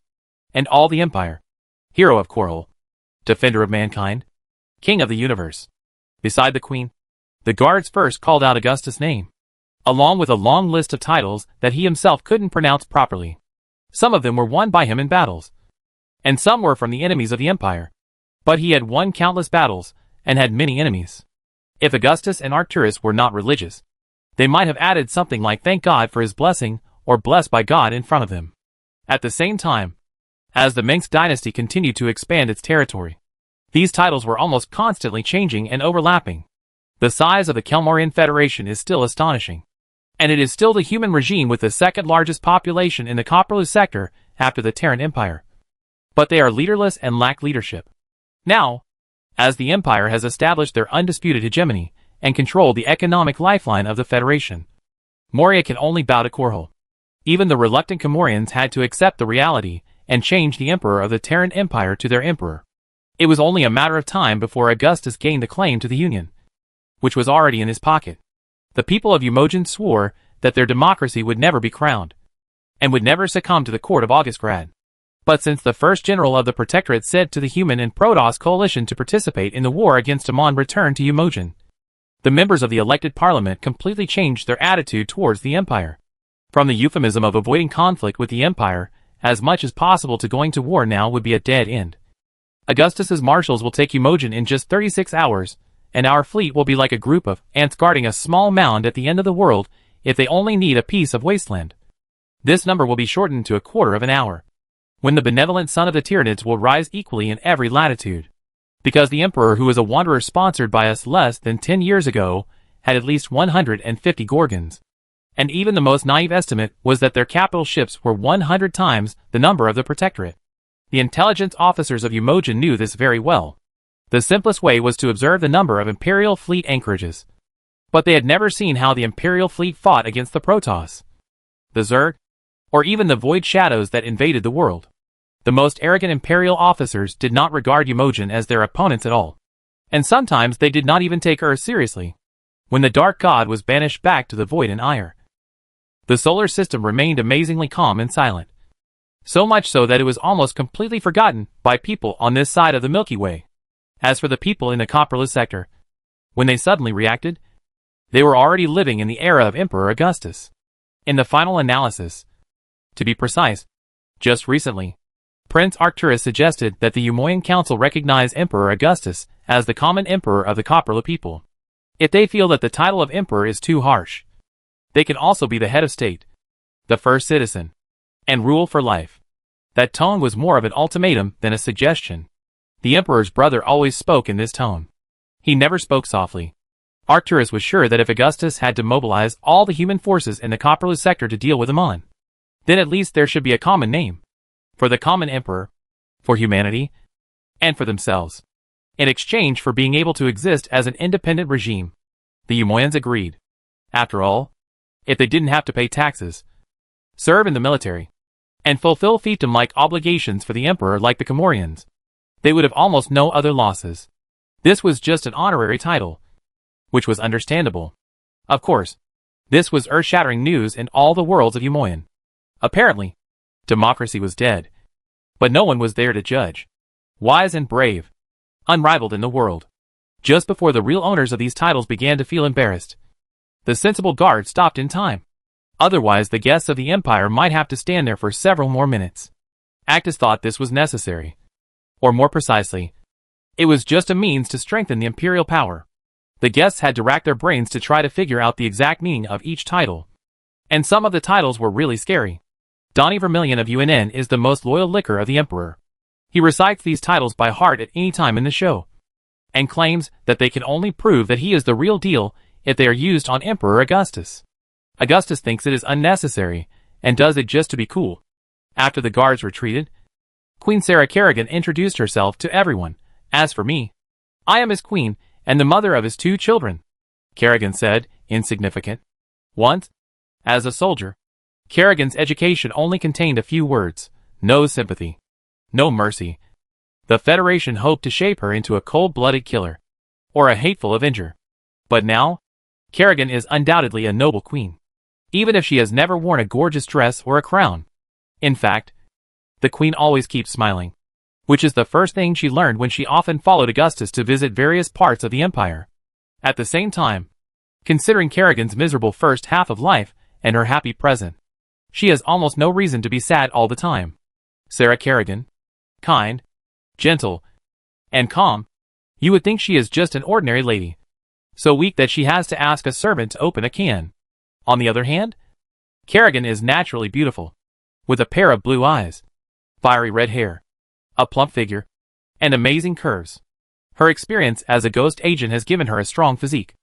and all the Empire, hero of Coral, defender of mankind, king of the universe. Beside the Queen, the guards first called out Augustus' name, along with a long list of titles that he himself couldn't pronounce properly. Some of them were won by him in battles, and some were from the enemies of the Empire. But he had won countless battles, and had many enemies. If Augustus and Arcturus were not religious, they might have added something like thank God for his blessing, or blessed by God in front of them. At the same time, as the Mengsk dynasty continued to expand its territory, these titles were almost constantly changing and overlapping. The size of the Kelmorian Federation is still astonishing, and it is still the human regime with the second largest population in the Copperloo sector after the Terran Empire. But they are leaderless and lack leadership. Now, as the Empire has established their undisputed hegemony and controlled the economic lifeline of the Federation, Moria can only bow to Korhal. Even the reluctant Comorians had to accept the reality and change the Emperor of the Terran Empire to their Emperor. It was only a matter of time before Augustus gained the claim to the Union, which was already in his pocket. The people of Umojan swore that their democracy would never be crowned, and would never succumb to the court of Augustgrad. But since the first general of the Protectorate said to the Human and Protoss coalition to participate in the war against Amon returned to Umojan, the members of the elected parliament completely changed their attitude towards the Empire. From the euphemism of avoiding conflict with the Empire as much as possible to going to war now would be a dead end. Augustus's marshals will take Umojan in just 36 hours, and our fleet will be like a group of ants guarding a small mound at the end of the world if they only need a piece of wasteland. This number will be shortened to a quarter of an hour, when the benevolent son of the Tyranids will rise equally in every latitude. Because the Emperor, who was a wanderer sponsored by us less than 10 years ago, had at least 150 Gorgons. And even the most naive estimate was that their capital ships were 100 times the number of the Protectorate. The intelligence officers of Umojan knew this very well. The simplest way was to observe the number of Imperial fleet anchorages. But they had never seen how the Imperial fleet fought against the Protoss, the Zerg, or even the void shadows that invaded the world. The most arrogant Imperial officers did not regard Umojan as their opponents at all. And sometimes they did not even take her seriously. When the Dark God was banished back to the void in ire, the solar system remained amazingly calm and silent. So much so that it was almost completely forgotten by people on this side of the Milky Way. As for the people in the Copperless sector, when they suddenly reacted, they were already living in the era of Emperor Augustus. In the final analysis, to be precise, just recently, Prince Arcturus suggested that the Umoyan Council recognize Emperor Augustus as the common emperor of the Copperla people. If they feel that the title of emperor is too harsh, they can also be the head of state, the first citizen, and rule for life. That tone was more of an ultimatum than a suggestion. The emperor's brother always spoke in this tone. He never spoke softly. Arcturus was sure that if Augustus had to mobilize all the human forces in the Copperless sector to deal with Amon, then at least there should be a common name. For the common emperor, for humanity, and for themselves. In exchange for being able to exist as an independent regime, the Umoyans agreed. After all, if they didn't have to pay taxes, serve in the military, and fulfill fiefdom-like obligations for the emperor like the Comorians, they would have almost no other losses. This was just an honorary title, which was understandable. Of course, this was earth-shattering news in all the worlds of Umoyan. Apparently, democracy was dead, but no one was there to judge. Wise and brave, unrivaled in the world. Just before the real owners of these titles began to feel embarrassed, the sensible guard stopped in time. Otherwise, the guests of the empire might have to stand there for several more minutes. Actus thought this was necessary. Or more precisely, it was just a means to strengthen the imperial power. The guests had to rack their brains to try to figure out the exact meaning of each title. And some of the titles were really scary. Donny Vermilion of UNN is the most loyal licker of the Emperor. He recites these titles by heart at any time in the show, and claims that they can only prove that he is the real deal if they are used on Emperor Augustus. Augustus thinks it is unnecessary, and does it just to be cool. After the guards retreated, Queen Sarah Kerrigan introduced herself to everyone. As for me, I am his queen, and the mother of his 2 children, Kerrigan said, insignificant. Once, as a soldier, Kerrigan's education only contained a few words: no sympathy, no mercy. The Federation hoped to shape her into a cold-blooded killer, or a hateful avenger. But now, Kerrigan is undoubtedly a noble queen, even if she has never worn a gorgeous dress or a crown. In fact, the queen always keeps smiling, which is the first thing she learned when she often followed Augustus to visit various parts of the empire. At the same time, considering Kerrigan's miserable first half of life and her happy present, she has almost no reason to be sad all the time. Sarah Kerrigan, kind, gentle, and calm, you would think she is just an ordinary lady, so weak that she has to ask a servant to open a can. On the other hand, Kerrigan is naturally beautiful, with a pair of blue eyes, fiery red hair, a plump figure, and amazing curves. Her experience as a ghost agent has given her a strong physique,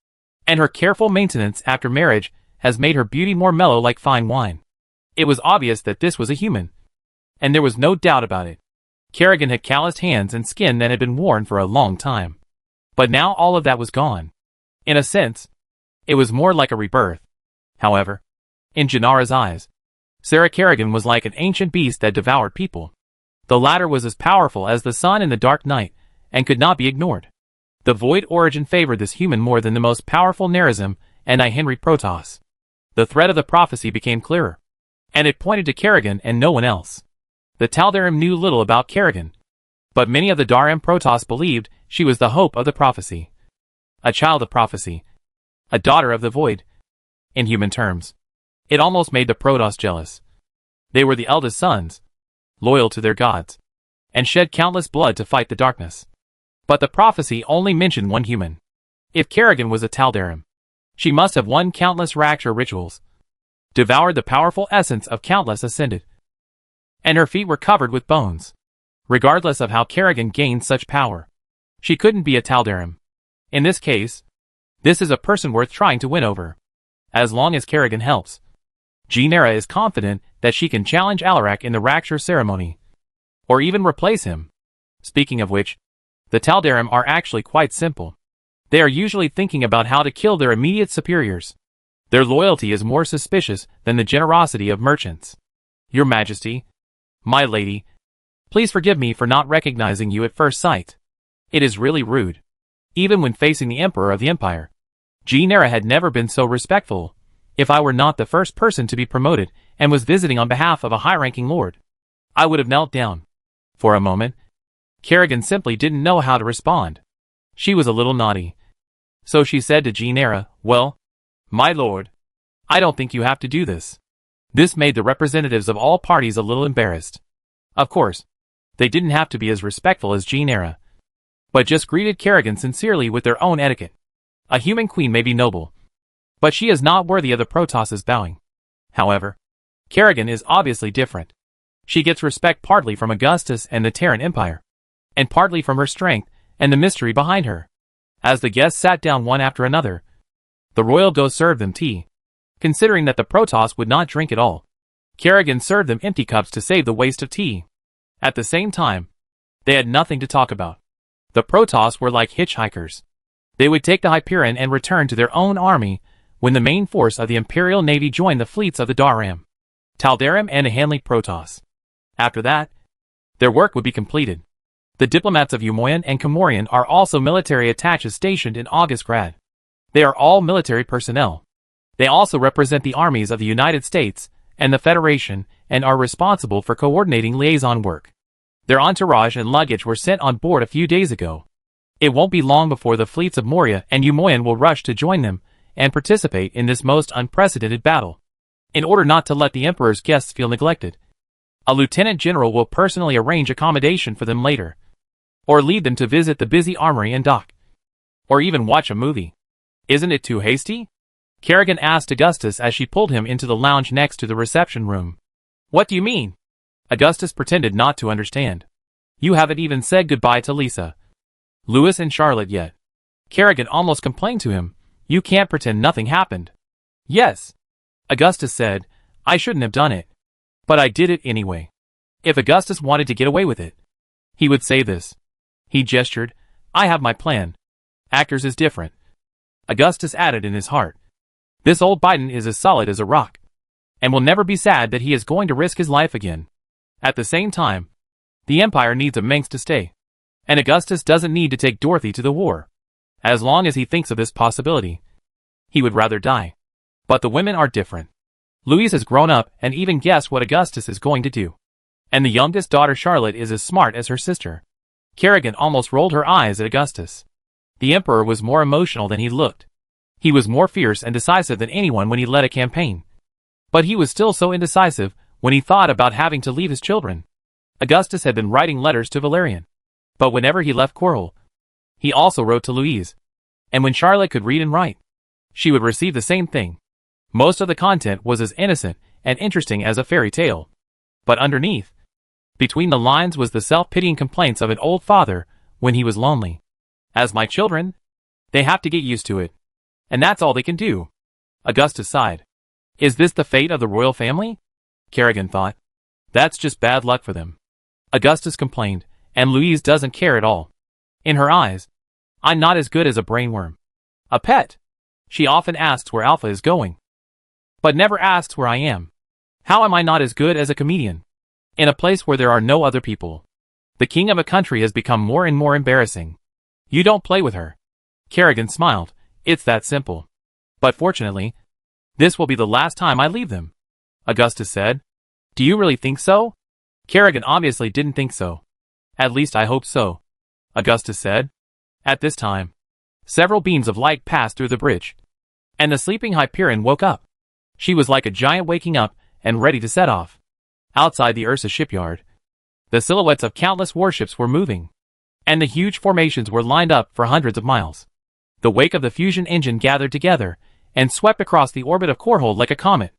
and her careful maintenance after marriage has made her beauty more mellow like fine wine. It was obvious that this was a human, and there was no doubt about it. Kerrigan had calloused hands and skin that had been worn for a long time. But now all of that was gone. In a sense, it was more like a rebirth. However, in Janara's eyes, Sarah Kerrigan was like an ancient beast that devoured people. The latter was as powerful as the sun in the dark night, and could not be ignored. The void origin favored this human more than the most powerful Nerazim and I Henry Protoss. The thread of the prophecy became clearer, and it pointed to Kerrigan and no one else. The Taldarim knew little about Kerrigan, but many of the Darim Protoss believed she was the hope of the prophecy. A child of prophecy. A daughter of the void. In human terms, it almost made the Protoss jealous. They were the eldest sons, loyal to their gods, and shed countless blood to fight the darkness. But the prophecy only mentioned one human. If Kerrigan was a Taldarim, she must have won countless Rakshur rituals, devoured the powerful essence of countless ascended, and her feet were covered with bones. Regardless of how Kerrigan gained such power, she couldn't be a Taldarim. In this case, this is a person worth trying to win over. As long as Kerrigan helps, Janara is confident that she can challenge Alarak in the Rakshur ceremony, or even replace him. Speaking of which, the Taldarim are actually quite simple. They are usually thinking about how to kill their immediate superiors. Their loyalty is more suspicious than the generosity of merchants. Your Majesty, my lady, please forgive me for not recognizing you at first sight. It is really rude. even when facing the Emperor of the Empire. Genera had never been so respectful. If I were not the first person to be promoted and was visiting on behalf of a high-ranking lord, I would have knelt down. For a moment, Kerrigan simply didn't know how to respond. She was a little naughty. So she said to Genera, "Well, my lord, I don't think you have to do this." This made the representatives of all parties a little embarrassed. Of course, they didn't have to be as respectful as Genera, but just greeted Kerrigan sincerely with their own etiquette. A human queen may be noble, but she is not worthy of the Protoss's bowing. However, Kerrigan is obviously different. She gets respect partly from Augustus and the Terran Empire, and partly from her strength and the mystery behind her. As the guests sat down one after another, the royal ghost served them tea. Considering that the Protoss would not drink at all, Kerrigan served them empty cups to save the waste of tea. At the same time, they had nothing to talk about. The Protoss were like hitchhikers. They would take the Hyperion and return to their own army when the main force of the Imperial Navy joined the fleets of the Daram, Taldaram and the Hanley Protoss. After that, their work would be completed. The diplomats of Umoyan and Comorian are also military attaches stationed in Augustgrad. They are all military personnel. They also represent the armies of the United States and the Federation and are responsible for coordinating liaison work. Their entourage and luggage were sent on board a few days ago. It won't be long before the fleets of Moria and Umoyan will rush to join them and participate in this most unprecedented battle. In order not to let the Emperor's guests feel neglected, a lieutenant general will personally arrange accommodation for them later, or lead them to visit the busy armory and dock, or even watch a movie. Isn't it too hasty? Kerrigan asked Augustus as she pulled him into the lounge next to the reception room. What do you mean? Augustus pretended not to understand. You haven't even said goodbye to Lisa, Louis and Charlotte yet. Kerrigan almost complained to him. You can't pretend nothing happened. Yes, Augustus said, I shouldn't have done it. But I did it anyway. If Augustus wanted to get away with it, he would say this. He gestured. I have my plan. Actors is different. Augustus added in his heart. This old Biden is as solid as a rock, and will never be sad that he is going to risk his life again. At the same time, the Empire needs a Manx to stay, and Augustus doesn't need to take Dorothy to the war. As long as he thinks of this possibility, he would rather die. But the women are different. Louise has grown up and even guessed what Augustus is going to do. And the youngest daughter Charlotte is as smart as her sister. Kerrigan almost rolled her eyes at Augustus. The Emperor was more emotional than he looked. He was more fierce and decisive than anyone when he led a campaign. But he was still so indecisive when he thought about having to leave his children. Augustus had been writing letters to Valerian. But whenever he left Coral, he also wrote to Louise. And when Charlotte could read and write, she would receive the same thing. Most of the content was as innocent and interesting as a fairy tale. But underneath, between the lines was the self-pitying complaints of an old father when he was lonely. As my children, they have to get used to it. And that's all they can do. Augustus sighed. Is this the fate of the royal family? Kerrigan thought. That's just bad luck for them. Augustus complained, and Louise doesn't care at all. In her eyes, I'm not as good as a brainworm. A pet. She often asks where Alpha is going, but never asks where I am. How am I not as good as a comedian? In a place where there are no other people. The king of a country has become more and more embarrassing. You don't play with her. Kerrigan smiled. It's that simple. But fortunately, this will be the last time I leave them. Augustus said. Do you really think so? Kerrigan obviously didn't think so. At least I hope so. Augustus said. At this time, several beams of light passed through the bridge, and the sleeping Hyperion woke up. She was like a giant waking up and ready to set off. Outside the Ursa shipyard, the silhouettes of countless warships were moving, and the huge formations were lined up for hundreds of miles. The wake of the fusion engine gathered together and swept across the orbit of Korhold like a comet.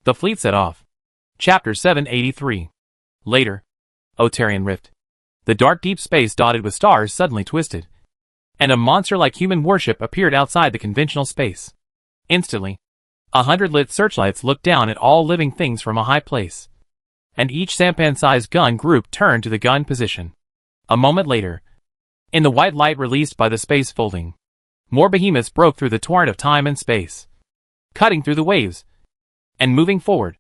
The fleet set off. Chapter 783. Later. Terran Rift. The dark deep space dotted with stars suddenly twisted, and a monster-like human warship appeared outside the conventional space. Instantly, 100 lit searchlights looked down at all living things from a high place, and each sampan-sized gun group turned to the gun position. A moment later, in the white light released by the space folding, more behemoths broke through the torrent of time and space, cutting through the waves, and moving forward,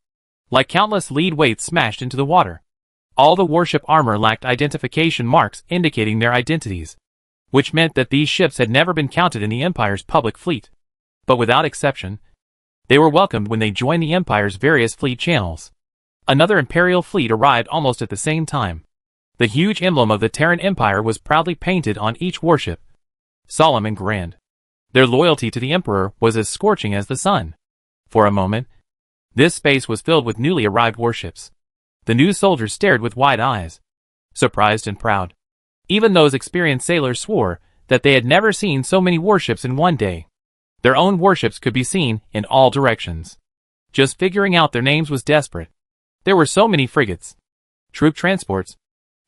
like countless lead weights smashed into the water. All the warship armor lacked identification marks indicating their identities. which meant that these ships had never been counted in the Empire's public fleet. But without exception, they were welcomed when they joined the Empire's various fleet channels. Another Imperial fleet arrived almost at the same time. The huge emblem of the Terran Empire was proudly painted on each warship, solemn and grand. Their loyalty to the Emperor was as scorching as the sun. For a moment, this space was filled with newly arrived warships. The new soldiers stared with wide eyes, surprised and proud. Even those experienced sailors swore that they had never seen so many warships in one day. Their own warships could be seen in all directions. Just figuring out their names was desperate. There were so many frigates, troop transports,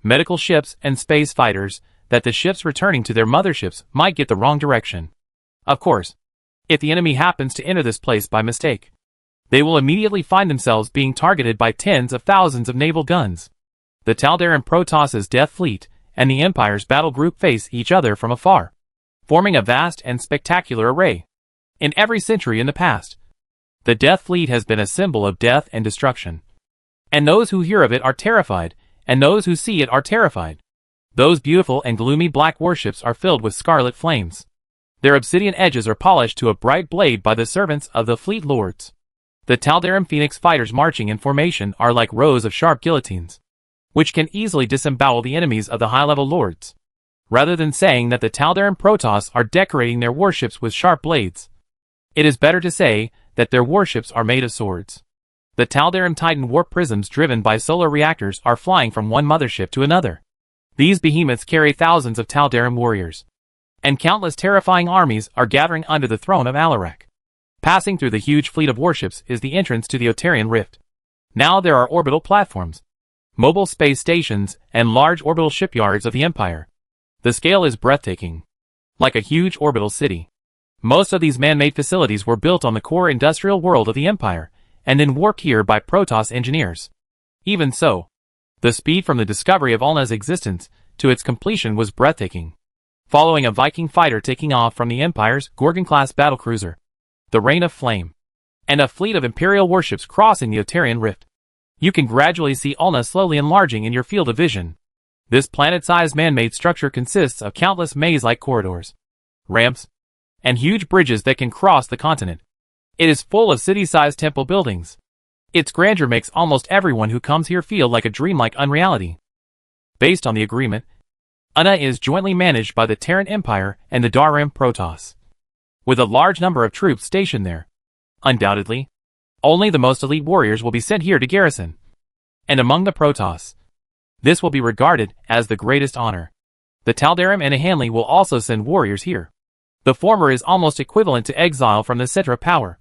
medical ships, and space fighters that the ships returning to their motherships might get the wrong direction. Of course, if the enemy happens to enter this place by mistake, they will immediately find themselves being targeted by tens of thousands of naval guns. The Tal'Darim Protoss's Death Fleet and the Empire's battle group face each other from afar, forming a vast and spectacular array. In every century in the past, the Death Fleet has been a symbol of death and destruction. And those who hear of it are terrified, and those who see it are terrified. Those beautiful and gloomy black warships are filled with scarlet flames. Their obsidian edges are polished to a bright blade by the servants of the fleet lords. The Tal'Darim Phoenix fighters marching in formation are like rows of sharp guillotines, which can easily disembowel the enemies of the high-level lords. Rather than saying that the Tal'Darim Protoss are decorating their warships with sharp blades, it is better to say that their warships are made of swords. The Tal'Darim Titan warp prisms driven by solar reactors are flying from one mothership to another. These behemoths carry thousands of Tal'Darim warriors, and countless terrifying armies are gathering under the throne of Alarak. Passing through the huge fleet of warships is the entrance to the Otarian Rift. Now there are orbital platforms, mobile space stations, and large orbital shipyards of the Empire. The scale is breathtaking, like a huge orbital city. Most of these man-made facilities were built on the core industrial world of the Empire, and then warped here by Protoss engineers. Even so, the speed from the discovery of Ulna's existence to its completion was breathtaking. Following a Viking fighter taking off from the Empire's Gorgon-class battlecruiser, the Rain of Flame, and a fleet of Imperial warships crossing the Otarian Rift, you can gradually see Ulna slowly enlarging in your field of vision. This planet-sized man-made structure consists of countless maze-like corridors, ramps, and huge bridges that can cross the continent. It is full of city-sized temple buildings. Its grandeur makes almost everyone who comes here feel like a dreamlike unreality. Based on the agreement, Ulna is jointly managed by the Terran Empire and the Darim Protoss, with a large number of troops stationed there. Undoubtedly, only the most elite warriors will be sent here to garrison. And among the Protoss, this will be regarded as the greatest honor. The Tal'Darim and Ahanli will also send warriors here. The former is almost equivalent to exile from the Cetra power,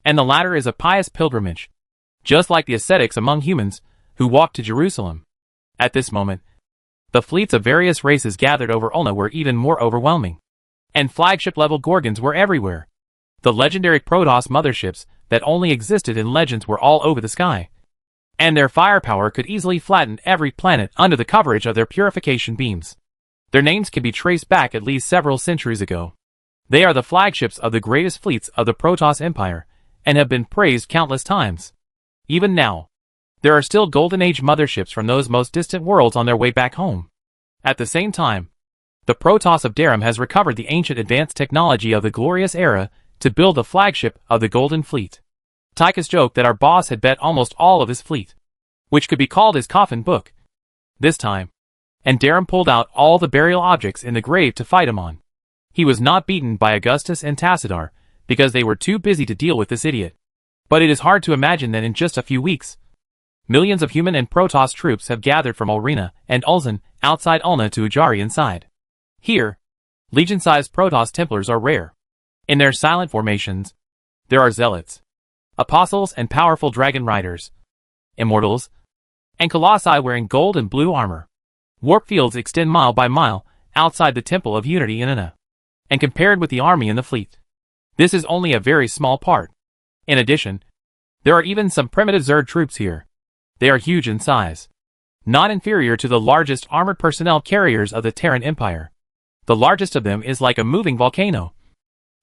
and the latter is a pious pilgrimage, just like the ascetics among humans who walk to Jerusalem. At this moment, the fleets of various races gathered over Ulna were even more overwhelming, and flagship-level Gorgons were everywhere. The legendary Protoss motherships that only existed in legends were all over the sky, and their firepower could easily flatten every planet under the coverage of their purification beams. Their names can be traced back at least several centuries ago. They are the flagships of the greatest fleets of the Protoss Empire, and have been praised countless times. Even now, there are still Golden Age motherships from those most distant worlds on their way back home. At the same time, the Protoss of Darim has recovered the ancient advanced technology of the glorious era to build the flagship of the Golden Fleet. Tychus joked that our boss had bet almost all of his fleet, which could be called his coffin book, this time, and Darim pulled out all the burial objects in the grave to fight him on. He was not beaten by Augustus and Tassadar, because they were too busy to deal with this idiot. But it is hard to imagine that in just a few weeks, millions of human and Protoss troops have gathered from Ulrina and Ulzan outside Ulna to Ujari inside. Here, legion-sized Protoss Templars are rare. In their silent formations, there are zealots, apostles and powerful dragon riders, immortals, and colossi wearing gold and blue armor. Warp fields extend mile by mile outside the Temple of Unity in Ulna, and compared with the army and the fleet, this is only a very small part. In addition, there are even some primitive Zerg troops here. They are huge in size, not inferior to the largest armored personnel carriers of the Terran Empire. The largest of them is like a moving volcano,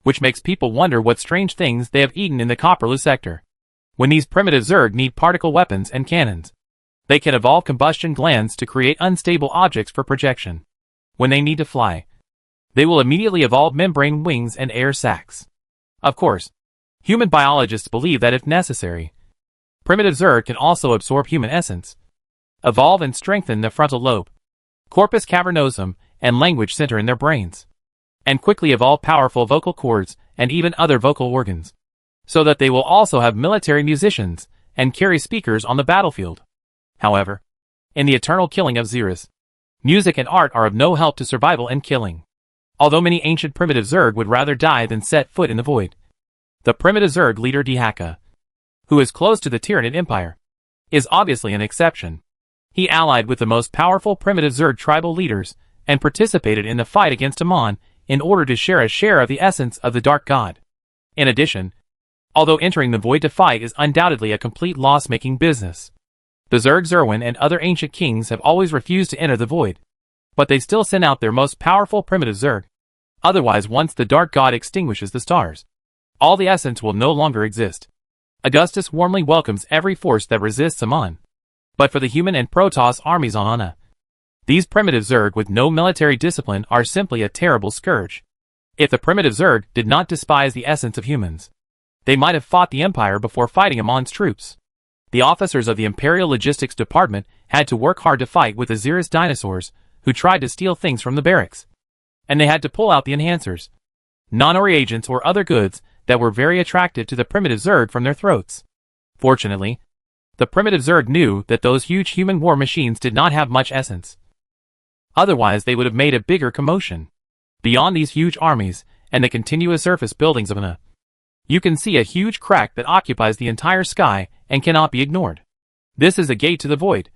which makes people wonder what strange things they have eaten in the Copperlu sector. When these primitive Zerg need particle weapons and cannons, they can evolve combustion glands to create unstable objects for projection. When they need to fly, they will immediately evolve membrane wings and air sacs. Of course, human biologists believe that if necessary, primitive Zerg can also absorb human essence, evolve and strengthen the frontal lobe, corpus cavernosum, and language center in their brains, and quickly evolve powerful vocal cords and even other vocal organs, so that they will also have military musicians and carry speakers on the battlefield. However, in the eternal killing of Xeris, music and art are of no help to survival and killing. Although many ancient primitive Zerg would rather die than set foot in the void, the primitive Zerg leader Dihaka, who is close to the Terran Empire, is obviously an exception. He allied with the most powerful primitive Zerg tribal leaders and participated in the fight against Amon in order to share a share of the essence of the Dark God. In addition, although entering the void to fight is undoubtedly a complete loss-making business, the Zerg Zerwin and other ancient kings have always refused to enter the void, but they still send out their most powerful primitive Zerg. Otherwise, once the Dark God extinguishes the stars, all the essence will no longer exist. Augustus warmly welcomes every force that resists Amon. But for the human and Protoss armies on Anna, these primitive Zerg with no military discipline are simply a terrible scourge. If the primitive Zerg did not despise the essence of humans, they might have fought the Empire before fighting Amon's troops. The officers of the Imperial Logistics Department had to work hard to fight with the Xeris dinosaurs, who tried to steal things from the barracks. And they had to pull out the enhancers, non-reagents or other goods that were very attractive to the primitive Zerg from their throats. Fortunately, the primitive Zerg knew that those huge human war machines did not have much essence. Otherwise they would have made a bigger commotion. Beyond these huge armies, and the continuous surface buildings of Anna, you can see a huge crack that occupies the entire sky and cannot be ignored. This is a gate to the void,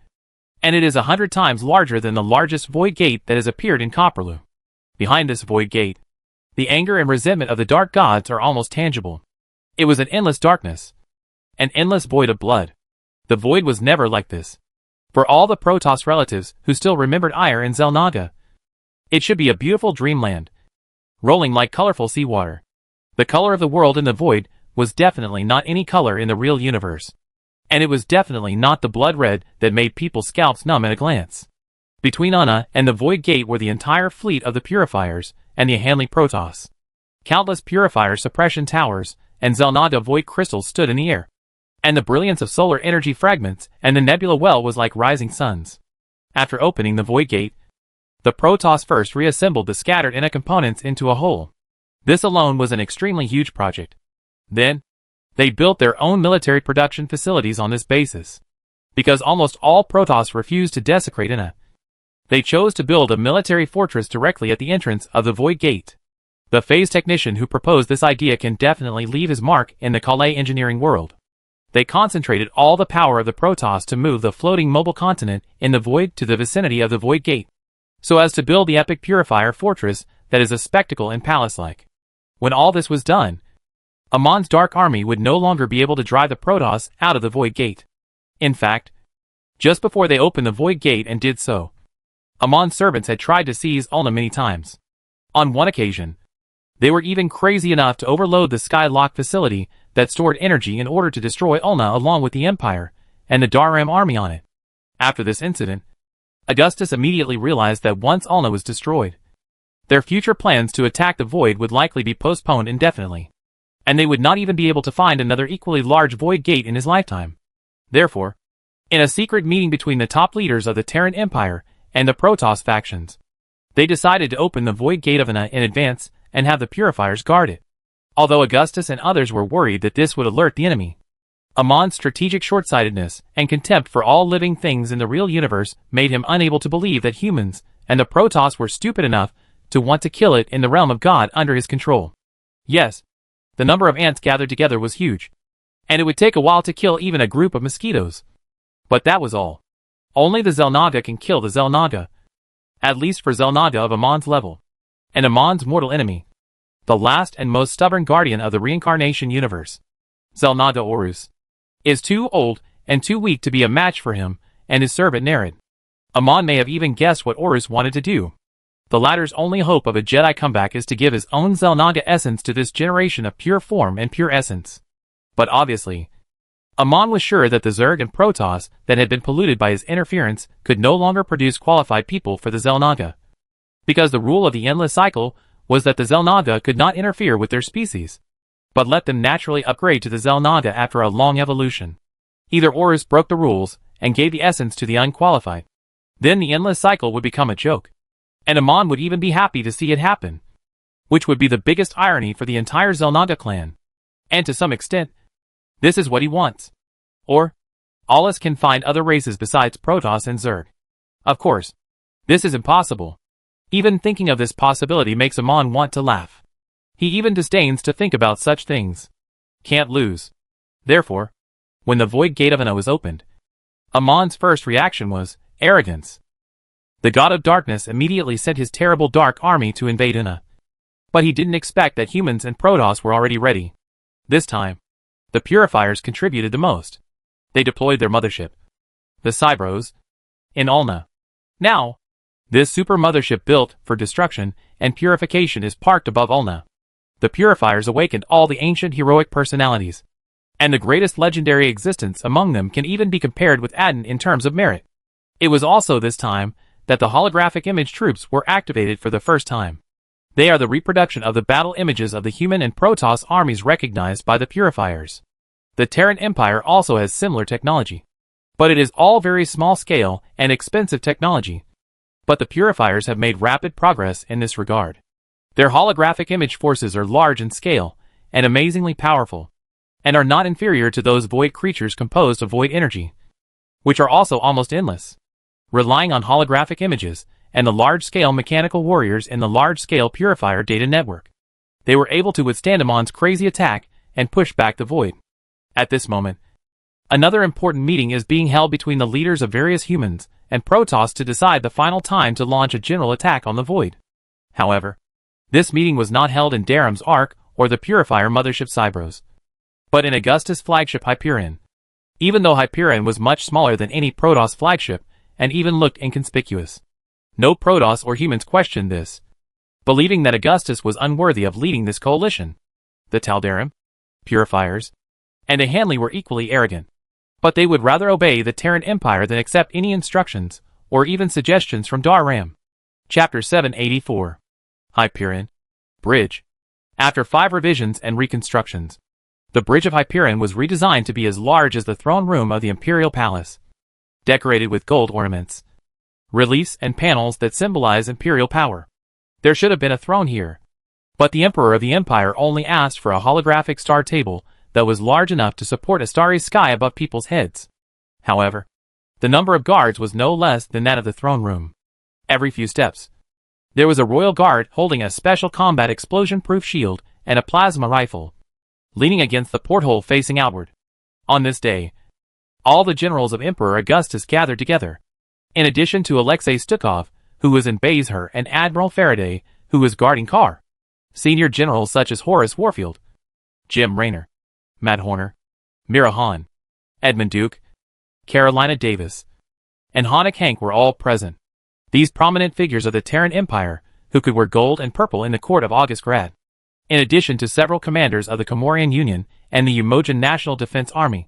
and it is 100 times larger than the largest void gate that has appeared in Copperloo. Behind this void gate, the anger and resentment of the dark gods are almost tangible. It was an endless darkness, an endless void of blood. The void was never like this. For all the Protoss relatives who still remembered Ire and Xel'Naga, it should be a beautiful dreamland, rolling like colorful seawater. The color of the world in the void was definitely not any color in the real universe. And it was definitely not the blood red that made people's scalps numb at a glance. Between Anna and the void gate were the entire fleet of the Purifiers and the Hanley Protoss. Countless Purifier suppression towers and Xel'Naga void crystals stood in the air, and the brilliance of solar energy fragments and the nebula well was like rising suns. After opening the void gate, the Protoss first reassembled the scattered Anna components into a whole. This alone was an extremely huge project. Then, they built their own military production facilities on this basis. Because almost all Protoss refused to desecrate Anna, they chose to build a military fortress directly at the entrance of the Void Gate. The phase technician who proposed this idea can definitely leave his mark in the Calais engineering world. They concentrated all the power of the Protoss to move the floating mobile continent in the Void to the vicinity of the Void Gate, so as to build the epic Purifier fortress that is a spectacle and palace-like. When all this was done, Amon's Dark Army would no longer be able to drive the Protoss out of the Void Gate. In fact, just before they opened the Void Gate and did so, Amon's servants had tried to seize Ulna many times. On one occasion, they were even crazy enough to overload the Skylock facility that stored energy in order to destroy Ulna along with the Empire and the Daram army on it. After this incident, Augustus immediately realized that once Ulna was destroyed, their future plans to attack the Void would likely be postponed indefinitely, and they would not even be able to find another equally large Void Gate in his lifetime. Therefore, in a secret meeting between the top leaders of the Terran Empire and the Protoss factions, they decided to open the Void Gate of Anna in advance and have the Purifiers guard it. Although Augustus and others were worried that this would alert the enemy, Amon's strategic short-sightedness and contempt for all living things in the real universe made him unable to believe that humans and the Protoss were stupid enough to want to kill it in the realm of God under his control. Yes, the number of ants gathered together was huge, and it would take a while to kill even a group of mosquitoes. But that was all. Only the Xel'Naga can kill the Xel'Naga, at least for Xel'Naga of Amon's level, and Amon's mortal enemy, the last and most stubborn guardian of the reincarnation universe, Xel'Naga Horus, is too old and too weak to be a match for him and his servant Nerid. Amon may have even guessed what Horus wanted to do. The latter's only hope of a Jedi comeback is to give his own Xel'Naga essence to this generation of pure form and pure essence. But obviously, Amon was sure that the Zerg and Protoss that had been polluted by his interference could no longer produce qualified people for the Xel'Naga, because the rule of the endless cycle was that the Xel'Naga could not interfere with their species, but let them naturally upgrade to the Xel'Naga after a long evolution. Either Horus broke the rules and gave the essence to the unqualified. Then the endless cycle would become a joke. And Amon would even be happy to see it happen, which would be the biggest irony for the entire Xel'Naga clan. And to some extent, this is what he wants. Or, Allus can find other races besides Protoss and Zerg. Of course, this is impossible. Even thinking of this possibility makes Amon want to laugh. He even disdains to think about such things. Can't lose. Therefore, when the void gate of Ana was opened, Amon's first reaction was arrogance. The god of darkness immediately sent his terrible dark army to invade Ana. But he didn't expect that humans and Protoss were already ready. This time, the Purifiers contributed the most. They deployed their mothership, the Cybros, in Ulna. Now, this super mothership built for destruction and purification is parked above Ulna. The Purifiers awakened all the ancient heroic personalities, and the greatest legendary existence among them can even be compared with Adden in terms of merit. It was also this time that the holographic image troops were activated for the first time. They are the reproduction of the battle images of the human and Protoss armies recognized by the Purifiers. The Terran Empire also has similar technology, but it is all very small scale and expensive technology. But the Purifiers have made rapid progress in this regard. Their holographic image forces are large in scale and amazingly powerful, and are not inferior to those void creatures composed of void energy, which are also almost endless. Relying on holographic images and the large-scale mechanical warriors in the large-scale Purifier data network, they were able to withstand Amon's crazy attack and push back the void. At this moment, another important meeting is being held between the leaders of various humans and Protoss to decide the final time to launch a general attack on the void. However, this meeting was not held in Daram's Ark or the Purifier mothership Cybros, but in Augustus' flagship Hyperion. Even though Hyperion was much smaller than any Protoss flagship and even looked inconspicuous, no Protoss or humans questioned this, believing that Augustus was unworthy of leading this coalition. The Tal'Darim, Purifiers, and a Hanley were equally arrogant, but they would rather obey the Terran Empire than accept any instructions or even suggestions from Dar-Ram. Chapter 784. Hyperion Bridge. After 5 revisions and reconstructions, the Bridge of Hyperion was redesigned to be as large as the throne room of the Imperial Palace, decorated with gold ornaments, reliefs and panels that symbolize imperial power. There should have been a throne here, but the Emperor of the Empire only asked for a holographic star table that was large enough to support a starry sky above people's heads. However, the number of guards was no less than that of the throne room. Every few steps, there was a royal guard holding a special combat explosion-proof shield and a plasma rifle, leaning against the porthole facing outward. On this day, all the generals of Emperor Augustus gathered together, in addition to Alexei Stukov, who was in Bazher, and Admiral Faraday, who was guarding Carr. Senior generals such as Horace Warfield, Jim Raynor, Matt Horner, Mira Hahn, Edmund Duke, Carolina Davis, and Hanek Hank were all present. These prominent figures of the Terran Empire, who could wear gold and purple in the court of August Grad, in addition to several commanders of the Comorian Union and the Umojan National Defense Army.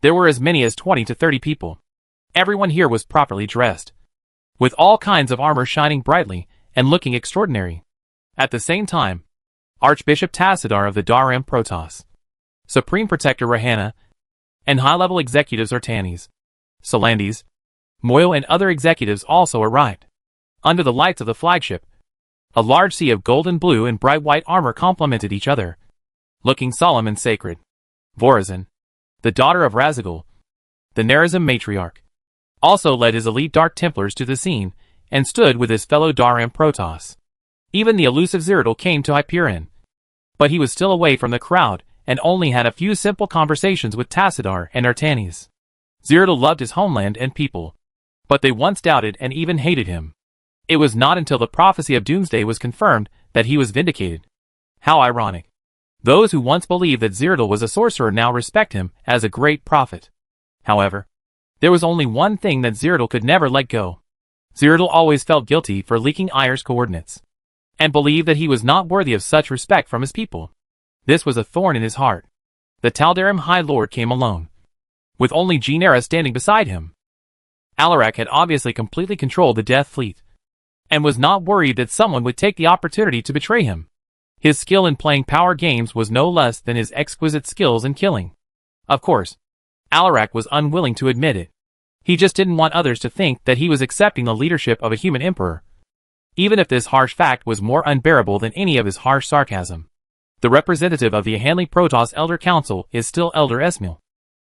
There were as many as 20 to 30 people. Everyone here was properly dressed, with all kinds of armor shining brightly and looking extraordinary. At the same time, Archbishop Tassadar of the Dar-Ram Protoss, Supreme Protector Rahana, and high-level executives Artanis, Solandis, Moyo and other executives also arrived. Under the lights of the flagship, a large sea of gold and blue and bright white armor complemented each other, looking solemn and sacred. Vorazin, the daughter of Razagul, the Nerazim matriarch, also led his elite Dark Templars to the scene and stood with his fellow Dar-Ram Protoss. Even the elusive Zeratul came to Hyperion, but he was still away from the crowd and only had a few simple conversations with Tassadar and Artanis. Zeratul loved his homeland and people, but they once doubted and even hated him. It was not until the prophecy of Doomsday was confirmed that he was vindicated. How ironic. Those who once believed that Zeratul was a sorcerer now respect him as a great prophet. However, there was only one thing that Zeratul could never let go. Zeratul always felt guilty for leaking Ayer's coordinates, and believed that he was not worthy of such respect from his people. This was a thorn in his heart. The Tal'Darim High Lord came alone, with only Genera standing beside him. Alarak had obviously completely controlled the Death Fleet, and was not worried that someone would take the opportunity to betray him. His skill in playing power games was no less than his exquisite skills in killing. Of course, Alarak was unwilling to admit it. He just didn't want others to think that he was accepting the leadership of a human emperor, even if this harsh fact was more unbearable than any of his harsh sarcasm. The representative of the Hanley Protoss Elder Council is still Elder Esmil,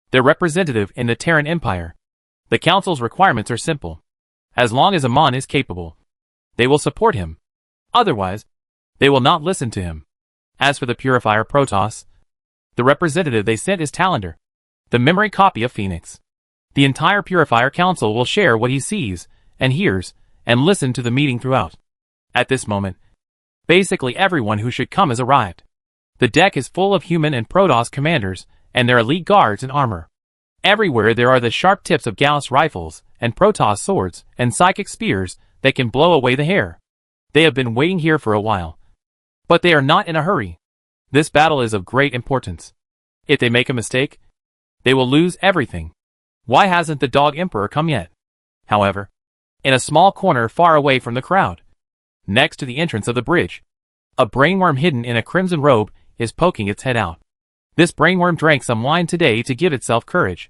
their representative in the Terran Empire. The Council's requirements are simple. As long as Amon is capable, they will support him. Otherwise, they will not listen to him. As for the Purifier Protoss, the representative they sent is Talander, the memory copy of Phoenix. The entire Purifier Council will share what he sees and hears and listen to the meeting throughout. At this moment, basically everyone who should come has arrived. The deck is full of human and Protoss commanders and their elite guards in armor. Everywhere there are the sharp tips of Gauss rifles and Protoss swords and psychic spears that can blow away the hair. They have been waiting here for a while, but they are not in a hurry. This battle is of great importance. If they make a mistake, they will lose everything. Why hasn't the Dog Emperor come yet? However, in a small corner far away from the crowd, next to the entrance of the bridge, a brainworm hidden in a crimson robe is poking its head out. This brainworm drank some wine today to give itself courage.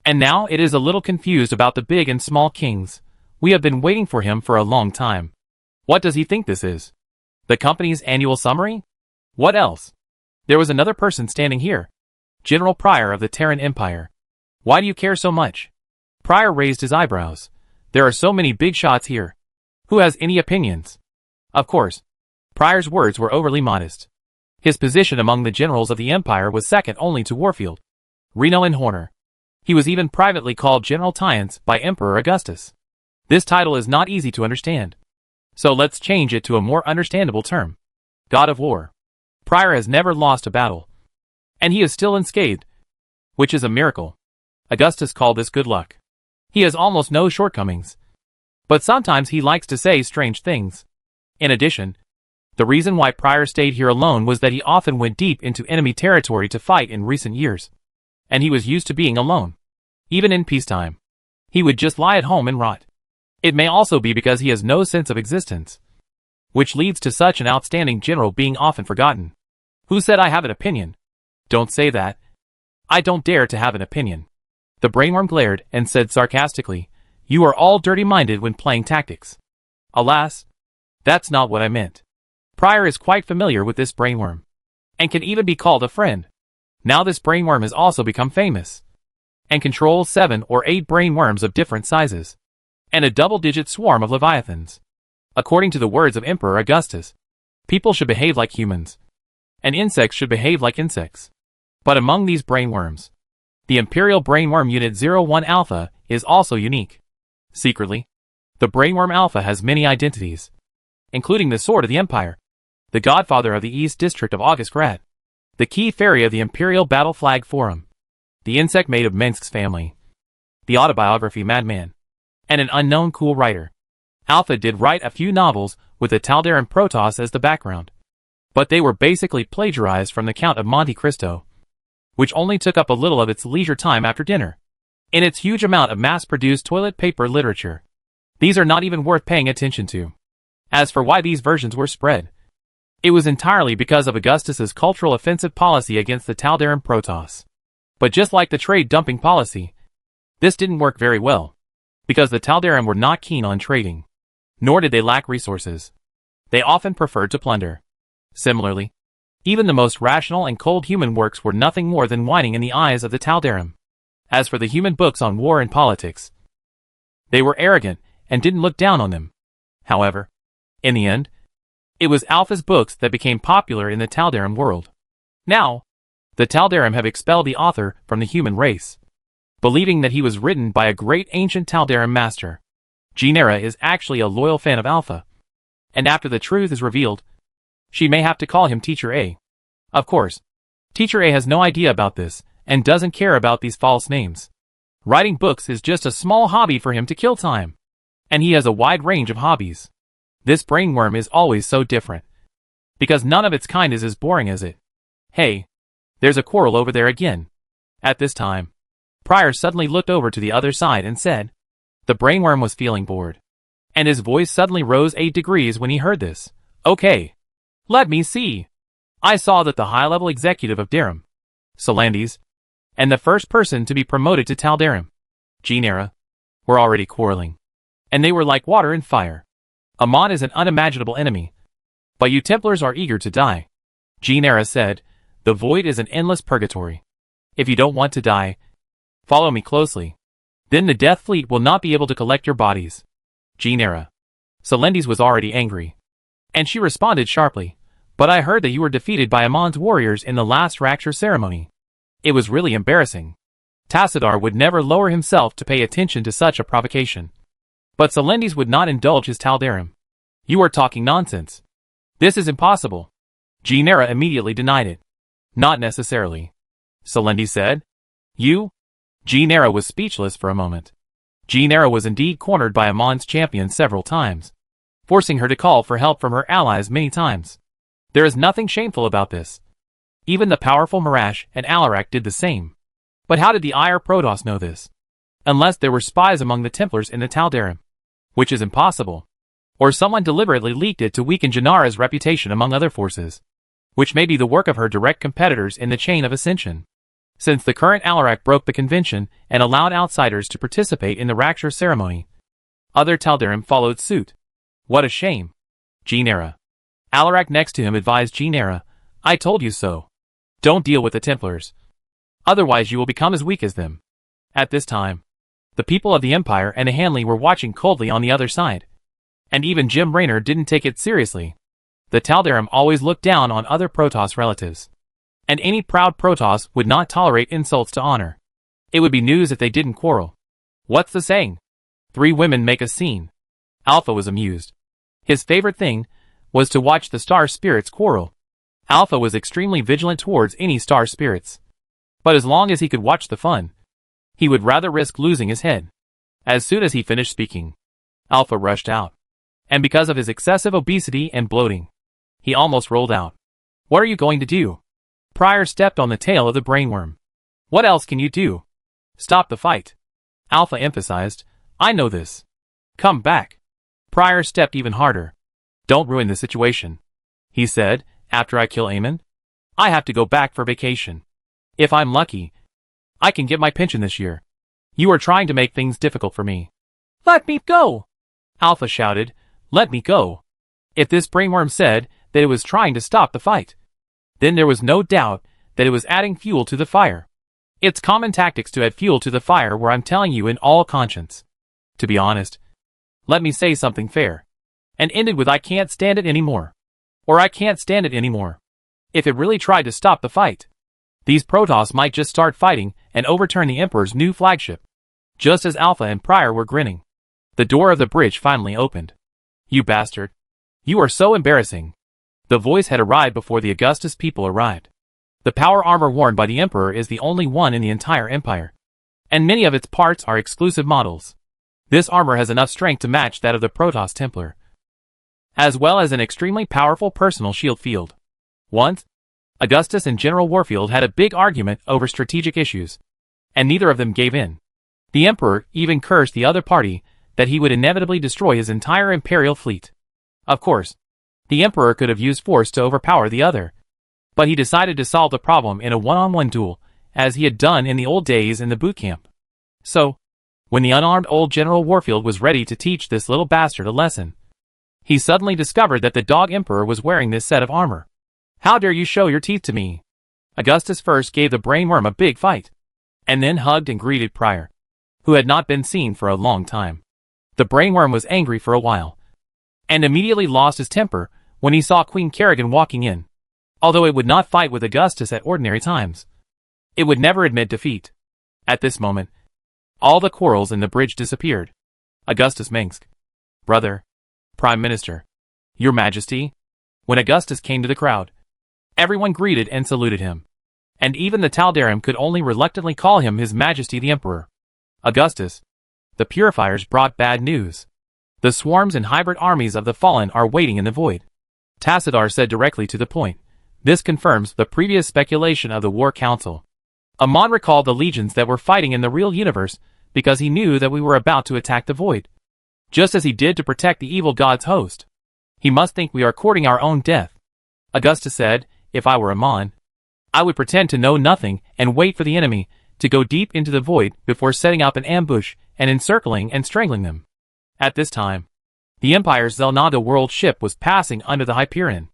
And now it is a little confused about the big and small kings. We have been waiting for him for a long time. What does he think this is? The company's annual summary? What else? There was another person standing here. General Pryor of the Terran Empire. Why do you care so much? Pryor raised his eyebrows. There are so many big shots here. Who has any opinions? Of course, Pryor's words were overly modest. His position among the generals of the Empire was second only to Warfield, Reno and Horner. He was even privately called General Tyance by Emperor Augustus. This title is not easy to understand. So let's change it to a more understandable term. God of War. Pryor has never lost a battle. And he is still unscathed, which is a miracle. Augustus called this good luck. He has almost no shortcomings. But sometimes he likes to say strange things. In addition, the reason why Pryor stayed here alone was that he often went deep into enemy territory to fight in recent years. And he was used to being alone. Even in peacetime, he would just lie at home and rot. It may also be because he has no sense of existence, which leads to such an outstanding general being often forgotten. Who said I have an opinion? Don't say that. I don't dare to have an opinion. The brainworm glared and said sarcastically, You are all dirty-minded when playing tactics. Alas, that's not what I meant. Pryor is quite familiar with this brainworm, and can even be called a friend. Now this brainworm has also become famous, and controls 7 or 8 brainworms of different sizes, and a double-digit swarm of leviathans. According to the words of Emperor Augustus, people should behave like humans, and insects should behave like insects. But among these brainworms, the Imperial Brainworm Unit 01 Alpha is also unique. Secretly, the Brainworm Alpha has many identities, including the Sword of the Empire, the Godfather of the East District of August Grad, the Key Fairy of the Imperial Battle Flag Forum, the Insect Mate of Minsk's family, the Autobiography Madman, and an unknown cool writer. Alpha did write a few novels with the Taldaran Protoss as the background, but they were basically plagiarized from the Count of Monte Cristo, which only took up a little of its leisure time after dinner. In its huge amount of mass-produced toilet paper literature, these are not even worth paying attention to. As for why these versions were spread, it was entirely because of Augustus's cultural offensive policy against the Taldaran Protoss. But just like the trade dumping policy, this didn't work very well, because the Taldaran were not keen on trading, nor did they lack resources. They often preferred to plunder. Similarly, even the most rational and cold human works were nothing more than whining in the eyes of the Taldaran. As for the human books on war and politics, they were arrogant and didn't look down on them. However, in the end, it was Alpha's books that became popular in the Taldaran world. Now, the Taldaran have expelled the author from the human race, believing that he was written by a great ancient Taldaran master. Genera is actually a loyal fan of Alpha, and after the truth is revealed, she may have to call him Teacher A. Of course, Teacher A has no idea about this, and doesn't care about these false names. Writing books is just a small hobby for him to kill time, and he has a wide range of hobbies. This brainworm is always so different, because none of its kind is as boring as it. Hey, there's a quarrel over there again. At this time, Pryor suddenly looked over to the other side and said, the brainworm was feeling bored. And his voice suddenly rose 8 degrees when he heard this. Okay. Let me see. I saw that the high-level executive of Darum, Solandes, and the first person to be promoted to Taldarum, Genera, were already quarreling. And they were like water and fire. Amon is an unimaginable enemy. But you Templars are eager to die. Genera said, the void is an endless purgatory. If you don't want to die, follow me closely. Then the Death Fleet will not be able to collect your bodies. Genera. Solandes was already angry. And she responded sharply. But I heard that you were defeated by Amon's warriors in the last rapture ceremony. It was really embarrassing. Tassadar would never lower himself to pay attention to such a provocation. But Solandes would not indulge his Taldarum. You are talking nonsense. This is impossible. Genera immediately denied it. Not necessarily. Solandes said. You? Genera was speechless for a moment. Genera was indeed cornered by Amon's champion several times, forcing her to call for help from her allies many times. There is nothing shameful about this. Even the powerful Marash and Alarak did the same. But how did the Ire Protoss know this? Unless there were spies among the Templars in the Taldarum, which is impossible. Or someone deliberately leaked it to weaken Janara's reputation among other forces, which may be the work of her direct competitors in the chain of ascension. Since the current Alarak broke the convention and allowed outsiders to participate in the rapture ceremony, other Taldarum followed suit. What a shame. Genera. Alarak next to him advised Genera, I told you so. Don't deal with the Templars. Otherwise you will become as weak as them. At this time, the people of the Empire and the Hanley were watching coldly on the other side. And even Jim Raynor didn't take it seriously. The Taldarum always looked down on other Protoss relatives. And any proud Protoss would not tolerate insults to honor. It would be news if they didn't quarrel. What's the saying? 3 women make a scene. Alpha was amused. His favorite thing was to watch the star spirits quarrel. Alpha was extremely vigilant towards any star spirits. But as long as he could watch the fun, he would rather risk losing his head. As soon as he finished speaking, Alpha rushed out. And because of his excessive obesity and bloating, he almost rolled out. What are you going to do? Pryor stepped on the tail of the brainworm. What else can you do? Stop the fight. Alpha emphasized, I know this. Come back. Pryor stepped even harder. Don't ruin the situation. He said, after I kill Amon, I have to go back for vacation. If I'm lucky, I can get my pension this year. You are trying to make things difficult for me. Let me go! Alpha shouted, let me go. If this brainworm said that it was trying to stop the fight, then there was no doubt that it was adding fuel to the fire. It's common tactics to add fuel to the fire where I'm telling you in all conscience. To be honest, let me say something fair. And ended with I can't stand it anymore. Or I can't stand it anymore. If it really tried to stop the fight, these Protoss might just start fighting and overturn the Emperor's new flagship. Just as Alpha and Pryor were grinning, the door of the bridge finally opened. You bastard. You are so embarrassing. The voice had arrived before the Augustus people arrived. The power armor worn by the Emperor is the only one in the entire Empire. And many of its parts are exclusive models. This armor has enough strength to match that of the Protoss Templar, as well as an extremely powerful personal shield field. Once, Augustus and General Warfield had a big argument over strategic issues, and neither of them gave in. The Emperor even cursed the other party that he would inevitably destroy his entire Imperial fleet. Of course, the Emperor could have used force to overpower the other, but he decided to solve the problem in a one-on-one duel, as he had done in the old days in the boot camp. So, when the unarmed old General Warfield was ready to teach this little bastard a lesson, he suddenly discovered that the dog Emperor was wearing this set of armor. How dare you show your teeth to me? Augustus first gave the brainworm a big fight, and then hugged and greeted Pryor, who had not been seen for a long time. The brainworm was angry for a while, and immediately lost his temper when he saw Queen Kerrigan walking in. Although it would not fight with Augustus at ordinary times, it would never admit defeat. At this moment, all the quarrels in the bridge disappeared. Augustus Minsk. Brother. Prime Minister. Your Majesty. When Augustus came to the crowd, everyone greeted and saluted him. And even the Taldarum could only reluctantly call him His Majesty the Emperor. Augustus. The Purifiers brought bad news. The swarms and hybrid armies of the Fallen are waiting in the void. Tassadar said directly to the point. This confirms the previous speculation of the War Council. Amon recalled the legions that were fighting in the real universe because he knew that we were about to attack the void. just as he did to protect the evil god's host. He must think we are courting our own death. Augustus said, if I were a Mon, I would pretend to know nothing and wait for the enemy to go deep into the void before setting up an ambush and encircling and strangling them. At this time, the Empire's Zelnada world ship was passing under the Hyperion.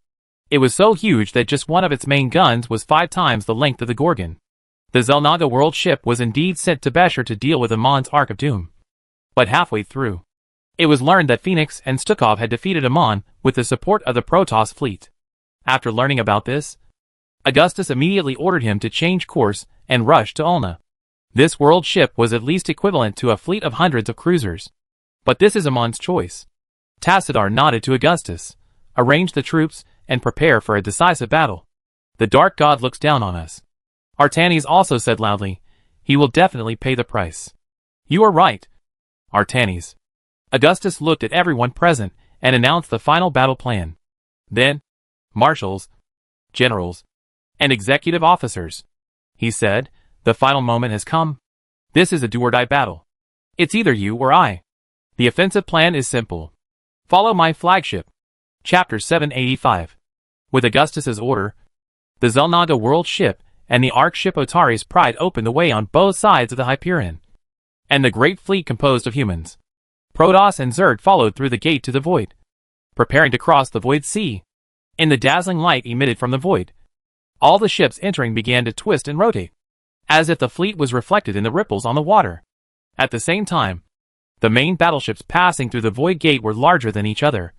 It was so huge that just one of its main guns was 5 times the length of the Gorgon. The Zelnada world ship was indeed sent to Beshar to deal with Amon's Ark of Doom. But halfway through, it was learned that Phoenix and Stukov had defeated Amon with the support of the Protoss fleet. After learning about this, Augustus immediately ordered him to change course and rush to Ulna. This world ship was at least equivalent to a fleet of hundreds of cruisers. But this is Amon's choice. Tassadar nodded to Augustus. Arrange the troops and prepare for a decisive battle. The Dark God looks down on us. Artanis also said loudly, he will definitely pay the price. You are right, Artanis. Augustus looked at everyone present and announced the final battle plan. Then, marshals, generals, and executive officers, he said, the final moment has come. This is a do-or-die battle. It's either you or I. The offensive plan is simple. Follow my flagship. Chapter 785. With Augustus's order, the Zelnada world ship and the Ark ship Otari's Pride opened the way on both sides of the Hyperion. And the great fleet composed of humans, Protoss and Zerg followed through the gate to the void, preparing to cross the void sea. In the dazzling light emitted from the void, all the ships entering began to twist and rotate, as if the fleet was reflected in the ripples on the water. At the same time, the main battleships passing through the void gate were larger than each other,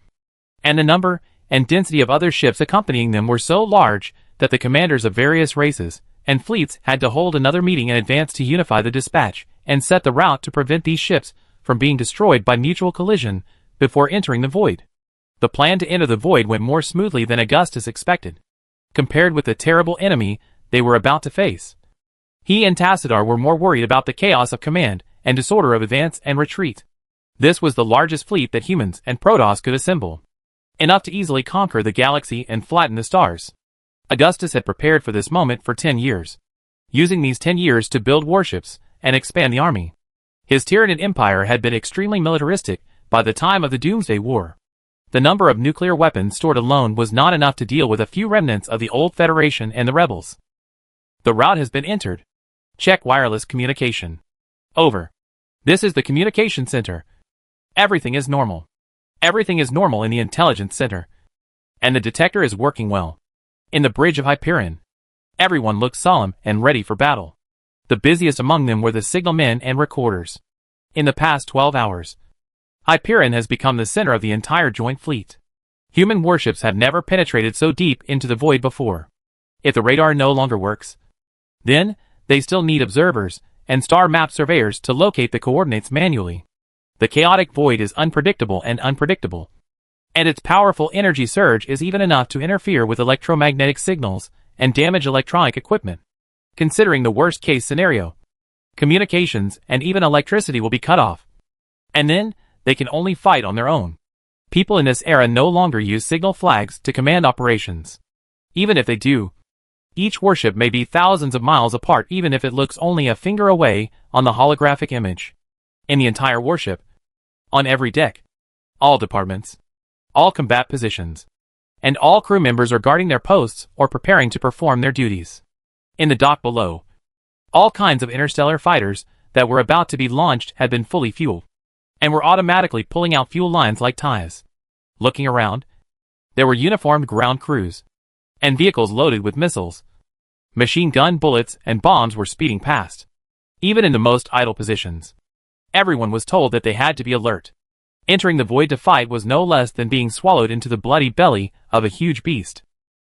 and the number and density of other ships accompanying them were so large that the commanders of various races and fleets had to hold another meeting in advance to unify the dispatch and set the route to prevent these ships from being destroyed by mutual collision before entering the void. The plan to enter the void went more smoothly than Augustus expected, compared with the terrible enemy they were about to face. He and Tassadar were more worried about the chaos of command and disorder of advance and retreat. This was the largest fleet that humans and Protoss could assemble, enough to easily conquer the galaxy and flatten the stars. Augustus had prepared for this moment for 10 years, using these 10 years to build warships and expand the army. His Tyranid empire had been extremely militaristic by the time of the Doomsday War. The number of nuclear weapons stored alone was not enough to deal with a few remnants of the old Federation and the rebels. The route has been entered. Check wireless communication. Over. This is the communication center. Everything is normal. Everything is normal in the intelligence center. And the detector is working well. In the bridge of Hyperion, everyone looked solemn and ready for battle. The busiest among them were the signalmen and recorders. In the past 12 hours, Hyperion has become the center of the entire joint fleet. Human warships have never penetrated so deep into the void before. If the radar no longer works, then they still need observers and star map surveyors to locate the coordinates manually. The chaotic void is unpredictable, and its powerful energy surge is even enough to interfere with electromagnetic signals and damage electronic equipment. Considering the worst-case scenario, communications and even electricity will be cut off. And then, they can only fight on their own. People in this era no longer use signal flags to command operations. Even if they do, each warship may be thousands of miles apart even if it looks only a finger away on the holographic image. In the entire warship, on every deck, all departments, all combat positions, and all crew members are guarding their posts or preparing to perform their duties. In the dock below, all kinds of interstellar fighters that were about to be launched had been fully fueled, and were automatically pulling out fuel lines like ties. Looking around, there were uniformed ground crews, and vehicles loaded with missiles. Machine gun bullets and bombs were speeding past. Even in the most idle positions, everyone was told that they had to be alert. Entering the void to fight was no less than being swallowed into the bloody belly of a huge beast.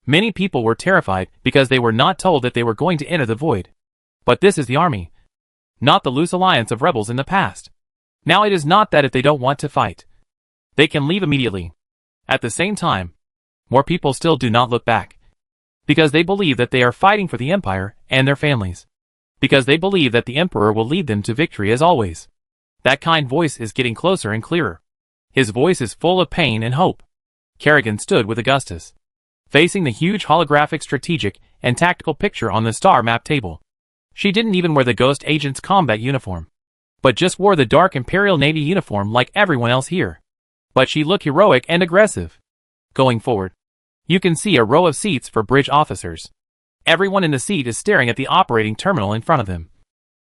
Many people were terrified because they were not told that they were going to enter the void. But this is the army, not the loose alliance of rebels in the past. Now it is not that if they don't want to fight, they can leave immediately. At the same time, more people still do not look back, because they believe that they are fighting for the Empire and their families, because they believe that the Emperor will lead them to victory as always. That kind voice is getting closer and clearer. His voice is full of pain and hope. Kerrigan stood with Augustus, facing the huge holographic strategic and tactical picture on the star map table. She didn't even wear the Ghost Agent's combat uniform. but just wore the dark Imperial Navy uniform like everyone else here. But she looked heroic and aggressive. Going forward, you can see a row of seats for bridge officers. Everyone in the seat is staring at the operating terminal in front of them,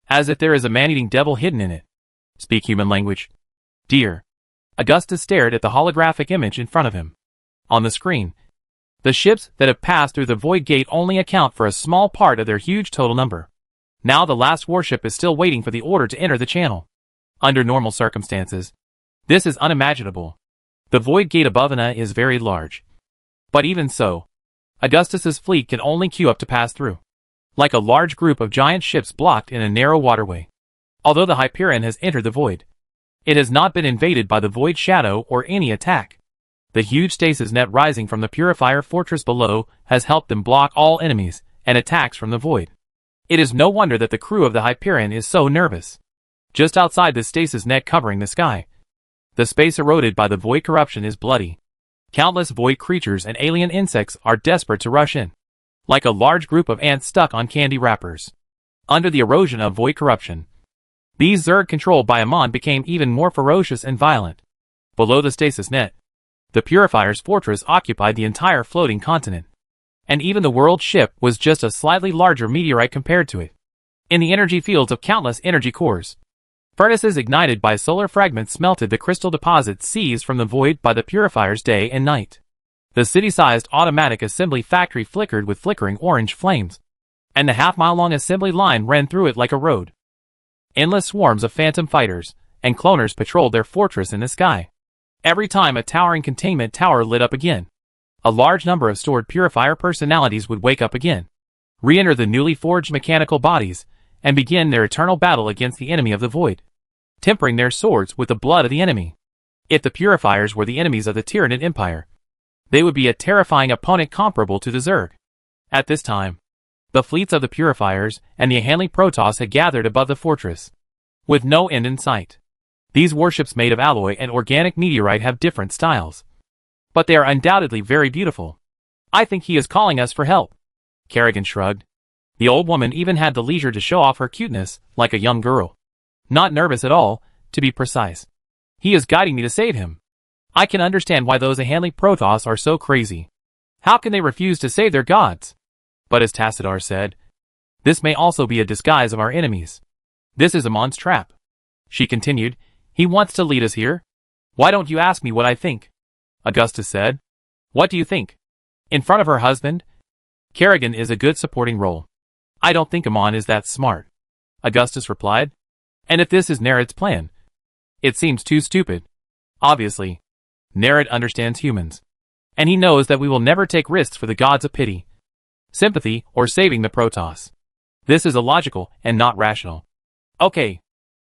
as if there is a man-eating devil hidden in it. Speak human language. Dear. Augustus stared at the holographic image in front of him. On the screen, the ships that have passed through the Void Gate only account for a small part of their huge total number. Now the last warship is still waiting for the order to enter the channel. Under normal circumstances, this is unimaginable. The Void Gate above Anna is very large. But even so, Augustus's fleet can only queue up to pass through, like a large group of giant ships blocked in a narrow waterway. Although the Hyperion has entered the Void, it has not been invaded by the Void Shadow or any attack. The huge stasis net rising from the Purifier Fortress below has helped them block all enemies and attacks from the Void. It is no wonder that the crew of the Hyperion is so nervous. Just outside the stasis net covering the sky, the space eroded by the Void corruption is bloody. Countless Void creatures and alien insects are desperate to rush in, like a large group of ants stuck on candy wrappers. Under the erosion of Void corruption, these Zerg controlled by Amon became even more ferocious and violent. Below the stasis net, the Purifier's fortress occupied the entire floating continent, and even the world ship was just a slightly larger meteorite compared to it. In the energy fields of countless energy cores, furnaces ignited by solar fragments melted the crystal deposits seized from the Void by the Purifiers day and night. The city-sized automatic assembly factory flickered with flickering orange flames, and the half-mile-long assembly line ran through it like a road. Endless swarms of phantom fighters and cloners patrolled their fortress in the sky. Every time a towering containment tower lit up again, a large number of stored Purifier personalities would wake up again, re-enter the newly forged mechanical bodies, and begin their eternal battle against the enemy of the Void, tempering their swords with the blood of the enemy. If the Purifiers were the enemies of the Tyranid Empire, they would be a terrifying opponent comparable to the Zerg. At this time, the fleets of the Purifiers and the Hanley Protoss had gathered above the fortress, with no end in sight. These warships made of alloy and organic meteorite have different styles, but they are undoubtedly very beautiful. I think he is calling us for help. Kerrigan shrugged. The old woman even had the leisure to show off her cuteness like a young girl. Not nervous at all, to be precise. He is guiding me to save him. I can understand why those Hanley Protoss are so crazy. How can they refuse to save their gods? But as Tassadar said, this may also be a disguise of our enemies. This is Amon's trap. She continued, he wants to lead us here. Why don't you ask me what I think? Augustus said. What do you think? In front of her husband? Kerrigan is a good supporting role. I don't think Amon is that smart. Augustus replied. And if this is Nereid's plan, it seems too stupid. Obviously, Nereid understands humans, and he knows that we will never take risks for the gods of pity, sympathy, or saving the Protoss. This is illogical and not rational. Okay,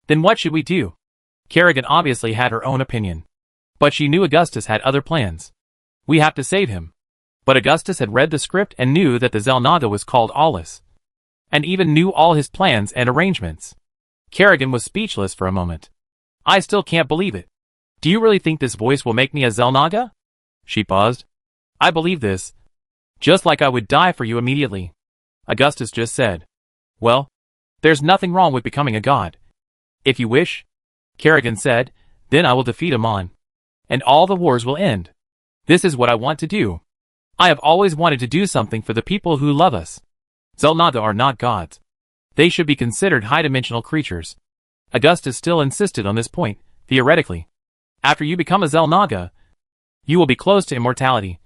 then what should we do? Kerrigan obviously had her own opinion, but she knew Augustus had other plans. We have to save him. But Augustus had read the script and knew that the Xel'Naga was called Aulus, and even knew all his plans and arrangements. Kerrigan was speechless for a moment. I still can't believe it. Do you really think this voice will make me a Xel'Naga? She paused. I believe this. Just like I would die for you immediately. Augustus just said. Well, there's nothing wrong with becoming a god. If you wish, Kerrigan said, then I will defeat Amon, and all the wars will end. This is what I want to do. I have always wanted to do something for the people who love us. Xel'Naga are not gods. They should be considered high-dimensional creatures. Augustus still insisted on this point, theoretically. After you become a Xel'Naga, you will be close to immortality.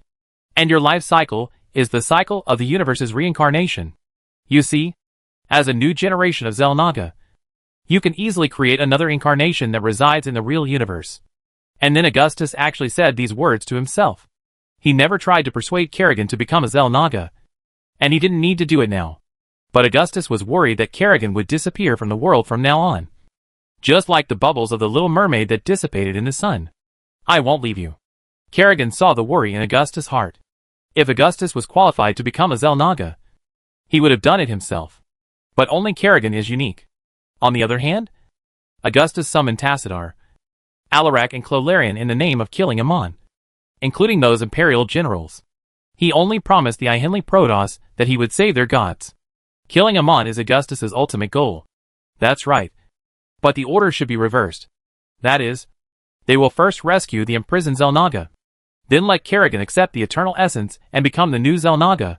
And your life cycle is the cycle of the universe's reincarnation. You see, as a new generation of Xel'Naga, you can easily create another incarnation that resides in the real universe. And then Augustus actually said these words to himself. He never tried to persuade Kerrigan to become a Xel'Naga, and he didn't need to do it now. But Augustus was worried that Kerrigan would disappear from the world from now on, just like the bubbles of the Little Mermaid that dissipated in the sun. I won't leave you. Kerrigan saw the worry in Augustus' heart. If Augustus was qualified to become a Xel'Naga, he would have done it himself. But only Kerrigan is unique. On the other hand, Augustus summoned Tassadar, Alarak and Clolarian in the name of killing Amon, including those Imperial generals. He only promised the Ihenli Protoss that he would save their gods. Killing Amon is Augustus's ultimate goal. That's right. But the order should be reversed. That is, they will first rescue the imprisoned Xel'Naga, then let Kerrigan accept the eternal essence and become the new Xel'Naga,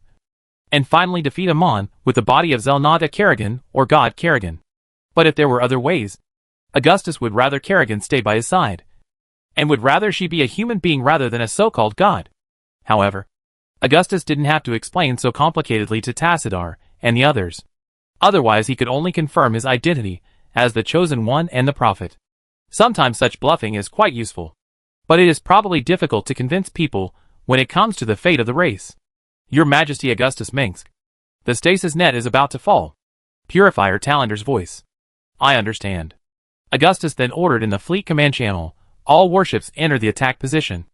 and finally defeat Amon with the body of Xel'Naga Kerrigan or God Kerrigan. But if there were other ways, Augustus would rather Kerrigan stay by his side, and would rather she be a human being rather than a so-called god. However, Augustus didn't have to explain so complicatedly to Tassadar and the others. Otherwise he could only confirm his identity as the Chosen One and the Prophet. Sometimes such bluffing is quite useful, but it is probably difficult to convince people when it comes to the fate of the race. Your Majesty Augustus Minsk, the stasis net is about to fall. Purifier Talander's voice. I understand. Augustus then ordered in the fleet command channel, all warships enter the attack position.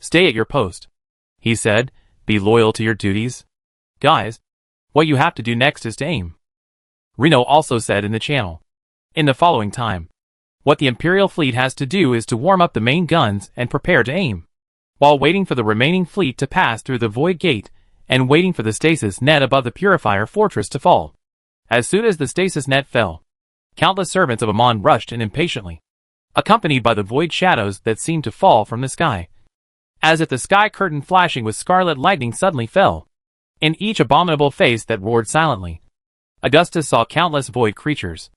Stay at your post. He said, be loyal to your duties. Guys, what you have to do next is to aim. Reno also said in the channel. In the following time, what the Imperial fleet has to do is to warm up the main guns and prepare to aim, while waiting for the remaining fleet to pass through the Void Gate and waiting for the stasis net above the Purifier Fortress to fall. As soon as the stasis net fell, countless servants of Amon rushed in impatiently, accompanied by the void shadows that seemed to fall from the sky, as if the sky curtain flashing with scarlet lightning suddenly fell. In each abominable face that roared silently, Augustus saw countless void creatures,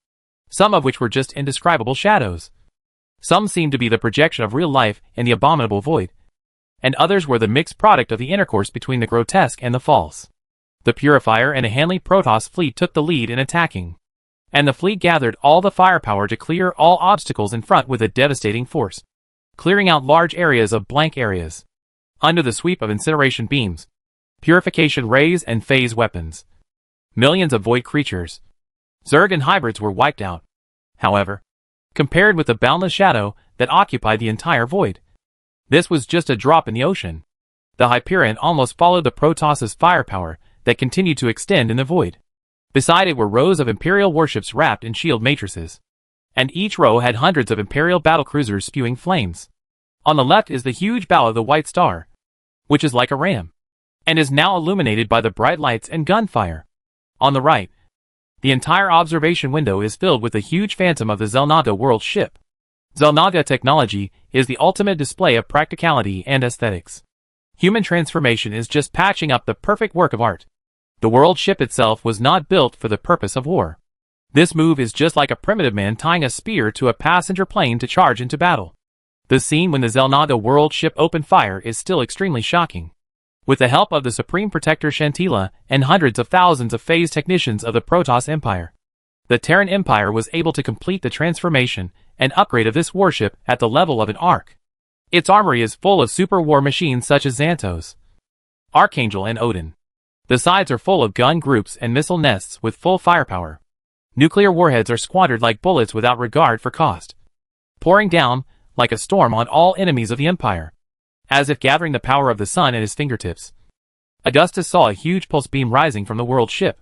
some of which were just indescribable shadows. Some seemed to be the projection of real life in the abominable void, and others were the mixed product of the intercourse between the grotesque and the false. The Purifier and a Hanley Protoss fleet took the lead in attacking, and the fleet gathered all the firepower to clear all obstacles in front with a devastating force, clearing out large areas of blank areas, under the sweep of incineration beams, purification rays and phase weapons. Millions of void creatures, Zerg and hybrids were wiped out. However, compared with the boundless shadow that occupied the entire void, this was just a drop in the ocean. The Hyperion almost followed the Protoss's firepower that continued to extend in the void. Beside it were rows of Imperial warships wrapped in shield matrices, and each row had hundreds of Imperial battlecruisers spewing flames. On the left is the huge bow of the White Star, which is like a ram, and is now illuminated by the bright lights and gunfire. On the right, the entire observation window is filled with the huge phantom of the Xel'Naga world ship. Xel'Naga technology is the ultimate display of practicality and aesthetics. Human transformation is just patching up the perfect work of art. The world ship itself was not built for the purpose of war. This move is just like a primitive man tying a spear to a passenger plane to charge into battle. The scene when the Xel'Naga world ship opened fire is still extremely shocking. With the help of the Supreme Protector Shantila and hundreds of thousands of phase technicians of the Protoss Empire, the Terran Empire was able to complete the transformation and upgrade of this warship at the level of an Ark. Its armory is full of super war machines such as Xantos, Archangel and Odin. The sides are full of gun groups and missile nests with full firepower. Nuclear warheads are squandered like bullets without regard for cost, pouring down like a storm on all enemies of the Empire, as if gathering the power of the sun at his fingertips. Augustus saw a huge pulse beam rising from the world ship,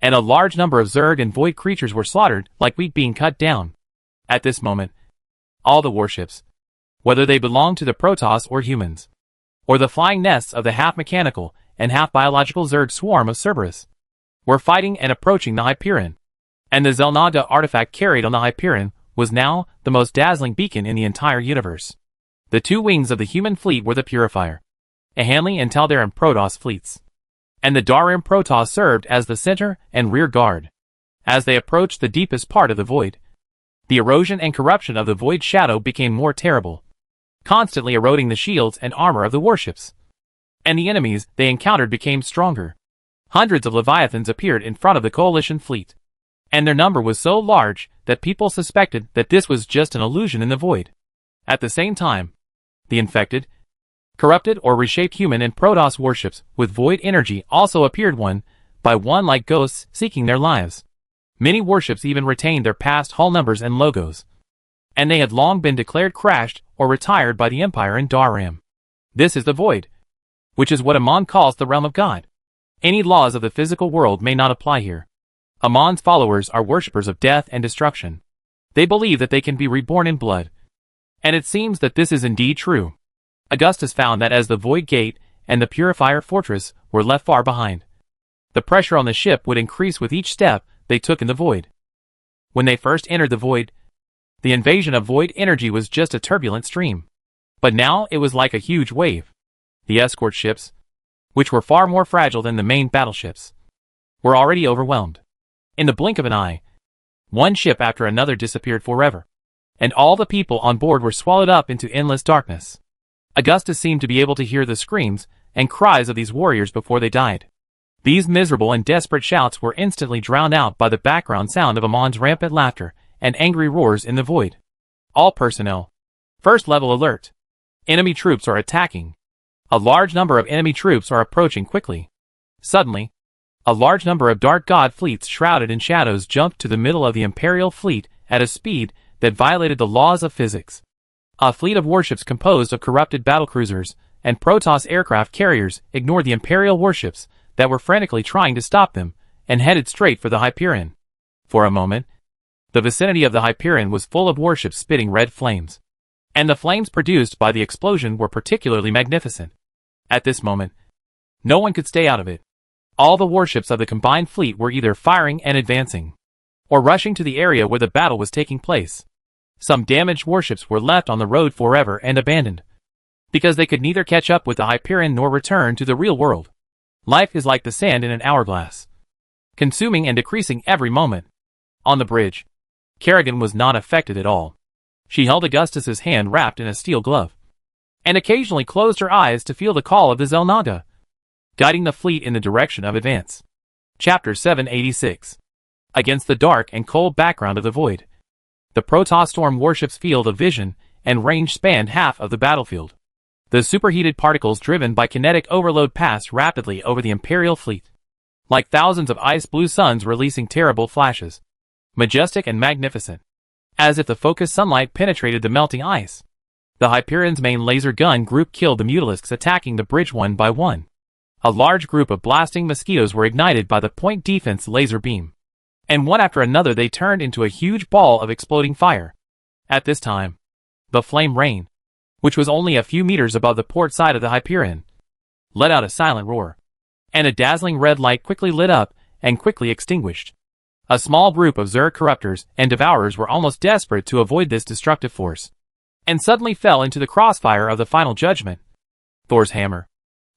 and a large number of Zerg and Void creatures were slaughtered like wheat being cut down. At this moment, all the warships, whether they belonged to the Protoss or humans, or the flying nests of the half-mechanical and half-biological Zerg swarm of Cerberus, were fighting and approaching the Hyperion. And the Xel'Naga artifact carried on the Hyperion was now the most dazzling beacon in the entire universe. The two wings of the human fleet were the Purifier, a Hanley and Taldaran Protoss fleets, and the Darim Protoss served as the center and rear guard. As they approached the deepest part of the void, the erosion and corruption of the void shadow became more terrible, constantly eroding the shields and armor of the warships. And the enemies they encountered became stronger. Hundreds of Leviathans appeared in front of the coalition fleet, and their number was so large that people suspected that this was just an illusion in the void. At the same time, the infected, corrupted or reshaped human and Protoss warships with void energy also appeared one by one like ghosts seeking their lives. Many warships even retained their past hull numbers and logos, and they had long been declared crashed or retired by the Empire in Daram. This is the void, which is what Amon calls the realm of God. Any laws of the physical world may not apply here. Amon's followers are worshippers of death and destruction. They believe that they can be reborn in blood. And it seems that this is indeed true. Augustus found that as the Void Gate and the Purifier Fortress were left far behind, the pressure on the ship would increase with each step they took in the void. When they first entered the void, The invasion of void energy was just a turbulent stream. But now it was like a huge wave. The escort ships, which were far more fragile than the main battleships, were already overwhelmed. In the blink of an eye, one ship after another disappeared forever, and all the people on board were swallowed up into endless darkness. Augustus seemed to be able to hear the screams and cries of these warriors before they died. These miserable and desperate shouts were instantly drowned out by the background sound of Amon's rampant laughter and angry roars in the void. All personnel, first level alert. Enemy troops are attacking. A large number of enemy troops are approaching quickly. Suddenly, a large number of dark god fleets shrouded in shadows jumped to the middle of the Imperial fleet at a speed that violated the laws of physics. A fleet of warships composed of corrupted battlecruisers and Protoss aircraft carriers ignored the Imperial warships that were frantically trying to stop them and headed straight for the Hyperion. For a moment, the vicinity of the Hyperion was full of warships spitting red flames, and the flames produced by the explosion were particularly magnificent. At this moment, no one could stay out of it. All the warships of the combined fleet were either firing and advancing, or rushing to the area where the battle was taking place. Some damaged warships were left on the road forever and abandoned, because they could neither catch up with the Hyperion nor return to the real world. Life is like the sand in an hourglass, consuming and decreasing every moment. On the bridge, Kerrigan was not affected at all. She held Augustus's hand wrapped in a steel glove, and occasionally closed her eyes to feel the call of the Xel'Naga, guiding the fleet in the direction of advance. Chapter 786. Against the dark and cold background of the void, the Protoss Storm warship's field of vision and range spanned half of the battlefield. The superheated particles driven by kinetic overload passed rapidly over the Imperial fleet, like thousands of ice-blue suns releasing terrible flashes, majestic and magnificent, as if the focused sunlight penetrated the melting ice. The Hyperion's main laser gun group killed the Mutalisks attacking the bridge one by one. A large group of blasting mosquitoes were ignited by the point defense laser beam, and one after another they turned into a huge ball of exploding fire. At this time, the flame rain, which was only a few meters above the port side of the Hyperion, let out a silent roar, and a dazzling red light quickly lit up and quickly extinguished. A small group of Zerg corruptors and devourers were almost desperate to avoid this destructive force, and suddenly fell into the crossfire of the final judgment. Thor's hammer,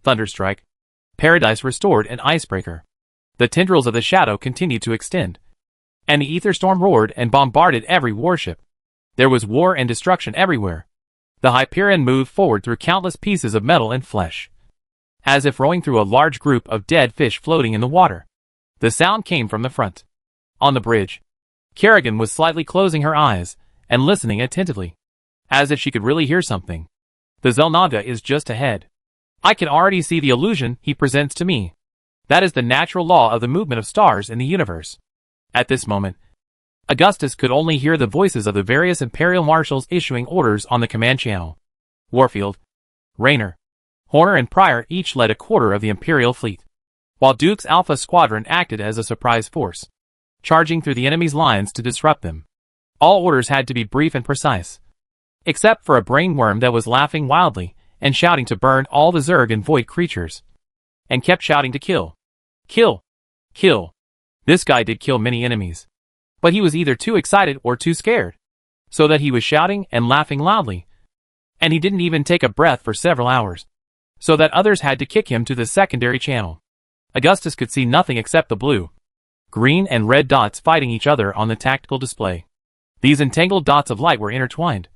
Thunderstrike, Paradise Restored and Icebreaker. The tendrils of the shadow continued to extend, and the ether storm roared and bombarded every warship. There was war and destruction everywhere. The Hyperion moved forward through countless pieces of metal and flesh, as if rowing through a large group of dead fish floating in the water. The sound came from the front. On the bridge, Kerrigan was slightly closing her eyes and listening attentively, as if she could really hear something. The Xel'Naga is just ahead. I can already see the illusion he presents to me. That is the natural law of the movement of stars in the universe. At this moment, Augustus could only hear the voices of the various Imperial marshals issuing orders on the command channel. Warfield, Rayner, Horner and Pryor each led a quarter of the Imperial fleet, while Duke's Alpha Squadron acted as a surprise force, charging through the enemy's lines to disrupt them. All orders had to be brief and precise, except for a brainworm that was laughing wildly and shouting to burn all the Zerg and Void creatures, and kept shouting to kill. Kill! Kill! This guy did kill many enemies, but he was either too excited or too scared, so that he was shouting and laughing loudly, and he didn't even take a breath for several hours, so that others had to kick him to the secondary channel. Augustus could see nothing except the blue, green and red dots fighting each other on the tactical display. These entangled dots of light were intertwined,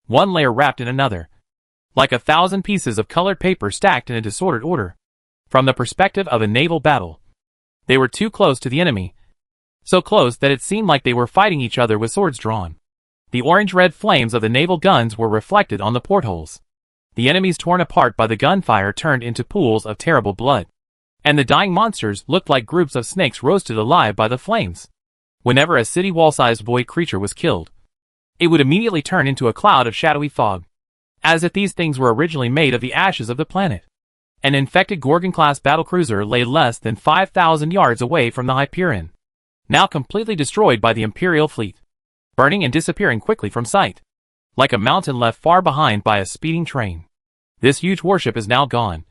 one layer wrapped in another, like 1,000 pieces of colored paper stacked in a disordered order. From the perspective of a naval battle, they were too close to the enemy, so close that it seemed like they were fighting each other with swords drawn. The orange-red flames of the naval guns were reflected on the portholes. The enemies torn apart by the gunfire turned into pools of terrible blood, and the dying monsters looked like groups of snakes roasted alive by the flames. Whenever a city wall-sized void creature was killed, it would immediately turn into a cloud of shadowy fog, as if these things were originally made of the ashes of the planet. An infected Gorgon-class battlecruiser lay less than 5,000 yards away from the Hyperion, now completely destroyed by the Imperial fleet, burning and disappearing quickly from sight, like a mountain left far behind by a speeding train. This huge warship is now gone,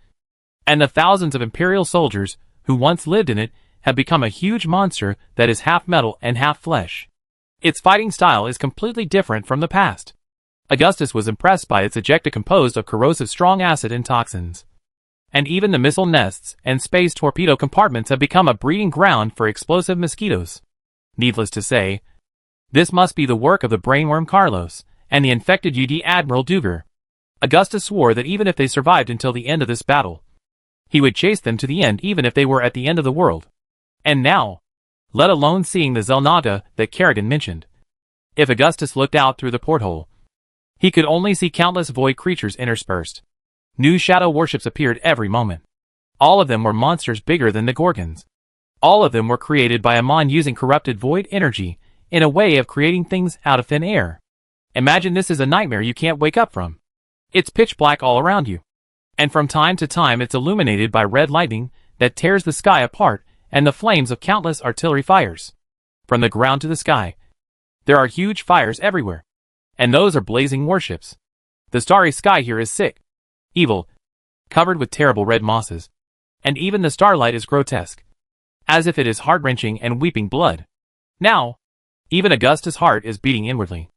and the thousands of Imperial soldiers who once lived in it have become a huge monster that is half metal and half flesh. Its fighting style is completely different from the past. Augustus was impressed by its ejecta composed of corrosive strong acid and toxins. And even the missile nests and space torpedo compartments have become a breeding ground for explosive mosquitoes. Needless to say, this must be the work of the brainworm Carlos and the infected UD Admiral Duger. Augustus swore that even if they survived until the end of this battle, he would chase them to the end even if they were at the end of the world. And now, let alone seeing the Zelnaga that Kerrigan mentioned. If Augustus looked out through the porthole, he could only see countless void creatures interspersed. New shadow warships appeared every moment. All of them were monsters bigger than the Gorgons. All of them were created by Amon using corrupted void energy in a way of creating things out of thin air. Imagine this is a nightmare you can't wake up from. It's pitch black all around you. And from time to time it's illuminated by red lightning that tears the sky apart and the flames of countless artillery fires. From the ground to the sky, there are huge fires everywhere. And those are blazing warships. The starry sky here is sick, evil, covered with terrible red mosses. And even the starlight is grotesque, as if it is heart-wrenching and weeping blood. Now, even Augustus' heart is beating inwardly.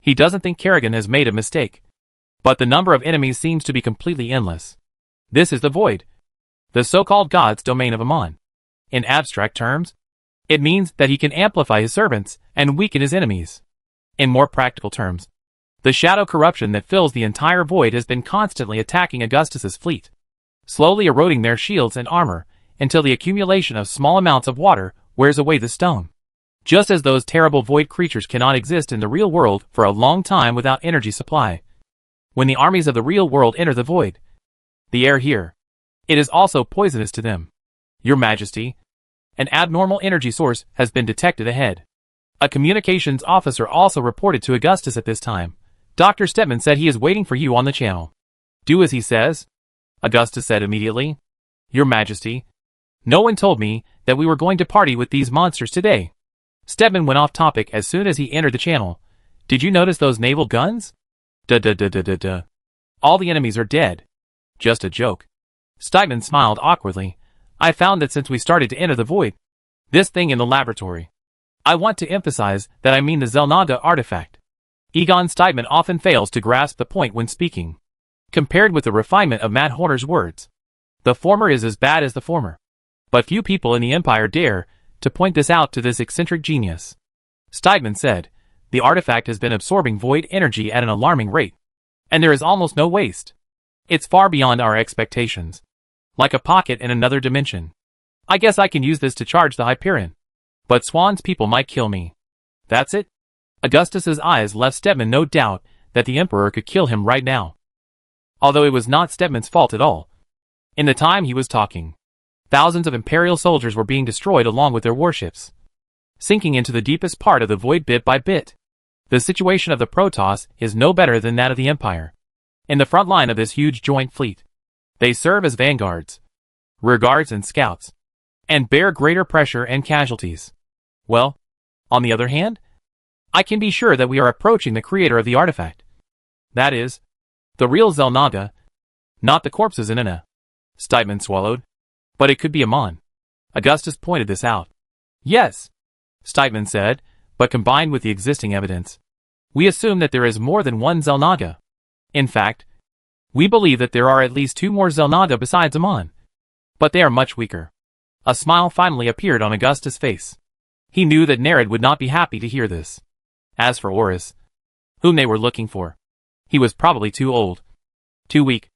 He doesn't think Kerrigan has made a mistake. But the number of enemies seems to be completely endless. This is the void, the so-called God's domain of Amon. In abstract terms, it means that he can amplify his servants and weaken his enemies. In more practical terms, the shadow corruption that fills the entire void has been constantly attacking Augustus's fleet, slowly eroding their shields and armor until the accumulation of small amounts of water wears away the stone. Just as those terrible void creatures cannot exist in the real world for a long time without energy supply. When the armies of the real world enter the void, the air here, it is also poisonous to them. Your Majesty, an abnormal energy source has been detected ahead. A communications officer also reported to Augustus at this time. Dr. Stedman said he is waiting for you on the channel. Do as he says, Augustus said immediately. Your Majesty, no one told me that we were going to party with these monsters today. Stedman went off topic as soon as he entered the channel. Did you notice those naval guns? Duh. All the enemies are dead. Just a joke. Stedman smiled awkwardly. I found that since we started to enter the void, this thing in the laboratory. I want to emphasize that I mean the Zelnaga artifact. Egon Stedman often fails to grasp the point when speaking. Compared with the refinement of Matt Horner's words, the former is as bad as the former. But few people in the Empire dare to point this out to this eccentric genius. Stedman said, the artifact has been absorbing void energy at an alarming rate. And there is almost no waste. It's far beyond our expectations. Like a pocket in another dimension. I guess I can use this to charge the Hyperion. But Swan's people might kill me. That's it? Augustus's eyes left Stedman no doubt that the Emperor could kill him right now. Although it was not Stedman's fault at all. In the time he was talking, thousands of Imperial soldiers were being destroyed along with their warships, sinking into the deepest part of the void bit by bit. The situation of the Protoss is no better than that of the Empire. In the front line of this huge joint fleet, they serve as vanguards, rearguards and scouts, and bear greater pressure and casualties. Well, on the other hand, I can be sure that we are approaching the creator of the artifact. That is, the real Zelnaga, not the corpses in Ina. Stedman swallowed. But it could be Amon. Augustus pointed this out. Yes, Stedman said, but combined with the existing evidence, we assume that there is more than one Zelnaga. In fact, we believe that there are at least two more Zelnaga besides Amon. But they are much weaker. A smile finally appeared on Augustus' face. He knew that Nerid would not be happy to hear this. As for Horus, whom they were looking for, he was probably too old, too weak,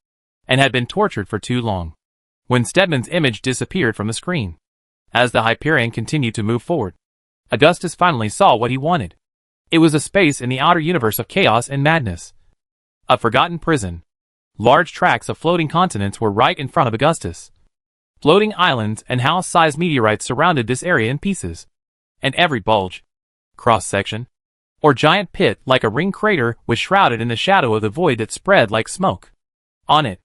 and had been tortured for too long. When Stedman's image disappeared from the screen, as the Hyperion continued to move forward, Augustus finally saw what he wanted. It was a space in the outer universe of chaos and madness. A forgotten prison. Large tracts of floating continents were right in front of Augustus. Floating islands and house-sized meteorites surrounded this area in pieces. And every bulge, cross-section, or giant pit like a ring crater was shrouded in the shadow of the void that spread like smoke. On it,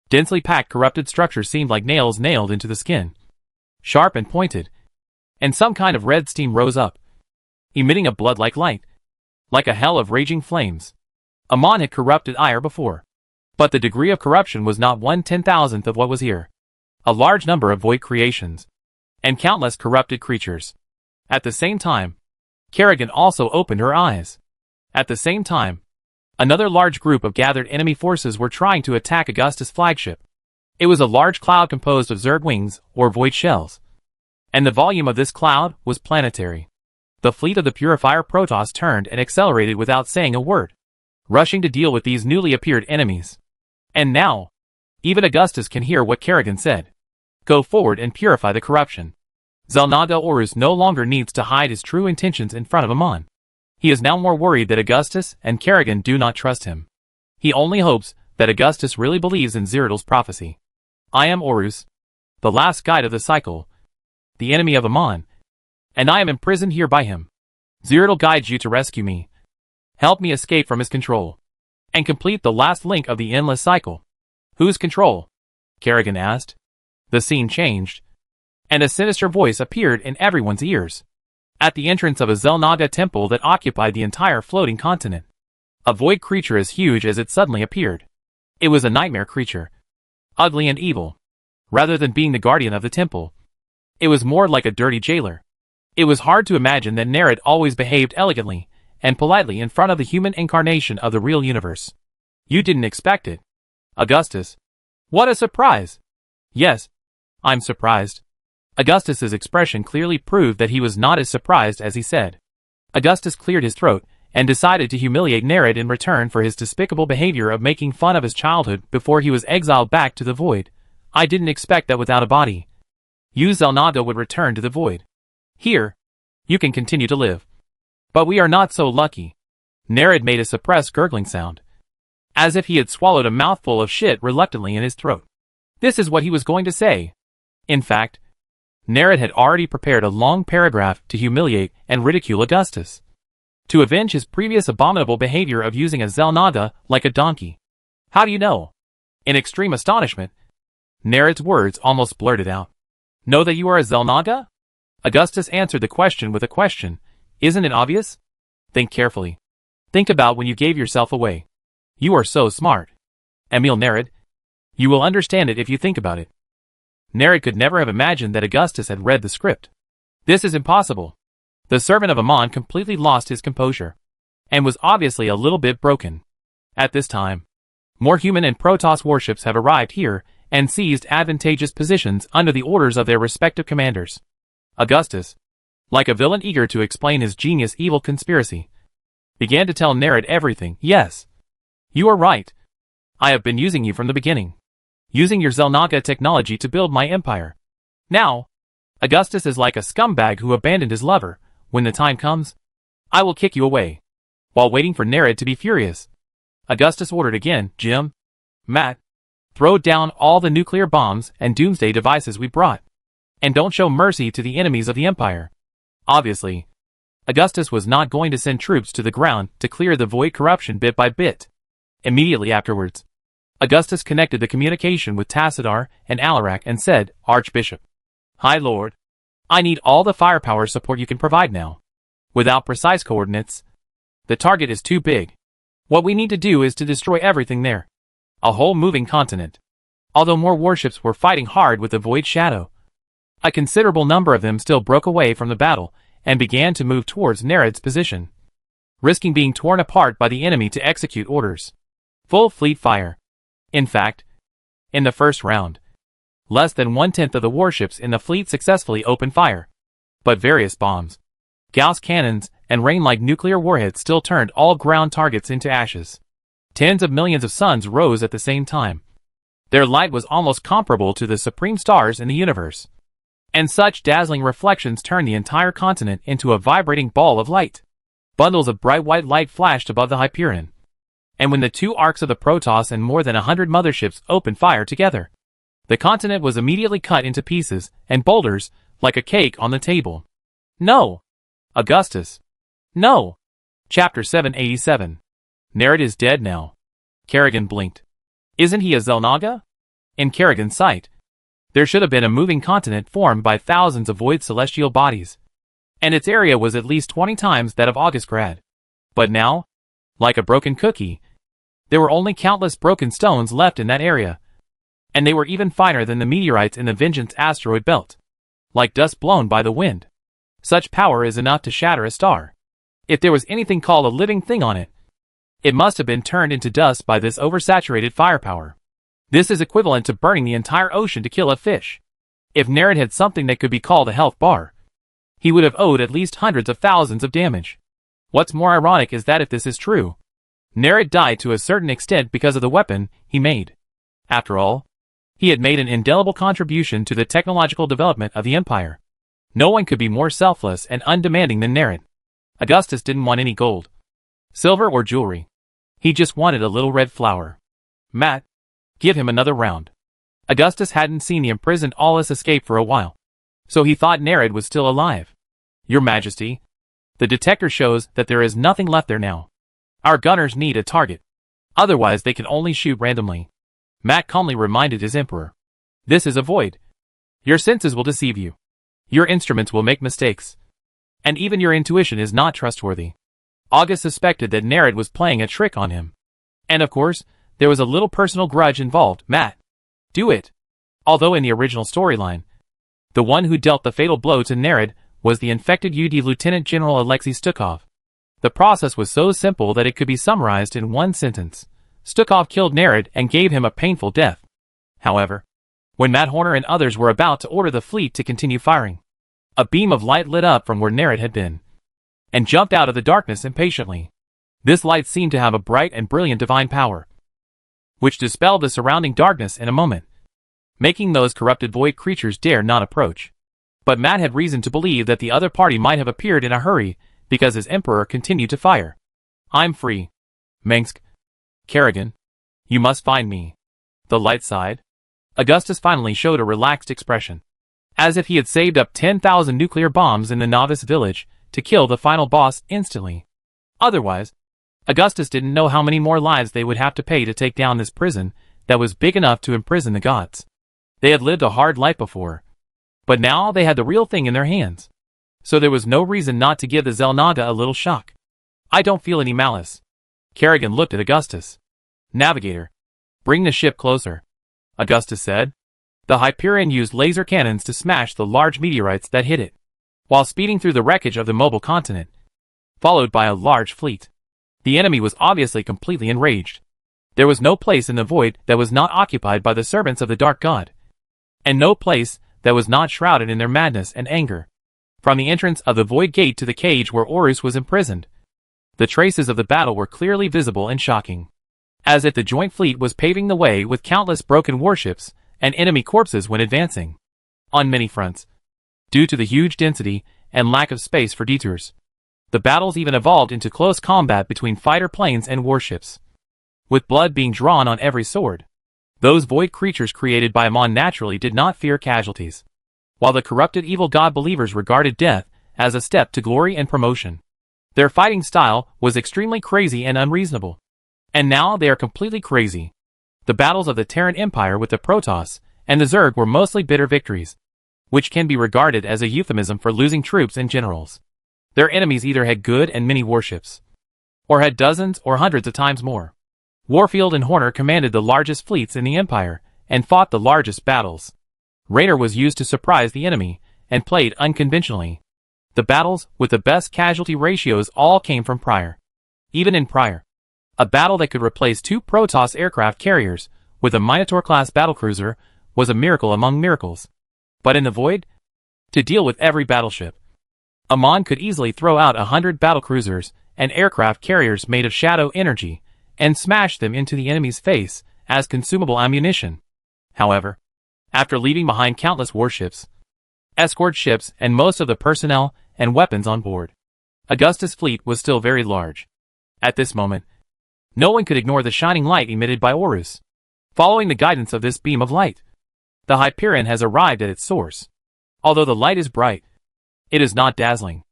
densely packed corrupted structures seemed like nails nailed into the skin. Sharp and pointed. And some kind of red steam rose up, emitting a blood-like light. Like a hell of raging flames. Amon had corrupted Ire before. But the degree of corruption was not 1/10,000th of what was here. A large number of void creations. And countless corrupted creatures. At the same time, Kerrigan also opened her eyes. At the same time, another large group of gathered enemy forces were trying to attack Augustus' flagship. It was a large cloud composed of Zerg wings, or void shells. And the volume of this cloud was planetary. The fleet of the Purifier Protoss turned and accelerated without saying a word, rushing to deal with these newly appeared enemies. And now, even Augustus can hear what Kerrigan said. Go forward and purify the corruption. Xel'Naga Orus no longer needs to hide his true intentions in front of Amon. He is now more worried that Augustus and Kerrigan do not trust him. He only hopes that Augustus really believes in Cyrodiil's prophecy. I am Orus, the last guide of the cycle, the enemy of Amon, and I am imprisoned here by him. Cyrodiil guides you to rescue me. Help me escape from his control, and complete the last link of the endless cycle. Whose control? Kerrigan asked. The scene changed, and a sinister voice appeared in everyone's ears. At the entrance of a Xel'Naga temple that occupied the entire floating continent, a void creature as huge as it suddenly appeared. It was a nightmare creature, ugly and evil. Rather than being the guardian of the temple, it was more like a dirty jailer. It was hard to imagine that Nerid always behaved elegantly and politely in front of the human incarnation of the real universe. You didn't expect it, Augustus. What a surprise! Yes, I'm surprised. Augustus's expression clearly proved that he was not as surprised as he said. Augustus cleared his throat and decided to humiliate Nerid in return for his despicable behavior of making fun of his childhood before he was exiled back to the void. I didn't expect that without a body, you Xel'Naga would return to the void. Here, you can continue to live. But we are not so lucky. Nerid made a suppressed gurgling sound, as if he had swallowed a mouthful of shit reluctantly in his throat. This is what he was going to say. In fact, Nerid had already prepared a long paragraph to humiliate and ridicule Augustus, to avenge his previous abominable behavior of using a Xel'Naga like a donkey. How do you know? In extreme astonishment, Nerid's words almost blurted out. Know that you are a Xel'Naga? Augustus answered the question with a question. Isn't it obvious? Think carefully. Think about when you gave yourself away. You are so smart. Emil Nerid. You will understand it if you think about it. Nerid could never have imagined that Augustus had read the script. This is impossible. The servant of Amon completely lost his composure, and was obviously a little bit broken. At this time, more human and Protoss warships have arrived here and seized advantageous positions under the orders of their respective commanders. Augustus, like a villain eager to explain his genius evil conspiracy, began to tell Nerid everything. Yes, you are right. I have been using you from the beginning, using your Xel'Naga technology to build my empire. Now, Augustus is like a scumbag who abandoned his lover. When the time comes, I will kick you away. While waiting for Nerid to be furious, Augustus ordered again, Jim, Matt, throw down all the nuclear bombs and doomsday devices we brought, and don't show mercy to the enemies of the Empire. Obviously, Augustus was not going to send troops to the ground to clear the void corruption bit by bit. Immediately afterwards, Augustus connected the communication with Tassadar and Alarak and said, Archbishop, High Lord, I need all the firepower support you can provide now. Without precise coordinates, the target is too big. What we need to do is to destroy everything there. A whole moving continent. Although more warships were fighting hard with the Void Shadow, a considerable number of them still broke away from the battle and began to move towards Nerid's position, risking being torn apart by the enemy to execute orders. Full fleet fire. In fact, in the first round, less than 1/10 of the warships in the fleet successfully opened fire. But various bombs, Gauss cannons, and rain-like nuclear warheads still turned all ground targets into ashes. Tens of millions of suns rose at the same time. Their light was almost comparable to the supreme stars in the universe. And such dazzling reflections turned the entire continent into a vibrating ball of light. Bundles of bright white light flashed above the Hyperion. And when the two arcs of the Protoss and more than 100 motherships opened fire together, the continent was immediately cut into pieces and boulders like a cake on the table. No! Augustus! No! Chapter 787. Nerid is dead now. Kerrigan blinked. Isn't he a Xel'Naga? In Kerrigan's sight, there should have been a moving continent formed by thousands of void celestial bodies, and its area was at least 20 times that of Augustgrad. But now, like a broken cookie, there were only countless broken stones left in that area, and they were even finer than the meteorites in the Vengeance asteroid belt, like dust blown by the wind. Such power is enough to shatter a star. If there was anything called a living thing on it, it must have been turned into dust by this oversaturated firepower. This is equivalent to burning the entire ocean to kill a fish. If Nerid had something that could be called a health bar, he would have owed at least hundreds of thousands of damage. What's more ironic is that if this is true, Nerid died to a certain extent because of the weapon he made. After all, he had made an indelible contribution to the technological development of the Empire. No one could be more selfless and undemanding than Nerid. Augustus didn't want any gold, silver or jewelry. He just wanted a little red flower. Matt, give him another round. Augustus hadn't seen the imprisoned Aulus escape for a while, so he thought Nerid was still alive. Your Majesty, the detector shows that there is nothing left there now. Our gunners need a target. Otherwise they can only shoot randomly. Matt calmly reminded his emperor. This is a void. Your senses will deceive you. Your instruments will make mistakes. And even your intuition is not trustworthy. August suspected that Nerid was playing a trick on him. And of course, there was a little personal grudge involved. Matt, do it. Although in the original storyline, the one who dealt the fatal blow to Nerid was the infected UD Lieutenant General Alexei Stukov. The process was so simple that it could be summarized in one sentence. Stukov killed Nerid and gave him a painful death. However, when Matt Horner and others were about to order the fleet to continue firing, a beam of light lit up from where Nerid had been, and jumped out of the darkness impatiently. This light seemed to have a bright and brilliant divine power, which dispelled the surrounding darkness in a moment, making those corrupted void creatures dare not approach. But Matt had reason to believe that the other party might have appeared in a hurry, because his emperor continued to fire. I'm free. Mengsk. Kerrigan. You must find me. The light side. Augustus finally showed a relaxed expression, as if he had saved up 10,000 nuclear bombs in the novice village to kill the final boss instantly. Otherwise, Augustus didn't know how many more lives they would have to pay to take down this prison that was big enough to imprison the gods. They had lived a hard life before, but now they had the real thing in their hands. So there was no reason not to give the Xel'Naga a little shock. I don't feel any malice. Kerrigan looked at Augustus. Navigator, bring the ship closer, Augustus said. The Hyperion used laser cannons to smash the large meteorites that hit it, while speeding through the wreckage of the mobile continent, followed by a large fleet. The enemy was obviously completely enraged. There was no place in the void that was not occupied by the servants of the Dark God, and no place that was not shrouded in their madness and anger. From the entrance of the void gate to the cage where Horus was imprisoned, the traces of the battle were clearly visible and shocking, as if the joint fleet was paving the way with countless broken warships and enemy corpses when advancing. On many fronts, due to the huge density and lack of space for detours, the battles even evolved into close combat between fighter planes and warships, with blood being drawn on every sword. Those void creatures created by Amon naturally did not fear casualties, while the corrupted evil god believers regarded death as a step to glory and promotion. Their fighting style was extremely crazy and unreasonable. And now they are completely crazy. The battles of the Terran Empire with the Protoss and the Zerg were mostly bitter victories, which can be regarded as a euphemism for losing troops and generals. Their enemies either had good and many warships, or had dozens or hundreds of times more. Warfield and Horner commanded the largest fleets in the Empire and fought the largest battles. Raynor was used to surprise the enemy and played unconventionally. The battles with the best casualty ratios all came from Pryor. Even in Pryor, a battle that could replace 2 Protoss aircraft carriers with a Minotaur-class battlecruiser was a miracle among miracles. But in the Void, to deal with every battleship, Amon could easily throw out 100 battlecruisers and aircraft carriers made of shadow energy and smash them into the enemy's face as consumable ammunition. However, after leaving behind countless warships, escort ships, and most of the personnel and weapons on board, Augustus' fleet was still very large. At this moment, no one could ignore the shining light emitted by Horus. Following the guidance of this beam of light, the Hyperion has arrived at its source. Although the light is bright, it is not dazzling,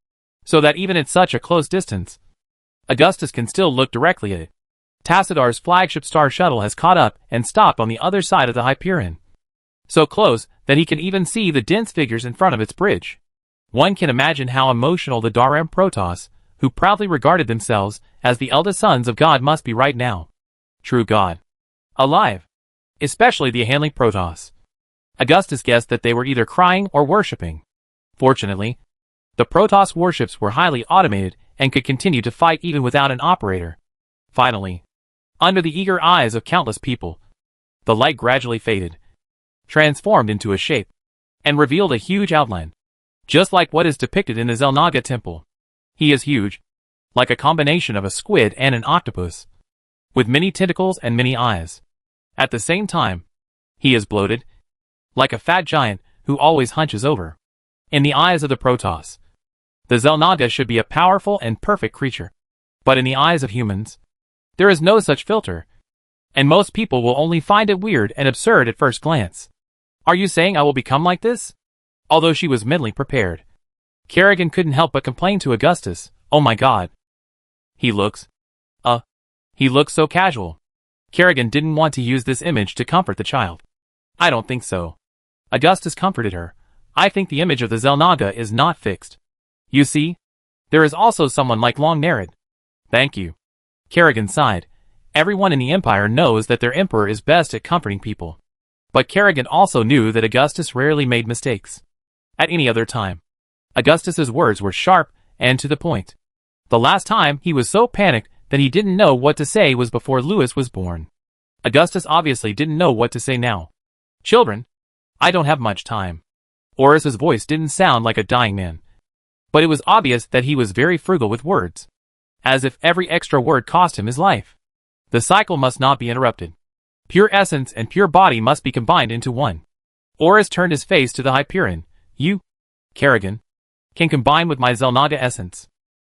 so that even at such a close distance, Augustus can still look directly at it. Tacidar's flagship Star Shuttle has caught up and stopped on the other side of the Hyperion, so close that he can even see the dense figures in front of its bridge. One can imagine how emotional the Daram Protoss, who proudly regarded themselves as the eldest sons of God, must be right now. True God. Alive. Especially the Hanley Protoss. Augustus guessed that they were either crying or worshipping. Fortunately, the Protoss warships were highly automated and could continue to fight even without an operator. Finally, under the eager eyes of countless people, the light gradually faded, transformed into a shape, and revealed a huge outline, just like what is depicted in the Xel'Naga temple. He is huge, like a combination of a squid and an octopus, with many tentacles and many eyes. At the same time, he is bloated, like a fat giant who always hunches over. In the eyes of the Protoss, the Xel'Naga should be a powerful and perfect creature. But in the eyes of humans, there is no such filter, and most people will only find it weird and absurd at first glance. Are you saying I will become like this? Although she was mentally prepared, Kerrigan couldn't help but complain to Augustus, "Oh my god. He looks so casual." Kerrigan didn't want to use this image to comfort the child. "I don't think so." Augustus comforted her. "I think the image of the Xel'Naga is not fixed. You see, there is also someone like Long Nerid." "Thank you." Kerrigan sighed. Everyone in the Empire knows that their emperor is best at comforting people. But Kerrigan also knew that Augustus rarely made mistakes. At any other time, Augustus's words were sharp and to the point. The last time he was so panicked that he didn't know what to say was before Louis was born. Augustus obviously didn't know what to say now. "Children, I don't have much time." Horus's voice didn't sound like a dying man, but it was obvious that he was very frugal with words, as if every extra word cost him his life. The cycle must not be interrupted. Pure essence and pure body must be combined into one. Horus turned his face to the Hyperion. "You, Kerrigan, can combine with my Xel'Naga essence.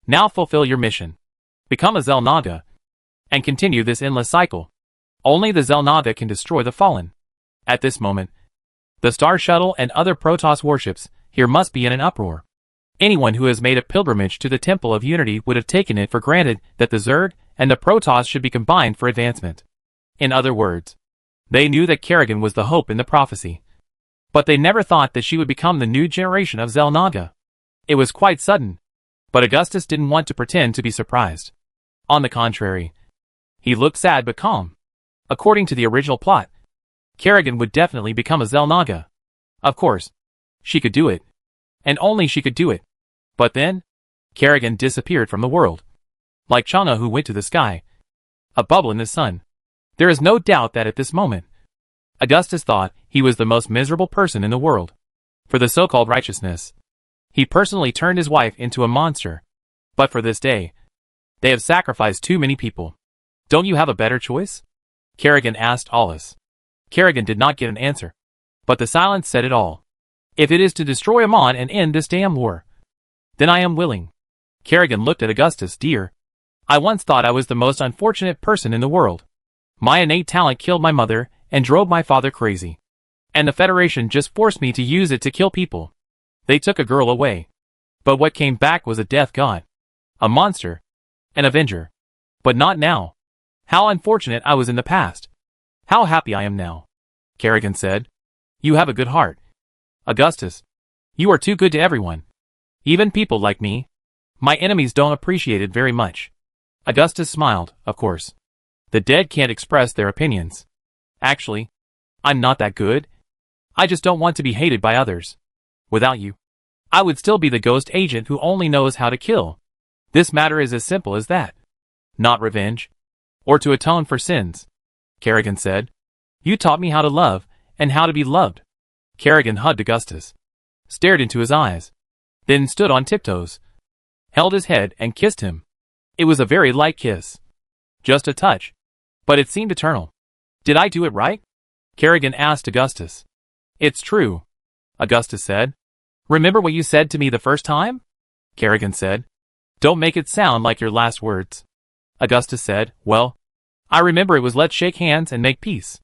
Now fulfill your mission. Become a Xel'Naga, and continue this endless cycle. Only the Xel'Naga can destroy the fallen." At this moment, the Star Shuttle and other Protoss warships here must be in an uproar. Anyone who has made a pilgrimage to the Temple of Unity would have taken it for granted that the Zerg and the Protoss should be combined for advancement. In other words, they knew that Kerrigan was the hope in the prophecy. But they never thought that she would become the new generation of Xel'Naga. It was quite sudden, but Augustus didn't want to pretend to be surprised. On the contrary, he looked sad but calm. According to the original plot, Kerrigan would definitely become a Xel'Naga. Of course, she could do it. And only she could do it. But then, Kerrigan disappeared from the world. Like Chang'e who went to the sky. A bubble in the sun. There is no doubt that at this moment, Augustus thought he was the most miserable person in the world. For the so-called righteousness, he personally turned his wife into a monster. But for this day, they have sacrificed too many people. "Don't you have a better choice?" Kerrigan asked Aulus. Kerrigan did not get an answer. But the silence said it all. "If it is to destroy Amon and end this damn war, then I am willing." Kerrigan looked at Augustus. "Dear, I once thought I was the most unfortunate person in the world. My innate talent killed my mother and drove my father crazy. And the Federation just forced me to use it to kill people. They took a girl away. But what came back was a death god. A monster. An avenger. But not now. How unfortunate I was in the past. How happy I am now." Kerrigan said. "You have a good heart. Augustus, you are too good to everyone. Even people like me. My enemies don't appreciate it very much." Augustus smiled, "Of course. The dead can't express their opinions. Actually, I'm not that good. I just don't want to be hated by others. Without you, I would still be the ghost agent who only knows how to kill. This matter is as simple as that. Not revenge, or to atone for sins," Kerrigan said. "You taught me how to love, and how to be loved." Kerrigan hugged Augustus, stared into his eyes, then stood on tiptoes, held his head and kissed him. It was a very light kiss. Just a touch. But it seemed eternal. "Did I do it right?" Kerrigan asked Augustus. "It's true," Augustus said. "Remember what you said to me the first time?" Kerrigan said. "Don't make it sound like your last words." Augustus said, "Well, I remember it was let's shake hands and make peace.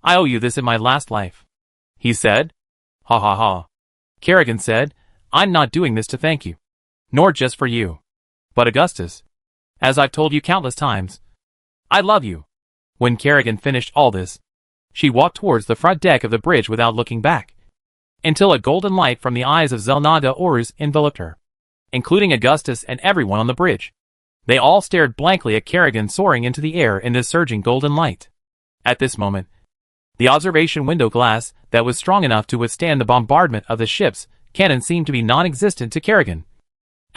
I owe you this in my last life." He said. "Ha ha ha." Kerrigan said, "I'm not doing this to thank you. Nor just for you. But Augustus, as I've told you countless times, I love you." When Kerrigan finished all this, she walked towards the front deck of the bridge without looking back, until a golden light from the eyes of Xel'Naga Horus enveloped her, including Augustus and everyone on the bridge. They all stared blankly at Kerrigan soaring into the air in this surging golden light. At this moment, the observation window glass that was strong enough to withstand the bombardment of the ship's cannon seemed to be non-existent to Kerrigan.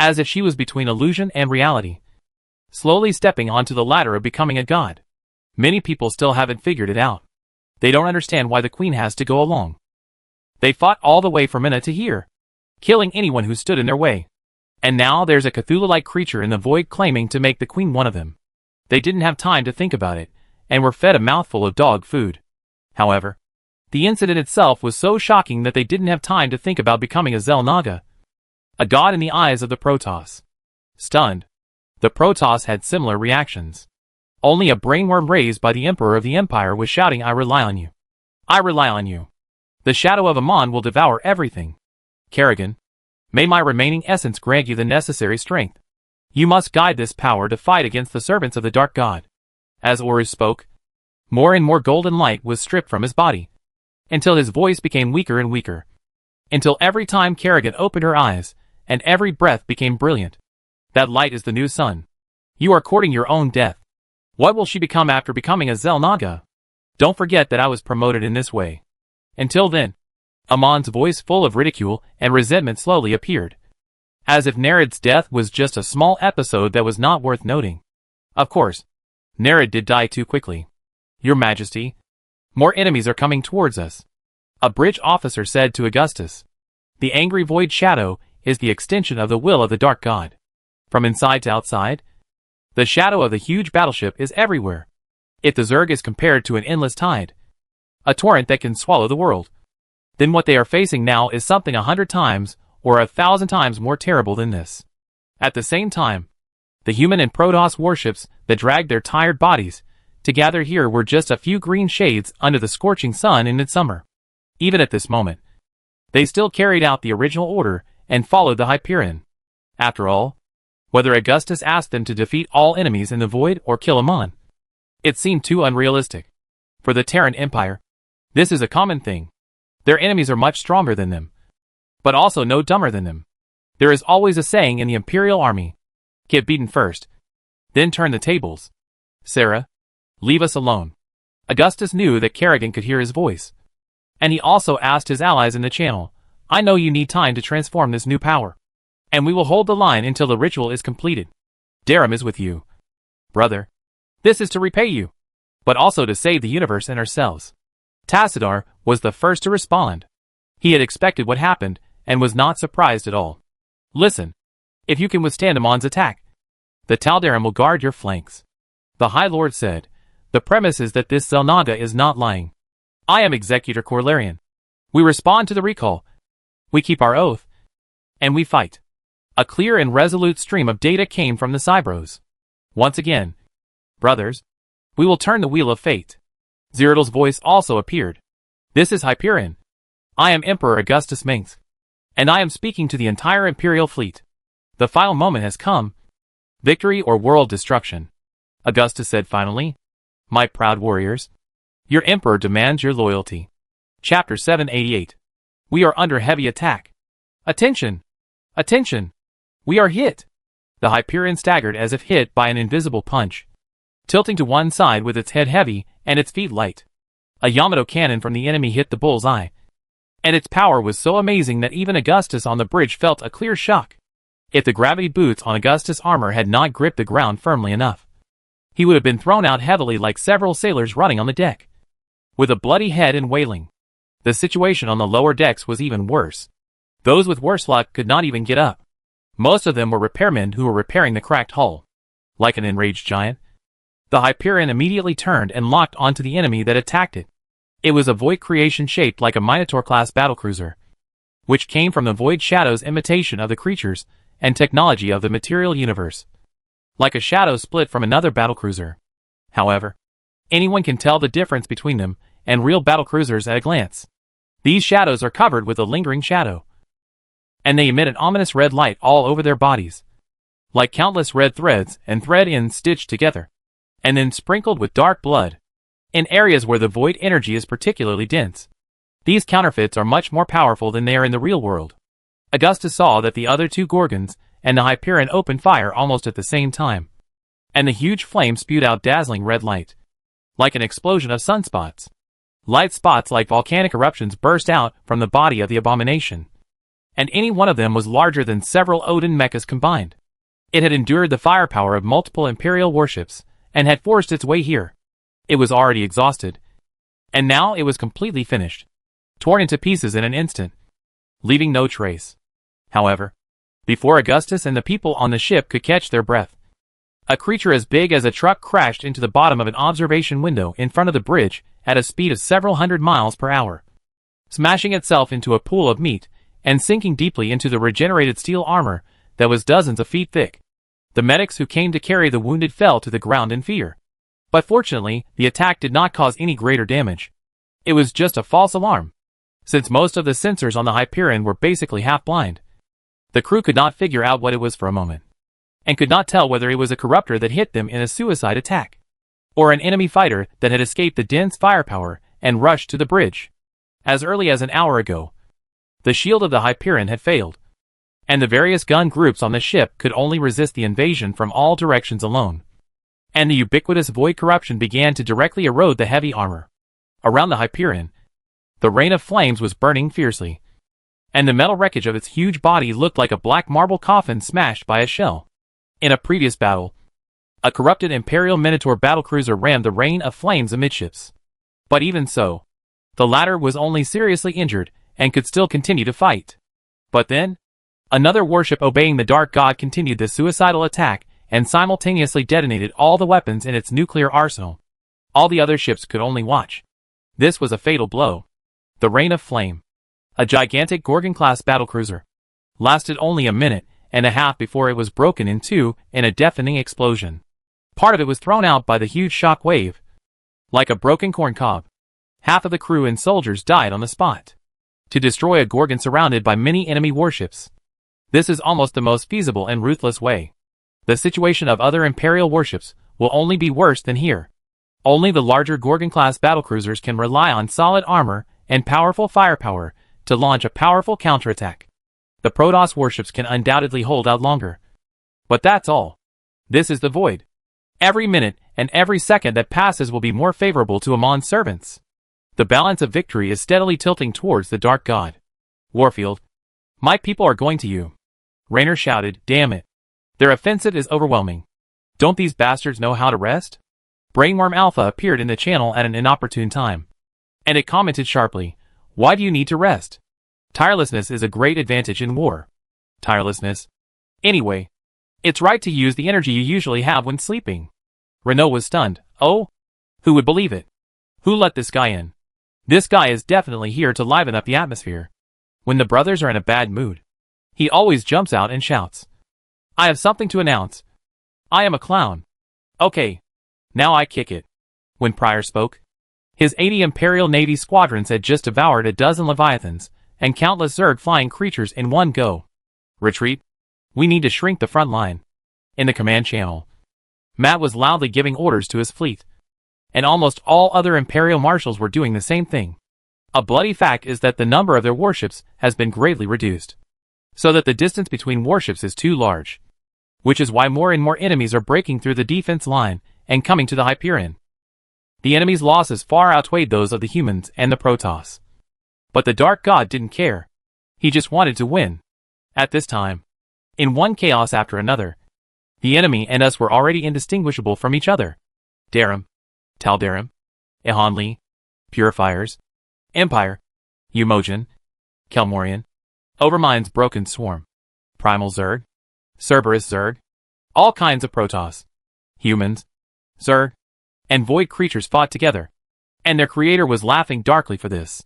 as if she was between illusion and reality, slowly stepping onto the ladder of becoming a god. Many people still haven't figured it out. They don't understand why the queen has to go along. They fought all the way from Minna to here, killing anyone who stood in their way. And now there's a Cthulhu-like creature in the void claiming to make the queen one of them. They didn't have time to think about it, and were fed a mouthful of dog food. However, the incident itself was so shocking that they didn't have time to think about becoming a Xel'Naga, a god in the eyes of the Protoss. Stunned, the Protoss had similar reactions. Only a brainworm raised by the Emperor of the Empire was shouting, "I rely on you. I rely on you. The shadow of Amon will devour everything. Kerrigan, may my remaining essence grant you the necessary strength. You must guide this power to fight against the servants of the Dark God." As Horus spoke, more and more golden light was stripped from his body, until his voice became weaker and weaker, until every time Kerrigan opened her eyes, and every breath became brilliant. That light is the new sun. You are courting your own death. What will she become after becoming a Xel'Naga? Don't forget that I was promoted in this way. Until then. Amon's voice, full of ridicule and resentment, slowly appeared, as if Nerid's death was just a small episode that was not worth noting. Of course, Nerid did die too quickly. Your Majesty, more enemies are coming towards us, a bridge officer said to Augustus. The angry void shadow is the extension of the will of the Dark God. From inside to outside, the shadow of the huge battleship is everywhere. If the Zerg is compared to an endless tide, a torrent that can swallow the world, then what they are facing now is something 100 times or 1,000 times more terrible than this. At the same time, the human and Protoss warships that dragged their tired bodies to gather here were just a few green shades under the scorching sun in midsummer. Even at this moment, they still carried out the original order and followed the Hyperion. After all, whether Augustus asked them to defeat all enemies in the void or kill Amon, it seemed too unrealistic. For the Terran Empire, this is a common thing. Their enemies are much stronger than them, but also no dumber than them. There is always a saying in the Imperial Army: get beaten first, then turn the tables. Sarah, leave us alone. Augustus knew that Kerrigan could hear his voice, and he also asked his allies in the channel, I know you need time to transform this new power, and we will hold the line until the ritual is completed. Daram is with you. Brother, this is to repay you, but also to save the universe and ourselves. Tassadar was the first to respond. He had expected what happened, and was not surprised at all. Listen, if you can withstand Amon's attack, the Tal'Darim will guard your flanks. The High Lord said, the premise is that this Xel'Naga is not lying. I am Executor Corlarian. We respond to the recall. We keep our oath. And we fight. A clear and resolute stream of data came from the Cybros. Once again, brothers, we will turn the wheel of fate. Cyrodiil's voice also appeared. This is Hyperion. I am Emperor Augustus Minx, and I am speaking to the entire Imperial fleet. The final moment has come. Victory or world destruction. Augustus said finally. My proud warriors, your Emperor demands your loyalty. Chapter 788. We are under heavy attack. Attention! Attention! We are hit! The Hyperion staggered as if hit by an invisible punch, tilting to one side with its head heavy and its feet light. A Yamato cannon from the enemy hit the bull's eye, and its power was so amazing that even Augustus on the bridge felt a clear shock. If the gravity boots on Augustus' armor had not gripped the ground firmly enough, he would have been thrown out heavily like several sailors running on the deck, with a bloody head and wailing. The situation on the lower decks was even worse. Those with worse luck could not even get up. Most of them were repairmen who were repairing the cracked hull. Like an enraged giant, the Hyperion immediately turned and locked onto the enemy that attacked it. It was a void creation shaped like a Minotaur-class battlecruiser, which came from the Void Shadow's imitation of the creatures and technology of the material universe. Like a shadow split from another battlecruiser. However, anyone can tell the difference between them and real battlecruisers at a glance. These shadows are covered with a lingering shadow, and they emit an ominous red light all over their bodies, like countless red threads and thread ends stitched together, and then sprinkled with dark blood, in areas where the void energy is particularly dense. These counterfeits are much more powerful than they are in the real world. Augustus saw that the other two Gorgons and the Hyperion opened fire almost at the same time, and the huge flame spewed out dazzling red light, like an explosion of sunspots. Light spots like volcanic eruptions burst out from the body of the abomination, and any one of them was larger than several Odin mechas combined. It had endured the firepower of multiple Imperial warships, and had forced its way here. It was already exhausted, and now it was completely finished, torn into pieces in an instant, leaving no trace. However, before Augustus and the people on the ship could catch their breath, a creature as big as a truck crashed into the bottom of an observation window in front of the bridge at a speed of several hundred miles per hour, smashing itself into a pool of meat and sinking deeply into the regenerated steel armor that was dozens of feet thick. The medics who came to carry the wounded fell to the ground in fear. But fortunately, the attack did not cause any greater damage. It was just a false alarm, since most of the sensors on the Hyperion were basically half-blind. The crew could not figure out what it was for a moment, and could not tell whether it was a corruptor that hit them in a suicide attack, or an enemy fighter that had escaped the dense firepower and rushed to the bridge. As early as an hour ago, the shield of the Hyperion had failed, and the various gun groups on the ship could only resist the invasion from all directions alone. And the ubiquitous void corruption began to directly erode the heavy armor. Around the Hyperion, the rain of flames was burning fiercely, and the metal wreckage of its huge body looked like a black marble coffin smashed by a shell. In a previous battle, a corrupted Imperial Minotaur battlecruiser rammed the rain of flames amidships. But even so, the latter was only seriously injured and could still continue to fight. But then, another warship obeying the Dark God continued the suicidal attack and simultaneously detonated all the weapons in its nuclear arsenal. All the other ships could only watch. This was a fatal blow. The Rain of Flame, a gigantic Gorgon-class battlecruiser, lasted only a minute and a half before it was broken in two in a deafening explosion. Part of it was thrown out by the huge shock wave, like a broken corn cob. Half of the crew and soldiers died on the spot. To destroy a Gorgon surrounded by many enemy warships, this is almost the most feasible and ruthless way. The situation of other Imperial warships will only be worse than here. Only the larger Gorgon-class battlecruisers can rely on solid armor and powerful firepower to launch a powerful counterattack. The Protoss warships can undoubtedly hold out longer. But that's all. This is the Void. Every minute and every second that passes will be more favorable to Amon's servants. The balance of victory is steadily tilting towards the Dark God. Warfield, my people are going to you. Raynor shouted, damn it. Their offensive is overwhelming. Don't these bastards know how to rest? Brainworm Alpha appeared in the channel at an inopportune time, and it commented sharply, why do you need to rest? Tirelessness is a great advantage in war. Tirelessness? Anyway, it's right to use the energy you usually have when sleeping. Renault was stunned. Oh? Who would believe it? Who let this guy in? This guy is definitely here to liven up the atmosphere. When the brothers are in a bad mood, he always jumps out and shouts, I have something to announce. I am a clown. Okay. Now I kick it. When Pryor spoke, his 80 Imperial Navy squadrons had just devoured a dozen Leviathans and countless Zerg-flying creatures in one go. Retreat. We need to shrink the front line. In the command channel, Matt was loudly giving orders to his fleet, and almost all other Imperial marshals were doing the same thing. A bloody fact is that the number of their warships has been greatly reduced, so that the distance between warships is too large, which is why more and more enemies are breaking through the defense line and coming to the Hyperion. The enemy's losses far outweighed those of the humans and the Protoss. But the Dark God didn't care. He just wanted to win. At this time, in one chaos after another, the enemy and us were already indistinguishable from each other. Darum, Taldarum, Ehanli, Purifiers, Empire, Umojan, Kelmorian, Overmind's Broken Swarm, Primal Zerg, Cerberus Zerg, all kinds of Protoss, humans, Zerg, and Void creatures fought together, and their creator was laughing darkly for this.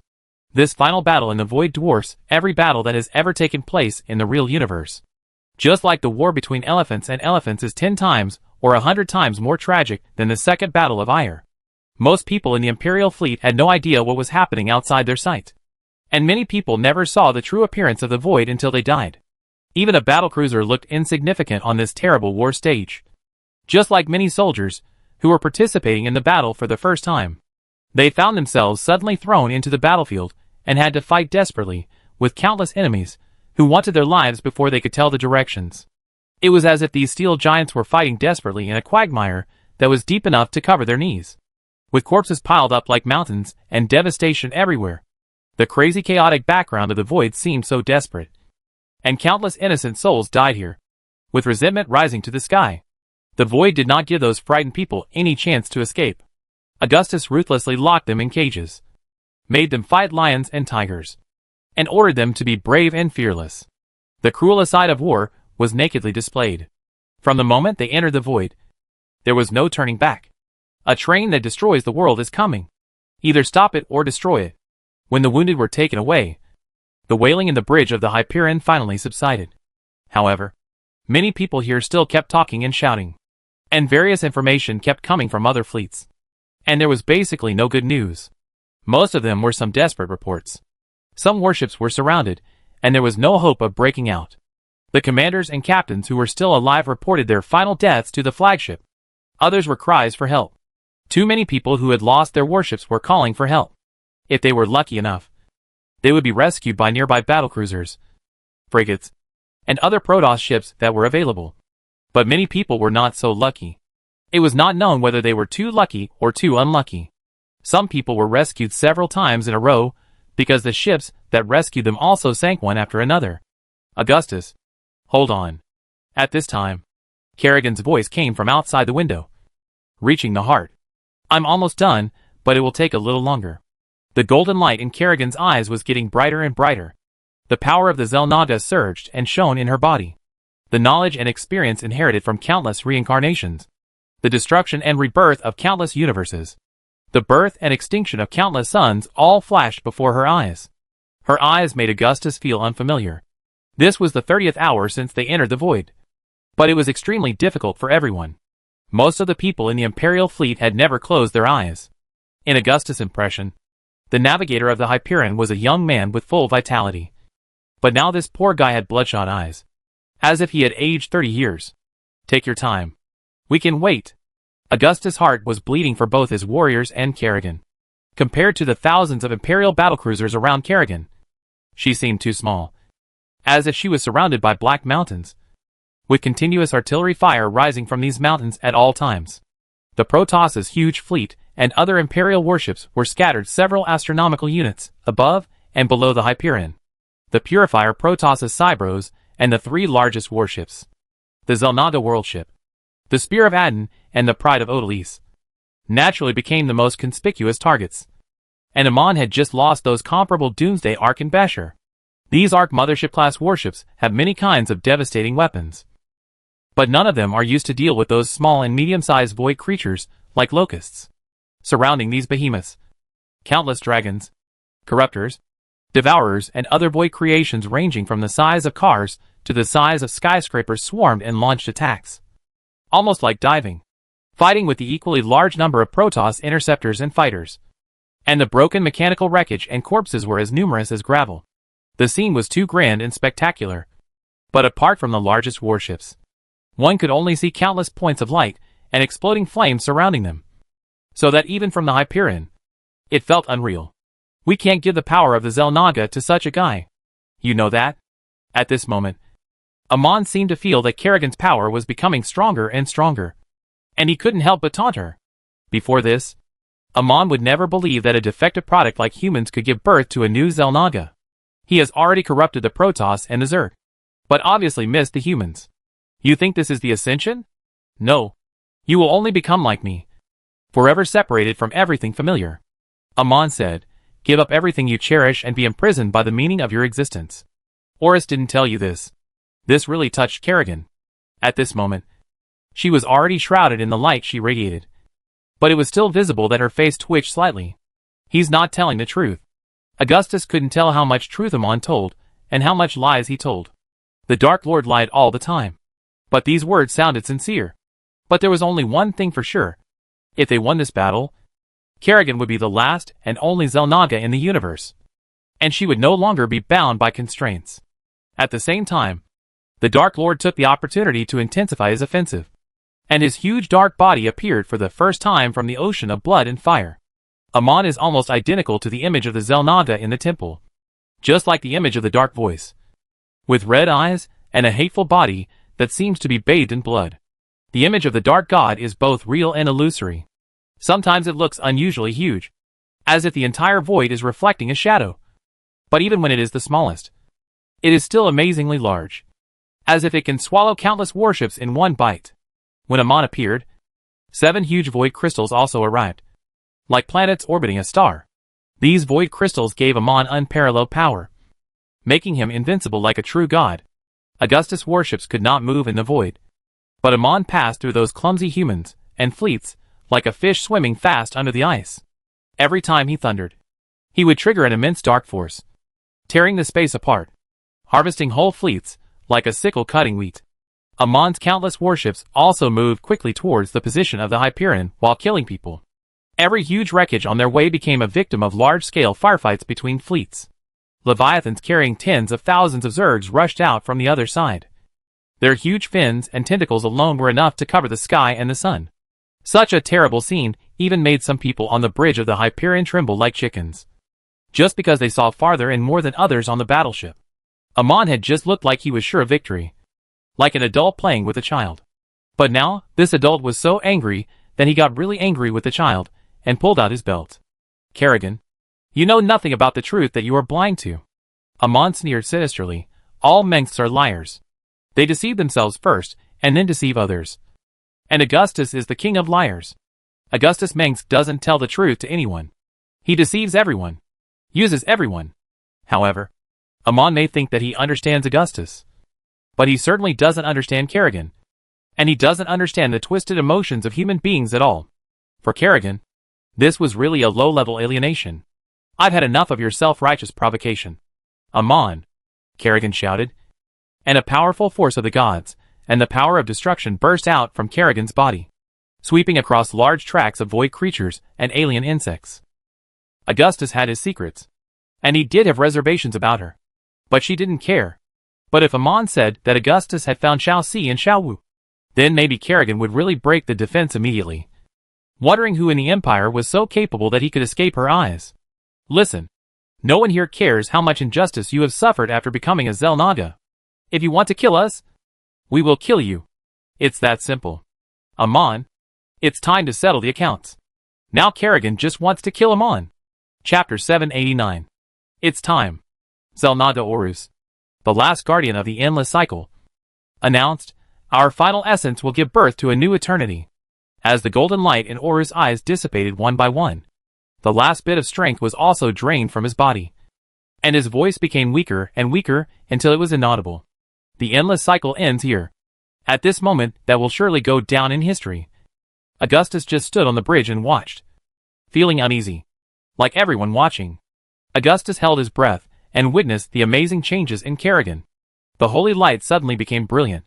This final battle in the Void dwarfs every battle that has ever taken place in the real universe. Just like the war between elephants and elephants is 10 times or 100 times more tragic than the Second Battle of Ire. Most people in the Imperial fleet had no idea what was happening outside their sight, and many people never saw the true appearance of the Void until they died. Even a battlecruiser looked insignificant on this terrible war stage. Just like many soldiers who were participating in the battle for the first time, they found themselves suddenly thrown into the battlefield and had to fight desperately with countless enemies who wanted their lives before they could tell the directions. It was as if these steel giants were fighting desperately in a quagmire that was deep enough to cover their knees, with corpses piled up like mountains and devastation everywhere. The crazy chaotic background of the Void seemed so desperate. and countless innocent souls died here, with resentment rising to the sky. The void did not give those frightened people any chance to escape. Augustus ruthlessly locked them in cages, made them fight lions and tigers, and ordered them to be brave and fearless. The cruelest side of war was nakedly displayed. From the moment they entered the void, there was no turning back. A train that destroys the world is coming. Either stop it or destroy it. When the wounded were taken away, the wailing in the bridge of the Hyperion finally subsided. However, many people here still kept talking and shouting, and various information kept coming from other fleets. And there was basically no good news. Most of them were some desperate reports. Some warships were surrounded, and there was no hope of breaking out. The commanders and captains who were still alive reported their final deaths to the flagship. Others were cries for help. Too many people who had lost their warships were calling for help. If they were lucky enough, they would be rescued by nearby battlecruisers, frigates, and other Protoss ships that were available. But many people were not so lucky. It was not known whether they were too lucky or too unlucky. Some people were rescued several times in a row, because the ships that rescued them also sank one after another. Augustus, hold on. At this time, Kerrigan's voice came from outside the window, reaching the heart. I'm almost done, but it will take a little longer. The golden light in Kerrigan's eyes was getting brighter and brighter. The power of the Xel'Naga surged and shone in her body. The knowledge and experience inherited from countless reincarnations. The destruction and rebirth of countless universes. The birth and extinction of countless suns all flashed before her eyes. Her eyes made Augustus feel unfamiliar. This was the 30th hour since they entered the void. But it was extremely difficult for everyone. Most of the people in the Imperial fleet had never closed their eyes. In Augustus' impression, the navigator of the Hyperion was a young man with full vitality. But now this poor guy had bloodshot eyes, as if he had aged 30 years. Take your time. We can wait. Augustus' heart was bleeding for both his warriors and Kerrigan. Compared to the thousands of Imperial battlecruisers around Kerrigan, she seemed too small, as if she was surrounded by black mountains, with continuous artillery fire rising from these mountains at all times. The Protoss' huge fleet and other Imperial warships were scattered several astronomical units above and below the Hyperion. The Purifier Protoss' Cybros and the three largest warships, the Xel'Naga worldship, the Spear of Adon, and the Pride of Odalise, naturally became the most conspicuous targets. And Amon had just lost those comparable Doomsday Ark and Basher. These Ark Mothership-class warships have many kinds of devastating weapons, but none of them are used to deal with those small and medium-sized void creatures like locusts. Surrounding these behemoths, countless dragons, corruptors, devourers, and other void creations ranging from the size of cars to the size of skyscrapers swarmed and launched attacks. Almost like diving, fighting with the equally large number of Protoss interceptors and fighters. And the broken mechanical wreckage and corpses were as numerous as gravel. The scene was too grand and spectacular. But apart from the largest warships, one could only see countless points of light and exploding flames surrounding them. So that even from the Hyperion, it felt unreal. We can't give the power of the Xel'Naga to such a guy. You know that? At this moment, Amon seemed to feel that Kerrigan's power was becoming stronger and stronger. And he couldn't help but taunt her. Before this, Amon would never believe that a defective product like humans could give birth to a new Xel'Naga. He has already corrupted the Protoss and the Zerg, but obviously missed the humans. You think this is the Ascension? No. You will only become like me, forever separated from everything familiar. Amon said, give up everything you cherish and be imprisoned by the meaning of your existence. Horus didn't tell you this. This really touched Kerrigan. At this moment, she was already shrouded in the light she radiated. But it was still visible that her face twitched slightly. He's not telling the truth. Augustus couldn't tell how much truth Amon told, and how much lies he told. The Dark Lord lied all the time. But these words sounded sincere. But there was only one thing for sure. If they won this battle, Kerrigan would be the last and only Xel'Naga in the universe. And she would no longer be bound by constraints. At the same time, the Dark Lord took the opportunity to intensify his offensive. And his huge dark body appeared for the first time from the ocean of blood and fire. Amon is almost identical to the image of the Xel'Naga in the temple. Just like the image of the Dark Voice. With red eyes and a hateful body that seems to be bathed in blood. The image of the Dark God is both real and illusory. Sometimes it looks unusually huge, as if the entire void is reflecting a shadow. But even when it is the smallest, it is still amazingly large, as if it can swallow countless warships in one bite. When Amon appeared, 7 huge void crystals also arrived, like planets orbiting a star. These void crystals gave Amon unparalleled power, making him invincible like a true god. Augustus warships could not move in the void, but Amon passed through those clumsy humans and fleets like a fish swimming fast under the ice. Every time he thundered, he would trigger an immense dark force, tearing the space apart, harvesting whole fleets like a sickle cutting wheat. Amon's countless warships also moved quickly towards the position of the Hyperion while killing people. Every huge wreckage on their way became a victim of large-scale firefights between fleets. Leviathans carrying tens of thousands of Zergs rushed out from the other side. Their huge fins and tentacles alone were enough to cover the sky and the sun. Such a terrible scene even made some people on the bridge of the Hyperion tremble like chickens, just because they saw farther and more than others on the battleship. Amon had just looked like he was sure of victory, like an adult playing with a child. But now, this adult was so angry that he got really angry with the child and pulled out his belt. Kerrigan, you know nothing about the truth that you are blind to. Amon sneered sinisterly. All Mengths are liars. They deceive themselves first, and then deceive others. And Augustus is the king of liars. Augustus Mengsk doesn't tell the truth to anyone. He deceives everyone. Uses everyone. However, Amon may think that he understands Augustus, but he certainly doesn't understand Kerrigan. And he doesn't understand the twisted emotions of human beings at all. For Kerrigan, this was really a low-level alienation. I've had enough of your self-righteous provocation. Amon, Kerrigan shouted, and a powerful force of the gods, and the power of destruction burst out from Kerrigan's body, sweeping across large tracts of void creatures and alien insects. Augustus had his secrets, and he did have reservations about her, but she didn't care. But if Amon said that Augustus had found Shao Si and Shao Wu, then maybe Kerrigan would really break the defense immediately, wondering who in the Empire was so capable that he could escape her eyes. Listen, no one here cares how much injustice you have suffered after becoming a Xel'Naga. If you want to kill us, we will kill you. It's that simple. Amon, it's time to settle the accounts. Now Kerrigan just wants to kill Amon. Chapter 789. It's time. Xel'Naga Horus, the last guardian of the endless cycle, announced, our final essence will give birth to a new eternity. As the golden light in Horus' eyes dissipated one by one, the last bit of strength was also drained from his body, and his voice became weaker and weaker until it was inaudible. The endless cycle ends here. At this moment that will surely go down in history. Augustus just stood on the bridge and watched, feeling uneasy, like everyone watching. Augustus held his breath and witnessed the amazing changes in Kerrigan. The holy light suddenly became brilliant,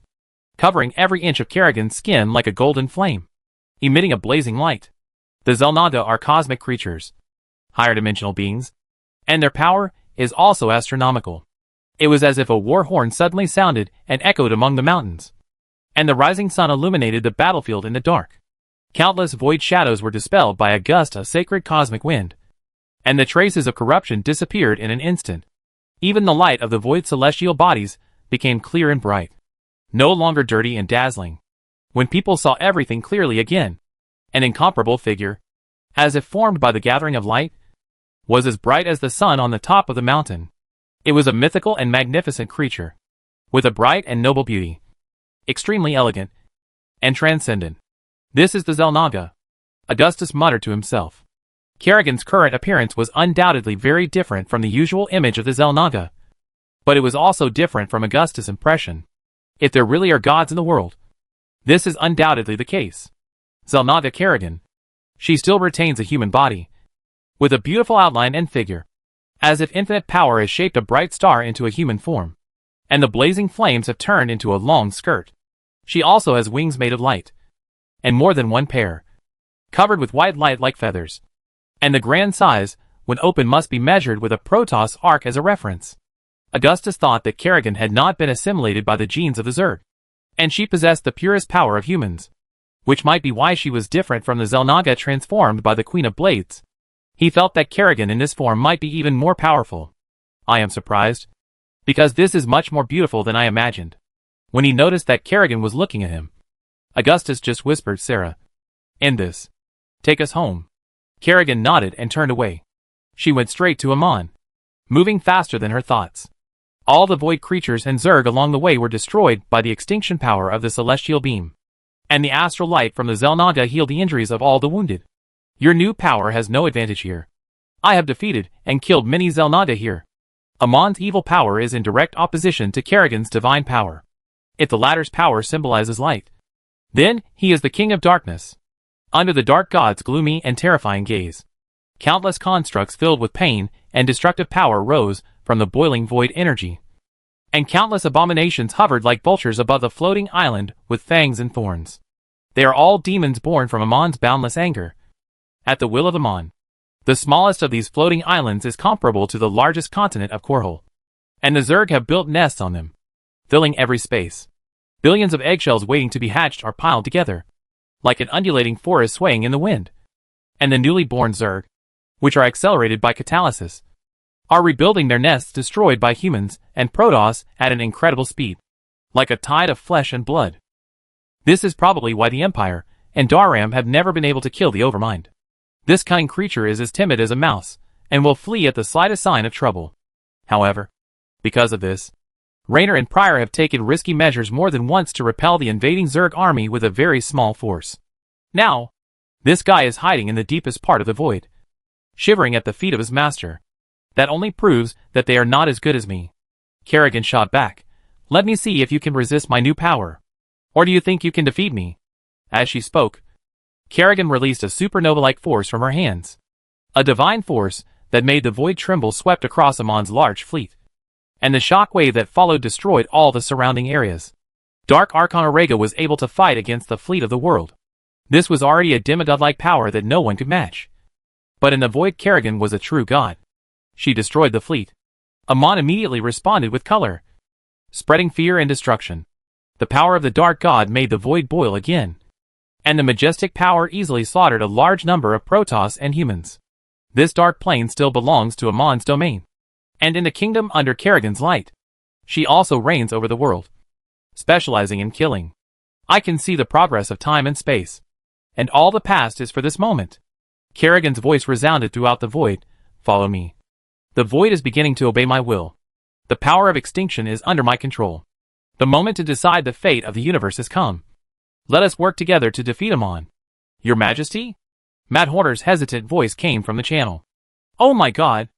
covering every inch of Kerrigan's skin like a golden flame, emitting a blazing light. The Xel'Naga are cosmic creatures, higher dimensional beings, and their power is also astronomical. It was as if a war horn suddenly sounded and echoed among the mountains, and the rising sun illuminated the battlefield in the dark. Countless void shadows were dispelled by a gust of sacred cosmic wind, and the traces of corruption disappeared in an instant. Even the light of the void celestial bodies became clear and bright, no longer dirty and dazzling. When people saw everything clearly again, an incomparable figure, as if formed by the gathering of light, was as bright as the sun on the top of the mountain. It was a mythical and magnificent creature, with a bright and noble beauty, extremely elegant and transcendent. This is the Xel'Naga, Augustus muttered to himself. Kerrigan's current appearance was undoubtedly very different from the usual image of the Xel'Naga, but it was also different from Augustus' impression. If there really are gods in the world, this is undoubtedly the case. Xel'Naga Kerrigan. She still retains a human body, with a beautiful outline and figure, as if infinite power has shaped a bright star into a human form, and the blazing flames have turned into a long skirt. She also has wings made of light, and more than one pair, covered with white light like feathers. And the grand size, when open, must be measured with a Protoss arc as a reference. Augustus thought that Kerrigan had not been assimilated by the genes of the Zerg, and she possessed the purest power of humans, which might be why she was different from the Xel'Naga transformed by the Queen of Blades. He felt that Kerrigan in this form might be even more powerful. I am surprised, because this is much more beautiful than I imagined. When he noticed that Kerrigan was looking at him, Augustus just whispered, Sarah, end this. Take us home. Kerrigan nodded and turned away. She went straight to Amon, moving faster than her thoughts. All the void creatures and Zerg along the way were destroyed by the extinction power of the celestial beam. And the astral light from the Xel'Naga healed the injuries of all the wounded. Your new power has no advantage here. I have defeated and killed many Xel'Naga here. Amon's evil power is in direct opposition to Kerrigan's divine power. If the latter's power symbolizes light, then he is the king of darkness. Under the dark god's gloomy and terrifying gaze, countless constructs filled with pain and destructive power rose from the boiling void energy. And countless abominations hovered like vultures above the floating island with fangs and thorns. They are all demons born from Amon's boundless anger. At the will of Amon, the smallest of these floating islands is comparable to the largest continent of Korhal. And the Zerg have built nests on them, filling every space. Billions of eggshells waiting to be hatched are piled together, like an undulating forest swaying in the wind. And the newly born Zerg, which are accelerated by catalysis, are rebuilding their nests destroyed by humans and Protoss at an incredible speed, like a tide of flesh and blood. This is probably why the Empire and Daram have never been able to kill the Overmind. This cunning creature is as timid as a mouse, and will flee at the slightest sign of trouble. However, because of this, Raynor and Pryor have taken risky measures more than once to repel the invading Zerg army with a very small force. Now, this guy is hiding in the deepest part of the void, shivering at the feet of his master. That only proves that they are not as good as me. Kerrigan shot back. Let me see if you can resist my new power. Or do you think you can defeat me? As she spoke, Kerrigan released a supernova-like force from her hands. A divine force that made the void tremble swept across Amon's large fleet. And the shockwave that followed destroyed all the surrounding areas. Dark Archon Orega was able to fight against the fleet of the world. This was already a demigod-like power that no one could match. But in the void, Kerrigan was a true god. She destroyed the fleet. Amon immediately responded with color, spreading fear and destruction. The power of the dark god made the void boil again. And the majestic power easily slaughtered a large number of Protoss and humans. This dark plane still belongs to Amon's domain. And in the kingdom under Kerrigan's light, she also reigns over the world, specializing in killing. I can see the progress of time and space. And all the past is for this moment. Kerrigan's voice resounded throughout the void. Follow me. The void is beginning to obey my will. The power of extinction is under my control. The moment to decide the fate of the universe has come. Let us work together to defeat Amon. Your Majesty? Matt Horner's hesitant voice came from the channel. Oh my god!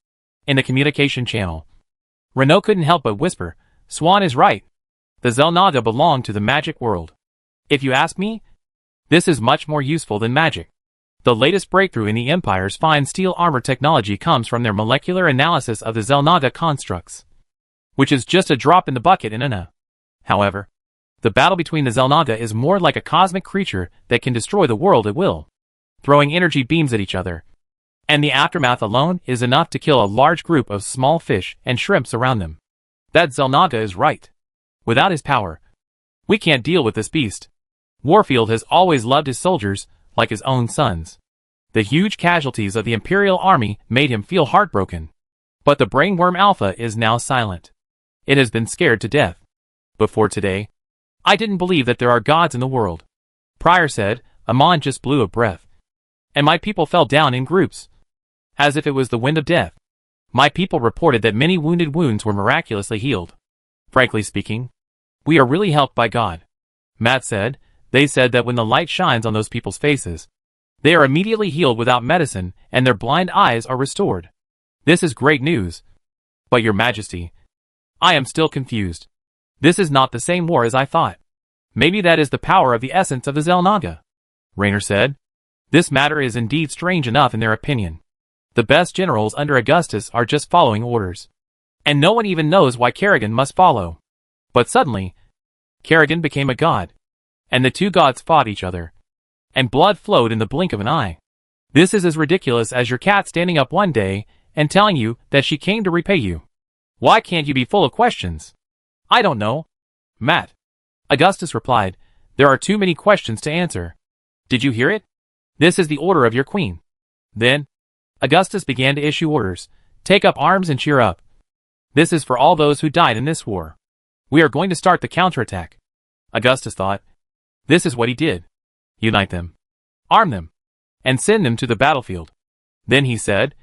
In the communication channel, Renault couldn't help but whisper, Swan is right. The Xel'Naga belong to the magic world. If you ask me, this is much more useful than magic. The latest breakthrough in the Empire's fine steel armor technology comes from their molecular analysis of the Xel'Naga constructs, which is just a drop in the bucket in Ana. However, the battle between the Xel'Naga is more like a cosmic creature that can destroy the world at will, throwing energy beams at each other. And the aftermath alone is enough to kill a large group of small fish and shrimps around them. That Xel'Naga is right. Without his power, we can't deal with this beast. Warfield has always loved his soldiers like his own sons. The huge casualties of the Imperial Army made him feel heartbroken. But the brainworm Alpha is now silent. It has been scared to death. Before today, I didn't believe that there are gods in the world. Pryor said, Amon just blew a breath. And my people fell down in groups, as if it was the wind of death. My people reported that many wounded wounds were miraculously healed. Frankly speaking, we are really helped by God. Matt said, they said that when the light shines on those people's faces, they are immediately healed without medicine and their blind eyes are restored. This is great news. But Your Majesty, I am still confused. This is not the same war as I thought. Maybe that is the power of the essence of the Xel'Naga. Raynor said, this matter is indeed strange enough in their opinion. The best generals under Augustus are just following orders. And no one even knows why Kerrigan must follow. But suddenly, Kerrigan became a god. And the two gods fought each other. And blood flowed in the blink of an eye. This is as ridiculous as your cat standing up one day and telling you that she came to repay you. Why can't you be full of questions? I don't know. Matt. Augustus replied, there are too many questions to answer. Did you hear it? This is the order of your queen. Then, Augustus began to issue orders. Take up arms and cheer up. This is for all those who died in this war. We are going to start the counterattack. Augustus thought. This is what he did. Unite them. Arm them. And send them to the battlefield. Then he said,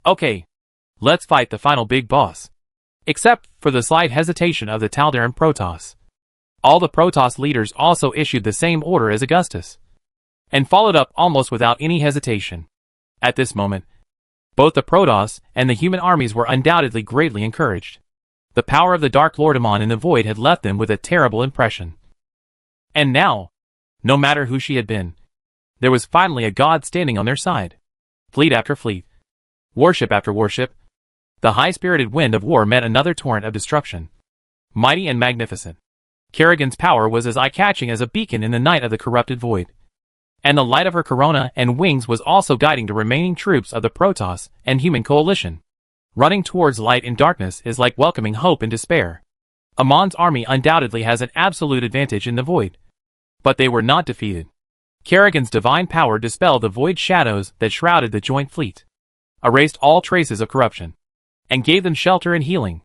okay. Let's fight the final big boss. except for the slight hesitation of the Taldaran Protoss. All the Protoss leaders also issued the same order as Augustus, and followed up almost without any hesitation. At this moment, both the Protoss and the human armies were undoubtedly greatly encouraged. The power of the Dark Lord Amon in the Void had left them with a terrible impression. And now, no matter who she had been, there was finally a god standing on their side. Fleet after fleet, warship after warship, the high-spirited wind of war met another torrent of destruction. Mighty and magnificent, Kerrigan's power was as eye-catching as a beacon in the night of the corrupted void. And the light of her corona and wings was also guiding the remaining troops of the Protoss and human coalition. Running towards light in darkness is like welcoming hope in despair. Amon's army undoubtedly has an absolute advantage in the void. But they were not defeated. Kerrigan's divine power dispelled the void shadows that shrouded the joint fleet, erased all traces of corruption, and gave them shelter and healing.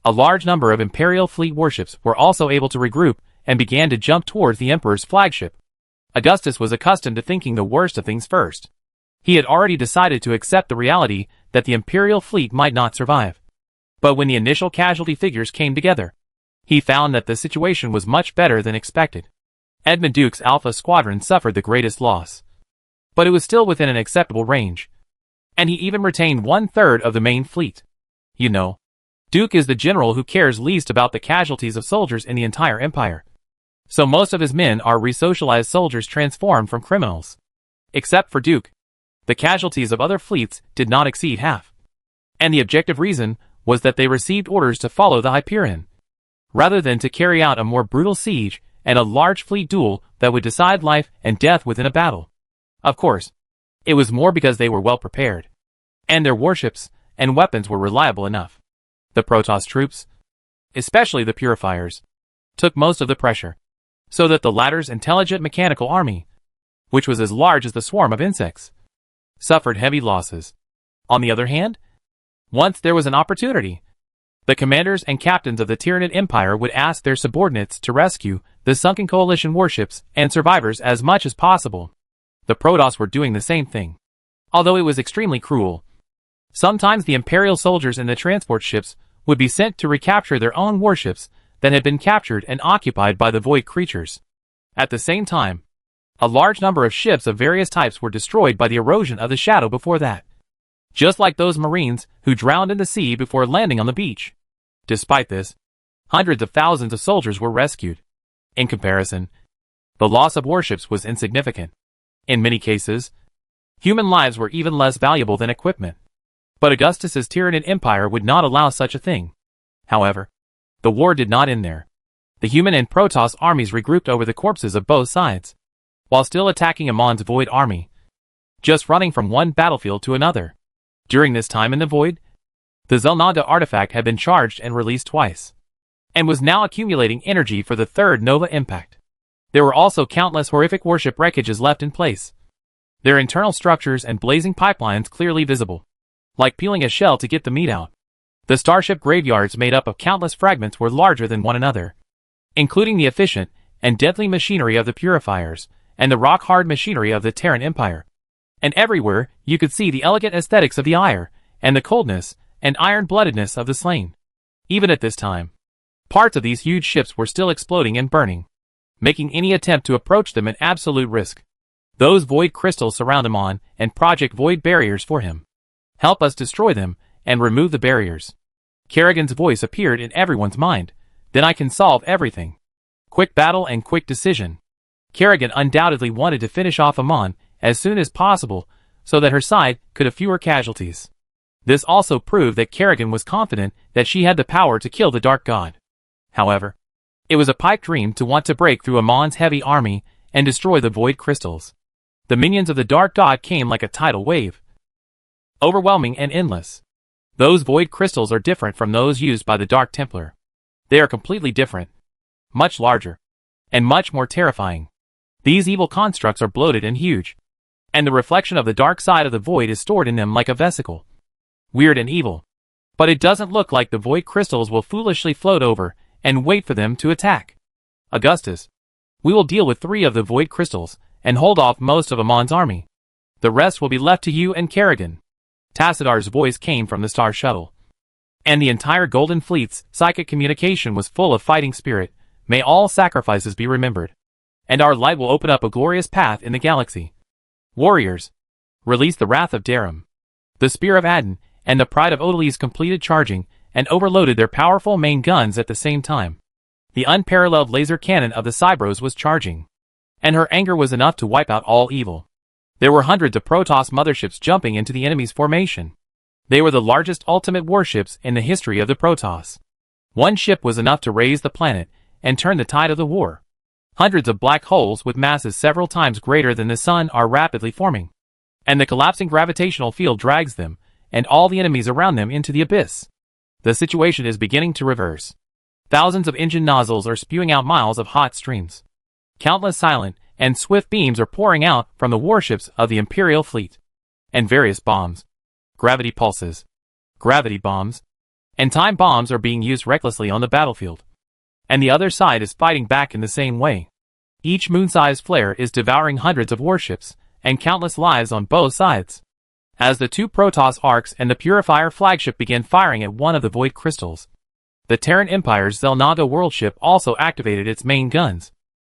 A large number of Imperial fleet warships were also able to regroup and began to jump towards the Emperor's flagship. Augustus was accustomed to thinking the worst of things first. He had already decided to accept the reality that the Imperial fleet might not survive. But when the initial casualty figures came together, he found that the situation was much better than expected. Edmund Duke's Alpha Squadron suffered the greatest loss, but it was still within an acceptable range, and he even retained 1/3 of the main fleet. You know, Duke is the general who cares least about the casualties of soldiers in the entire empire. So most of his men are resocialized soldiers transformed from criminals. Except for Duke, the casualties of other fleets did not exceed half. And the objective reason was that they received orders to follow the Hyperion, rather than to carry out a more brutal siege and a large fleet duel that would decide life and death within a battle. Of course, it was more because they were well prepared, and their warships and weapons were reliable enough. The Protoss troops, especially the Purifiers, took most of the pressure, so that the latter's intelligent mechanical army, which was as large as the swarm of insects, suffered heavy losses. On the other hand, once there was an opportunity, the commanders and captains of the Tyranid Empire would ask their subordinates to rescue the sunken coalition warships and survivors as much as possible. The Protoss were doing the same thing, although it was extremely cruel. Sometimes the Imperial soldiers in the transport ships would be sent to recapture their own warships that had been captured and occupied by the void creatures. At the same time, a large number of ships of various types were destroyed by the erosion of the shadow before that, just like those Marines who drowned in the sea before landing on the beach. Despite this, hundreds of thousands of soldiers were rescued. In comparison, the loss of warships was insignificant. In many cases, human lives were even less valuable than equipment. But Augustus's Tyranid Empire would not allow such a thing. However, the war did not end there. The human and Protoss armies regrouped over the corpses of both sides, while still attacking Amon's Void army, just running from one battlefield to another. During this time in the Void, the Zelnada artifact had been charged and released twice, and was now accumulating energy for the third Nova impact. There were also countless horrific warship wreckages left in place, their internal structures and blazing pipelines clearly visible, like peeling a shell to get the meat out. The starship graveyards made up of countless fragments were larger than one another, including the efficient and deadly machinery of the Purifiers and the rock-hard machinery of the Terran Empire. And everywhere you could see the elegant aesthetics of the ire and the coldness and iron-bloodedness of the slain. Even at this time, parts of these huge ships were still exploding and burning, making any attempt to approach them an absolute risk. Those void crystals surround Amon and project void barriers for him. Help us destroy them and remove the barriers. Kerrigan's voice appeared in everyone's mind. Then I can solve everything. Quick battle and quick decision. Kerrigan undoubtedly wanted to finish off Amon as soon as possible so that her side could have fewer casualties. This also proved that Kerrigan was confident that she had the power to kill the Dark God. However, it was a pipe dream to want to break through Amon's heavy army and destroy the void crystals. The minions of the Dark God came like a tidal wave, overwhelming and endless. Those void crystals are different from those used by the Dark Templar. They are completely different, much larger, and much more terrifying. These evil constructs are bloated and huge, and the reflection of the dark side of the void is stored in them like a vesicle. Weird and evil. But it doesn't look like the void crystals will foolishly float over and wait for them to attack. Augustus, we will deal with 3 of the void crystals and hold off most of Amon's army. The rest will be left to you and Kerrigan. Tacidar's voice came from the Star Shuttle. And the entire Golden Fleet's psychic communication was full of fighting spirit. May all sacrifices be remembered. And our light will open up a glorious path in the galaxy. Warriors, release the wrath of Darum. The spear of Adon and the pride of Odalis completed charging and overloaded their powerful main guns at the same time. The unparalleled laser cannon of the Cybros was charging. And her anger was enough to wipe out all evil. There were hundreds of Protoss motherships jumping into the enemy's formation. They were the largest ultimate warships in the history of the Protoss. One ship was enough to raise the planet and turn the tide of the war. Hundreds of black holes with masses several times greater than the sun are rapidly forming. And the collapsing gravitational field drags them and all the enemies around them into the abyss. The situation is beginning to reverse. Thousands of engine nozzles are spewing out miles of hot streams. Countless silent and swift beams are pouring out from the warships of the Imperial fleet. And various bombs, gravity pulses, gravity bombs, and time bombs are being used recklessly on the battlefield. And the other side is fighting back in the same way. Each moon-sized flare is devouring hundreds of warships and countless lives on both sides. As the two Protoss arcs and the Purifier flagship began firing at one of the void crystals, the Terran Empire's Xel'Naga worldship also activated its main guns,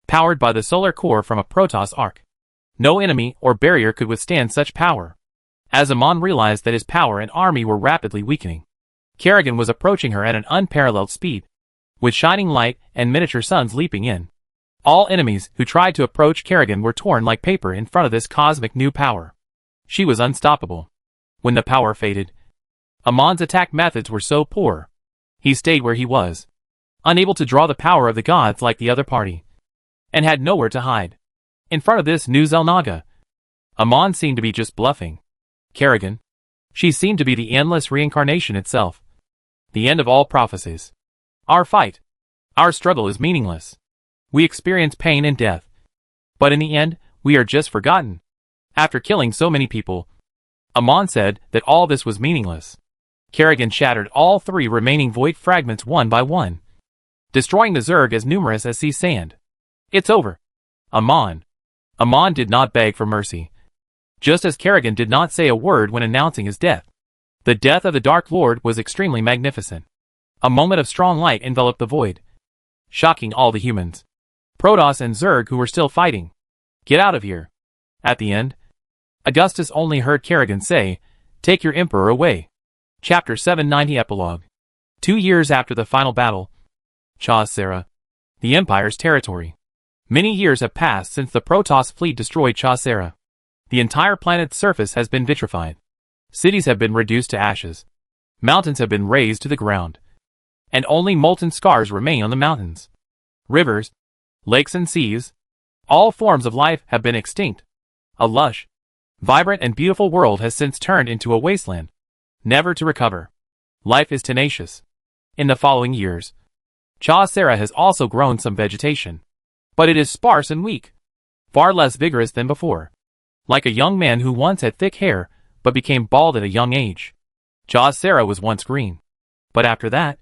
powered by the solar core from a Protoss arc. No enemy or barrier could withstand such power. As Amon realized that his power and army were rapidly weakening, Kerrigan was approaching her at an unparalleled speed, with shining light and miniature suns leaping in. All enemies who tried to approach Kerrigan were torn like paper in front of this cosmic new power. She was unstoppable. When the power faded, Amon's attack methods were so poor. He stayed where he was, unable to draw the power of the gods like the other party, and had nowhere to hide. In front of this new Xel'Naga, Amon seemed to be just bluffing. Kerrigan, she seemed to be the endless reincarnation itself. The end of all prophecies. Our fight, our struggle is meaningless. We experience pain and death. But in the end, we are just forgotten. After killing so many people, Amon said that all this was meaningless. Kerrigan shattered all three remaining void fragments one by one, destroying the Zerg as numerous as sea sand. It's over. Amon did not beg for mercy. Just as Kerrigan did not say a word when announcing his death. The death of the Dark Lord was extremely magnificent. A moment of strong light enveloped the void, shocking all the humans, Protoss and Zerg who were still fighting. Get out of here. At the end, Augustus only heard Kerrigan say, "Take your Emperor away." Chapter 790 Epilogue. 2 years after the final battle, Chaucera, the Empire's territory. Many years have passed since the Protoss fleet destroyed Chaucera. The entire planet's surface has been vitrified. Cities have been reduced to ashes. Mountains have been razed to the ground. And only molten scars remain on the mountains. Rivers, lakes and seas, all forms of life have been extinct. A lush, vibrant and beautiful world has since turned into a wasteland, never to recover. Life is tenacious. In the following years, Chaucera has also grown some vegetation. But it is sparse and weak, far less vigorous than before. Like a young man who once had thick hair, but became bald at a young age. Chaucera was once green. But after that,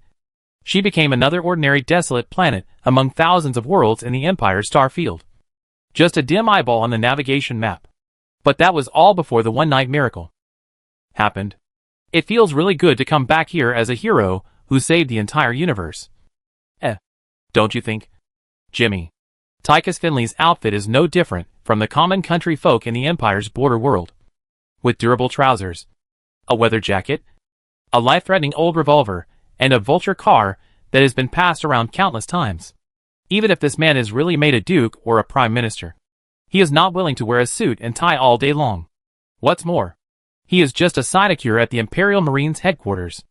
she became another ordinary desolate planet among thousands of worlds in the Empire's star field. Just a dim eyeball on the navigation map. But that was all before the one-night miracle happened. It feels really good to come back here as a hero who saved the entire universe. Don't you think? Jimmy. Tychus Finley's outfit is no different from the common country folk in the Empire's border world. With durable trousers, a weather jacket, a life-threatening old revolver, and a vulture car that has been passed around countless times. Even if this man is really made a duke or a prime minister, he is not willing to wear a suit and tie all day long. What's more, he is just a sinecure at the Imperial Marines headquarters.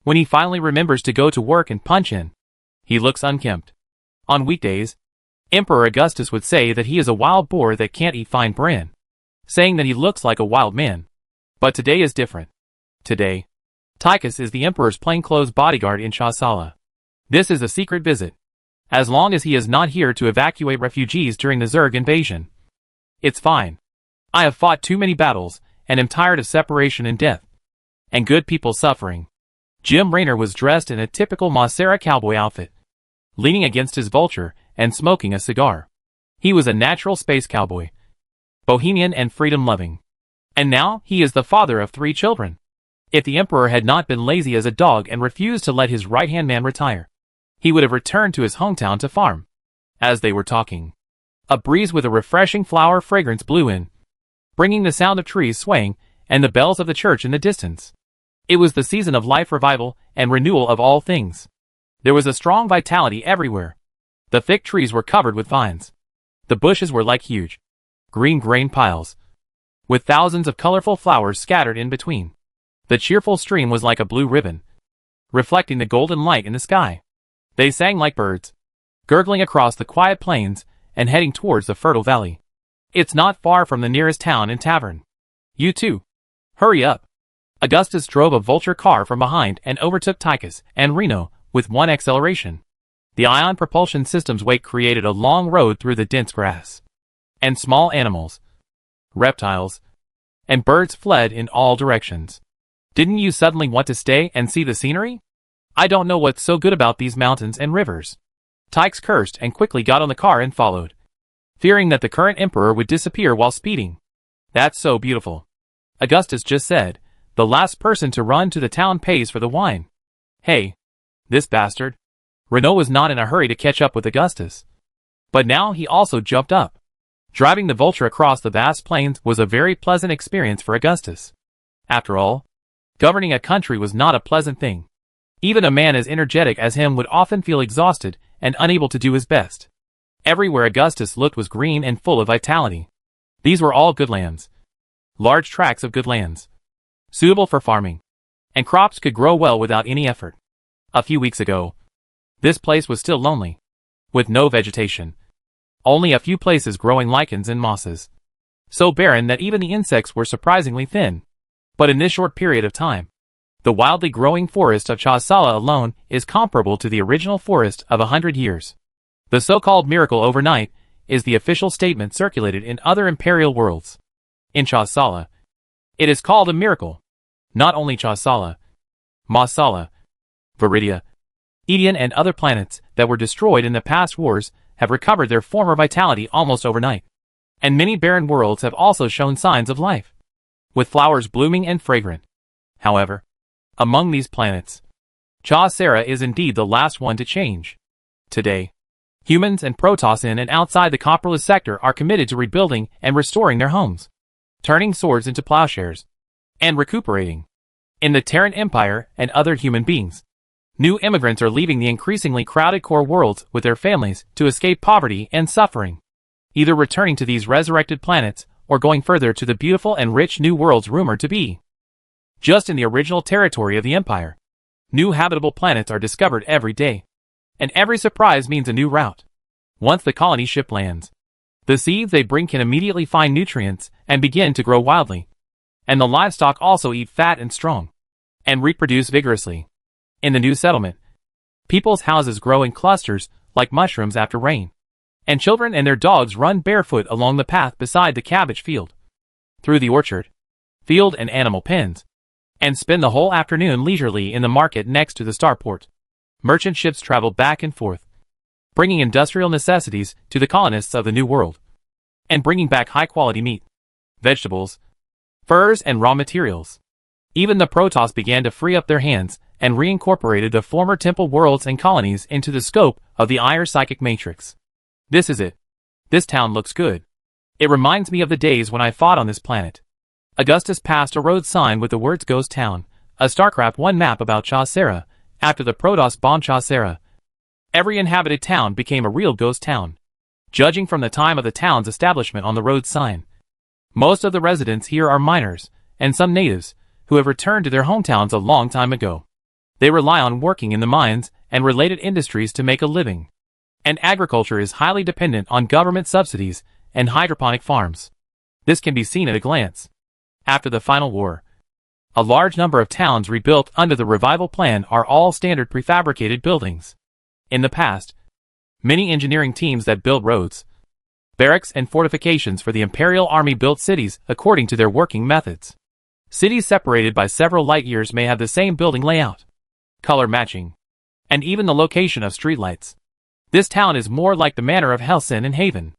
When he finally remembers to go to work and punch in, he looks unkempt. On weekdays, Emperor Augustus would say that he is a wild boar that can't eat fine bran, saying that he looks like a wild man. But today is different. Today, Tychus is the Emperor's plainclothes bodyguard in Chaucera. This is a secret visit, as long as he is not here to evacuate refugees during the Zerg invasion. It's fine. I have fought too many battles, and am tired of separation and death, and good people suffering. Jim Raynor was dressed in a typical Chaucera cowboy outfit, leaning against his vulture and smoking a cigar. He was a natural space cowboy, bohemian and freedom-loving. And now he is the father of 3 children. If the emperor had not been lazy as a dog and refused to let his right-hand man retire, he would have returned to his hometown to farm. As they were talking, a breeze with a refreshing flower fragrance blew in, bringing the sound of trees swaying and the bells of the church in the distance. It was the season of life revival and renewal of all things. There was a strong vitality everywhere. The thick trees were covered with vines. The bushes were like huge, green grain piles, with thousands of colorful flowers scattered in between. The cheerful stream was like a blue ribbon, reflecting the golden light in the sky. They sang like birds, gurgling across the quiet plains and heading towards the fertile valley. It's not far from the nearest town and tavern. You too. Hurry up. Augustus drove a vulture car from behind and overtook Tychus and Reno with one acceleration. The ion propulsion system's weight created a long road through the dense grass. And small animals, reptiles, and birds fled in all directions. Didn't you suddenly want to stay and see the scenery? I don't know what's so good about these mountains and rivers. Tychus cursed and quickly got on the car and followed, fearing that the current emperor would disappear while speeding. That's so beautiful. Augustus just said, the last person to run to the town pays for the wine. Hey, this bastard. Renault was not in a hurry to catch up with Augustus. But now he also jumped up. Driving the vulture across the vast plains was a very pleasant experience for Augustus. After all, governing a country was not a pleasant thing. Even a man as energetic as him would often feel exhausted and unable to do his best. Everywhere Augustus looked was green and full of vitality. These were all good lands. Large tracts of good lands, suitable for farming, and crops could grow well without any effort. A few weeks ago, this place was still lonely, with no vegetation. Only a few places growing lichens and mosses. So barren that even the insects were surprisingly thin. But in this short period of time, the wildly growing forest of Chasala alone is comparable to the original forest of 100 years. The so-called miracle overnight is the official statement circulated in other imperial worlds. In Chasala, it is called a miracle. Not only Chasala, Masala, Viridia, Eden and other planets that were destroyed in the past wars have recovered their former vitality almost overnight. And many barren worlds have also shown signs of life, with flowers blooming and fragrant. However, among these planets, Chasera is indeed the last one to change. Today, humans and Protoss in and outside the Copperless sector are committed to rebuilding and restoring their homes, turning swords into plowshares, and recuperating. In the Terran Empire and other human beings, new immigrants are leaving the increasingly crowded core worlds with their families to escape poverty and suffering, either returning to these resurrected planets or going further to the beautiful and rich new worlds rumored to be just in the original territory of the Empire. New habitable planets are discovered every day, and every surprise means a new route. Once the colony ship lands, the seeds they bring can immediately find nutrients and begin to grow wildly. And the livestock also eat fat and strong, and reproduce vigorously. In the new settlement, people's houses grow in clusters like mushrooms after rain, and children and their dogs run barefoot along the path beside the cabbage field, through the orchard, field and animal pens, and spend the whole afternoon leisurely in the market next to the starport. Merchant ships travel back and forth, bringing industrial necessities to the colonists of the New World, and bringing back high-quality meat, vegetables, furs and raw materials. Even the Protoss began to free up their hands and reincorporated the former temple worlds and colonies into the scope of the Iron Psychic Matrix. This is it. This town looks good. It reminds me of the days when I fought on this planet. Augustus passed a road sign with the words Ghost Town, a StarCraft 1 map about Chasera. After the Protoss bombed Chasera, every inhabited town became a real ghost town. Judging from the time of the town's establishment on the road sign, most of the residents here are miners, and some natives, who have returned to their hometowns a long time ago. They rely on working in the mines and related industries to make a living. And agriculture is highly dependent on government subsidies and hydroponic farms. This can be seen at a glance. After the final war, a large number of towns rebuilt under the revival plan are all standard prefabricated buildings. In the past, many engineering teams that build roads, barracks and fortifications for the Imperial Army built cities according to their working methods. Cities separated by several light years may have the same building layout, color matching, and even the location of streetlights. This town is more like the manor of Helsin and Haven.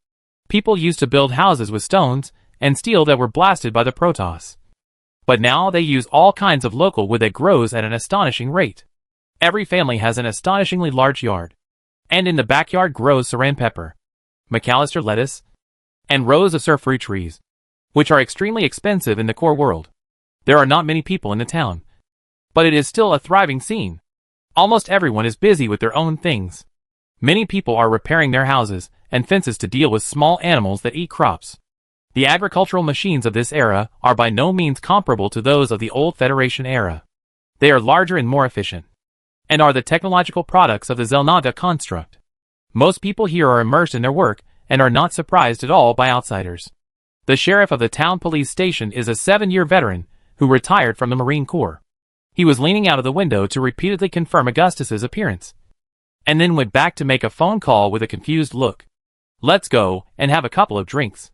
People used to build houses with stones and steel that were blasted by the Protoss. But now they use all kinds of local wood that grows at an astonishing rate. Every family has an astonishingly large yard. And in the backyard grows saran pepper, McAllister lettuce, and rows of surf fruit trees, which are extremely expensive in the core world. There are not many people in the town, but it is still a thriving scene. Almost everyone is busy with their own things. Many people are repairing their houses and fences to deal with small animals that eat crops. The agricultural machines of this era are by no means comparable to those of the old Federation era. They are larger and more efficient, and are the technological products of the Zelnada construct. Most people here are immersed in their work and are not surprised at all by outsiders. The sheriff of the town police station is a 7-year veteran who retired from the Marine Corps. He was leaning out of the window to repeatedly confirm Augustus's appearance, and then went back to make a phone call with a confused look. "Let's go and have a couple of drinks."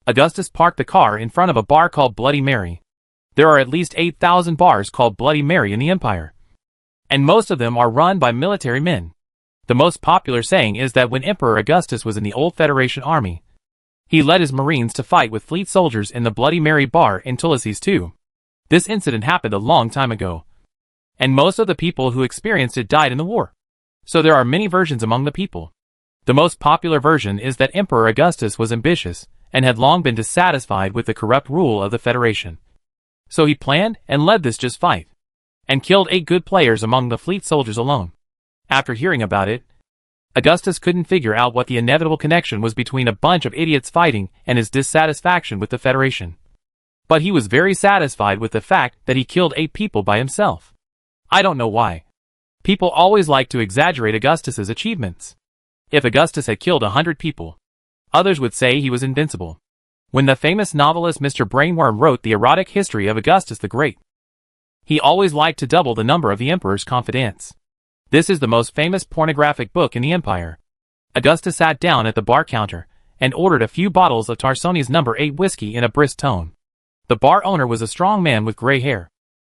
Augustus parked the car in front of a bar called Bloody Mary. There are at least 8,000 bars called Bloody Mary in the Empire, and most of them are run by military men. The most popular saying is that when Emperor Augustus was in the old Federation army, he led his Marines to fight with fleet soldiers in the Bloody Mary bar in Tullises II. This incident happened a long time ago, and most of the people who experienced it died in the war. So there are many versions among the people. The most popular version is that Emperor Augustus was ambitious and had long been dissatisfied with the corrupt rule of the Federation. So he planned and led this just fight, and killed 8 good players among the fleet soldiers alone. After hearing about it, Augustus couldn't figure out what the inevitable connection was between a bunch of idiots fighting and his dissatisfaction with the Federation. But he was very satisfied with the fact that he killed 8 people by himself. I don't know why. People always like to exaggerate Augustus's achievements. If Augustus had killed 100 people, others would say he was invincible. When the famous novelist Mr. Brainworm wrote the erotic history of Augustus the Great, he always liked to double the number of the emperor's confidants. This is the most famous pornographic book in the empire. Augustus sat down at the bar counter and ordered a few bottles of Tarsoni's No. 8 whiskey in a brisk tone. The bar owner was a strong man with gray hair,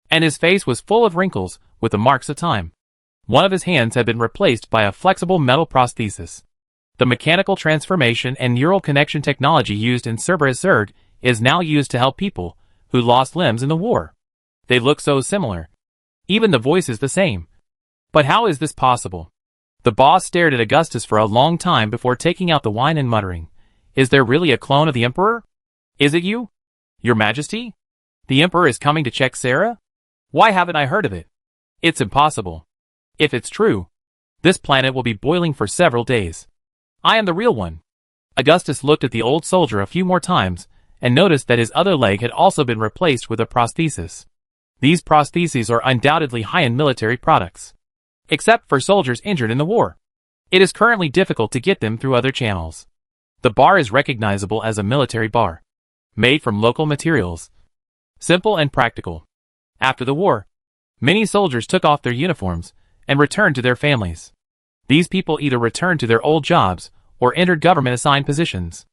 and his face was full of wrinkles with the marks of time. One of his hands had been replaced by a flexible metal prosthesis. The mechanical transformation and neural connection technology used in Cerberus Zerg is now used to help people who lost limbs in the war. They look so similar. Even the voice is the same. But how is this possible? The boss stared at Augustus for a long time before taking out the wine and muttering, "Is there really a clone of the Emperor? Is it you? Your Majesty? The Emperor is coming to check Sarah? Why haven't I heard of it? It's impossible. If it's true, this planet will be boiling for several days. I am the real one." Augustus looked at the old soldier a few more times and noticed that his other leg had also been replaced with a prosthesis. These prostheses are undoubtedly high-end military products, except for soldiers injured in the war. It is currently difficult to get them through other channels. The bar is recognizable as a military bar, made from local materials, simple and practical. After the war, many soldiers took off their uniforms and returned to their families. These people either returned to their old jobs or entered government-assigned positions.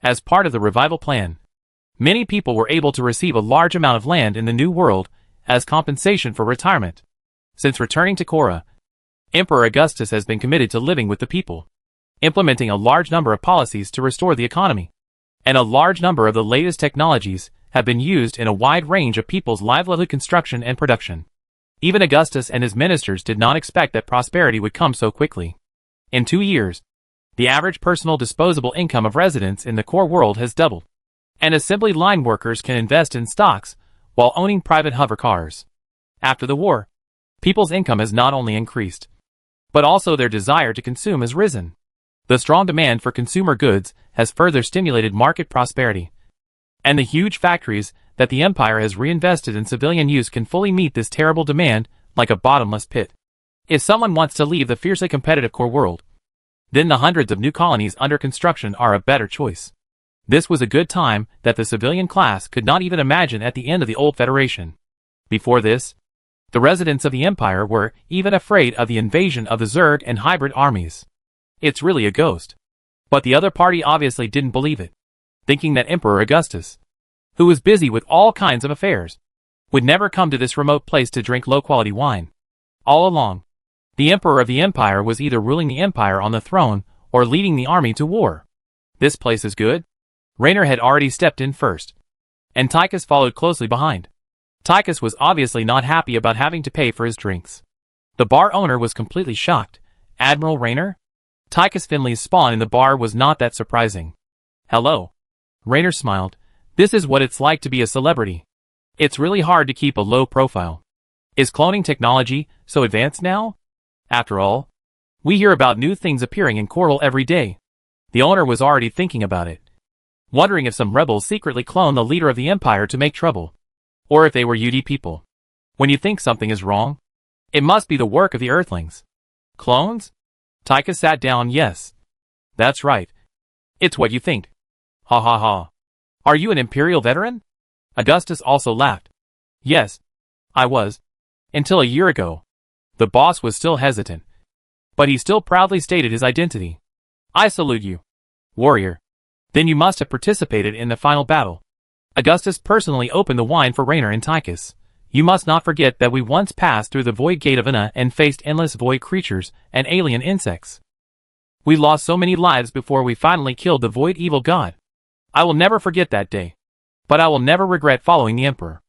As part of the revival plan, many people were able to receive a large amount of land in the New World as compensation for retirement. Since returning to Korra, Emperor Augustus has been committed to living with the people, implementing a large number of policies to restore the economy, and a large number of the latest technologies have been used in a wide range of people's livelihood construction and production. Even Augustus and his ministers did not expect that prosperity would come so quickly. In 2 years, the average personal disposable income of residents in the core world has doubled, and assembly line workers can invest in stocks while owning private hover cars. After the war, people's income has not only increased, but also their desire to consume has risen. The strong demand for consumer goods has further stimulated market prosperity, and the huge factories that the empire has reinvested in civilian use can fully meet this terrible demand like a bottomless pit. If someone wants to leave the fiercely competitive core world, then the hundreds of new colonies under construction are a better choice. This was a good time that the civilian class could not even imagine at the end of the old Federation. Before this, the residents of the empire were even afraid of the invasion of the Zerg and hybrid armies. It's really a ghost. But the other party obviously didn't believe it, thinking that Emperor Augustus, who was busy with all kinds of affairs, would never come to this remote place to drink low-quality wine. All along, the Emperor of the Empire was either ruling the Empire on the throne or leading the army to war. This place is good. Raynor had already stepped in first, and Tychus followed closely behind. Tychus was obviously not happy about having to pay for his drinks. The bar owner was completely shocked. Admiral Raynor? Tychus Finley's spawn in the bar was not that surprising. Hello. Raynor smiled. This is what it's like to be a celebrity. It's really hard to keep a low profile. Is cloning technology so advanced now? After all, we hear about new things appearing in Coral every day. The owner was already thinking about it, wondering if some rebels secretly clone the leader of the Empire to make trouble, or if they were UD people. When you think something is wrong, it must be the work of the Earthlings. Clones? Tychus sat down. Yes. That's right. It's what you think. Ha ha ha. Are you an Imperial veteran? Augustus also laughed. Yes, I was. Until a year ago. The boss was still hesitant, but he still proudly stated his identity. I salute you, warrior. Then you must have participated in the final battle. Augustus personally opened the wine for Raynor and Tychus. You must not forget that we once passed through the void gate of Anna and faced endless void creatures and alien insects. We lost so many lives before we finally killed the void evil god. I will never forget that day. But I will never regret following the Emperor.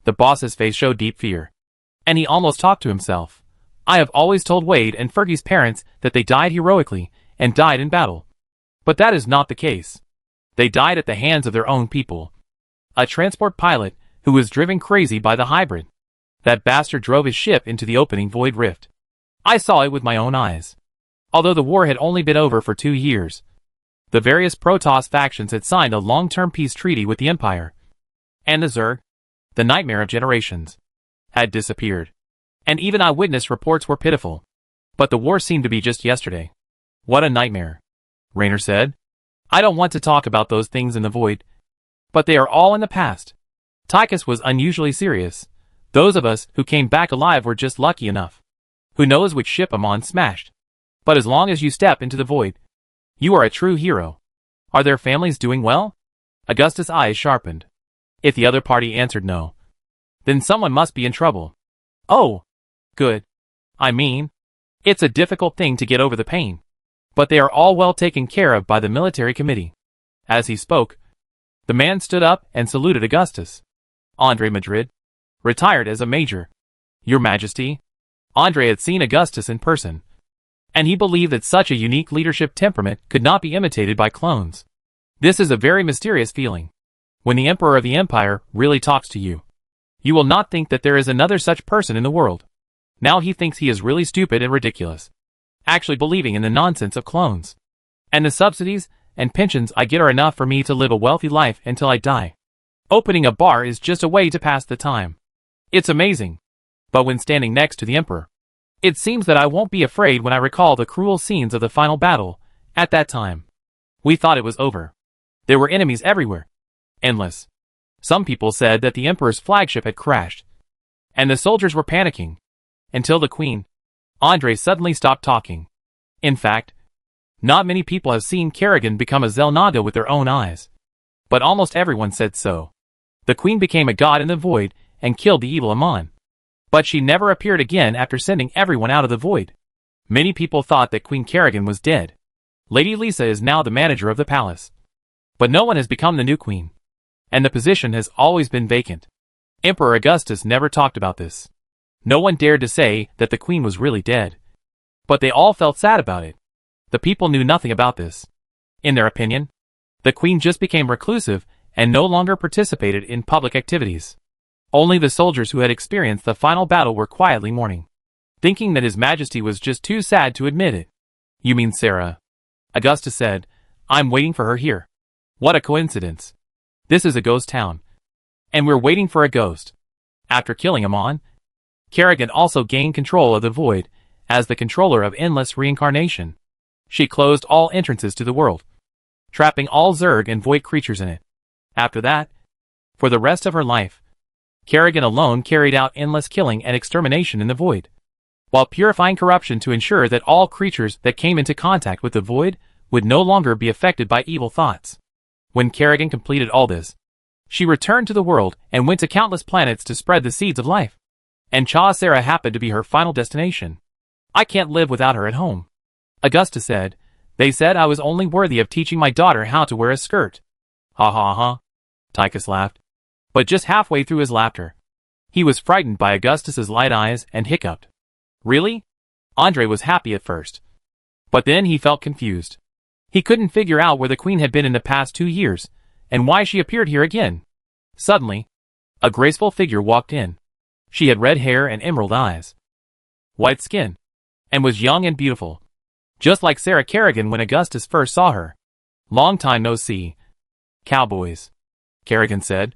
The boss's face showed deep fear, and he almost talked to himself. I have always told Wade and Fergie's parents that they died heroically and died in battle. But that is not the case. They died at the hands of their own people. A transport pilot who was driven crazy by the hybrid. That bastard drove his ship into the opening void rift. I saw it with my own eyes. Although the war had only been over for 2 years, the various Protoss factions had signed a long-term peace treaty with the Empire. And the Zerg, the nightmare of generations, had disappeared. And even eyewitness reports were pitiful. But the war seemed to be just yesterday. What a nightmare, Raynor said. I don't want to talk about those things in the void, but they are all in the past. Tychus was unusually serious. Those of us who came back alive were just lucky enough. Who knows which ship Amon smashed? But as long as you step into the void, you are a true hero. Are their families doing well? Augustus' eyes sharpened. If the other party answered no, then someone must be in trouble. Oh, good. I mean, it's a difficult thing to get over the pain. But they are all well taken care of by the military committee. As he spoke, the man stood up and saluted Augustus. Andre Madrid, retired as a major. Your Majesty. Andre had seen Augustus in person, and he believed that such a unique leadership temperament could not be imitated by clones. This is a very mysterious feeling. When the Emperor of the Empire really talks to you, you will not think that there is another such person in the world. Now he thinks he is really stupid and ridiculous, actually believing in the nonsense of clones. And the subsidies and pensions I get are enough for me to live a wealthy life until I die. Opening a bar is just a way to pass the time. It's amazing. But when standing next to the Emperor, it seems that I won't be afraid when I recall the cruel scenes of the final battle. At that time, we thought it was over. There were enemies everywhere. Endless. Some people said that the Emperor's flagship had crashed, and the soldiers were panicking. Until the Queen. Andre suddenly stopped talking. In fact, not many people have seen Kerrigan become a Xel'Naga with their own eyes. But almost everyone said so. The Queen became a god in the void and killed the evil Amon. But she never appeared again after sending everyone out of the void. Many people thought that Queen Kerrigan was dead. Lady Lisa is now the manager of the palace. But no one has become the new queen, and the position has always been vacant. Emperor Augustus never talked about this. No one dared to say that the queen was really dead. But they all felt sad about it. The people knew nothing about this. In their opinion, the queen just became reclusive and no longer participated in public activities. Only the soldiers who had experienced the final battle were quietly mourning, thinking that His Majesty was just too sad to admit it. You mean Sarah? Augustus said. I'm waiting for her here. What a coincidence. This is a ghost town, and we're waiting for a ghost. After killing Amon, Kerrigan also gained control of the void as the controller of endless reincarnation. She closed all entrances to the world, trapping all Zerg and void creatures in it. After that, for the rest of her life, Kerrigan alone carried out endless killing and extermination in the void, while purifying corruption to ensure that all creatures that came into contact with the void would no longer be affected by evil thoughts. When Kerrigan completed all this, she returned to the world and went to countless planets to spread the seeds of life. And Chaucera happened to be her final destination. I can't live without her at home. Augustus said. They said I was only worthy of teaching my daughter how to wear a skirt. Ha ha ha. Tychus laughed. But just halfway through his laughter, He was frightened by Augustus's light eyes and hiccuped. Really? Andre was happy at first. But then he felt confused. He couldn't figure out where the queen had been in the past 2 years, and why she appeared here again. Suddenly, a graceful figure walked in. She had red hair and emerald eyes, white skin, and was young and beautiful, just like Sarah Kerrigan when Augustus first saw her. Long time no see. Cowboys, Kerrigan said.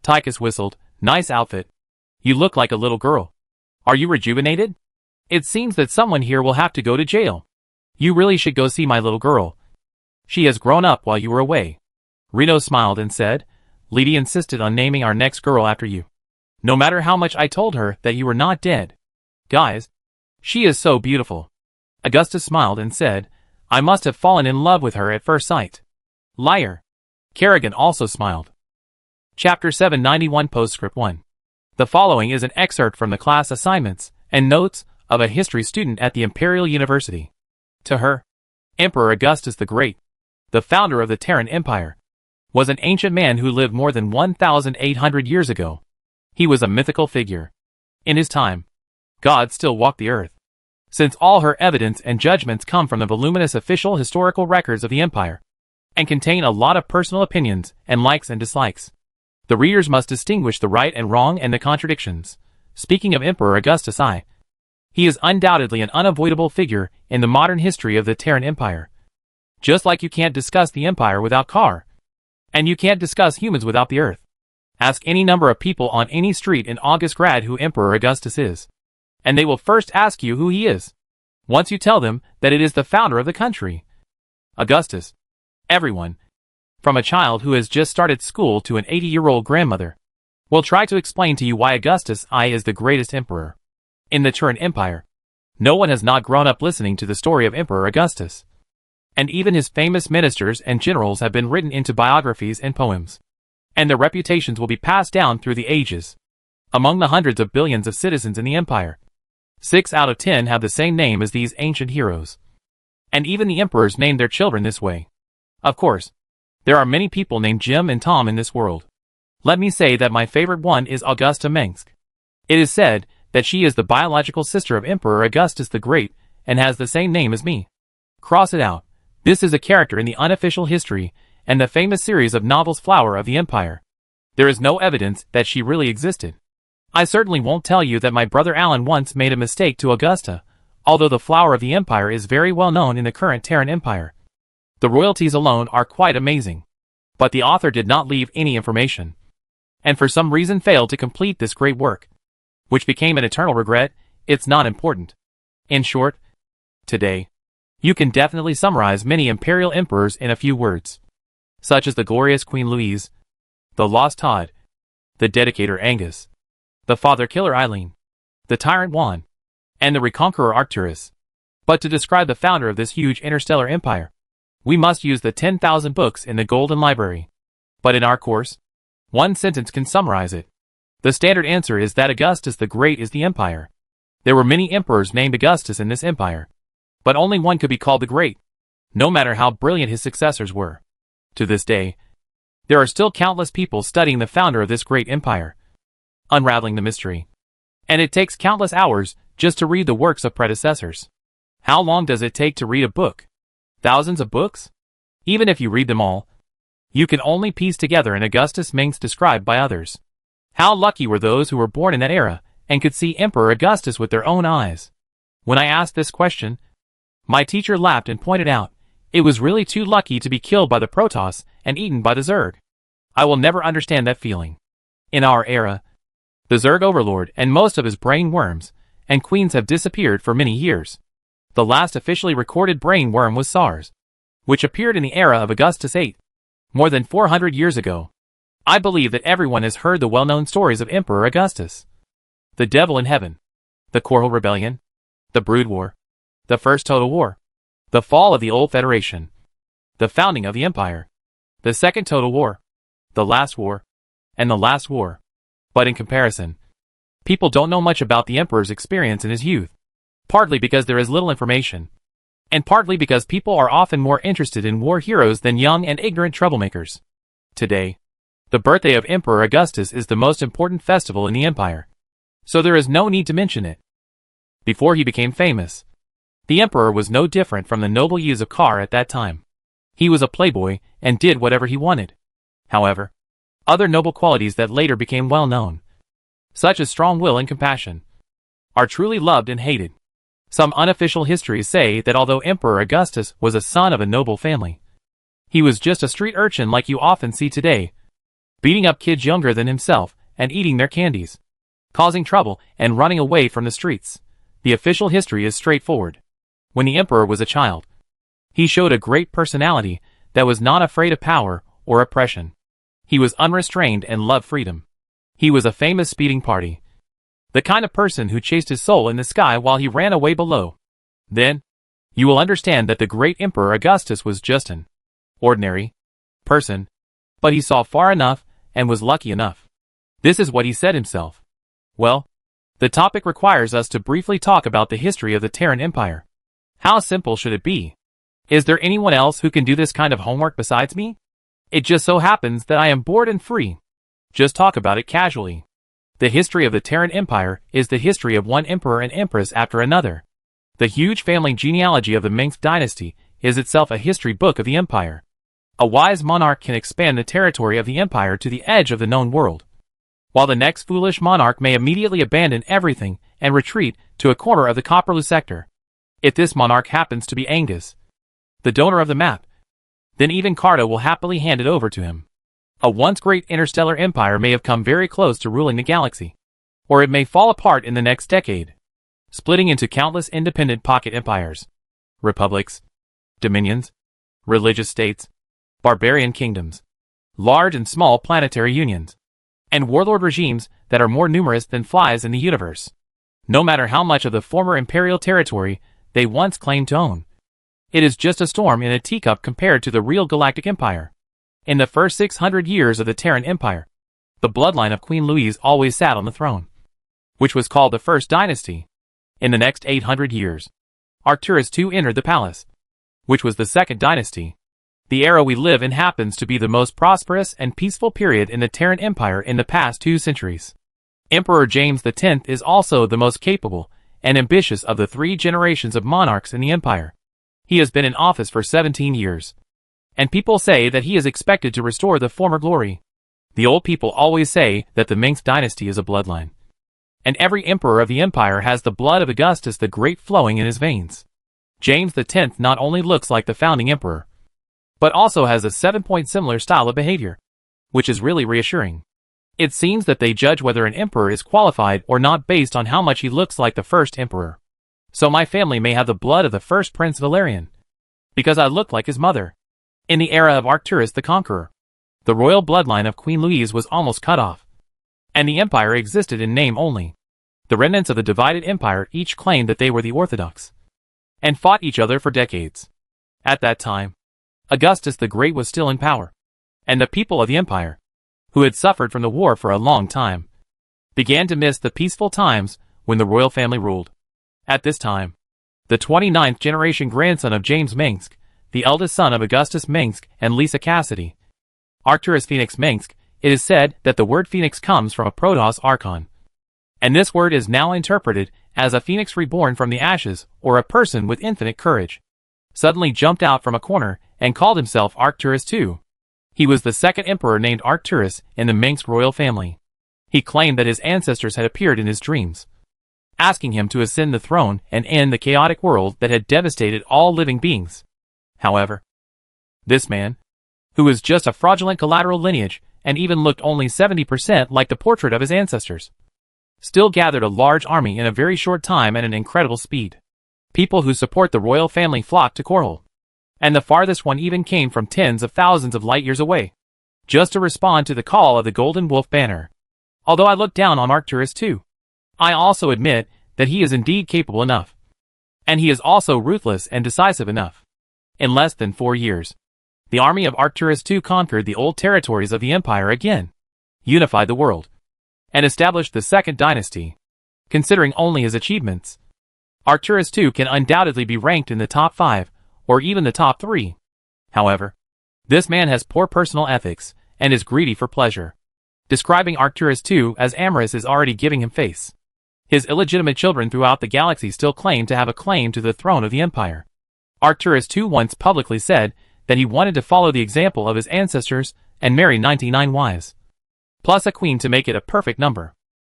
Tychus whistled. Nice outfit. You look like a little girl. Are you rejuvenated? It seems that someone here will have to go to jail. You really should go see my little girl. She has grown up while you were away. Reno smiled and said, Lady insisted on naming our next girl after you. No matter how much I told her that you were not dead. Guys, she is so beautiful. Augustus smiled and said, I must have fallen in love with her at first sight. Liar. Kerrigan also smiled. Chapter 791 Postscript 1. The following is an excerpt from the class assignments and notes of a history student at the Imperial University. To her, Emperor Augustus the Great, the founder of the Terran Empire, was an ancient man who lived more than 1,800 years ago. He was a mythical figure. In his time, God still walked the earth. Since all her evidence and judgments come from the voluminous official historical records of the empire, and contain a lot of personal opinions and likes and dislikes, the readers must distinguish the right and wrong and the contradictions. Speaking of Emperor Augustus I, he is undoubtedly an unavoidable figure in the modern history of the Terran Empire. Just like you can't discuss the Empire without Kar, and you can't discuss humans without the Earth. Ask any number of people on any street in Augustgrad who Emperor Augustus is, and they will first ask you who he is. Once you tell them that it is the founder of the country. Augustus. Everyone, from a child who has just started school to an 80-year-old grandmother, will try to explain to you why Augustus I is the greatest emperor in the Terran Empire. No one has not grown up listening to the story of Emperor Augustus. And even his famous ministers and generals have been written into biographies and poems. And their reputations will be passed down through the ages. Among the hundreds of billions of citizens in the empire, 6 out of 10 have the same name as these ancient heroes. And even the emperors named their children this way. Of course, there are many people named Jim and Tom in this world. Let me say that my favorite one is Augusta Mengsk. It is said that she is the biological sister of Emperor Augustus the Great and has the same name as me. Cross it out. This is a character in the unofficial history and the famous series of novels Flower of the Empire. There is no evidence that she really existed. I certainly won't tell you that my brother Alan once made a mistake to Augusta, although the Flower of the Empire is very well known in the current Terran Empire. The royalties alone are quite amazing. But the author did not leave any information, and for some reason failed to complete this great work, which became an eternal regret. It's not important. In short, today, you can definitely summarize many imperial emperors in a few words, such as the glorious Queen Louise, the lost Todd, the dedicator Angus, the father killer Eileen, the tyrant Juan, and the reconqueror Arcturus. But to describe the founder of this huge interstellar empire, we must use the 10,000 books in the Golden Library. But in our course, one sentence can summarize it. The standard answer is that Augustus the Great is the empire. There were many emperors named Augustus in this empire, but only one could be called the Great, no matter how brilliant his successors were. To this day, there are still countless people studying the founder of this great empire, unraveling the mystery. And it takes countless hours just to read the works of predecessors. How long does it take to read a book? Thousands of books? Even if you read them all, you can only piece together an Augustus Mengsk described by others. How lucky were those who were born in that era and could see Emperor Augustus with their own eyes? When I asked this question, my teacher laughed and pointed out, it was really too lucky to be killed by the Protoss and eaten by the Zerg. I will never understand that feeling. In our era, the Zerg overlord and most of his brain worms and queens have disappeared for many years. The last officially recorded brain worm was SARS, which appeared in the era of Augustus VIII, more than 400 years ago. I believe that everyone has heard the well-known stories of Emperor Augustus. The Devil in Heaven, the Korhal Rebellion, the Brood War, the First Total War, the fall of the Old Federation, the founding of the Empire, the Second Total War, the Last War, and the Last War. But in comparison, people don't know much about the Emperor's experience in his youth, partly because there is little information, and partly because people are often more interested in war heroes than young and ignorant troublemakers. Today, the birthday of Emperor Augustus is the most important festival in the Empire. so there is no need to mention it. Before he became famous, the emperor was no different from the noble youths of Kar at that time. He was a playboy and did whatever he wanted. However, other noble qualities that later became well known, such as strong will and compassion, are truly loved and hated. Some unofficial histories say that although Emperor Augustus was a son of a noble family, he was just a street urchin like you often see today, beating up kids younger than himself and eating their candies, causing trouble and running away from the streets. The official history is straightforward. When the emperor was a child, he showed a great personality that was not afraid of power or oppression. He was unrestrained and loved freedom. He was a famous speeding party, the kind of person who chased his soul in the sky while he ran away below. Then, you will understand that the great Emperor Augustus was just an ordinary person, but he saw far enough and was lucky enough. This is what he said himself. Well, the topic requires us to briefly talk about the history of the Terran Empire. How simple should it be? Is there anyone else who can do this kind of homework besides me? It just so happens that I am bored and free. Just talk about it casually. The history of the Terran Empire is the history of one emperor and empress after another. The huge family genealogy of the Ming dynasty is itself a history book of the empire. A wise monarch can expand the territory of the empire to the edge of the known world, while the next foolish monarch may immediately abandon everything and retreat to a corner of the Copperloo sector. If this monarch happens to be Angus, the donor of the map, then even Carta will happily hand it over to him. A once great interstellar empire may have come very close to ruling the galaxy, or it may fall apart in the next decade, splitting into countless independent pocket empires, republics, dominions, religious states, barbarian kingdoms, large and small planetary unions, and warlord regimes that are more numerous than flies in the universe. No matter how much of the former imperial territory they once claimed to own, it is just a storm in a teacup compared to the real galactic empire. In the first 600 years of the Terran Empire, the bloodline of Queen Louise always sat on the throne, which was called the First Dynasty. In the next 800 years, Arcturus II entered the palace, which was the Second Dynasty. The era we live in happens to be the most prosperous and peaceful period in the Terran Empire in the past 2 centuries. Emperor James X is also the most capable and ambitious of the 3 generations of monarchs in the empire. He has been in office for 17 years, and people say that he is expected to restore the former glory. The old people always say that the Ming dynasty is a bloodline, and every emperor of the empire has the blood of Augustus the Great flowing in his veins. James X not only looks like the founding emperor, but also has a 7-point similar style of behavior, which is really reassuring. It seems that they judge whether an emperor is qualified or not based on how much he looks like the first emperor. So my family may have the blood of the first Prince Valerian, because I look like his mother. In the era of Arcturus the Conqueror, the royal bloodline of Queen Louise was almost cut off, and the empire existed in name only. The remnants of the divided empire each claimed that they were the Orthodox, and fought each other for decades. At that time, Augustus the Great was still in power, and the people of the empire, who had suffered from the war for a long time, began to miss the peaceful times when the royal family ruled. At this time, the 29th generation grandson of James Mingsk, the eldest son of Augustus Mingsk and Lisa Cassidy, Arcturus Phoenix Mingsk, it is said that the word phoenix comes from a Protoss archon, and this word is now interpreted as a phoenix reborn from the ashes or a person with infinite courage, suddenly jumped out from a corner and called himself Arcturus II. He was the second emperor named Arcturus in the Mingsk royal family. He claimed that his ancestors had appeared in his dreams, asking him to ascend the throne and end the chaotic world that had devastated all living beings. However, this man, who was just a fraudulent collateral lineage and even looked only 70% like the portrait of his ancestors, still gathered a large army in a very short time at an incredible speed. People who support the royal family flocked to Korhal, and the farthest one even came from tens of thousands of light years away, just to respond to the call of the Golden Wolf banner. Although I look down on Arcturus II, I also admit that he is indeed capable enough, and he is also ruthless and decisive enough. In less than 4 years, the army of Arcturus II conquered the old territories of the empire again, unified the world, and established the Second Dynasty. Considering only his achievements, Arcturus II can undoubtedly be ranked in the top 5, or even the top 3. However, this man has poor personal ethics, and is greedy for pleasure. Describing Arcturus II as amorous is already giving him face. His illegitimate children throughout the galaxy still claim to have a claim to the throne of the Empire. Arcturus II once publicly said that he wanted to follow the example of his ancestors and marry 99 wives, plus a queen to make it a perfect number.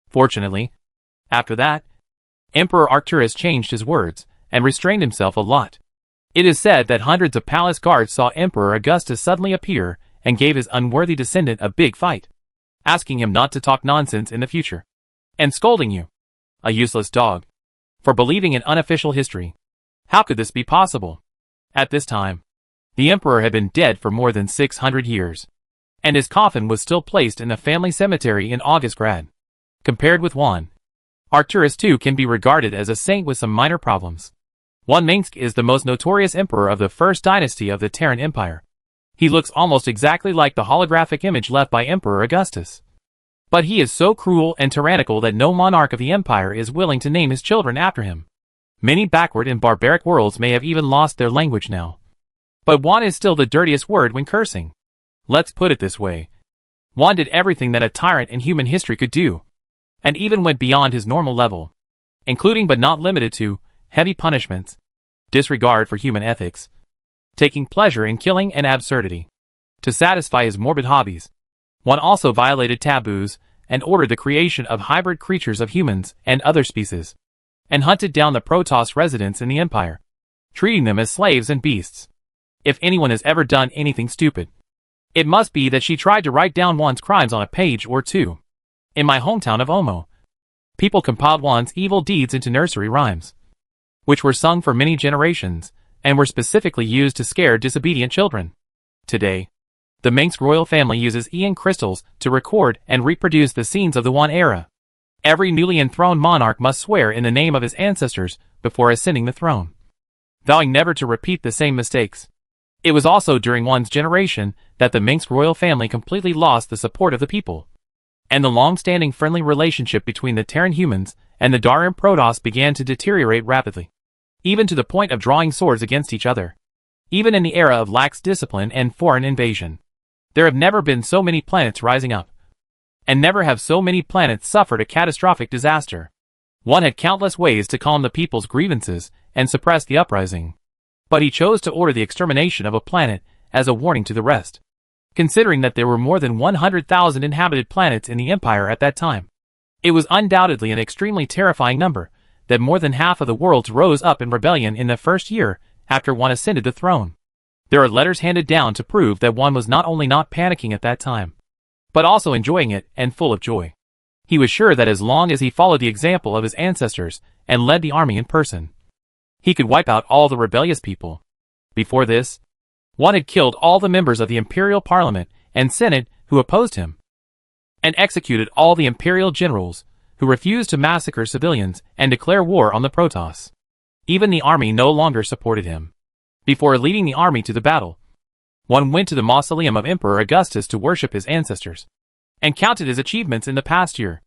Fortunately, after that, Emperor Arcturus changed his words and restrained himself a lot. It is said that hundreds of palace guards saw Emperor Augustus suddenly appear and gave his unworthy descendant a big fight, asking him not to talk nonsense in the future, and scolding you, a useless dog, for believing in unofficial history. How could this be possible? At this time, the emperor had been dead for more than 600 years, and his coffin was still placed in the family cemetery in Augustgrad. Compared with Juan, Arcturus II can be regarded as a saint with some minor problems. Juan Minsk is the most notorious emperor of the first dynasty of the Terran Empire. He looks almost exactly like the holographic image left by Emperor Augustus. But he is so cruel and tyrannical that no monarch of the empire is willing to name his children after him. Many backward and barbaric worlds may have even lost their language now. But Juan is still the dirtiest word when cursing. Let's put it this way. Juan did everything that a tyrant in human history could do, and even went beyond his normal level, including but not limited to heavy punishments, disregard for human ethics, taking pleasure in killing and absurdity. To satisfy his morbid hobbies, Juan also violated taboos and ordered the creation of hybrid creatures of humans and other species, and hunted down the Protoss residents in the Empire, treating them as slaves and beasts. If anyone has ever done anything stupid, it must be that she tried to write down Juan's crimes on a page or two. In my hometown of Omo, people compiled Juan's evil deeds into nursery rhymes, which were sung for many generations, and were specifically used to scare disobedient children. Today, the Minsk royal family uses Ian crystals to record and reproduce the scenes of the Juan era. Every newly enthroned monarch must swear in the name of his ancestors before ascending the throne, vowing never to repeat the same mistakes. It was also during Juan's generation that the Minsk royal family completely lost the support of the people, and the long-standing friendly relationship between the Terran humans and the Darran Protoss began to deteriorate rapidly, even to the point of drawing swords against each other. Even in the era of lax discipline and foreign invasion, there have never been so many planets rising up, and never have so many planets suffered a catastrophic disaster. One had countless ways to calm the people's grievances and suppress the uprising, but he chose to order the extermination of a planet as a warning to the rest, considering that there were more than 100,000 inhabited planets in the Empire at that time. It was undoubtedly an extremely terrifying number, that more than half of the worlds rose up in rebellion in the first year after Juan ascended the throne. There are letters handed down to prove that Juan was not only not panicking at that time, but also enjoying it and full of joy. He was sure that as long as he followed the example of his ancestors and led the army in person, he could wipe out all the rebellious people. Before this, Juan had killed all the members of the Imperial Parliament and Senate who opposed him, and executed all the Imperial generals who refused to massacre civilians and declare war on the Protoss. Even the army no longer supported him. Before leading the army to the battle, Juan went to the mausoleum of Emperor Augustus to worship his ancestors, and counted his achievements in the past year.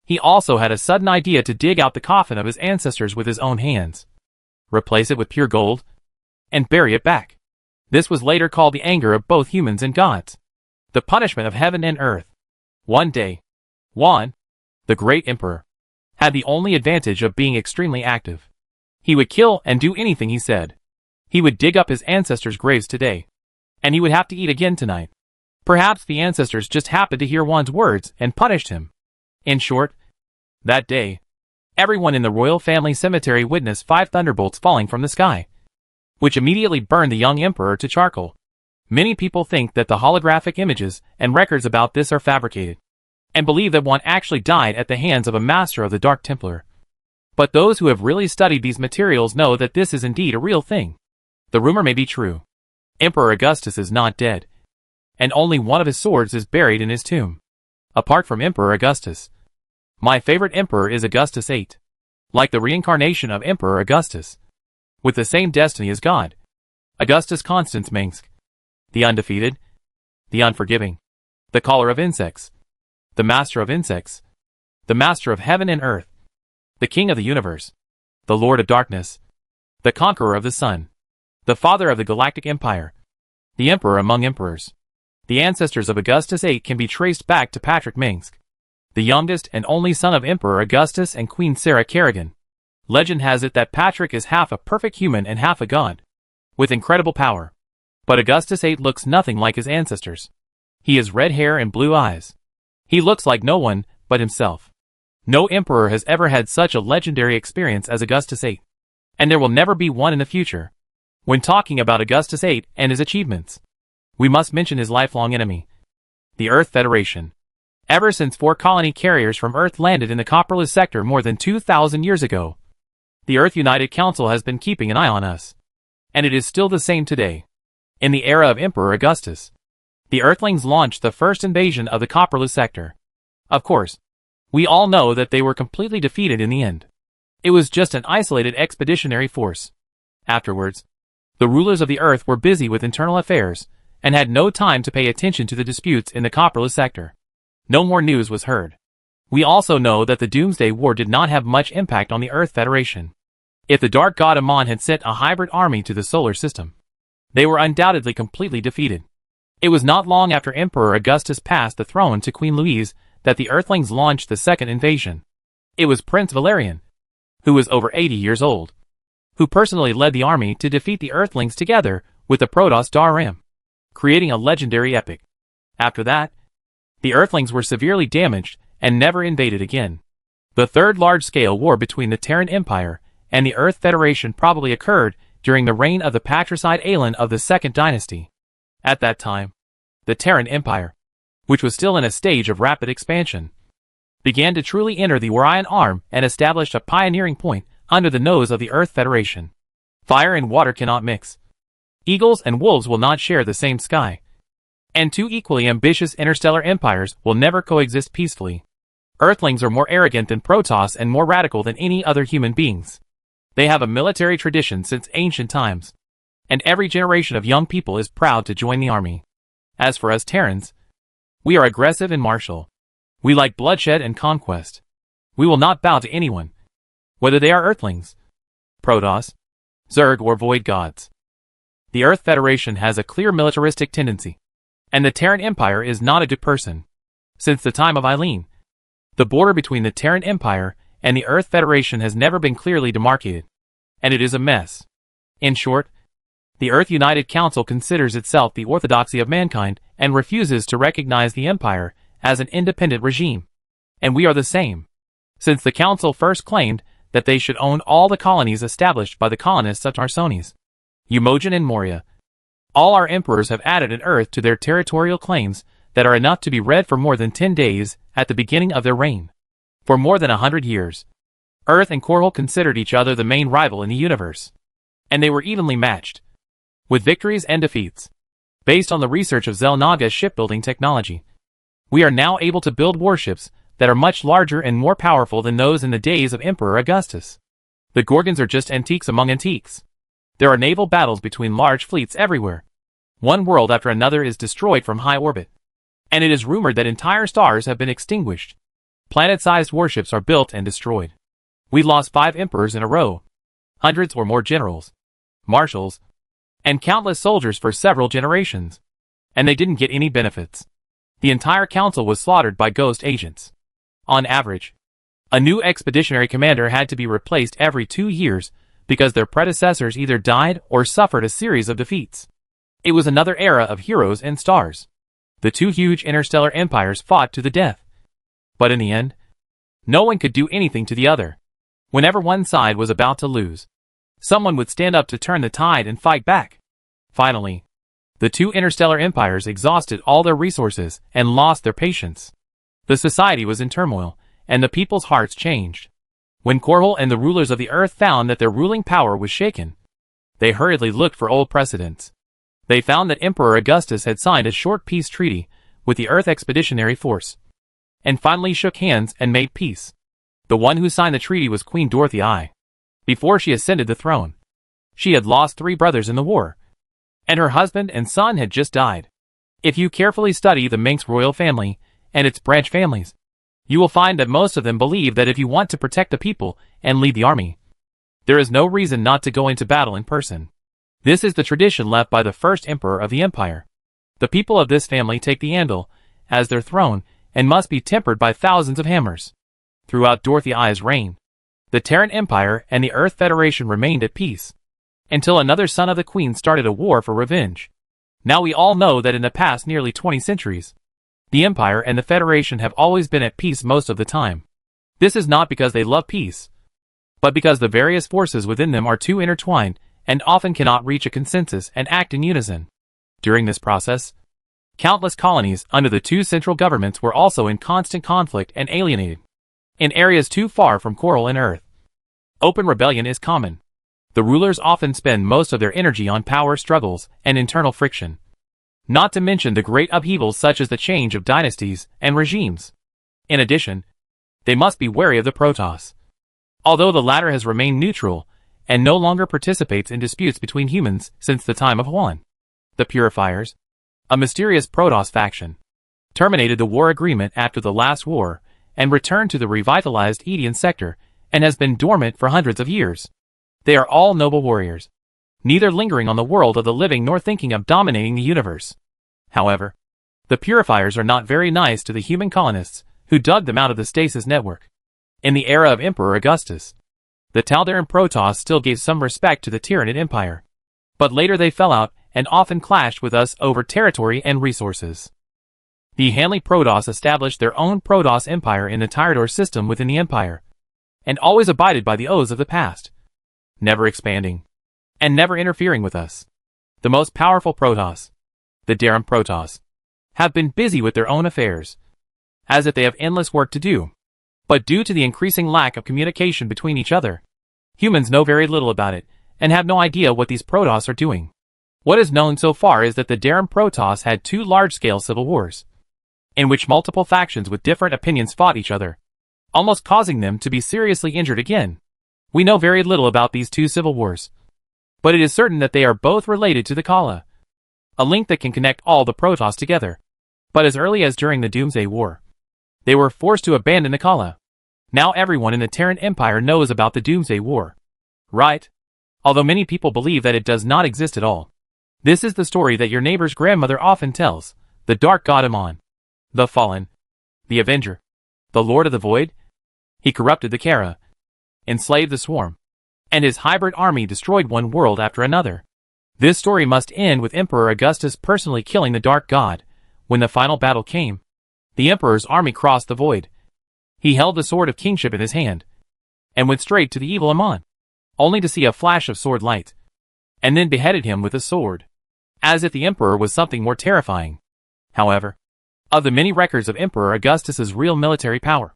He also had a sudden idea to dig out the coffin of his ancestors with his own hands, replace it with pure gold, and bury it back. This was later called the anger of both humans and gods, the punishment of heaven and earth. One day, Juan, the great emperor, had the only advantage of being extremely active. He would kill and do anything he said. He would dig up his ancestors' graves today, and he would have to eat again tonight. Perhaps the ancestors just happened to hear Juan's words and punished him. In short, that day, everyone in the royal family cemetery witnessed 5 thunderbolts falling from the sky, which immediately burned the young emperor to charcoal. Many people think that the holographic images and records about this are fabricated, and believe that Juan actually died at the hands of a master of the Dark Templar. But those who have really studied these materials know that this is indeed a real thing. The rumor may be true. Emperor Augustus is not dead, and only one of his swords is buried in his tomb. Apart from Emperor Augustus, my favorite emperor is Augustus VIII, like the reincarnation of Emperor Augustus, with the same destiny as God. Augustus Constans Minsk, the undefeated, the unforgiving, the caller of insects, the master of insects, the master of heaven and earth, the king of the universe, the lord of darkness, the conqueror of the sun, the father of the galactic empire, the emperor among emperors. The ancestors of Augustus VIII can be traced back to Patrick Minsk, the youngest and only son of Emperor Augustus and Queen Sarah Kerrigan. Legend has it that Patrick is half a perfect human and half a god, with incredible power. But Augustus VIII looks nothing like his ancestors. He has red hair and blue eyes. He looks like no one but himself. No emperor has ever had such a legendary experience as Augustus VIII, and there will never be one in the future. When talking about Augustus VIII and his achievements, we must mention his lifelong enemy, the Earth Federation. Ever since 4 colony carriers from Earth landed in the Copperless sector more than 2,000 years ago, the Earth United Council has been keeping an eye on us. And it is still the same today. In the era of Emperor Augustus, the Earthlings launched the first invasion of the Copperless sector. Of course, we all know that they were completely defeated in the end. It was just an isolated expeditionary force. Afterwards, the rulers of the Earth were busy with internal affairs and had no time to pay attention to the disputes in the Copperless sector. No more news was heard. We also know that the Doomsday War did not have much impact on the Earth Federation. If the Dark God Amon had sent a hybrid army to the solar system, they were undoubtedly completely defeated. It was not long after Emperor Augustus passed the throne to Queen Louise that the Earthlings launched the second invasion. It was Prince Valerian, who was over 80 years old, who personally led the army to defeat the Earthlings together with the Protoss Dar-Ram, creating a legendary epic. After that, the Earthlings were severely damaged and never invaded again. The third large-scale war between the Terran Empire and the Earth Federation probably occurred during the reign of the patricide Aelin of the Second Dynasty. At that time, the Terran Empire, which was still in a stage of rapid expansion, began to truly enter the Orion Arm and established a pioneering point under the nose of the Earth Federation. Fire and water cannot mix. Eagles and wolves will not share the same sky. And two equally ambitious interstellar empires will never coexist peacefully. Earthlings are more arrogant than Protoss and more radical than any other human beings. They have a military tradition since ancient times, and every generation of young people is proud to join the army. As for us Terrans, we are aggressive and martial. We like bloodshed and conquest. We will not bow to anyone, whether they are Earthlings, Protoss, Zerg or Void Gods. The Earth Federation has a clear militaristic tendency, and the Terran Empire is not a good person. Since the time of Eileen, the border between the Terran Empire and the Earth Federation has never been clearly demarcated, and it is a mess. In short, the Earth United Council considers itself the orthodoxy of mankind and refuses to recognize the Empire as an independent regime. And we are the same, since the Council first claimed that they should own all the colonies established by the colonists of Tarsones, Umojan and Moria. All our emperors have added an Earth to their territorial claims that are enough to be read for more than 10 days at the beginning of their reign. For more than 100 years, Earth and Korhal considered each other the main rival in the universe, and they were evenly matched, with victories and defeats. Based on the research of Xel'Naga's shipbuilding technology, we are now able to build warships that are much larger and more powerful than those in the days of Emperor Augustus. The Gorgons are just antiques among antiques. There are naval battles between large fleets everywhere. One world after another is destroyed from high orbit, and it is rumored that entire stars have been extinguished. Planet-sized warships are built and destroyed. We lost 5 emperors in a row, hundreds or more generals, marshals, and countless soldiers for several generations. And they didn't get any benefits. The entire council was slaughtered by ghost agents. On average, a new expeditionary commander had to be replaced every 2 years because their predecessors either died or suffered a series of defeats. It was another era of heroes and stars. The two huge interstellar empires fought to the death. But in the end, no one could do anything to the other. Whenever one side was about to lose, someone would stand up to turn the tide and fight back. Finally, the two interstellar empires exhausted all their resources and lost their patience. The society was in turmoil, and the people's hearts changed. When Korhal and the rulers of the Earth found that their ruling power was shaken, they hurriedly looked for old precedents. They found that Emperor Augustus had signed a short peace treaty with the Earth Expeditionary Force, and finally shook hands and made peace. The one who signed the treaty was Queen Dorothy I. Before she ascended the throne, she had lost 3 brothers in the war, and her husband and son had just died. If you carefully study the Manx royal family and its branch families, you will find that most of them believe that if you want to protect the people and lead the army, there is no reason not to go into battle in person. This is the tradition left by the first emperor of the empire. The people of this family take the Andal as their throne and must be tempered by thousands of hammers. Throughout Dorothy I's reign, the Terran Empire and the Earth Federation remained at peace, until another son of the Queen started a war for revenge. Now we all know that in the past nearly 20 centuries, the Empire and the Federation have always been at peace most of the time. This is not because they love peace, but because the various forces within them are too intertwined and often cannot reach a consensus and act in unison. During this process, countless colonies under the two central governments were also in constant conflict and alienated. In areas too far from coral and earth, open rebellion is common. The rulers often spend most of their energy on power struggles and internal friction, not to mention the great upheavals such as the change of dynasties and regimes. In addition, they must be wary of the Protoss. Although the latter has remained neutral and no longer participates in disputes between humans since the time of Juan, the Purifiers, a mysterious Protoss faction, terminated the war agreement after the last war and returned to the revitalized Edian sector and has been dormant for hundreds of years. They are all noble warriors, neither lingering on the world of the living nor thinking of dominating the universe. However, the Purifiers are not very nice to the human colonists who dug them out of the stasis network. In the era of Emperor Augustus, the Taldaran Protoss still gave some respect to the Tyranid Empire, but later they fell out and often clashed with us over territory and resources. The Hanley Protoss established their own Protoss Empire in the Tyrador system within the Empire, and always abided by the oaths of the past, never expanding, and never interfering with us. The most powerful Protoss, the Terran Protoss, have been busy with their own affairs, as if they have endless work to do. But due to the increasing lack of communication between each other, humans know very little about it, and have no idea what these Protoss are doing. What is known so far is that the Terran Protoss had two large-scale civil wars, in which multiple factions with different opinions fought each other, almost causing them to be seriously injured again. We know very little about these two civil wars, but it is certain that they are both related to the Kala, a link that can connect all the Protoss together. But as early as during the Doomsday War, they were forced to abandon the Kala. Now everyone in the Terran Empire knows about the Doomsday War, right? Although many people believe that it does not exist at all. This is the story that your neighbor's grandmother often tells: the Dark God Amon, the Fallen, the Avenger, the Lord of the Void. He corrupted the Kara, enslaved the Swarm, and his hybrid army destroyed one world after another. This story must end with Emperor Augustus personally killing the Dark God. When the final battle came, the Emperor's army crossed the void. He held the sword of kingship in his hand, and went straight to the evil Amon, only to see a flash of sword light, and then beheaded him with a sword, as if the Emperor was something more terrifying. However, of the many records of Emperor Augustus's real military power,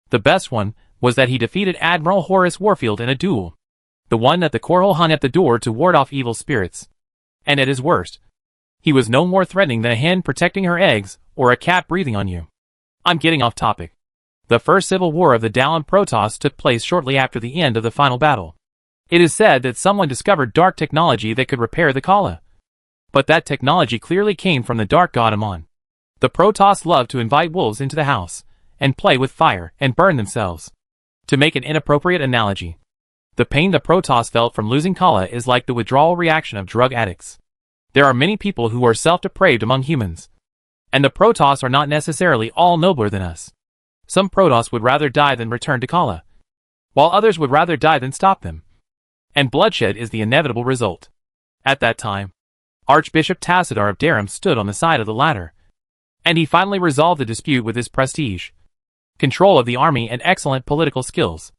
the best one was that he defeated Admiral Horace Warfield in a duel, the one that the Korhal hung at the door to ward off evil spirits. And at his worst, he was no more threatening than a hen protecting her eggs or a cat breathing on you. I'm getting off topic. The first civil war of the Taldaran Protoss took place shortly after the end of the final battle. It is said that someone discovered dark technology that could repair the Kala, but that technology clearly came from the Dark God Amon. The Protoss loved to invite wolves into the house, and play with fire and burn themselves. To make an inappropriate analogy, the pain the Protoss felt from losing Kala is like the withdrawal reaction of drug addicts. There are many people who are self-depraved among humans, and the Protoss are not necessarily all nobler than us. Some Protoss would rather die than return to Kala, while others would rather die than stop them. And bloodshed is the inevitable result. At that time, Archbishop Tassadar of Darum stood on the side of the latter, and he finally resolved the dispute with his prestige, control of the army, and excellent political skills.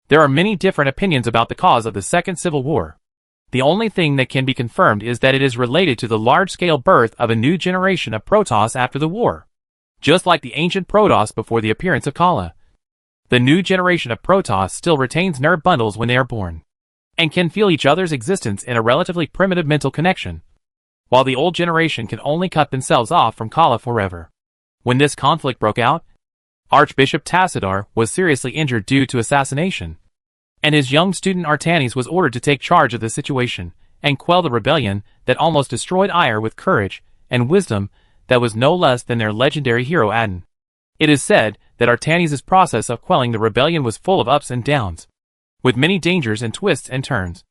There are many different opinions about the cause of the Second Civil War. The only thing that can be confirmed is that it is related to the large-scale birth of a new generation of Protoss after the war. Just like the ancient Protoss before the appearance of Kala, the new generation of Protoss still retains nerve bundles when they are born, and can feel each other's existence in a relatively primitive mental connection, while the old generation can only cut themselves off from Kala forever. When this conflict broke out, Archbishop Tassadar was seriously injured due to assassination, and his young student Artanis was ordered to take charge of the situation and quell the rebellion that almost destroyed Ire with courage and wisdom that was no less than their legendary hero Adon. It is said that Artanis' process of quelling the rebellion was full of ups and downs, with many dangers and twists and turns,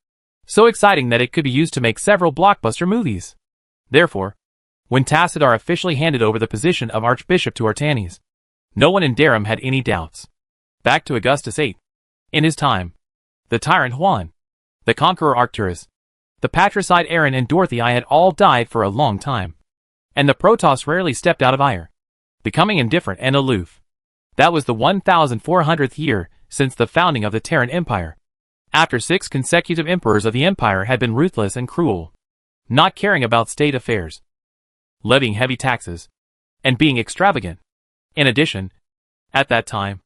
so exciting that it could be used to make several blockbuster movies. Therefore, when Tassadar officially handed over the position of Archbishop to Artanis, No one in Terran had any doubts. Back to Augustus VIII. In his time, the tyrant Juan, the conqueror Arcturus, the patricide Aaron and Dorothy I had all died for a long time. And the Protoss rarely stepped out of ire, becoming indifferent and aloof. That was the 1400th year since the founding of the Terran Empire. After 6 consecutive emperors of the empire had been ruthless and cruel, not caring about state affairs, levying heavy taxes, and being extravagant. In addition, at that time,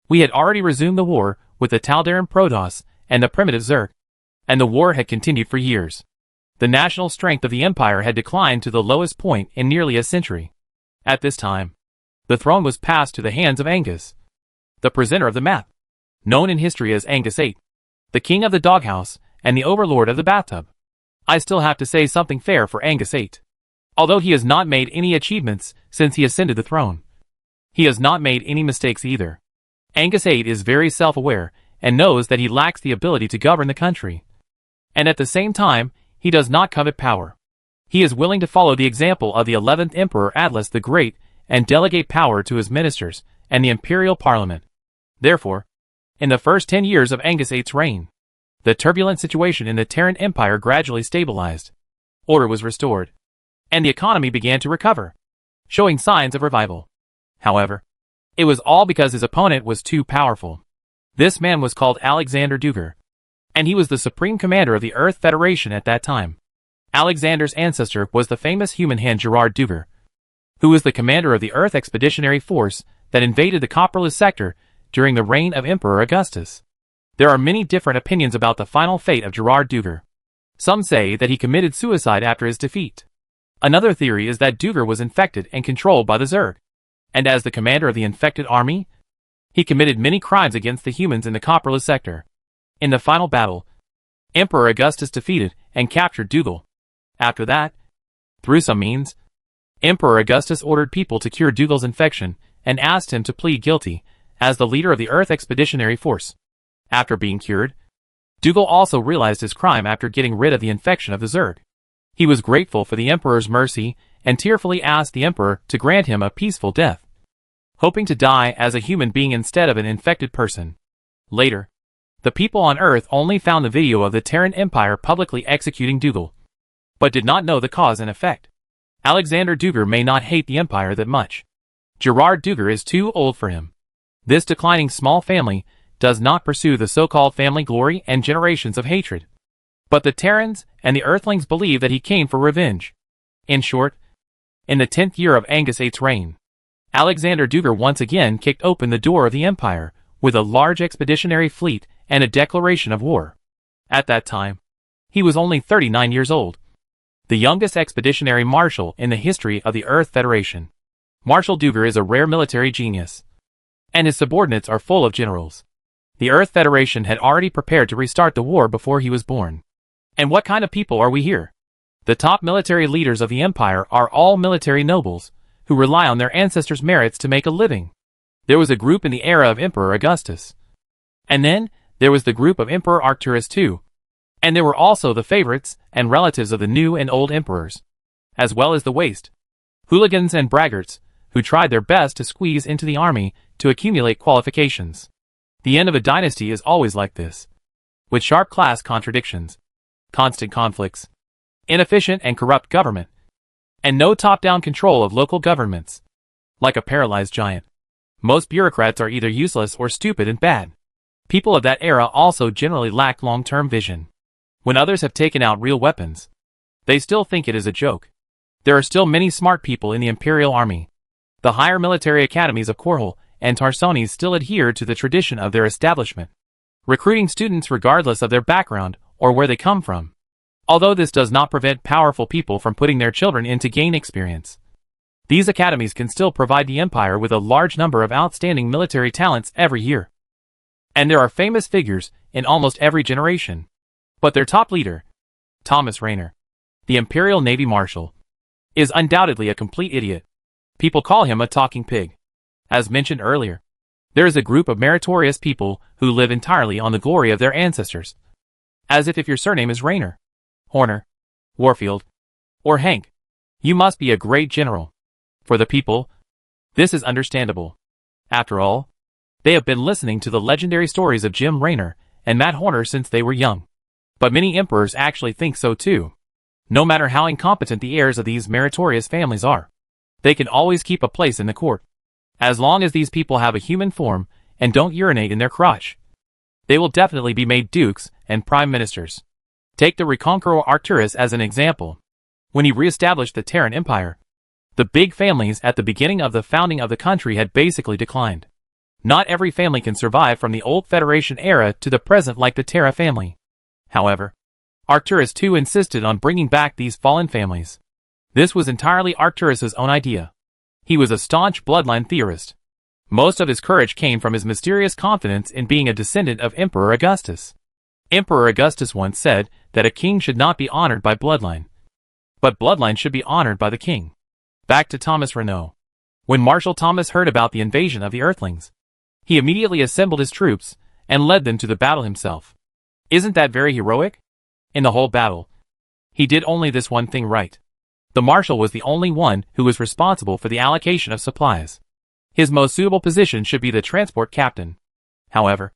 we had already resumed the war with the Taldaran Protoss and the primitive Zerg, and the war had continued for years. The national strength of the empire had declined to the lowest point in nearly a century. At this time, the throne was passed to the hands of Angus, the presenter of the map, known in history as Angus VIII, the king of the doghouse and the overlord of the bathtub. I still have to say something fair for Angus VIII. Although he has not made any achievements since he ascended the throne, he has not made any mistakes either. Angus VIII is very self-aware and knows that he lacks the ability to govern the country. And at the same time, he does not covet power. He is willing to follow the example of the 11th Emperor Atlas the Great and delegate power to his ministers and the imperial parliament. Therefore, in the first 10 years of Angus VIII's reign, the turbulent situation in the Terran Empire gradually stabilized. Order was restored, and the economy began to recover, showing signs of revival. However, it was all because his opponent was too powerful. This man was called Alexander Duger, and he was the supreme commander of the Earth Federation at that time. Alexander's ancestor was the famous human hand Gerard Duger, who was the commander of the Earth Expeditionary Force that invaded the Copperless Sector during the reign of Emperor Augustus. There are many different opinions about the final fate of Gerard Duger. Some say that he committed suicide after his defeat. Another theory is that Duger was infected and controlled by the Zerg, and as the commander of the infected army, he committed many crimes against the humans in the Copperless Sector. In the final battle, Emperor Augustus defeated and captured Dougal. After that, through some means, Emperor Augustus ordered people to cure Dougal's infection and asked him to plead guilty as the leader of the Earth Expeditionary Force. After being cured, Dougal also realized his crime after getting rid of the infection of the Zerg. He was grateful for the Emperor's mercy and tearfully asked the Emperor to grant him a peaceful death, hoping to die as a human being instead of an infected person. Later, the people on Earth only found the video of the Terran Empire publicly executing Dougal, but did not know the cause and effect. Alexander Duger may not hate the Empire that much. Gerard Duger is too old for him. This declining small family does not pursue the so-called family glory and generations of hatred. But the Terrans and the Earthlings believe that he came for revenge. In short, in the 10th year of Angus VIII's reign, Alexander Duger once again kicked open the door of the Empire with a large expeditionary fleet and a declaration of war. At that time, he was only 39 years old, the youngest expeditionary marshal in the history of the Earth Federation. Marshal Duger is a rare military genius, and his subordinates are full of generals. The Earth Federation had already prepared to restart the war before he was born. And what kind of people are we here? The top military leaders of the Empire are all military nobles, who rely on their ancestors' merits to make a living. There was a group in the era of Emperor Augustus. And then, there was the group of Emperor Arcturus too. And there were also the favorites and relatives of the new and old emperors, as well as the waste, hooligans and braggarts, who tried their best to squeeze into the army to accumulate qualifications. The end of a dynasty is always like this, with sharp class contradictions, constant conflicts, inefficient and corrupt government, and no top-down control of local governments. Like a paralyzed giant, most bureaucrats are either useless or stupid and bad. People of that era also generally lack long-term vision. When others have taken out real weapons, they still think it is a joke. There are still many smart people in the Imperial Army. The higher military academies of Korhal and Tarsones still adhere to the tradition of their establishment, recruiting students regardless of their background or where they come from. Although this does not prevent powerful people from putting their children in to gain experience, these academies can still provide the Empire with a large number of outstanding military talents every year. And there are famous figures in almost every generation. But their top leader, Thomas Rainer, the Imperial Navy Marshal, is undoubtedly a complete idiot. People call him a talking pig. As mentioned earlier, there is a group of meritorious people who live entirely on the glory of their ancestors. As if your surname is Rainer, Horner, Warfield, or Hank, you must be a great general. For the people, this is understandable. After all, they have been listening to the legendary stories of Jim Raynor and Matt Horner since they were young. But many emperors actually think so too. No matter how incompetent the heirs of these meritorious families are, they can always keep a place in the court. As long as these people have a human form and don't urinate in their crotch, they will definitely be made dukes and prime ministers. Take the Reconqueror Arturus as an example. When he re-established the Terran Empire, the big families at the beginning of the founding of the country had basically declined. Not every family can survive from the old Federation era to the present like the Terra family. However, Arturus too insisted on bringing back these fallen families. This was entirely Arturus's own idea. He was a staunch bloodline theorist. Most of his courage came from his mysterious confidence in being a descendant of Emperor Augustus. Emperor Augustus once said that a king should not be honored by bloodline, but bloodline should be honored by the king. Back to Thomas Renaud. When Marshal Thomas heard about the invasion of the Earthlings, he immediately assembled his troops and led them to the battle himself. Isn't that very heroic? In the whole battle, he did only this one thing right. The Marshal was the only one who was responsible for the allocation of supplies. His most suitable position should be the transport captain. However,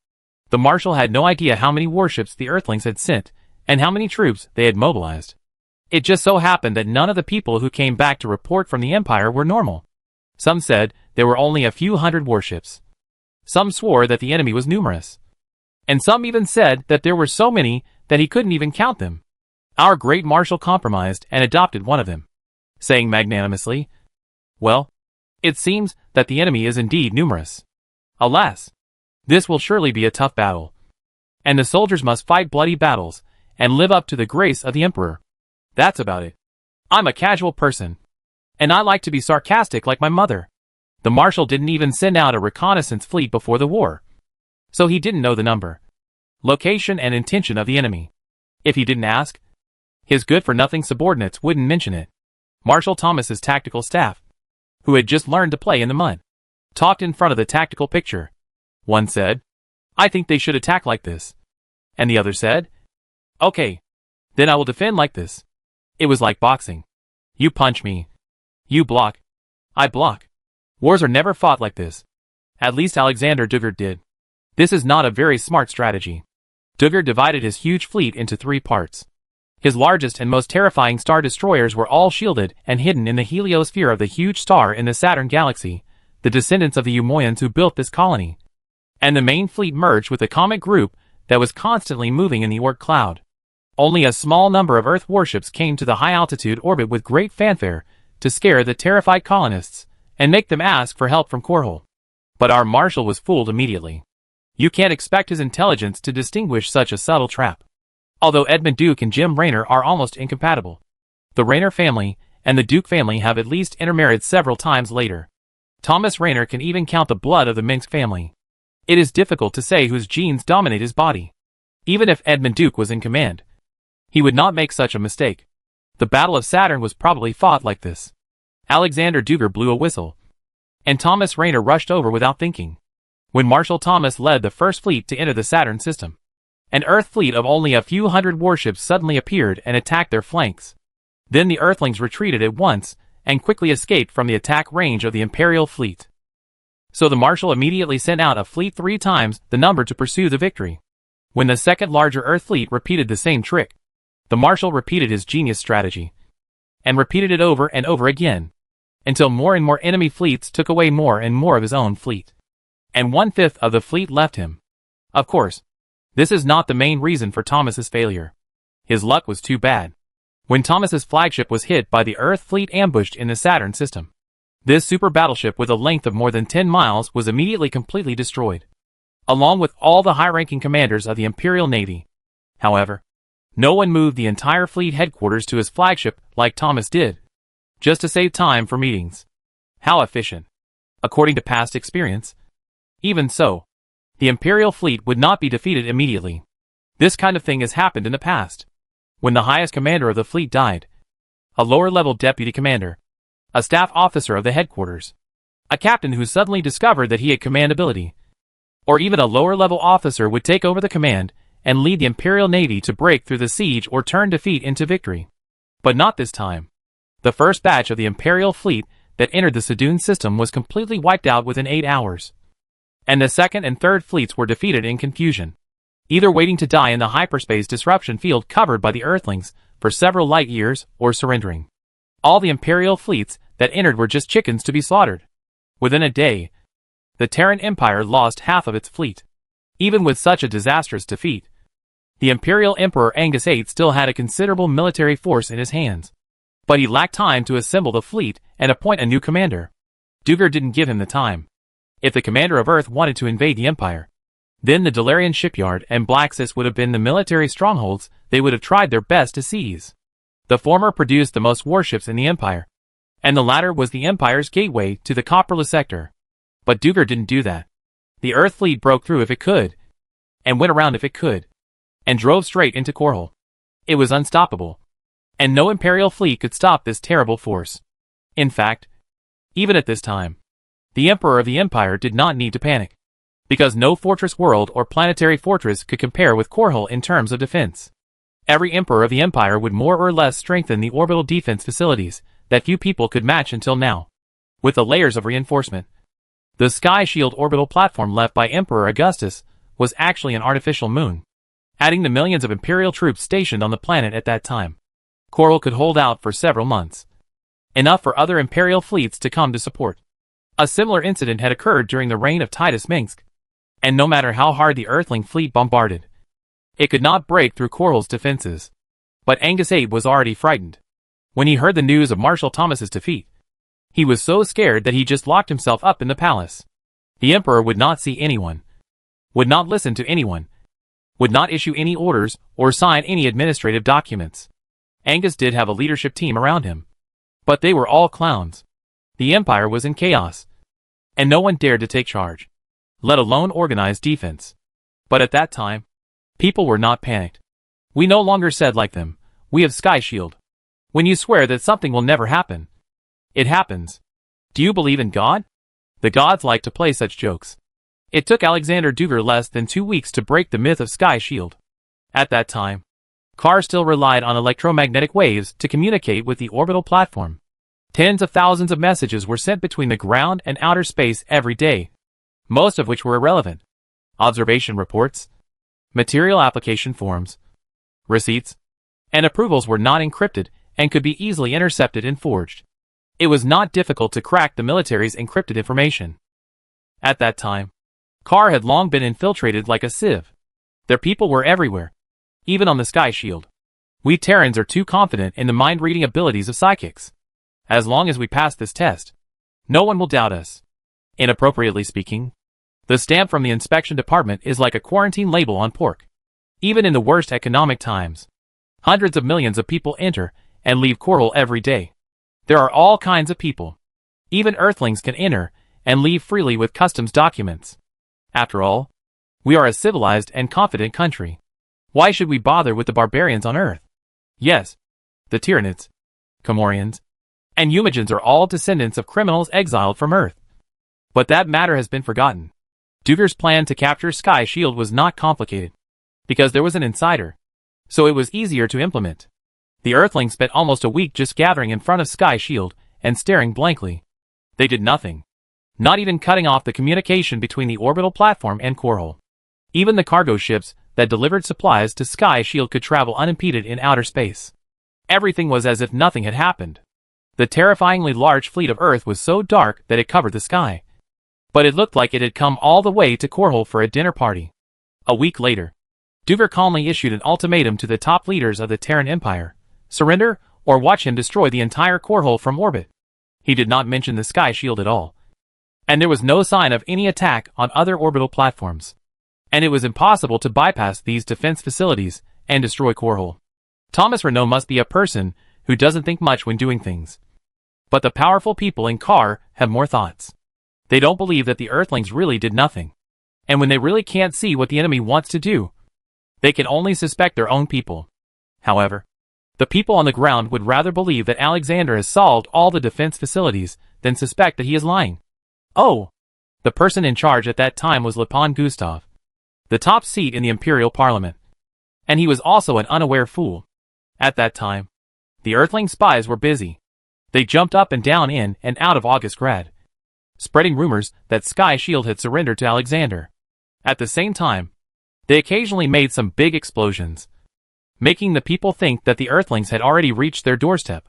the Marshal had no idea how many warships the Earthlings had sent and how many troops they had mobilized. It just so happened that none of the people who came back to report from the Empire were normal. Some said there were only a few hundred warships. Some swore that the enemy was numerous. And some even said that there were so many that he couldn't even count them. Our great Marshal compromised and adopted one of them, saying magnanimously, "Well, it seems that the enemy is indeed numerous. Alas, this will surely be a tough battle. And the soldiers must fight bloody battles and live up to the grace of the Emperor. That's about it. I'm a casual person, and I like to be sarcastic like my mother." The Marshal didn't even send out a reconnaissance fleet before the war, so he didn't know the number, location and intention of the enemy. If he didn't ask, his good-for-nothing subordinates wouldn't mention it. Marshal Thomas's tactical staff, who had just learned to play in the mud, talked in front of the tactical picture. One said, "I think they should attack like this." And the other said, "Okay, then I will defend like this." It was like boxing. You punch me. You block. I block. Wars are never fought like this. At least Alexander Dugard did. This is not a very smart strategy. Dugard divided his huge fleet into 3 parts. His largest and most terrifying star destroyers were all shielded and hidden in the heliosphere of the huge star in the Saturn galaxy, the descendants of the Umoyans who built this colony. And the main fleet merged with the comet group that was constantly moving in the Oort cloud. Only a small number of Earth warships came to the high-altitude orbit with great fanfare to scare the terrified colonists and make them ask for help from Korhol. But our Marshal was fooled immediately. You can't expect his intelligence to distinguish such a subtle trap. Although Edmund Duke and Jim Raynor are almost incompatible, the Raynor family and the Duke family have at least intermarried several times later. Thomas Raynor can even count the blood of the Minsk family. It is difficult to say whose genes dominate his body. Even if Edmund Duke was in command, he would not make such a mistake. The Battle of Saturn was probably fought like this. Alexander Dugard blew a whistle, and Thomas Raynor rushed over without thinking. When Marshal Thomas led the first fleet to enter the Saturn system, an Earth fleet of only a few hundred warships suddenly appeared and attacked their flanks. Then the Earthlings retreated at once and quickly escaped from the attack range of the Imperial fleet. So the Marshal immediately sent out a fleet 3 times the number to pursue the victory. When the second larger Earth fleet repeated the same trick, the Marshal repeated his genius strategy, and repeated it over and over again, until more and more enemy fleets took away more and more of his own fleet. And 1/5 of the fleet left him. Of course, this is not the main reason for Thomas's failure. His luck was too bad. When Thomas's flagship was hit by the Earth fleet ambushed in the Saturn system, this super battleship with a length of more than 10 miles was immediately completely destroyed, along with all the high-ranking commanders of the Imperial Navy. However, no one moved the entire fleet headquarters to his flagship like Thomas did, just to save time for meetings. How efficient. According to past experience. Even so, the Imperial fleet would not be defeated immediately. This kind of thing has happened in the past. When the highest commander of the fleet died, a lower-level deputy commander, a staff officer of the headquarters, a captain who suddenly discovered that he had command ability, or even a lower-level officer would take over the command and lead the Imperial Navy to break through the siege or turn defeat into victory. But not this time. The first batch of the Imperial fleet that entered the Sadoun system was completely wiped out within 8 hours. and the second and third fleets were defeated in confusion, either waiting to die in the hyperspace disruption field covered by the Earthlings for several light years or surrendering. All the Imperial fleets that entered were just chickens to be slaughtered. Within a day, the Terran Empire lost half of its fleet. Even with such a disastrous defeat, the Imperial Emperor Angus VIII still had a considerable military force in his hands. But he lacked time to assemble the fleet and appoint a new commander. Duger didn't give him the time. If the commander of Earth wanted to invade the Empire, then the Dalarian shipyard and Blaxis would have been the military strongholds they would have tried their best to seize. The former produced the most warships in the Empire, and the latter was the Empire's gateway to the Copperless sector. But Duger didn't do that. The Earth fleet broke through if it could, and went around if it could, and drove straight into Korhal. It was unstoppable, and no Imperial fleet could stop this terrible force. In fact, even at this time, the Emperor of the Empire did not need to panic, because no fortress world or planetary fortress could compare with Korhal in terms of defense. Every Emperor of the Empire would more or less strengthen the orbital defense facilities that few people could match until now, with the layers of reinforcement. The Sky Shield orbital platform left by Emperor Augustus was actually an artificial moon, adding the millions of Imperial troops stationed on the planet at that time. Korhal could hold out for several months, enough for other Imperial fleets to come to support. A similar incident had occurred during the reign of Titus Minsk, and no matter how hard the Earthling fleet bombarded, it could not break through Korhal's defenses. But Angus VIII was already frightened. When he heard the news of Marshal Thomas's defeat, he was so scared that he just locked himself up in the palace. The Emperor would not see anyone, would not listen to anyone, would not issue any orders or sign any administrative documents. Angus did have a leadership team around him, but they were all clowns. The Empire was in chaos, and no one dared to take charge, let alone organize defense. But at that time, people were not panicked. We no longer said like them, "We have Sky Shield." When you swear that something will never happen, it happens. Do you believe in God? The gods like to play such jokes. It took Alexander Duger less than 2 weeks to break the myth of Sky Shield. At that time, Carr still relied on electromagnetic waves to communicate with the orbital platform. Tens of thousands of messages were sent between the ground and outer space every day, most of which were irrelevant. Observation reports, material application forms, receipts, and approvals were not encrypted and could be easily intercepted and forged. It was not difficult to crack the military's encrypted information. At that time, Carr had long been infiltrated like a sieve. Their people were everywhere, even on the Sky Shield. We Terrans are too confident in the mind-reading abilities of psychics. As long as we pass this test, no one will doubt us. Inappropriately speaking, the stamp from the inspection department is like a quarantine label on pork. Even in the worst economic times, hundreds of millions of people enter and leave Korhal every day. There are all kinds of people. Even Earthlings can enter and leave freely with customs documents. After all, we are a civilized and confident country. Why should we bother with the barbarians on Earth? Yes, the Tyranids, Comorians, and Eumogens are all descendants of criminals exiled from Earth. But that matter has been forgotten. Duger's plan to capture Sky Shield was not complicated, because there was an insider, so it was easier to implement. The Earthlings spent almost a week just gathering in front of Sky Shield and staring blankly. They did nothing, not even cutting off the communication between the orbital platform and Korhal. Even the cargo ships that delivered supplies to Sky Shield could travel unimpeded in outer space. Everything was as if nothing had happened. The terrifyingly large fleet of Earth was so dark that it covered the sky, but it looked like it had come all the way to Korhal for a dinner party. A week later, Duger calmly issued an ultimatum to the top leaders of the Terran Empire: surrender, or watch him destroy the entire Korhal from orbit. He did not mention the Sky Shield at all, and there was no sign of any attack on other orbital platforms, and it was impossible to bypass these defense facilities and destroy Korhal. Thomas Renault must be a person who doesn't think much when doing things. But the powerful people in Carr have more thoughts. They don't believe that the Earthlings really did nothing, and when they really can't see what the enemy wants to do, they can only suspect their own people. However, the people on the ground would rather believe that Alexander has solved all the defense facilities than suspect that he is lying. Oh! The person in charge at that time was Lepon Gustav, the top seat in the Imperial Parliament. And he was also an unaware fool. At that time, the Earthling spies were busy. They jumped up and down in and out of August Grad, spreading rumors that Sky Shield had surrendered to Alexander. At the same time, they occasionally made some big explosions, making the people think that the Earthlings had already reached their doorstep.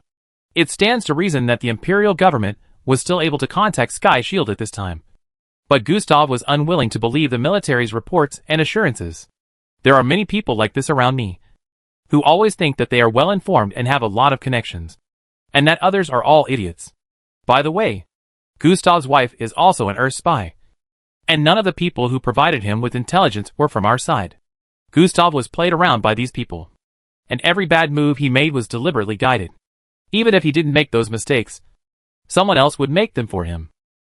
It stands to reason that the Imperial government was still able to contact Sky Shield at this time. But Gustav was unwilling to believe the military's reports and assurances. There are many people like this around me, who always think that they are well informed and have a lot of connections, and that others are all idiots. By the way, Gustav's wife is also an Earth spy, and none of the people who provided him with intelligence were from our side. Gustav was played around by these people, and every bad move he made was deliberately guided. Even if he didn't make those mistakes, someone else would make them for him.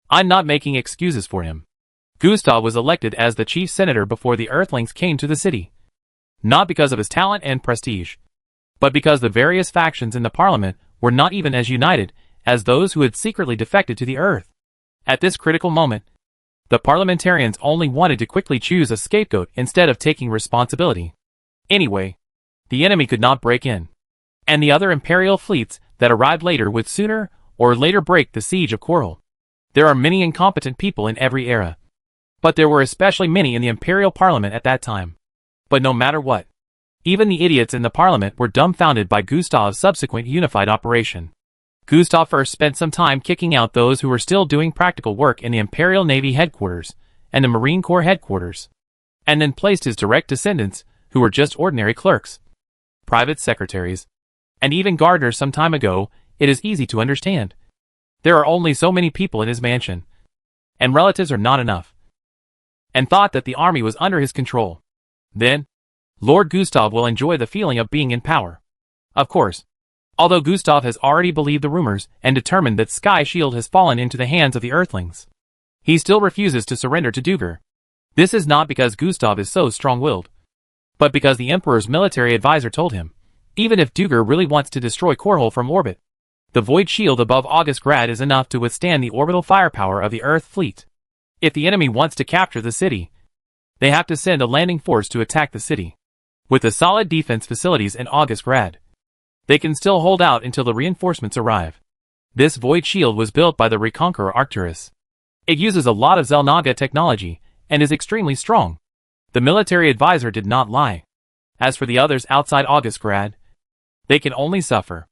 I'm not making excuses for him. Gustav was elected as the chief senator before the Earthlings came to the city, not because of his talent and prestige, but because the various factions in the parliament were not even as united as those who had secretly defected to the Earth. At this critical moment, the parliamentarians only wanted to quickly choose a scapegoat instead of taking responsibility. Anyway, the enemy could not break in, and the other imperial fleets that arrived later would sooner or later break the siege of Coral. There are many incompetent people in every era, but there were especially many in the imperial parliament at that time. But no matter what, even the idiots in the parliament were dumbfounded by Gustav's subsequent unified operation. Gustav first spent some time kicking out those who were still doing practical work in the Imperial Navy headquarters and the Marine Corps headquarters, and then placed his direct descendants, who were just ordinary clerks, private secretaries, and even gardeners some time ago. It is easy to understand. There are only so many people in his mansion, and relatives are not enough, and thought that the army was under his control. Then, Lord Gustav will enjoy the feeling of being in power. Of course, although Gustav has already believed the rumors and determined that Sky Shield has fallen into the hands of the Earthlings, he still refuses to surrender to Duger. This is not because Gustav is so strong-willed, but because the Emperor's military advisor told him, even if Duger really wants to destroy Korhol from orbit, the void shield above Augustgrad is enough to withstand the orbital firepower of the Earth fleet. If the enemy wants to capture the city, they have to send a landing force to attack the city. With the solid defense facilities in Augustgrad, they can still hold out until the reinforcements arrive. This void shield was built by the reconqueror Arcturus. It uses a lot of Xel'Naga technology and is extremely strong. The military advisor did not lie. As for the others outside Augustgrad, they can only suffer.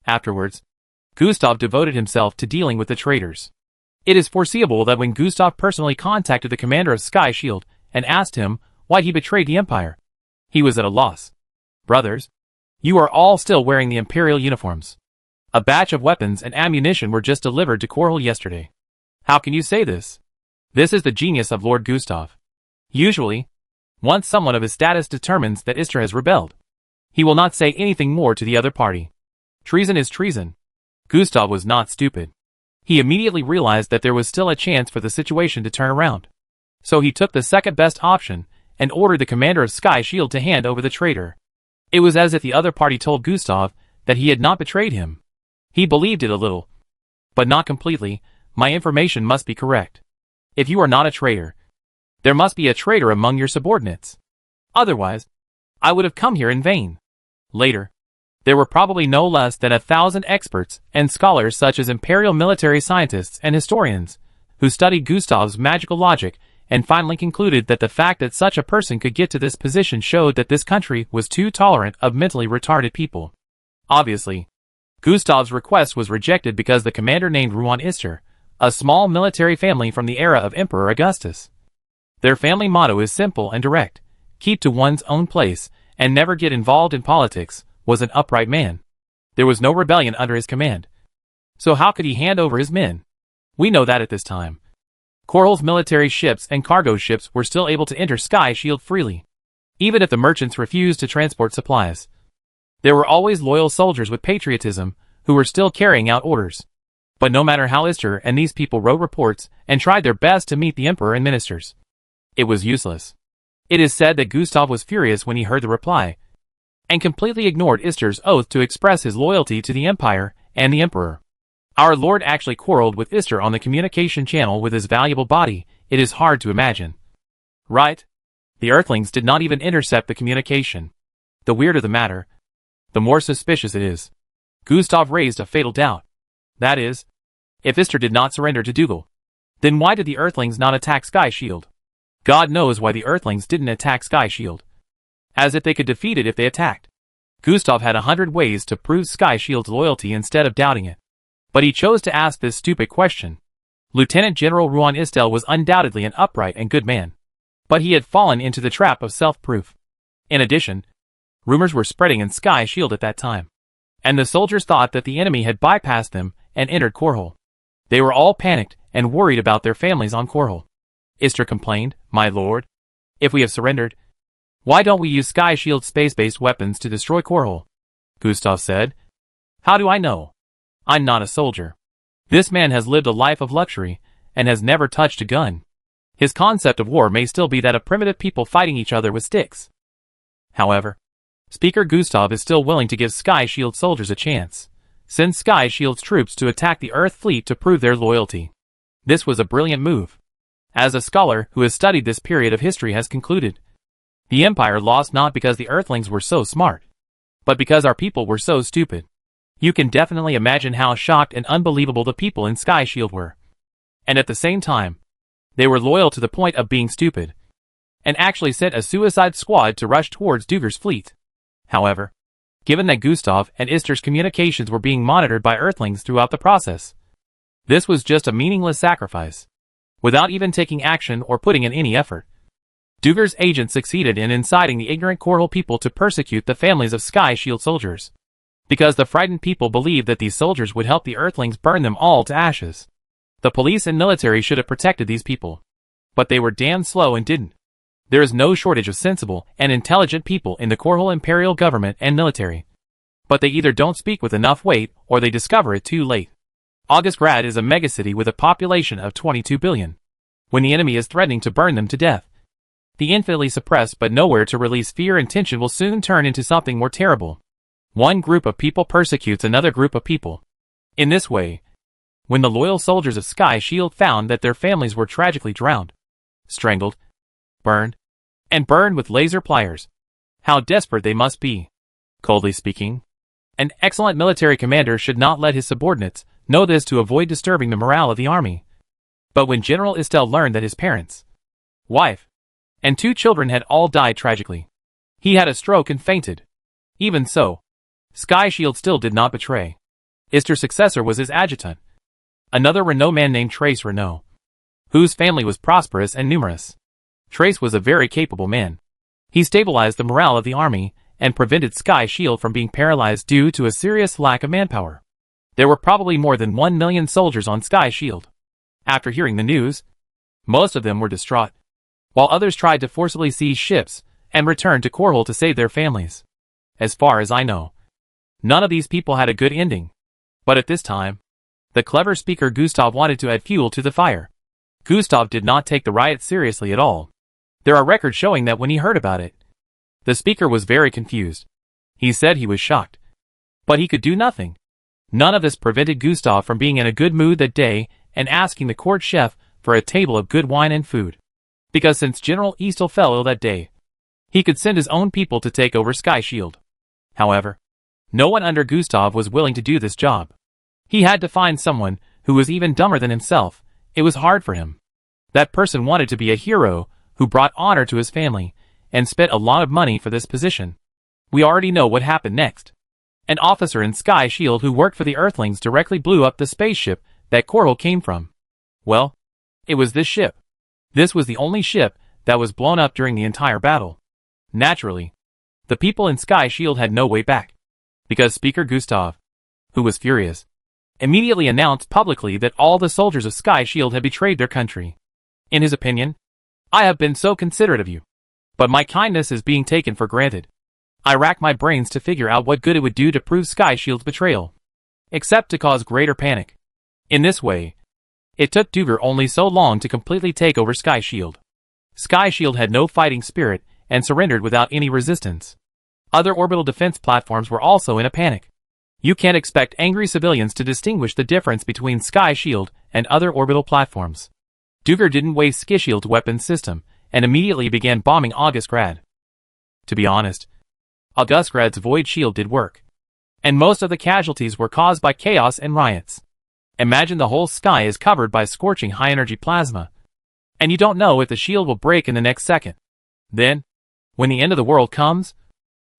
Afterwards, Gustav devoted himself to dealing with the traitors. It is foreseeable that when Gustav personally contacted the commander of Sky Shield and asked him why he betrayed the Empire, he was at a loss. Brothers, you are all still wearing the Imperial uniforms. A batch of weapons and ammunition were just delivered to Korhol yesterday. How can you say this? This is the genius of Lord Gustav. Usually, once someone of his status determines that Istra has rebelled, he will not say anything more to the other party. Treason is treason. Gustav was not stupid. He immediately realized that there was still a chance for the situation to turn around. So he took the second best option and ordered the commander of Sky Shield to hand over the traitor. It was as if the other party told Gustav that he had not betrayed him. He believed it a little, but not completely. My information must be correct. If you are not a traitor, there must be a traitor among your subordinates. Otherwise, I would have come here in vain. Later, there were probably no less than 1,000 experts and scholars such as imperial military scientists and historians, who studied Gustav's magical logic and finally concluded that the fact that such a person could get to this position showed that this country was too tolerant of mentally retarded people. Obviously, Gustav's request was rejected because the commander named Ruan Ister, a small military family from the era of Emperor Augustus. Their family motto is simple and direct: keep to one's own place and never get involved in politics. Was an upright man. There was no rebellion under his command. So how could he hand over his men? We know that at this time, Korhol's military ships and cargo ships were still able to enter Sky Shield freely, even if the merchants refused to transport supplies. There were always loyal soldiers with patriotism who were still carrying out orders. But no matter how Ister and these people wrote reports and tried their best to meet the emperor and ministers, it was useless. It is said that Gustav was furious when he heard the reply, and completely ignored Ister's oath to express his loyalty to the Empire and the Emperor. Our Lord actually quarreled with Ister on the communication channel with his valuable body. It is hard to imagine. Right? The Earthlings did not even intercept the communication. The weirder the matter, the more suspicious it is. Gustav raised a fatal doubt. That is, if Ister did not surrender to Dougal, Then why did the Earthlings not attack Sky Shield? God knows why the Earthlings didn't attack Sky Shield. As if they could defeat it if they attacked. Gustav had 100 ways to prove Sky Shield's loyalty instead of doubting it. But he chose to ask this stupid question. Lieutenant General Ruan Istel was undoubtedly an upright and good man. But he had fallen into the trap of self-proof. In addition, rumors were spreading in Sky Shield at that time. And the soldiers thought that the enemy had bypassed them and entered Korhal. They were all panicked and worried about their families on Korhal. Istar complained, "My lord, if we have surrendered, why don't we use Sky Shield space-based weapons to destroy Korhal?" Gustav said, "How do I know? I'm not a soldier. This man has lived a life of luxury and has never touched a gun. His concept of war may still be that of primitive people fighting each other with sticks." However, Speaker Gustav is still willing to give Sky Shield soldiers a chance. Send Sky Shield's troops to attack the Earth fleet to prove their loyalty. This was a brilliant move. As a scholar who has studied this period of history has concluded, the Empire lost not because the Earthlings were so smart, but because our people were so stupid. You can definitely imagine how shocked and unbelievable the people in Sky Shield were. And at the same time, they were loyal to the point of being stupid, and actually sent a suicide squad to rush towards Duger's fleet. However, given that Gustav and Istar's communications were being monitored by Earthlings throughout the process, this was just a meaningless sacrifice. Without even taking action or putting in any effort, Duger's agent succeeded in inciting the ignorant Korhal people to persecute the families of Sky Shield soldiers. Because the frightened people believed that these soldiers would help the Earthlings burn them all to ashes. The police and military should have protected these people. But they were damn slow and didn't. There is no shortage of sensible and intelligent people in the Korhal imperial government and military. But they either don't speak with enough weight or they discover it too late. Augustgrad is a megacity with a population of 22 billion. When the enemy is threatening to burn them to death, the infinitely suppressed but nowhere to release fear and tension will soon turn into something more terrible. One group of people persecutes another group of people. In this way, when the loyal soldiers of Sky Shield found that their families were tragically drowned, strangled, burned, and burned with laser pliers, how desperate they must be. Coldly speaking, an excellent military commander should not let his subordinates know this to avoid disturbing the morale of the army. But when General Istel learned that his parents, wife, and 2 children had all died tragically, he had a stroke and fainted. Even so, Sky Shield still did not betray. Istar's successor was his adjutant, another Renault man named Trace Renault, whose family was prosperous and numerous. Trace was a very capable man. He stabilized the morale of the army and prevented Sky Shield from being paralyzed due to a serious lack of manpower. There were probably more than 1 million soldiers on Sky Shield. After hearing the news, most of them were distraught, while others tried to forcibly seize ships and return to Korhal to save their families. As far as I know, none of these people had a good ending. But at this time, the clever speaker Gustav wanted to add fuel to the fire. Gustav did not take the riot seriously at all. There are records showing that when he heard about it, the speaker was very confused. He said he was shocked. But he could do nothing. None of this prevented Gustav from being in a good mood that day and asking the court chef for a table of good wine and food. Because since General Istel fell ill that day, he could send his own people to take over Sky Shield. However, no one under Gustav was willing to do this job. He had to find someone who was even dumber than himself. It was hard for him. That person wanted to be a hero who brought honor to his family and spent a lot of money for this position. We already know what happened next. An officer in Sky Shield who worked for the Earthlings directly blew up the spaceship that Korhal came from. Well, it was this ship. This was the only ship that was blown up during the entire battle. Naturally, the people in Sky Shield had no way back, because Speaker Gustav, who was furious, immediately announced publicly that all the soldiers of Sky Shield had betrayed their country. In his opinion, I have been so considerate of you, but my kindness is being taken for granted. I rack my brains to figure out what good it would do to prove Sky Shield's betrayal, except to cause greater panic. In this way, it took Duger only so long to completely take over Sky Shield. Sky Shield had no fighting spirit and surrendered without any resistance. Other orbital defense platforms were also in a panic. You can't expect angry civilians to distinguish the difference between Sky Shield and other orbital platforms. Duger didn't waste Sky Shield's weapons system and immediately began bombing Augustgrad. To be honest, Augustgrad's void shield did work, and most of the casualties were caused by chaos and riots. Imagine the whole sky is covered by scorching high-energy plasma, and you don't know if the shield will break in the next second. Then, when the end of the world comes,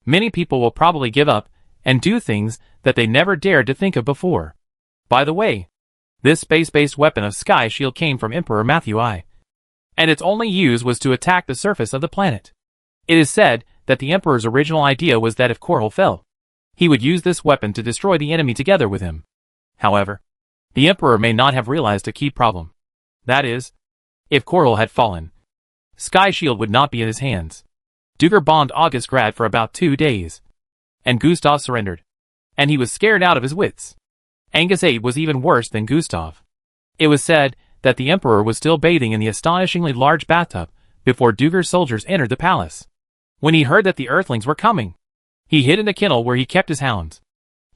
many people will probably give up and do things that they never dared to think of before. By the way, this space-based weapon of Sky Shield came from Emperor Matthew I, and its only use was to attack the surface of the planet. It is said that the Emperor's original idea was that if Korhal fell, he would use this weapon to destroy the enemy together with him. However, the Emperor may not have realized a key problem. That is, if Korhal had fallen, Sky Shield would not be in his hands. Duggar bombed Augustgrad for about 2 days, and Gustav surrendered, and he was scared out of his wits. Angus VIII was even worse than Gustav. It was said that the Emperor was still bathing in the astonishingly large bathtub before Duggar's soldiers entered the palace. When he heard that the Earthlings were coming, he hid in the kennel where he kept his hounds,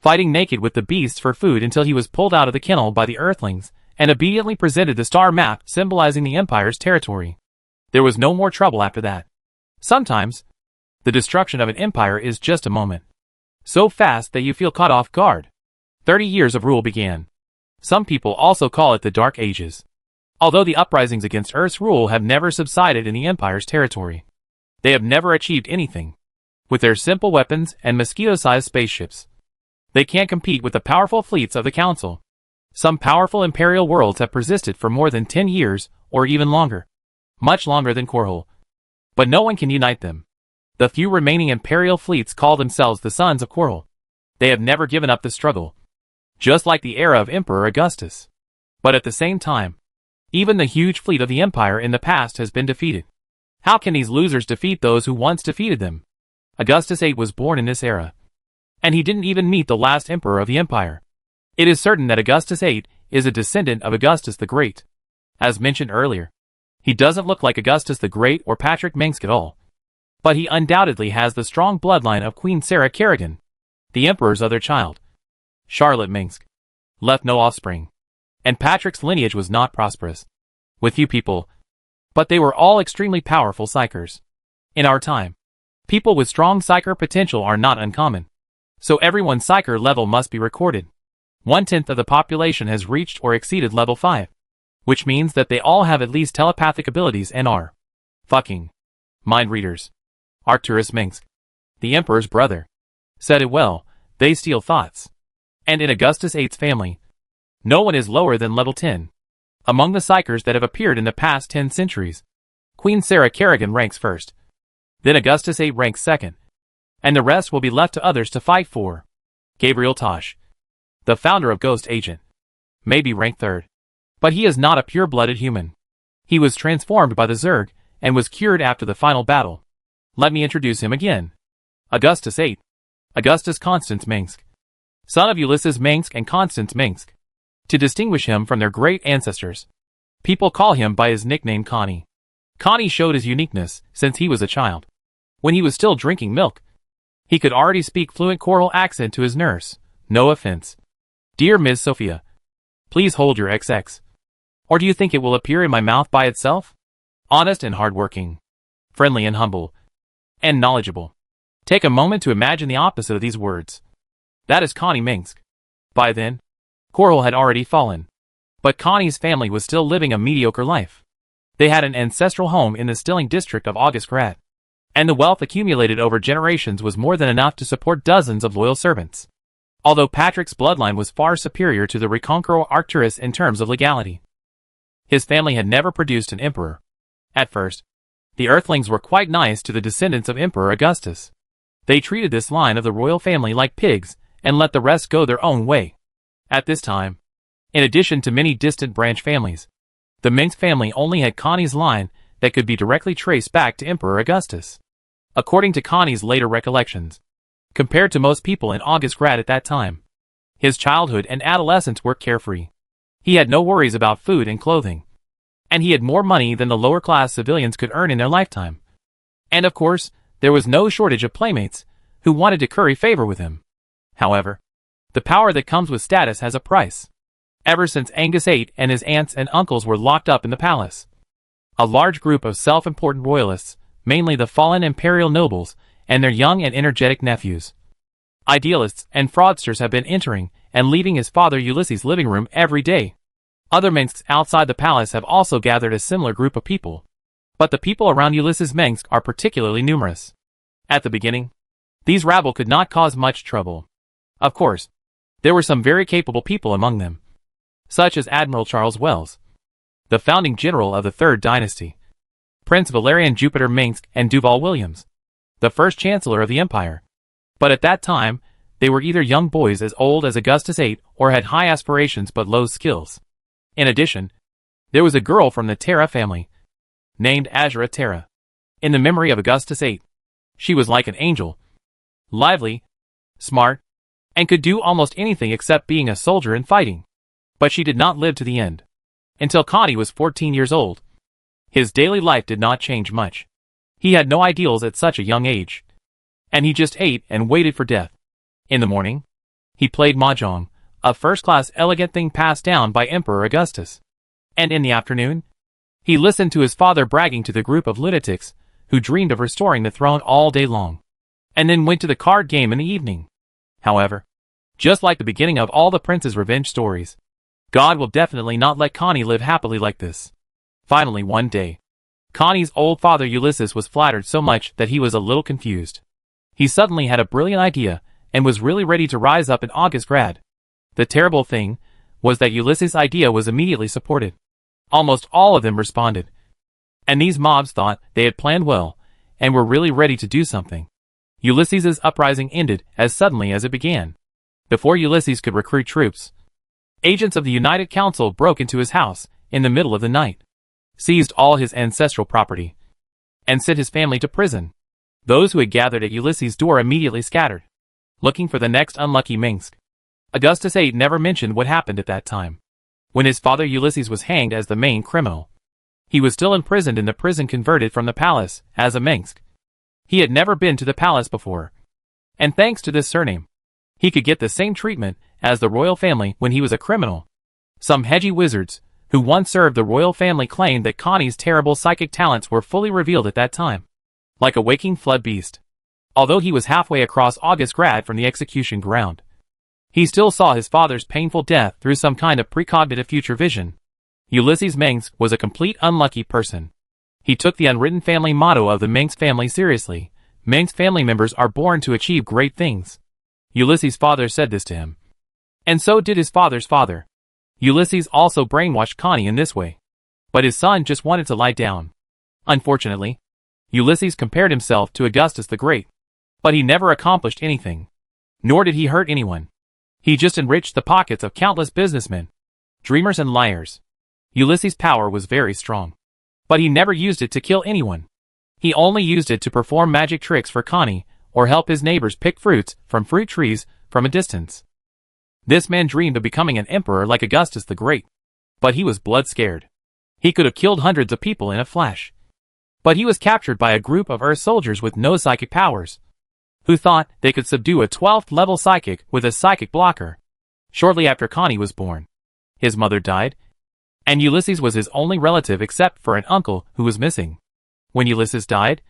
fighting naked with the beasts for food until he was pulled out of the kennel by the Earthlings and obediently presented the star map symbolizing the Empire's territory. There was no more trouble after that. Sometimes, the destruction of an empire is just a moment, so fast that you feel caught off guard. 30 years of rule began. Some people also call it the Dark Ages. Although the uprisings against Earth's rule have never subsided in the Empire's territory, they have never achieved anything. With their simple weapons and mosquito-sized spaceships, they can't compete with the powerful fleets of the Council. Some powerful Imperial worlds have persisted for more than 10 years, or even longer. Much longer than Korhal. But no one can unite them. The few remaining Imperial fleets call themselves the Sons of Korhal. They have never given up the struggle, just like the era of Emperor Augustus. But at the same time, even the huge fleet of the Empire in the past has been defeated. How can these losers defeat those who once defeated them? Augustus VIII was born in this era, and he didn't even meet the last emperor of the Empire. It is certain that Augustus VIII is a descendant of Augustus the Great. As mentioned earlier, he doesn't look like Augustus the Great or Patrick Mengsk at all. But he undoubtedly has the strong bloodline of Queen Sarah Kerrigan, the Emperor's other child. Charlotte Mengsk left no offspring, and Patrick's lineage was not prosperous, with few people, but they were all extremely powerful psychers. In our time, people with strong psyker potential are not uncommon, so everyone's psyker level must be recorded. 1/10 of the population has reached or exceeded level 5, which means that they all have at least telepathic abilities and are fucking mind readers. Arcturus Mengsk, the Emperor's brother, said it well: they steal thoughts. And in Augustus VIII's family, no one is lower than level 10. Among the psychers that have appeared in the past 10 centuries, Queen Sarah Kerrigan ranks first. Then Augustus VIII ranks second, and the rest will be left to others to fight for. Gabriel Tosh, the founder of Ghost Agent, may be ranked third, but he is not a pure-blooded human. He was transformed by the Zerg and was cured after the final battle. Let me introduce him again. Augustus VIII, Augustus Constans Mengsk, son of Ulysses Mengsk and Constans Mengsk. To distinguish him from their great ancestors, people call him by his nickname Connie. Connie showed his uniqueness since he was a child. When he was still drinking milk, he could already speak fluent Korhal accent to his nurse. No offense. Dear Ms. Sophia, please hold your XX. Or do you think it will appear in my mouth by itself? Honest and hardworking, friendly and humble, and knowledgeable. Take a moment to imagine the opposite of these words. That is Connie Mengsk. By then, Korhal had already fallen, but Connie's family was still living a mediocre life. They had an ancestral home in the Stilling district of Augustgrad, and the wealth accumulated over generations was more than enough to support dozens of loyal servants. Although Patrick's bloodline was far superior to the Reconqueror Arcturus in terms of legality, his family had never produced an emperor. At first, the Earthlings were quite nice to the descendants of Emperor Augustus. They treated this line of the royal family like pigs and let the rest go their own way. At this time, in addition to many distant branch families, the Mengsk family only had Connie's line that could be directly traced back to Emperor Augustus. According to Connie's later recollections, compared to most people in Augustgrad at that time, his childhood and adolescence were carefree. He had no worries about food and clothing, and he had more money than the lower-class civilians could earn in their lifetime. And of course, there was no shortage of playmates who wanted to curry favor with him. However, the power that comes with status has a price. Ever since Angus VIII and his aunts and uncles were locked up in the palace, a large group of self-important royalists, mainly the fallen imperial nobles and their young and energetic nephews, idealists and fraudsters, have been entering and leaving his father Ulysses' living room every day. Other Mengsks outside the palace have also gathered a similar group of people. But the people around Ulysses Mengsk are particularly numerous. At the beginning, these rabble could not cause much trouble. Of course, there were some very capable people among them, such as Admiral Charles Wells, the founding general of the Third Dynasty, Prince Valerian Jupiter Mengsk, and Duval Williams, the first chancellor of the empire. But at that time, they were either young boys as old as Augustus VIII or had high aspirations but low skills. In addition, there was a girl from the Terra family, named Azura Terra. In the memory of Augustus VIII, she was like an angel, lively, smart, and could do almost anything except being a soldier and fighting. But she did not live to the end. Until Connie was 14 years old. His daily life did not change much. He had no ideals at such a young age. And he just ate and waited for death. In the morning, he played mahjong, a first-class elegant thing passed down by Emperor Augustus. And in the afternoon, he listened to his father bragging to the group of lunatics who dreamed of restoring the throne all day long, and then went to the card game in the evening. However, just like the beginning of all the prince's revenge stories, God will definitely not let Connie live happily like this. Finally one day, Connie's old father Ulysses was flattered so much that he was a little confused. He suddenly had a brilliant idea and was really ready to rise up in August grad. The terrible thing was that Ulysses' idea was immediately supported. Almost all of them responded. And these mobs thought they had planned well and were really ready to do something. Ulysses' uprising ended as suddenly as it began. Before Ulysses could recruit troops, agents of the United Council broke into his house in the middle of the night, seized all his ancestral property, and sent his family to prison. Those who had gathered at Ulysses' door immediately scattered, looking for the next unlucky Mengsk. Augustus VIII never mentioned what happened at that time. When his father Ulysses was hanged as the main criminal, he was still imprisoned in the prison converted from the palace as a Mengsk. He had never been to the palace before, and thanks to this surname, he could get the same treatment as the royal family when he was a criminal. Some hedgy wizards, who once served the royal family, claimed that Connie's terrible psychic talents were fully revealed at that time, like a waking flood beast. Although he was halfway across August grad from the execution ground, he still saw his father's painful death through some kind of precognitive future vision. Ulysses Mengsk was a complete unlucky person. He took the unwritten family motto of the Mengsk family seriously. Mengsk family members are born to achieve great things. Ulysses' father said this to him. And so did his father's father. Ulysses also brainwashed Connie in this way. But his son just wanted to lie down. Unfortunately, Ulysses compared himself to Augustus the Great. But he never accomplished anything. Nor did he hurt anyone. He just enriched the pockets of countless businessmen, dreamers and liars. Ulysses' power was very strong. But he never used it to kill anyone. He only used it to perform magic tricks for Connie, or help his neighbors pick fruits from fruit trees from a distance. This man dreamed of becoming an emperor like Augustus the Great. But he was blood scared. He could have killed hundreds of people in a flash. But he was captured by a group of Earth soldiers with no psychic powers, who thought they could subdue a 12th level psychic with a psychic blocker. Shortly after Connie was born, his mother died, and Ulysses was his only relative except for an uncle who was missing. When Ulysses died,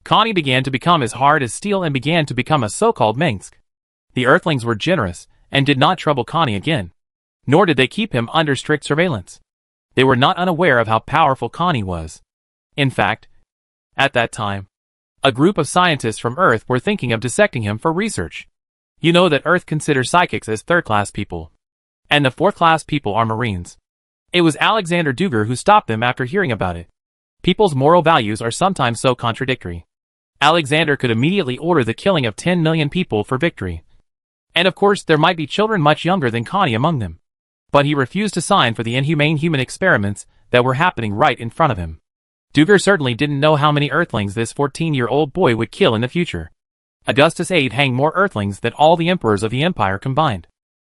Connie began to become as hard as steel and began to become a so-called Mengsk. The Earthlings were generous and did not trouble Connie again, nor did they keep him under strict surveillance. They were not unaware of how powerful Connie was. In fact, at that time, a group of scientists from Earth were thinking of dissecting him for research. You know that Earth considers psychics as third-class people, and the fourth-class people are Marines. It was Alexander Duger who stopped them after hearing about it. People's moral values are sometimes so contradictory. Alexander could immediately order the killing of 10 million people for victory. And of course there might be children much younger than Connie among them. But he refused to sign for the inhumane human experiments that were happening right in front of him. Duger certainly didn't know how many Earthlings this 14-year-old boy would kill in the future. Augustus VIII hanged more Earthlings than all the emperors of the empire combined.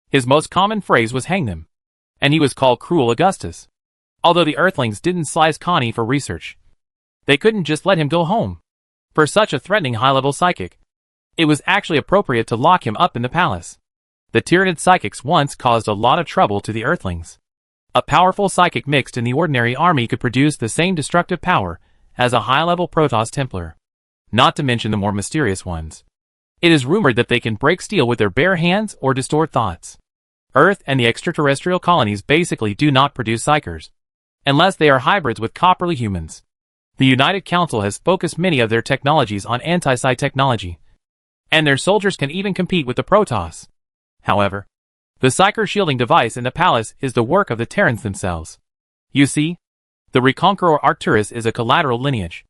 His most common phrase was hang them. And he was called Cruel Augustus. Although the Earthlings didn't slice Connie for research, they couldn't just let him go home. For such a threatening high-level psychic, it was actually appropriate to lock him up in the palace. The Tyranid psychics once caused a lot of trouble to the Earthlings. A powerful psychic mixed in the ordinary army could produce the same destructive power as a high-level Protoss Templar, not to mention the more mysterious ones. It is rumored that they can break steel with their bare hands or distort thoughts. Earth and the extraterrestrial colonies basically do not produce psychers, unless they are hybrids with copperly humans. The United Council has focused many of their technologies on anti-psi technology, and their soldiers can even compete with the Protoss. However, the psyker shielding device in the palace is the work of the Terrans themselves. You see, the Reconqueror Arcturus is a collateral lineage.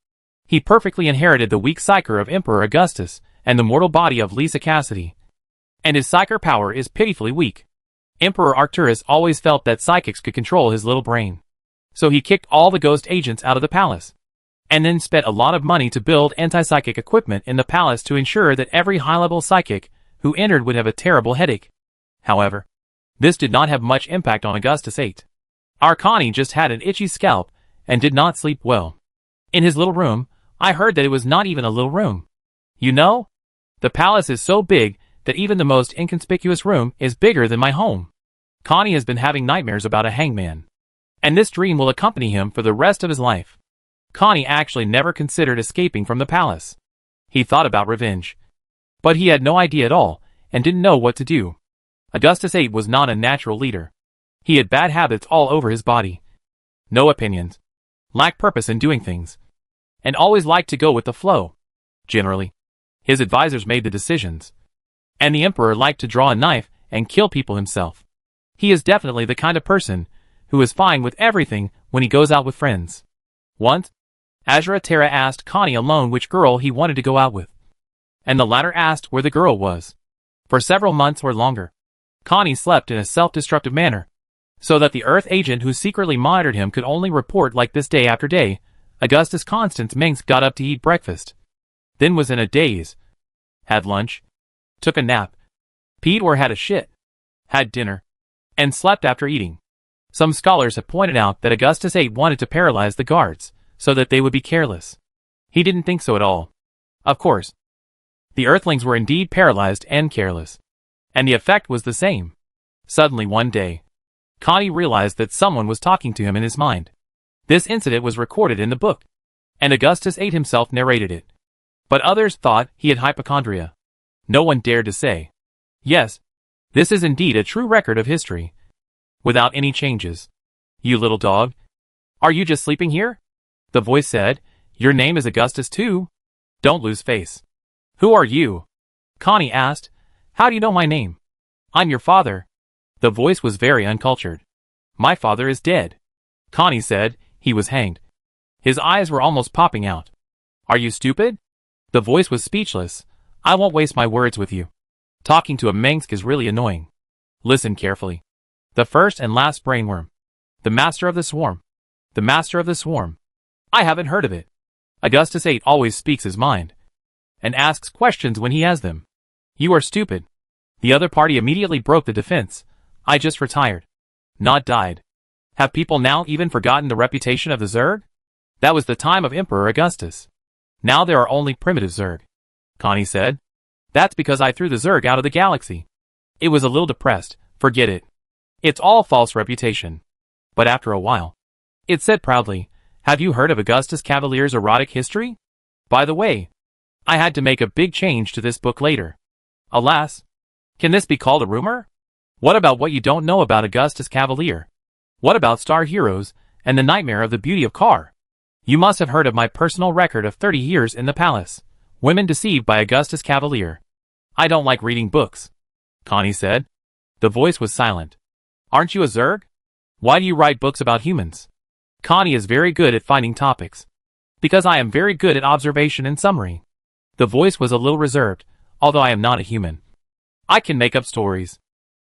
He perfectly inherited the weak psyker of Emperor Augustus and the mortal body of Lisa Cassidy, and his psyker power is pitifully weak. Emperor Arcturus always felt that psychics could control his little brain, so he kicked all the ghost agents out of the palace, and then spent a lot of money to build anti-psychic equipment in the palace to ensure that every high-level psychic who entered would have a terrible headache. However, this did not have much impact on Augustus VIII. Connie just had an itchy scalp and did not sleep well. In his little room, I heard that it was not even a little room. You know, the palace is so big that even the most inconspicuous room is bigger than my home. Connie has been having nightmares about a hangman, and this dream will accompany him for the rest of his life. Connie actually never considered escaping from the palace. He thought about revenge, but he had no idea at all and didn't know what to do. Augustus VIII was not a natural leader. He had bad habits all over his body, no opinions, lacked purpose in doing things, and always liked to go with the flow. Generally, his advisors made the decisions, and the emperor liked to draw a knife and kill people himself. He is definitely the kind of person who is fine with everything when he goes out with friends. Once, Azura Terra asked Connie alone which girl he wanted to go out with, and the latter asked where the girl was. For several months or longer, Connie slept in a self-destructive manner, so that the Earth agent who secretly monitored him could only report like this day after day. Augustus Constance Minx got up to eat breakfast, then was in a daze, had lunch, took a nap, peed or had a shit, had dinner, and slept after eating. Some scholars have pointed out that Augustus VIII wanted to paralyze the guards, so that they would be careless. He didn't think so at all. Of course, the Earthlings were indeed paralyzed and careless, and the effect was the same. Suddenly one day, Connie realized that someone was talking to him in his mind. This incident was recorded in the book, and Augustus VIII himself narrated it. But others thought he had hypochondria. No one dared to say, yes, this is indeed a true record of history, without any changes. You little dog, are you just sleeping here? The voice said, your name is Augustus too? Don't lose face. Who are you? Connie asked, how do you know my name? I'm your father. The voice was very uncultured. My father is dead. Connie said, he was hanged. His eyes were almost popping out. Are you stupid? The voice was speechless. I won't waste my words with you. Talking to a Mengsk is really annoying. Listen carefully. The first and last brainworm. The master of the swarm. The master of the swarm. I haven't heard of it. Augustus VIII always speaks his mind, and asks questions when he has them. You are stupid. The other party immediately broke the defense. I just retired. Not died. Have people now even forgotten the reputation of the Zerg? That was the time of Emperor Augustus. Now there are only primitive Zerg. Connie said. That's because I threw the Zerg out of the galaxy. It was a little depressed, forget it. It's all false reputation. But after a while, it said proudly, have you heard of Augustus Cavalier's erotic history? By the way, I had to make a big change to this book later. Alas, can this be called a rumor? What about what you don't know about Augustus Cavalier? What about Star Heroes and the nightmare of the beauty of Car? You must have heard of my personal record of 30 years in the palace. Women deceived by Augustus Cavalier. I don't like reading books, Connie said. The voice was silent. Aren't you a Zerg? Why do you write books about humans? Connie is very good at finding topics. Because I am very good at observation and summary. The voice was a little reserved, although I am not a human. I can make up stories.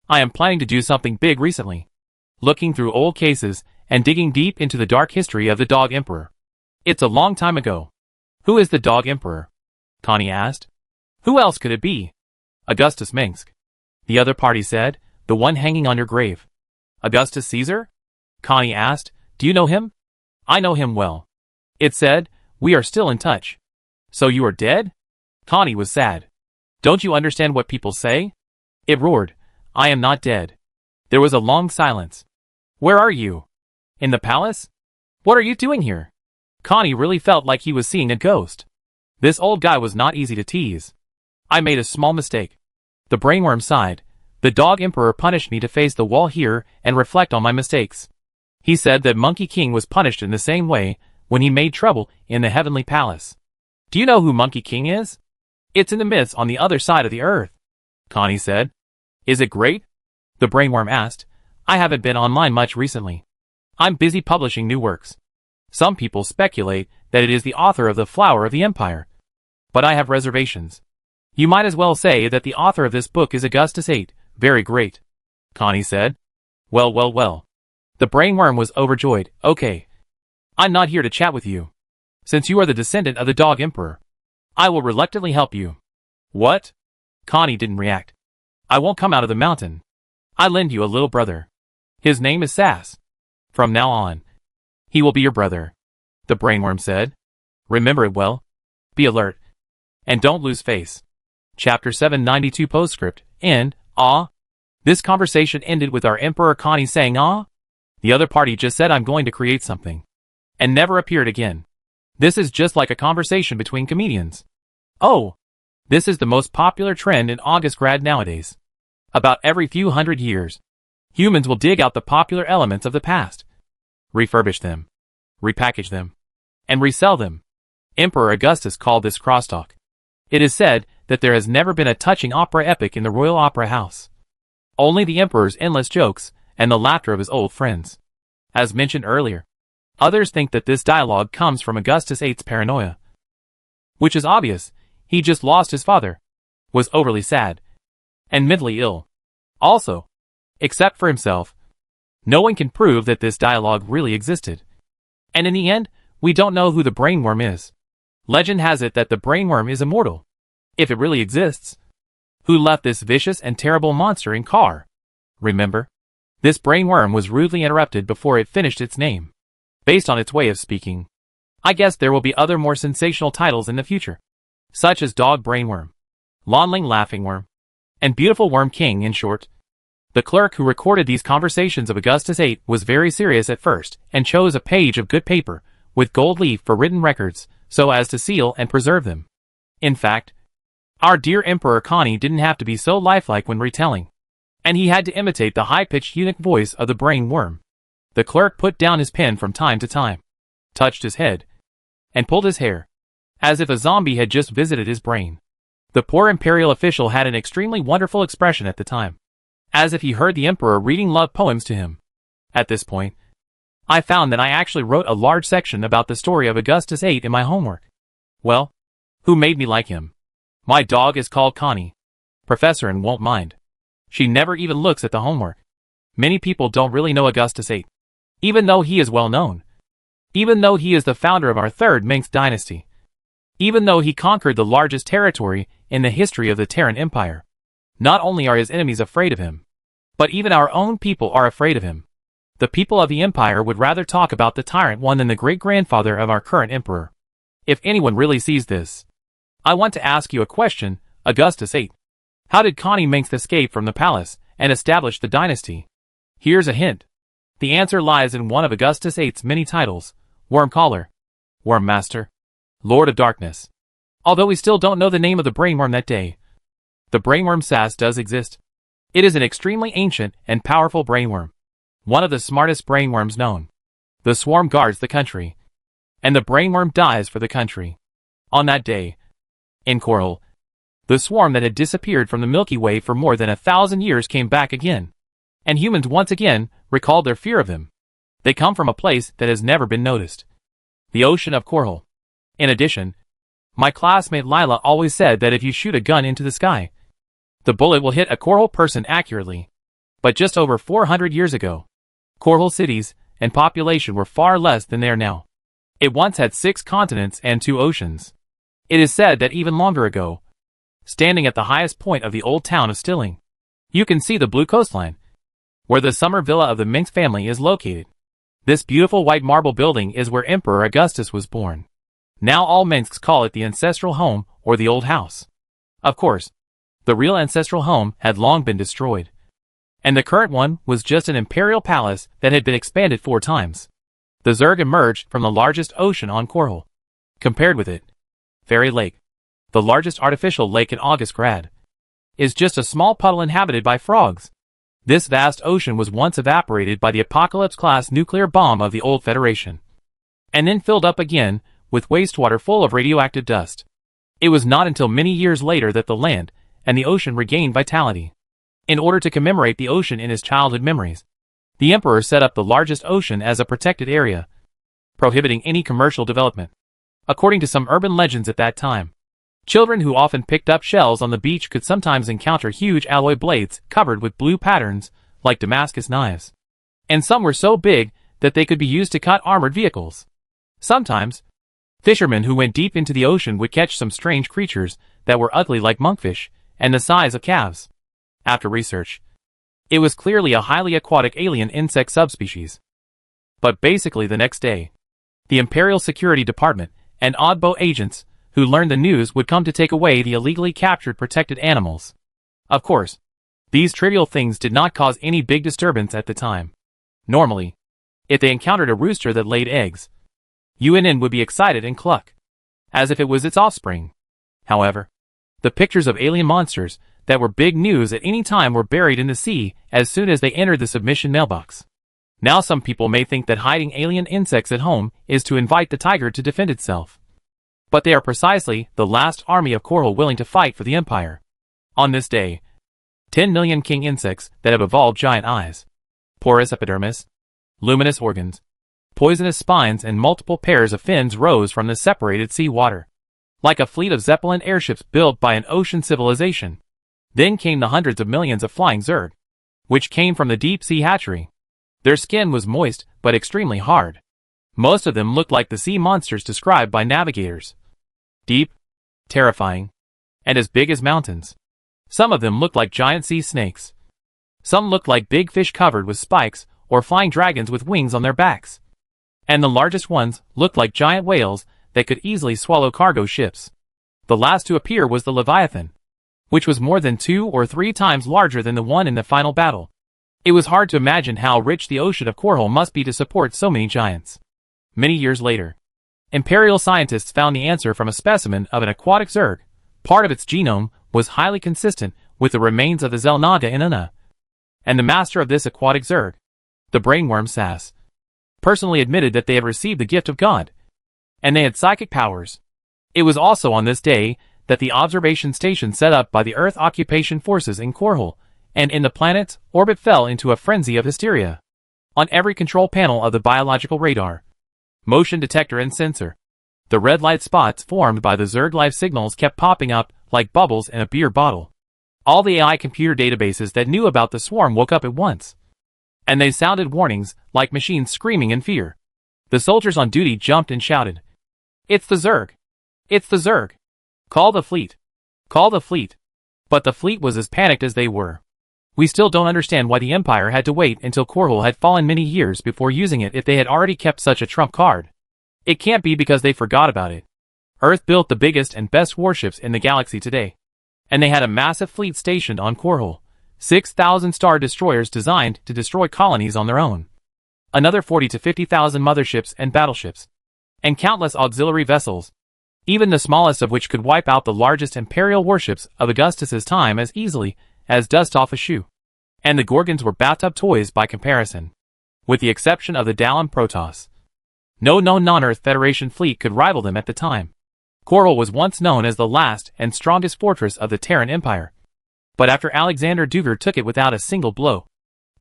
I am planning to do something big recently. Looking through old cases and digging deep into the dark history of the Dog Emperor. It's a long time ago. Who is the Dog Emperor? Connie asked. Who else could it be? Augustus Minsk. The other party said, the one hanging on your grave. Augustus Caesar? Connie asked, do you know him? I know him well. It said, we are still in touch. So you are dead? Connie was sad. Don't you understand what people say? It roared, I am not dead. There was a long silence. Where are you? In the palace? What are you doing here? Connie really felt like he was seeing a ghost. This old guy was not easy to tease. I made a small mistake. The brainworm sighed, The Dog Emperor punished me to face the wall here and reflect on my mistakes. He said that Monkey King was punished in the same way when he made trouble in the Heavenly Palace. Do you know who Monkey King is? It's in the myths on the other side of the earth, Connie said. Is it great? The brainworm asked. I haven't been online much recently. I'm busy publishing new works. Some people speculate that it is the author of The Flower of the Empire. But I have reservations. You might as well say that the author of this book is Augustus VIII. Very great, Connie said. Well, well, well. The brainworm was overjoyed. Okay. I'm not here to chat with you. Since you are the descendant of the Dog Emperor, I will reluctantly help you. What? Connie didn't react. I won't come out of the mountain. I lend you a little brother. His name is Sass. From now on, he will be your brother, the brainworm said. Remember it well. Be alert. And don't lose face. Chapter 792 Postscript. End. Ah. This conversation ended with our Emperor Connie saying ah. The other party just said I'm going to create something. And never appeared again. This is just like a conversation between comedians. Oh. This is the most popular trend in Augustgrad nowadays. About every few hundred years, humans will dig out the popular elements of the past, refurbish them, repackage them, and resell them. Emperor Augustus called this crosstalk. It is said that there has never been a touching opera epic in the Royal Opera House. Only the Emperor's endless jokes and the laughter of his old friends. As mentioned earlier, others think that this dialogue comes from Augustus VIII's paranoia. Which is obvious. He just lost his father, was overly sad, and mentally ill. Also, except for himself, no one can prove that this dialogue really existed. And in the end, we don't know who the brainworm is. Legend has it that the brainworm is immortal. If it really exists. Who left this vicious and terrible monster in Car? Remember? This brainworm was rudely interrupted before it finished its name. Based on its way of speaking. I guess there will be other more sensational titles in the future. Such as Dog Brainworm, Lonling Laughing Worm, and Beautiful Worm King in short. The clerk who recorded these conversations of Augustus VIII was very serious at first and chose a page of good paper with gold leaf for written records so as to seal and preserve them. In fact, our dear Emperor Connie didn't have to be so lifelike when retelling, and he had to imitate the high-pitched eunuch voice of the brainworm. The clerk put down his pen from time to time, touched his head, and pulled his hair, as if a zombie had just visited his brain. The poor imperial official had an extremely wonderful expression at the time, as if he heard the emperor reading love poems to him. At this point, I found that I actually wrote a large section about the story of Augustus VIII in my homework. Well, who made me like him? My dog is called Connie. Professor and won't mind. She never even looks at the homework. Many people don't really know Augustus VIII, even though he is well known. Even though he is the founder of our third Ming's dynasty. Even though he conquered the largest territory in the history of the Terran Empire. Not only are his enemies afraid of him, but even our own people are afraid of him. The people of the Empire would rather talk about the tyrant one than the great-grandfather of our current emperor. If anyone really sees this, I want to ask you a question, Augustus VIII. How did Connie Minx escape from the palace and establish the dynasty? Here's a hint. The answer lies in one of Augustus VIII's many titles: Wormcaller, Wormmaster, Lord of Darkness. Although we still don't know the name of the brainworm that day. The brainworm Sass does exist. It is an extremely ancient and powerful brainworm. One of the smartest brainworms known. The swarm guards the country. And the brainworm dies for the country. On that day, in Korhal, the swarm that had disappeared from the Milky Way for more than 1,000 years came back again. And humans once again recalled their fear of them. They come from a place that has never been noticed. The ocean of Korhal. In addition, my classmate Lila always said that if you shoot a gun into the sky, the bullet will hit a Korhal person accurately. But just over 400 years ago, Korhal cities and population were far less than they are now. It once had 6 continents and 2 oceans. It is said that even longer ago, standing at the highest point of the old town of Stilling, you can see the blue coastline, where the summer villa of the Minx family is located. This beautiful white marble building is where Emperor Augustus was born. Now all Minxes call it the ancestral home or the old house. Of course, the real ancestral home had long been destroyed, and the current one was just an imperial palace that had been expanded 4 times. The Zerg emerged from the largest ocean on Korhal. Compared with it, Fairy Lake, the largest artificial lake in Augustgrad, is just a small puddle inhabited by frogs. This vast ocean was once evaporated by the Apocalypse-class nuclear bomb of the old Federation, and then filled up again with wastewater full of radioactive dust. It was not until many years later that the land and the ocean regained vitality. In order to commemorate the ocean in his childhood memories, the Emperor set up the largest ocean as a protected area, prohibiting any commercial development. According to some urban legends at that time, children who often picked up shells on the beach could sometimes encounter huge alloy blades covered with blue patterns like Damascus knives. And some were so big that they could be used to cut armored vehicles. Sometimes, fishermen who went deep into the ocean would catch some strange creatures that were ugly like monkfish and the size of calves. After research, it was clearly a highly aquatic alien insect subspecies. But basically the next day, the Imperial Security Department and Oddbo agents who learned the news would come to take away the illegally captured protected animals. Of course, these trivial things did not cause any big disturbance at the time. Normally, if they encountered a rooster that laid eggs, UNN would be excited and cluck, as if it was its offspring. However, the pictures of alien monsters that were big news at any time were buried in the sea as soon as they entered the submission mailbox. Now some people may think that hiding alien insects at home is to invite the tiger to defend itself. But they are precisely the last army of coral willing to fight for the Empire. On this day, 10 million king insects that have evolved giant eyes, porous epidermis, luminous organs, poisonous spines and multiple pairs of fins rose from the separated sea water, like a fleet of Zeppelin airships built by an ocean civilization. Then came the hundreds of millions of flying Zerg, which came from the deep sea hatchery. Their skin was moist but extremely hard. Most of them looked like the sea monsters described by navigators. Deep, terrifying, and as big as mountains. Some of them looked like giant sea snakes. Some looked like big fish covered with spikes or flying dragons with wings on their backs. And the largest ones looked like giant whales that could easily swallow cargo ships. The last to appear was the Leviathan, which was more than 2 or 3 times larger than the one in the final battle. It was hard to imagine how rich the ocean of coral must be to support so many giants. Many years later, Imperial scientists found the answer from a specimen of an aquatic Zerg. Part of its genome was highly consistent with the remains of the Zelnaga inanna. And the master of this aquatic Zerg, the brainworm Sass, personally admitted that they had received the gift of God, and they had psychic powers. It was also on this day that the observation station set up by the Earth occupation forces in Korhal and in the planet's orbit fell into a frenzy of hysteria. On every control panel of the biological radar, motion detector and sensor, the red light spots formed by the Zerg life signals kept popping up like bubbles in a beer bottle. All the AI computer databases that knew about the swarm woke up at once, and they sounded warnings like machines screaming in fear. The soldiers on duty jumped and shouted, "It's the Zerg! It's the Zerg! Call the fleet! Call the fleet!" But the fleet was as panicked as they were. We still don't understand why the Empire had to wait until Korhal had fallen many years before using it if they had already kept such a trump card. It can't be because they forgot about it. Earth built the biggest and best warships in the galaxy today, and they had a massive fleet stationed on Korhal, 6,000 star destroyers designed to destroy colonies on their own, another 40 to 50,000 motherships and battleships, and countless auxiliary vessels, even the smallest of which could wipe out the largest Imperial warships of Augustus's time as easily as dust off a shoe. And the Gorgons were bathtub toys by comparison. With the exception of the Dallin Protoss, no known non-Earth Federation fleet could rival them at the time. Korhal was once known as the last and strongest fortress of the Terran Empire. But after Alexander Duger took it without a single blow,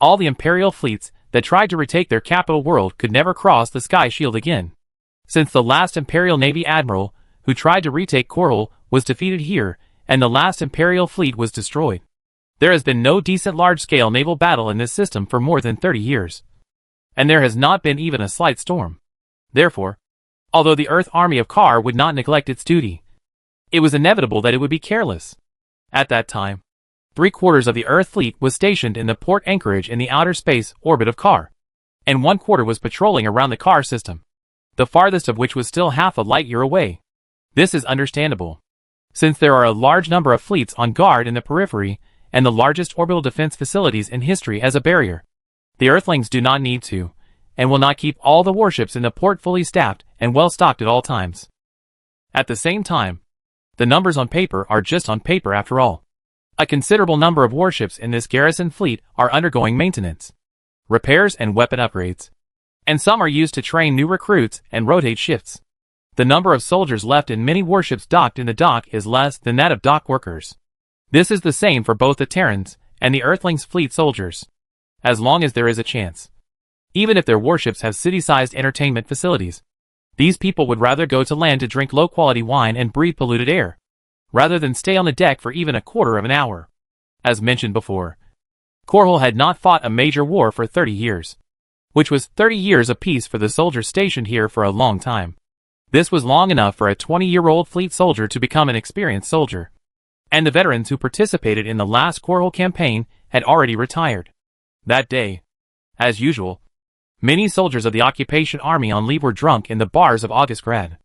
all the Imperial fleets that tried to retake their capital world could never cross the sky shield again. Since the last Imperial Navy admiral who tried to retake Korhal was defeated here, and the last Imperial fleet was destroyed, there has been no decent large-scale naval battle in this system for more than 30 years. And there has not been even a slight storm. Therefore, although the Earth army of Kar would not neglect its duty, it was inevitable that it would be careless. At that time, 3/4 of the Earth fleet was stationed in the port anchorage in the outer space orbit of Kar, and 1/4 was patrolling around the Kar system, the farthest of which was still half a light year away. This is understandable, since there are a large number of fleets on guard in the periphery and the largest orbital defense facilities in history as a barrier. The Earthlings do not need to, and will not keep all the warships in the port fully staffed and well stocked at all times. At the same time, the numbers on paper are just on paper after all. A considerable number of warships in this garrison fleet are undergoing maintenance, repairs and weapon upgrades, and some are used to train new recruits and rotate shifts. The number of soldiers left in many warships docked in the dock is less than that of dock workers. This is the same for both the Terrans and the Earthlings' fleet soldiers, as long as there is a chance. Even if their warships have city-sized entertainment facilities, these people would rather go to land to drink low-quality wine and breathe polluted air, rather than stay on the deck for even a quarter of an hour. As mentioned before, Korhal had not fought a major war for 30 years, which was 30 years of peace for the soldiers stationed here for a long time. This was long enough for a 20-year-old fleet soldier to become an experienced soldier, and the veterans who participated in the last Korhal campaign had already retired. That day, as usual, many soldiers of the occupation army on leave were drunk in the bars of Augustgrad,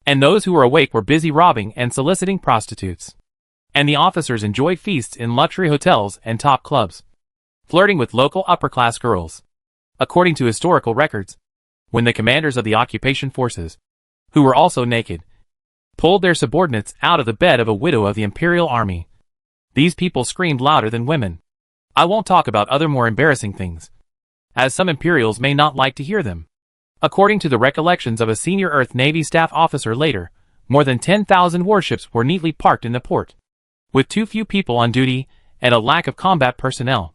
and those who were awake were busy robbing and soliciting prostitutes. And the officers enjoyed feasts in luxury hotels and top clubs, flirting with local upper-class girls. According to historical records, when the commanders of the occupation forces, who were also naked, pulled their subordinates out of the bed of a widow of the imperial army, these people screamed louder than women. I won't talk about other more embarrassing things, as some Imperials may not like to hear them. According to the recollections of a senior Earth Navy staff officer later, more than 10,000 warships were neatly parked in the port, with too few people on duty and a lack of combat personnel.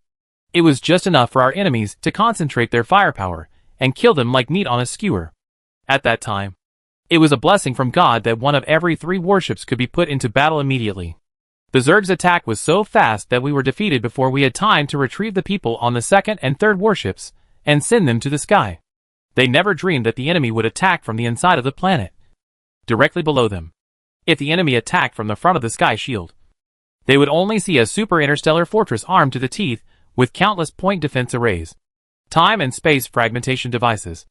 It was just enough for our enemies to concentrate their firepower and kill them like meat on a skewer. At that time, it was a blessing from God that one of every 3 warships could be put into battle immediately. The Zerg's attack was so fast that we were defeated before we had time to retrieve the people on the 2nd and 3rd warships and send them to the sky. They never dreamed that the enemy would attack from the inside of the planet, directly below them. If the enemy attacked from the front of the sky shield, they would only see a super interstellar fortress armed to the teeth with countless point defense arrays, time and space fragmentation devices,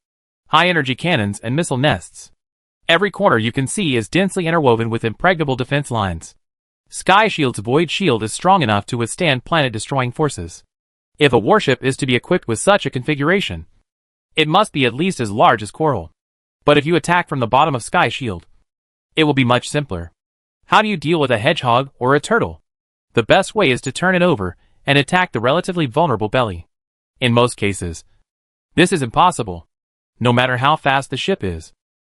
high-energy cannons and missile nests. Every corner you can see is densely interwoven with impregnable defense lines. Sky Shield's void shield is strong enough to withstand planet-destroying forces. If a warship is to be equipped with such a configuration, it must be at least as large as Korhal. But if you attack from the bottom of Sky Shield, it will be much simpler. How do you deal with a hedgehog or a turtle? The best way is to turn it over and attack the relatively vulnerable belly. In most cases, this is impossible, no matter how fast the ship is.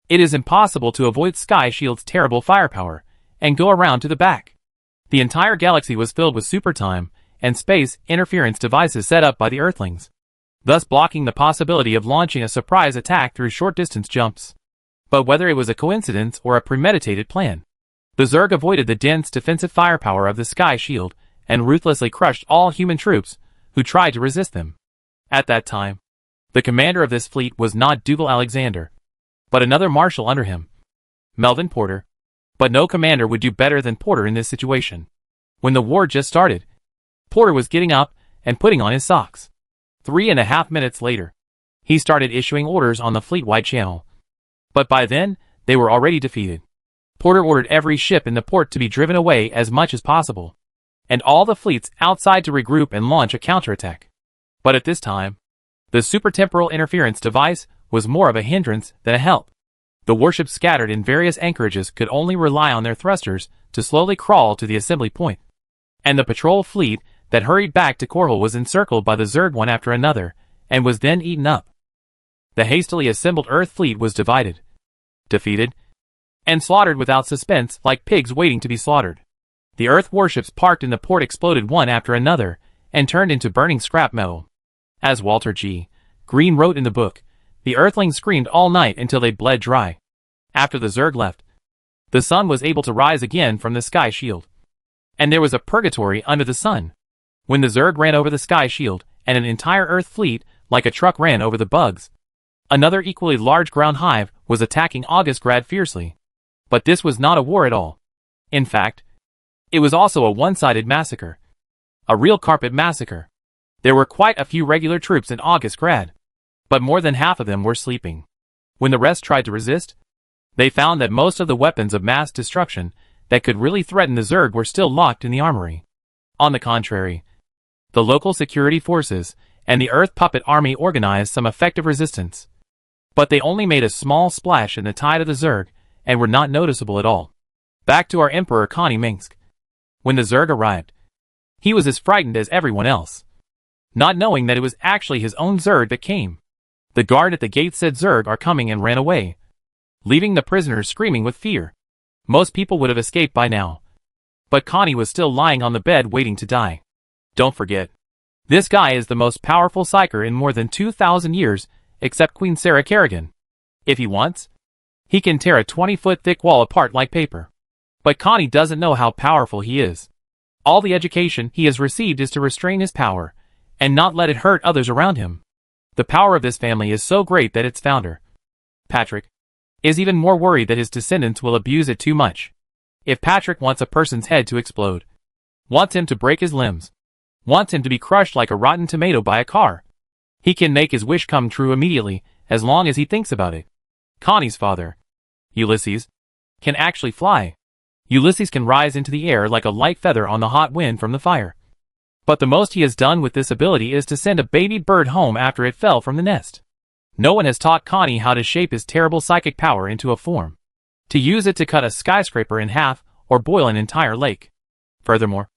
It is impossible to avoid Sky Shield's terrible firepower and go around to the back. The entire galaxy was filled with supertime and space interference devices set up by the Earthlings, thus blocking the possibility of launching a surprise attack through short-distance jumps. But whether it was a coincidence or a premeditated plan, the Zerg avoided the dense defensive firepower of the Sky Shield and ruthlessly crushed all human troops who tried to resist them. At that time, the commander of this fleet was not Dougal Alexander, but another marshal under him, Melvin Porter. But no commander would do better than Porter in this situation. When the war just started, Porter was getting up and putting on his socks. 3.5 minutes later, he started issuing orders on the fleet-wide channel. But by then, they were already defeated. Porter ordered every ship in the port to be driven away as much as possible, and all the fleets outside to regroup and launch a counterattack. But at this time, the supertemporal interference device was more of a hindrance than a help. The warships scattered in various anchorages could only rely on their thrusters to slowly crawl to the assembly point, and the patrol fleet that hurried back to Korhal was encircled by the Zerg one after another, and was then eaten up. The hastily assembled Earth fleet was divided, defeated, and slaughtered without suspense like pigs waiting to be slaughtered. The Earth warships parked in the port exploded one after another, and turned into burning scrap metal. As Walter G. Green wrote in the book, the Earthlings screamed all night until they bled dry. After the Zerg left, the sun was able to rise again from the Sky Shield, and there was a purgatory under the sun. When the Zerg ran over the Sky Shield, and an entire Earth fleet, like a truck, ran over the bugs, another equally large ground hive was attacking Augustgrad fiercely. But this was not a war at all. In fact, it was also a one-sided massacre. A real carpet massacre. There were quite a few regular troops in Augustgrad, but more than half of them were sleeping. When the rest tried to resist, they found that most of the weapons of mass destruction that could really threaten the Zerg were still locked in the armory. On the contrary, the local security forces and the Earth Puppet Army organized some effective resistance. But they only made a small splash in the tide of the Zerg and were not noticeable at all. Back to our Emperor Connie Minsk. When the Zerg arrived, He was as frightened as everyone else, not knowing that it was actually his own Zerg that came. The guard at the gate said Zerg are coming and ran away, leaving the prisoners screaming with fear. Most people would have escaped by now, but Connie was still lying on the bed waiting to die. Don't forget, this guy is the most powerful psyker in more than 2,000 years, except Queen Sarah Kerrigan. If he wants, he can tear a 20-foot thick wall apart like paper. But Connie doesn't know how powerful he is. All the education he has received is to restrain his power, and not let it hurt others around him. The power of this family is so great that its founder, Patrick, is even more worried that his descendants will abuse it too much. If Patrick wants a person's head to explode, wants him to break his limbs, wants him to be crushed like a rotten tomato by a car, he can make his wish come true immediately, as long as he thinks about it. Connie's father, Ulysses, can actually fly. Ulysses can rise into the air like a light feather on the hot wind from the fire. But the most he has done with this ability is to send a baby bird home after it fell from the nest. No one has taught Connie how to shape his terrible psychic power into a form, to use it to cut a skyscraper in half or boil an entire lake. Furthermore,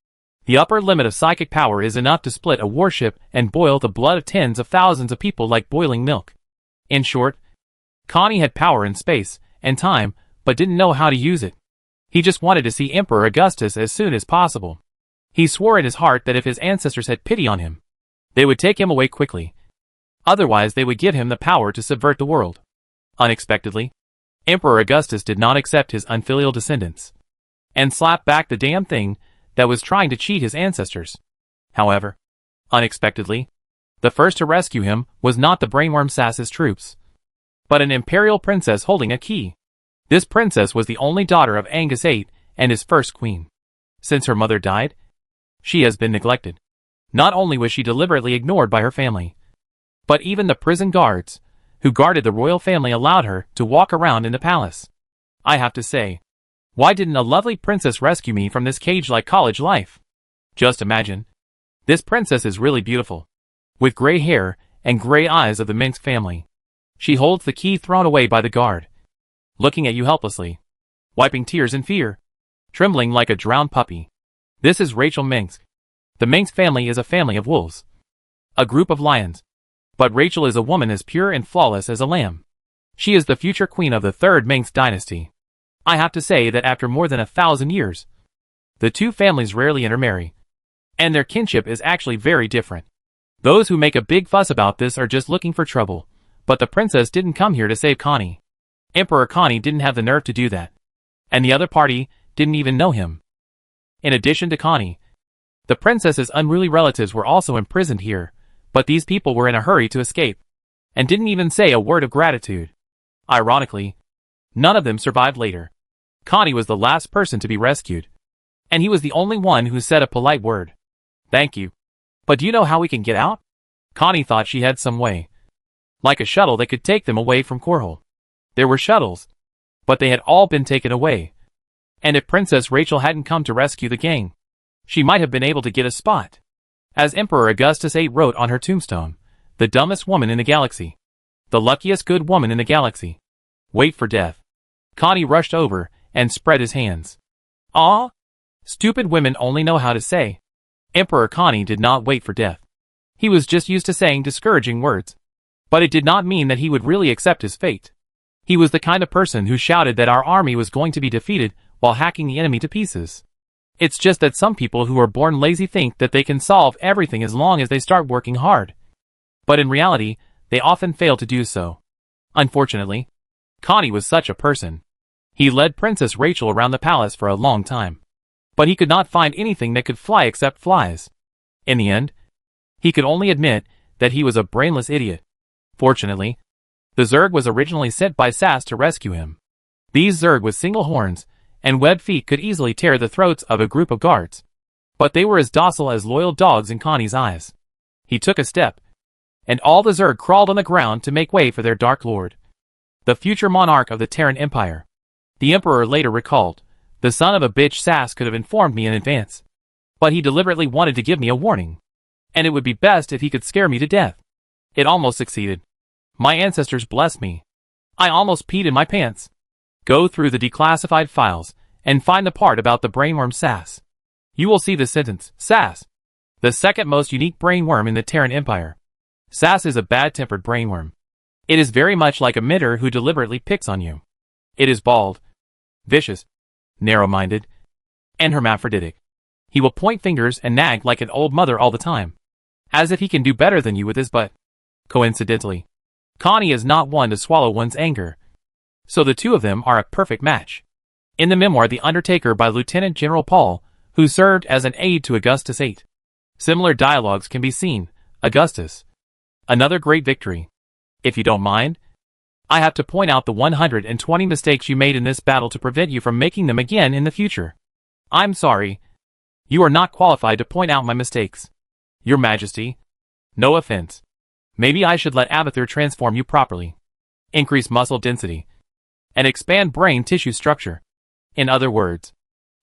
the upper limit of psychic power is enough to split a warship and boil the blood of tens of thousands of people like boiling milk. In short, Connie had power in space and time, but didn't know how to use it. He just wanted to see Emperor Augustus as soon as possible. He swore in his heart that if his ancestors had pity on him, they would take him away quickly. Otherwise they would give him the power to subvert the world. Unexpectedly, Emperor Augustus did not accept his unfilial descendants, and slapped back the damn thing that was trying to cheat his ancestors. However, unexpectedly, the first to rescue him was not the brainworm Sass's troops, but an imperial princess holding a key. This princess was the only daughter of Angus VIII and his first queen. Since her mother died, she has been neglected. Not only was she deliberately ignored by her family, but even the prison guards, who guarded the royal family, allowed her to walk around in the palace. I have to say, why didn't a lovely princess rescue me from this cage-like college life? Just imagine. This princess is really beautiful, with gray hair and gray eyes of the Minsk family. She holds the key thrown away by the guard, looking at you helplessly, wiping tears in fear, trembling like a drowned puppy. This is Rachel Minsk. The Minsk family is a family of wolves, a group of lions. But Rachel is a woman as pure and flawless as a lamb. She is the future queen of the third Minsk dynasty. I have to say that after more than 1,000 years, the two families rarely intermarry, and their kinship is actually very different. Those who make a big fuss about this are just looking for trouble, but the princess didn't come here to save Connie. Emperor Connie didn't have the nerve to do that, and the other party didn't even know him. In addition to Connie, the princess's unruly relatives were also imprisoned here, but these people were in a hurry to escape, and didn't even say a word of gratitude. Ironically, none of them survived later. Connie was the last person to be rescued, and he was the only one who said a polite word. Thank you. But do you know how we can get out? Connie thought she had some way, like a shuttle that could take them away from Korhol. There were shuttles, but they had all been taken away. And if Princess Rachel hadn't come to rescue the gang, she might have been able to get a spot. As Emperor Augustus VIII wrote on her tombstone, the dumbest woman in the galaxy, the luckiest good woman in the galaxy. Wait for death. Connie rushed over and spread his hands. Ah! Stupid women only know how to say. Emperor Connie did not wait for death. He was just used to saying discouraging words. But it did not mean that he would really accept his fate. He was the kind of person who shouted that our army was going to be defeated while hacking the enemy to pieces. It's just that some people who are born lazy think that they can solve everything as long as they start working hard. But in reality, they often fail to do so. Unfortunately, Connie was such a person. He led Princess Rachel around the palace for a long time, but he could not find anything that could fly except flies. In the end, he could only admit that he was a brainless idiot. Fortunately, the Zerg was originally sent by Sass to rescue him. These Zerg with single horns and webbed feet could easily tear the throats of a group of guards, but they were as docile as loyal dogs in Connie's eyes. He took a step, and all the Zerg crawled on the ground to make way for their Dark Lord, the future monarch of the Terran Empire. The Emperor later recalled, the son of a bitch Sass could have informed me in advance, but he deliberately wanted to give me a warning, and it would be best if he could scare me to death. It almost succeeded. My ancestors blessed me. I almost peed in my pants. Go through the declassified files and find the part about the brainworm Sass. You will see the sentence, Sass the second most unique brainworm in the Terran Empire. Sass is a bad-tempered brainworm. It is very much like a minter who deliberately picks on you. It is bald, vicious, narrow-minded, and hermaphroditic. He will point fingers and nag like an old mother all the time, as if he can do better than you with his butt. Coincidentally, Connie is not one to swallow one's anger, so the two of them are a perfect match. In the memoir The Undertaker by Lieutenant General Paul, who served as an aide to Augustus VIII, similar dialogues can be seen. Augustus, another great victory. If you don't mind, I have to point out the 120 mistakes you made in this battle to prevent you from making them again in the future. I'm sorry. You are not qualified to point out my mistakes. Your Majesty. No offense. Maybe I should let Abathur transform you properly. Increase muscle density. And expand brain tissue structure. In other words,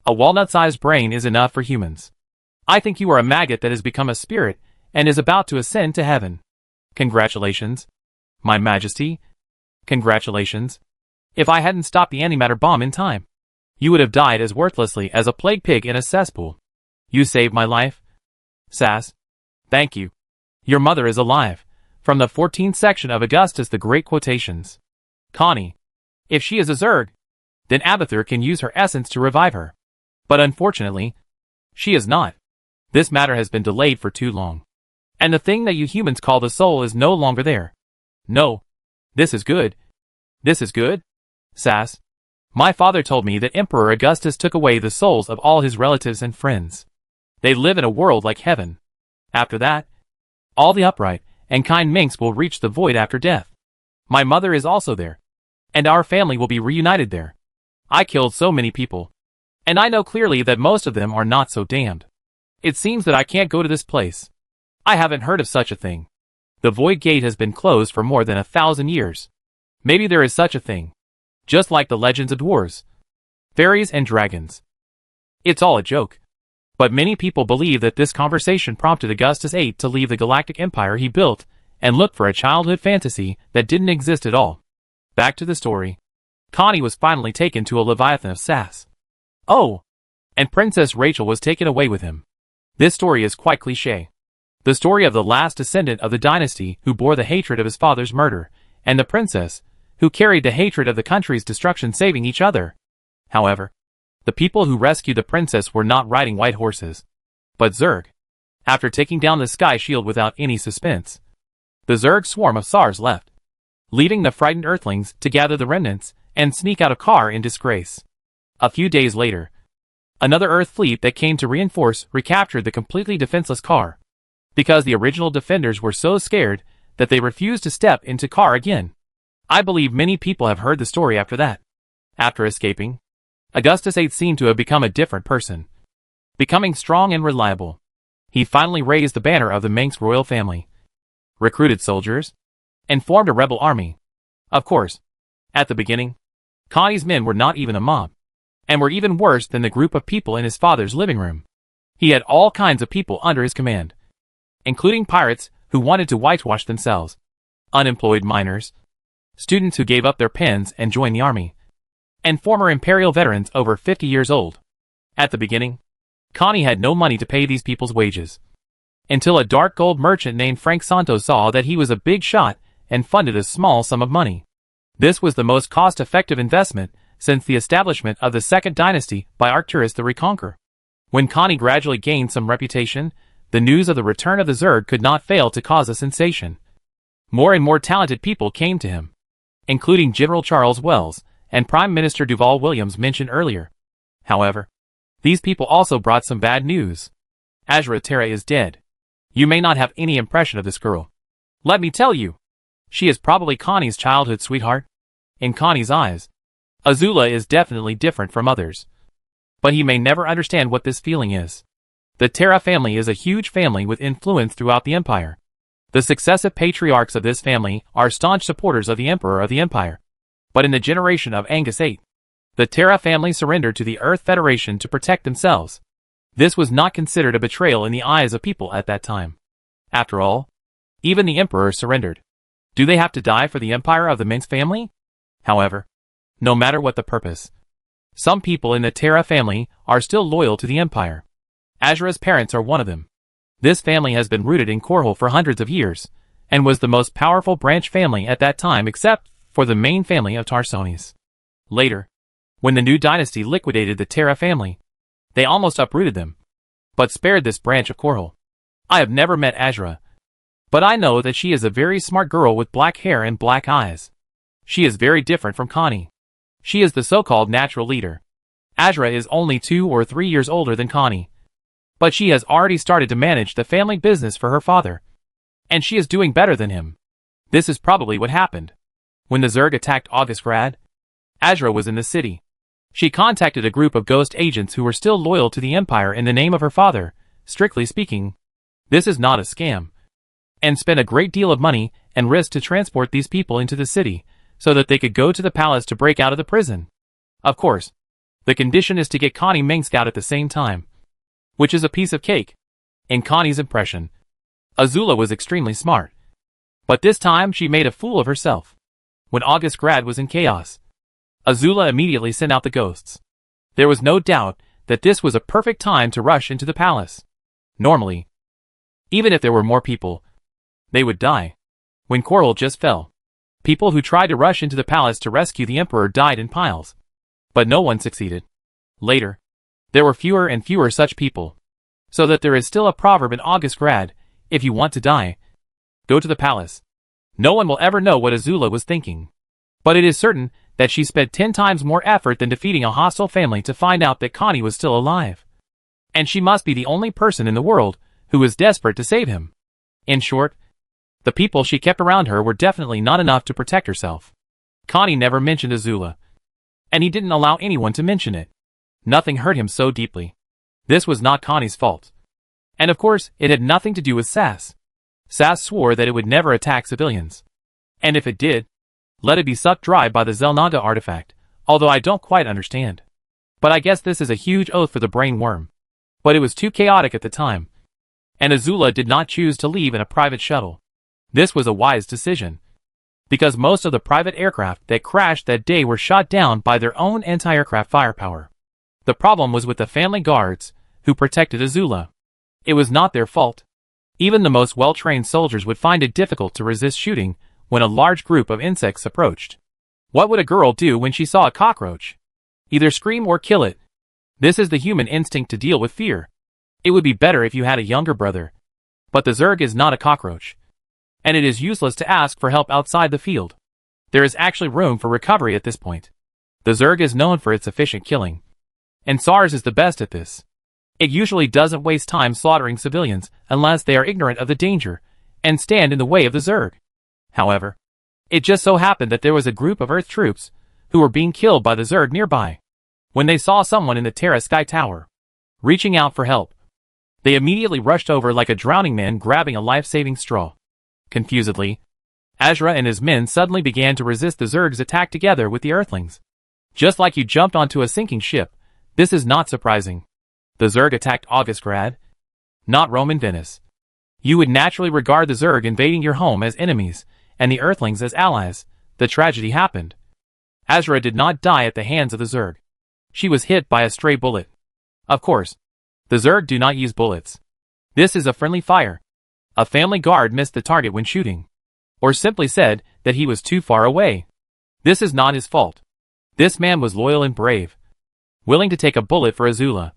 a walnut-sized brain is enough for humans. I think you are a maggot that has become a spirit and is about to ascend to heaven. Congratulations, my Majesty. Congratulations. If I hadn't stopped the antimatter bomb in time, you would have died as worthlessly as a plague pig in a cesspool. You saved my life, Sass. Thank you. Your mother is alive. From the 14th section of Augustus the Great Quotations. Connie. If she is a Zerg, then Abathur can use her essence to revive her. But unfortunately, she is not. This matter has been delayed for too long. And the thing that you humans call the soul is no longer there. No. This is good. This is good? Sass. My father told me that Emperor Augustus took away the souls of all his relatives and friends. They live in a world like heaven. After that, all the upright and kind minks will reach the void after death. My mother is also there, and our family will be reunited there. I killed so many people, and I know clearly that most of them are not so damned. It seems that I can't go to this place. I haven't heard of such a thing. The Void Gate has been closed for more than 1,000 years. Maybe there is such a thing. Just like the legends of dwarves, fairies and dragons. It's all a joke. But many people believe that this conversation prompted Augustus VIII to leave the galactic empire he built and look for a childhood fantasy that didn't exist at all. Back to the story. Connie was finally taken to a Leviathan of Sass. Oh! And Princess Rachel was taken away with him. This story is quite cliché. The story of the last descendant of the dynasty who bore the hatred of his father's murder, and the princess, who carried the hatred of the country's destruction saving each other. However, the people who rescued the princess were not riding white horses, but Zerg. After taking down the sky shield without any suspense, the Zerg swarm of Sars left, leaving the frightened Earthlings to gather the remnants and sneak out of Kar in disgrace. A few days later, another Earth fleet that came to reinforce recaptured the completely defenseless Kar, because the original defenders were so scared that they refused to step into Kar again. I believe many people have heard the story after that. After escaping, Augustus VIII seemed to have become a different person, becoming strong and reliable. He finally raised the banner of the Manx royal family, recruited soldiers, and formed a rebel army. Of course, at the beginning, Connie's men were not even a mob, and were even worse than the group of people in his father's living room. He had all kinds of people under his command, including pirates who wanted to whitewash themselves, unemployed miners, students who gave up their pens and joined the army, and former imperial veterans over 50 years old. At the beginning, Connie had no money to pay these people's wages, until a dark gold merchant named Frank Santos saw that he was a big shot and funded a small sum of money. This was the most cost-effective investment since the establishment of the Second Dynasty by Arcturus the Reconqueror. When Connie gradually gained some reputation, the news of the return of the Zerg could not fail to cause a sensation. More and more talented people came to him, including General Charles Wells and Prime Minister Duval Williams mentioned earlier. However, these people also brought some bad news. Azra Terra is dead. You may not have any impression of this girl. Let me tell you, she is probably Connie's childhood sweetheart. In Connie's eyes, Azula is definitely different from others. But he may never understand what this feeling is. The Terra family is a huge family with influence throughout the Empire. The successive patriarchs of this family are staunch supporters of the Emperor of the Empire. But in the generation of Angus VIII, the Terra family surrendered to the Earth Federation to protect themselves. This was not considered a betrayal in the eyes of people at that time. After all, even the Emperor surrendered. Do they have to die for the empire of the Manx family? However, no matter what the purpose, some people in the Terra family are still loyal to the Empire. Azra's parents are one of them. This family has been rooted in Korhal for hundreds of years, and was the most powerful branch family at that time except for the main family of Tarsones. Later, when the new dynasty liquidated the Terra family, they almost uprooted them, but spared this branch of Korhal. I have never met Azra, but I know that she is a very smart girl with black hair and black eyes. She is very different from Connie. She is the so-called natural leader. Azra is only 2 or 3 years older than Connie, but she has already started to manage the family business for her father, and she is doing better than him. This is probably what happened. When the Zerg attacked Augustgrad, Azra was in the city. She contacted a group of ghost agents who were still loyal to the Empire in the name of her father. Strictly speaking, this is not a scam, and spent a great deal of money and risk to transport these people into the city so that they could go to the palace to break out of the prison. Of course, the condition is to get Connie Mengsk out at the same time, which is a piece of cake. In Connie's impression, Azula was extremely smart, but this time she made a fool of herself. When Augustgrad was in chaos, Azula immediately sent out the ghosts. There was no doubt that this was a perfect time to rush into the palace. Normally, even if there were more people, they would die. When Korhal just fell, people who tried to rush into the palace to rescue the Emperor died in piles, but no one succeeded. Later, there were fewer and fewer such people, so that there is still a proverb in Augustgrad: if you want to die, go to the palace. No one will ever know what Azula was thinking, but it is certain that she spent 10 times more effort than defeating a hostile family to find out that Connie was still alive. And she must be the only person in the world who was desperate to save him. In short, the people she kept around her were definitely not enough to protect herself. Connie never mentioned Azula, and he didn't allow anyone to mention it. Nothing hurt him so deeply. This was not Connie's fault. And of course, it had nothing to do with Sass. Sass swore that it would never attack civilians. And if it did, let it be sucked dry by the Zelnaga artifact, although I don't quite understand. But I guess this is a huge oath for the brain worm. But it was too chaotic at the time, and Azula did not choose to leave in a private shuttle. This was a wise decision, because most of the private aircraft that crashed that day were shot down by their own anti-aircraft firepower. The problem was with the family guards, who protected Azula. It was not their fault. Even the most well-trained soldiers would find it difficult to resist shooting when a large group of insects approached. What would a girl do when she saw a cockroach? Either scream or kill it. This is the human instinct to deal with fear. It would be better if you had a younger brother. But the Zerg is not a cockroach, and it is useless to ask for help outside the field. There is actually room for recovery at this point. The Zerg is known for its efficient killing, and SARS is the best at this. It usually doesn't waste time slaughtering civilians unless they are ignorant of the danger and stand in the way of the Zerg. However, it just so happened that there was a group of Earth troops who were being killed by the Zerg nearby. When they saw someone in the Terra Sky Tower reaching out for help, they immediately rushed over like a drowning man grabbing a life-saving straw. Confusedly, Azra and his men suddenly began to resist the Zerg's attack together with the Earthlings. Just like you jumped onto a sinking ship, this is not surprising. The Zerg attacked Augustgrad, not Roman Venice. You would naturally regard the Zerg invading your home as enemies, and the Earthlings as allies. The tragedy happened. Azra did not die at the hands of the Zerg. She was hit by a stray bullet. Of course, the Zerg do not use bullets. This is a friendly fire. A family guard missed the target when shooting, or simply said that he was too far away. This is not his fault. This man was loyal and brave, willing to take a bullet for Azula.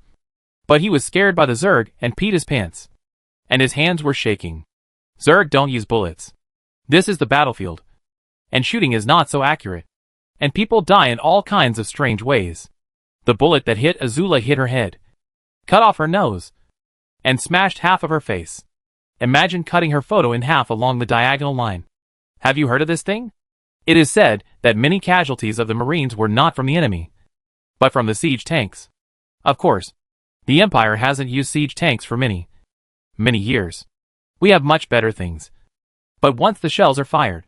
But he was scared by the Zerg and peed his pants, and his hands were shaking. Zerg don't use bullets. This is the battlefield, and shooting is not so accurate, and people die in all kinds of strange ways. The bullet that hit Azula hit her head, cut off her nose, and smashed half of her face. Imagine cutting her photo in half along the diagonal line. Have you heard of this thing? It is said that many casualties of the Marines were not from the enemy, but from the siege tanks. Of course, the Empire hasn't used siege tanks for many years. We have much better things. But once the shells are fired,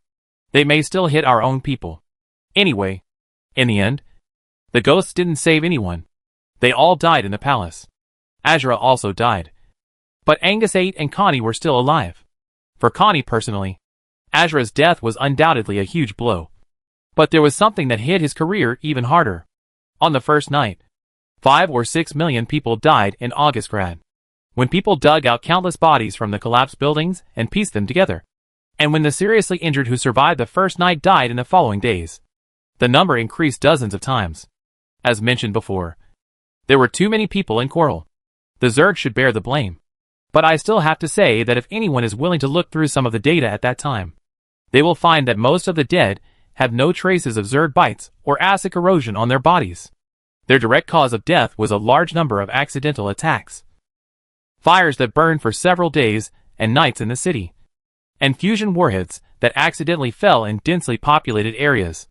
they may still hit our own people. Anyway, in the end, the ghosts didn't save anyone. They all died in the palace. Azra also died. But Angus 8 and Connie were still alive. For Connie personally, Azra's death was undoubtedly a huge blow. But there was something that hit his career even harder. On the first night, 5 or 6 million people died in Augustgrad. when people dug out countless bodies from the collapsed buildings and pieced them together, and when the seriously injured who survived the first night died in the following days. The number increased dozens of times. As mentioned before, there were too many people in Coral. The Zerg should bear the blame. But I still have to say that if anyone is willing to look through some of the data at that time, they will find that most of the dead have no traces of Zerg bites or acid corrosion on their bodies. Their direct cause of death was a large number of accidental attacks. Fires that burned for several days and nights in the city, and fusion warheads that accidentally fell in densely populated areas.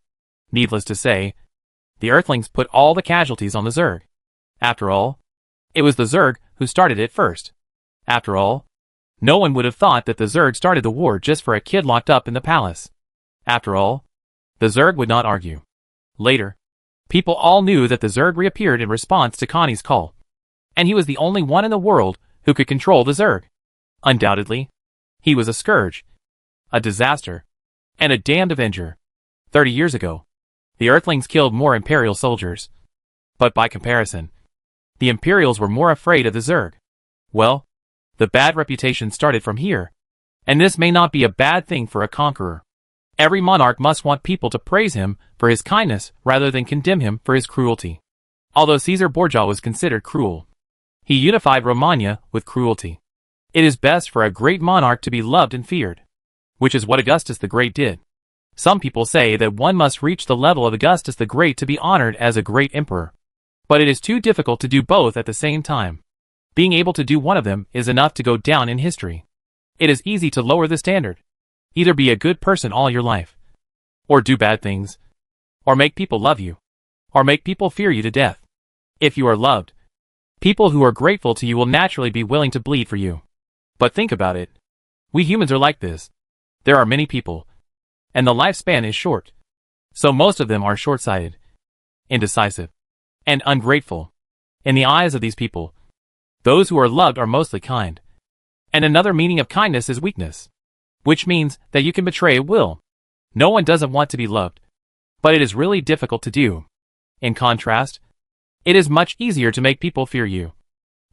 Needless to say, the Earthlings put all the casualties on the Zerg. After all, it was the Zerg who started it first. After all, no one would have thought that the Zerg started the war just for a kid locked up in the palace. After all, the Zerg would not argue. Later, people all knew that the Zerg reappeared in response to Connie's call, and he was the only one in the world who could control the Zerg. Undoubtedly, he was a scourge, a disaster, and a damned avenger. 30 years ago, the Earthlings killed more Imperial soldiers. But by comparison, the Imperials were more afraid of the Zerg. Well, the bad reputation started from here, and this may not be a bad thing for a conqueror. Every monarch must want people to praise him for his kindness rather than condemn him for his cruelty. Although Caesar Borgia was considered cruel, he unified Romagna with cruelty. It is best for a great monarch to be loved and feared, which is what Augustus the Great did. Some people say that one must reach the level of Augustus the Great to be honored as a great emperor. But it is too difficult to do both at the same time. Being able to do one of them is enough to go down in history. It is easy to lower the standard. Either be a good person all your life, or do bad things, or make people love you, or make people fear you to death. If you are loved, people who are grateful to you will naturally be willing to bleed for you. But think about it. We humans are like this. There are many people, and the lifespan is short. So most of them are short-sighted, indecisive, and ungrateful. In the eyes of these people, those who are loved are mostly kind. And another meaning of kindness is weakness, which means that you can betray at will. No one doesn't want to be loved, but it is really difficult to do. In contrast, it is much easier to make people fear you.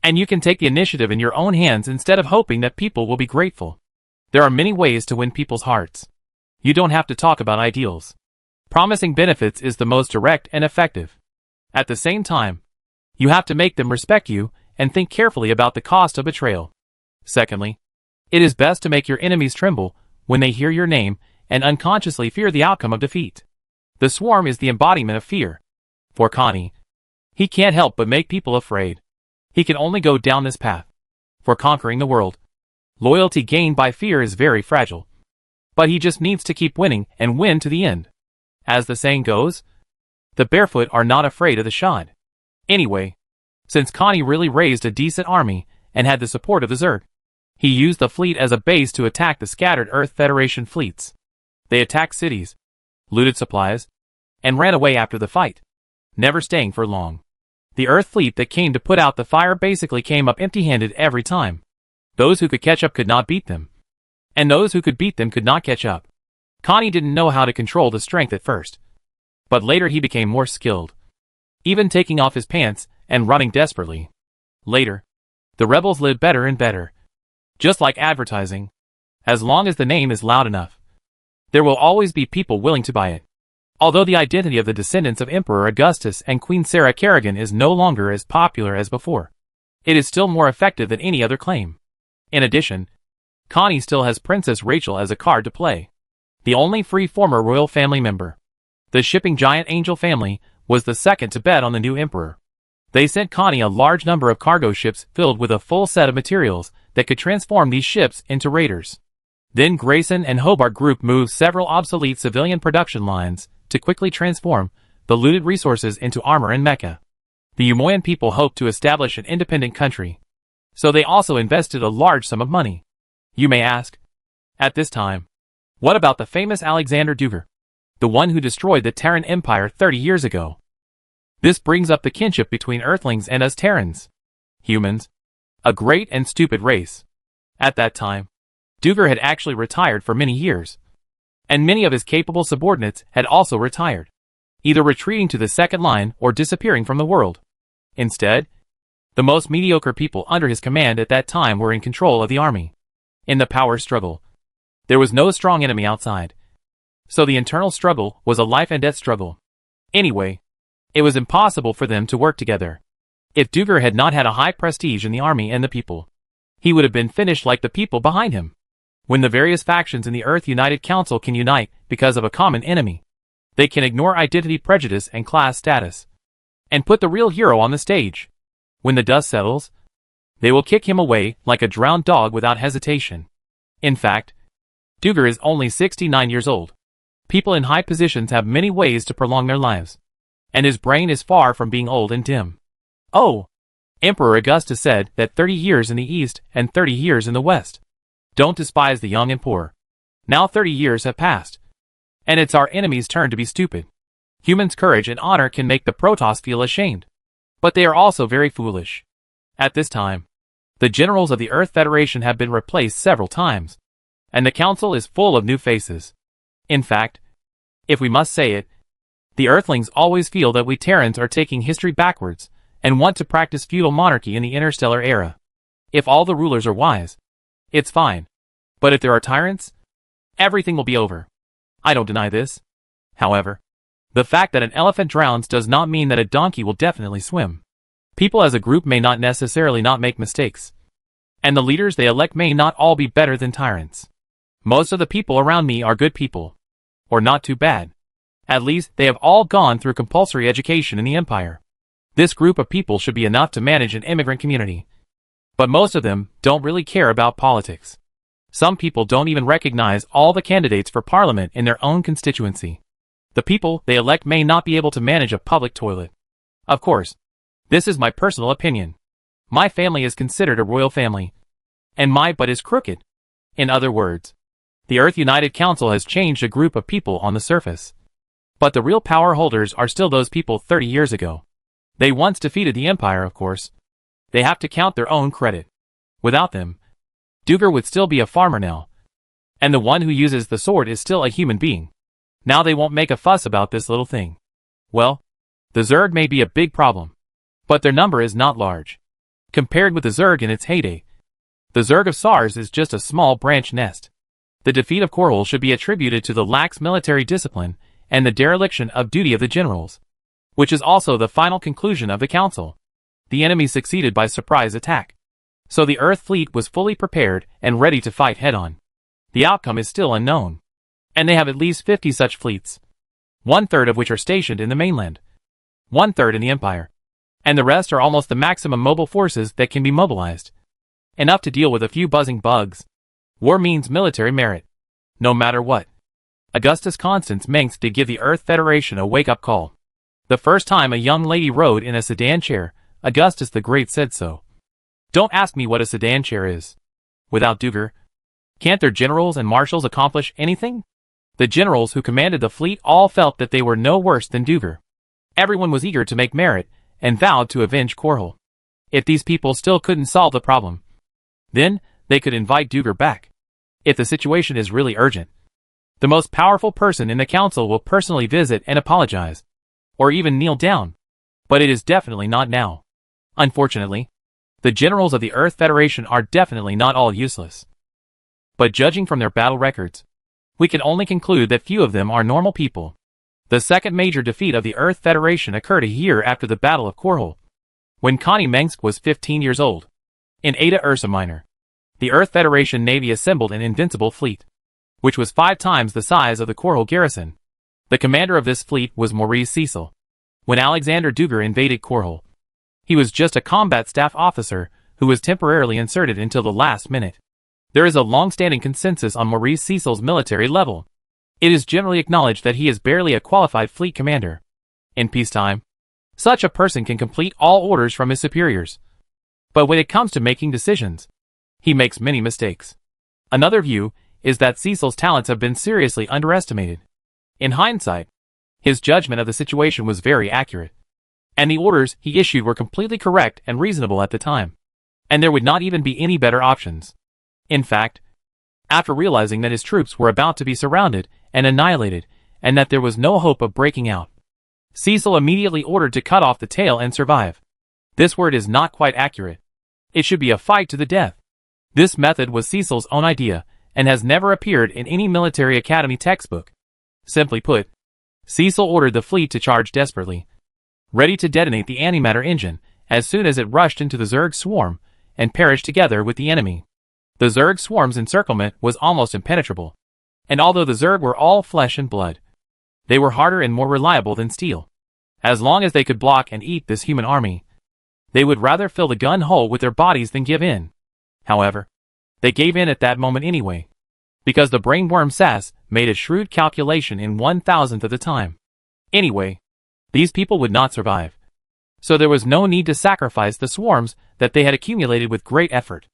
And you can take the initiative in your own hands instead of hoping that people will be grateful. There are many ways to win people's hearts. You don't have to talk about ideals. Promising benefits is the most direct and effective. At the same time, you have to make them respect you and think carefully about the cost of betrayal. Secondly, it is best to make your enemies tremble when they hear your name and unconsciously fear the outcome of defeat. The swarm is the embodiment of fear. For Connie, he can't help but make people afraid. He can only go down this path. For conquering the world, loyalty gained by fear is very fragile. But he just needs to keep winning and win to the end. As the saying goes, the barefoot are not afraid of the shod. Anyway, since Connie really raised a decent army and had the support of the Zerg, he used the fleet as a base to attack the scattered Earth Federation fleets. They attacked cities, looted supplies, and ran away after the fight, never staying for long. The Earth fleet that came to put out the fire basically came up empty-handed every time. Those who could catch up could not beat them, and those who could beat them could not catch up. Connie didn't know how to control the strength at first, but later he became more skilled, even taking off his pants and running desperately. Later, the rebels lived better and better. Just like advertising, as long as the name is loud enough, there will always be people willing to buy it. Although the identity of the descendants of Emperor Augustus and Queen Sarah Kerrigan is no longer as popular as before, it is still more effective than any other claim. In addition, Connie still has Princess Rachel as a card to play, the only free former royal family member. The shipping giant Angel family was the second to bet on the new emperor. They sent Connie a large number of cargo ships filled with a full set of materials that could transform these ships into raiders. Then Grayson and Hobart Group moved several obsolete civilian production lines to quickly transform the looted resources into armor and mecha. The Umoyan people hoped to establish an independent country, so they also invested a large sum of money. You may ask, at this time, what about the famous Alexander Duger, the one who destroyed the Terran Empire 30 years ago? This brings up the kinship between Earthlings and us Terrans, humans, a great and stupid race. At that time, Duger had actually retired for many years, and many of his capable subordinates had also retired, either retreating to the second line or disappearing from the world. Instead, The most mediocre people under his command at that time were in control of the army. In the power struggle, there was no strong enemy outside. So the internal struggle was a life and death struggle. Anyway, it was impossible for them to work together. If Duger had not had a high prestige in the army and the people, he would have been finished like the people behind him. When the various factions in the Earth United Council can unite because of a common enemy, they can ignore identity prejudice and class status, and put the real hero on the stage. When the dust settles, they will kick him away like a drowned dog without hesitation. In fact, Duger is only 69 years old. People in high positions have many ways to prolong their lives, and his brain is far from being old and dim. Oh, Emperor Augustus said that 30 years in the East and 30 years in the West. Don't despise the young and poor. Now 30 years have passed, and it's our enemy's turn to be stupid. Humans' courage and honor can make the Protoss feel ashamed, but they are also very foolish. At this time, the generals of the Earth Federation have been replaced several times, and the council is full of new faces. In fact, if we must say it, the Earthlings always feel that we Terrans are taking history backwards and want to practice feudal monarchy in the interstellar era. If all the rulers are wise, it's fine. But if there are tyrants, everything will be over. I don't deny this. However, the fact that an elephant drowns does not mean that a donkey will definitely swim. People as a group may not necessarily not make mistakes, and the leaders they elect may not all be better than tyrants. Most of the people around me are good people, or not too bad. At least they have all gone through compulsory education in the Empire. This group of people should be enough to manage an immigrant community. But most of them don't really care about politics. Some people don't even recognize all the candidates for parliament in their own constituency. The people they elect may not be able to manage a public toilet. Of course, this is my personal opinion. My family is considered a royal family, and my butt is crooked. In other words, the Earth United Council has changed a group of people on the surface. But the real power holders are still those people 30 years ago. They once defeated the Empire, of course. They have to count their own credit. Without them, Duger would still be a farmer now. And the one who uses the sword is still a human being. Now they won't make a fuss about this little thing. Well, the Zerg may be a big problem, but their number is not large. Compared with the Zerg in its heyday, the Zerg of SARS is just a small branch nest. The defeat of Korhal should be attributed to the lax military discipline and the dereliction of duty of the generals, which is also the final conclusion of the council. The enemy succeeded by surprise attack, so the Earth fleet was fully prepared and ready to fight head-on. The outcome is still unknown, and they have at least 50 such fleets, 1/3 of which are stationed in the mainland, 1/3 in the Empire, and the rest are almost the maximum mobile forces that can be mobilized. Enough to deal with a few buzzing bugs. War means military merit, no matter what. Augustus Constance Mengsk did give the Earth Federation a wake-up call. The first time a young lady rode in a sedan chair, Augustus the Great said so. Don't ask me what a sedan chair is. Without Duger, can't their generals and marshals accomplish anything? The generals who commanded the fleet all felt that they were no worse than Duger. Everyone was eager to make merit and vowed to avenge Korhal. If these people still couldn't solve the problem, then they could invite Duger back. If the situation is really urgent, the most powerful person in the council will personally visit and apologize, or even kneel down. But it is definitely not now. Unfortunately, the generals of the Earth Federation are definitely not all useless. But judging from their battle records, we can only conclude that few of them are normal people. The second major defeat of the Earth Federation occurred a year after the Battle of Korhal, when Connie Mengsk was 15 years old. In Eta Ursa Minor, the Earth Federation Navy assembled an invincible fleet, which was 5 times the size of the Korhal garrison. The commander of this fleet was Maurice Cecil. When Alexander Duger invaded Korhal, he was just a combat staff officer who was temporarily inserted until the last minute. There is a long-standing consensus on Maurice Cecil's military level. It is generally acknowledged that he is barely a qualified fleet commander. In peacetime, such a person can complete all orders from his superiors. But when it comes to making decisions, he makes many mistakes. Another view is that Cecil's talents have been seriously underestimated. In hindsight, his judgment of the situation was very accurate, and the orders he issued were completely correct and reasonable at the time, and there would not even be any better options. In fact, after realizing that his troops were about to be surrounded and annihilated, and that there was no hope of breaking out, Cecil immediately ordered to cut off the tail and survive. This word is not quite accurate. It should be a fight to the death. This method was Cecil's own idea, and has never appeared in any military academy textbook. Simply put, Cecil ordered the fleet to charge desperately, ready to detonate the antimatter engine as soon as it rushed into the Zerg swarm and perished together with the enemy. The Zerg swarm's encirclement was almost impenetrable, and although the Zerg were all flesh and blood, they were harder and more reliable than steel. As long as they could block and eat this human army, they would rather fill the gun hole with their bodies than give in. However, they gave in at that moment anyway, because the brainworm Sass made a shrewd calculation in 1,000th of the time. Anyway, these people would not survive. So there was no need to sacrifice the swarms that they had accumulated with great effort.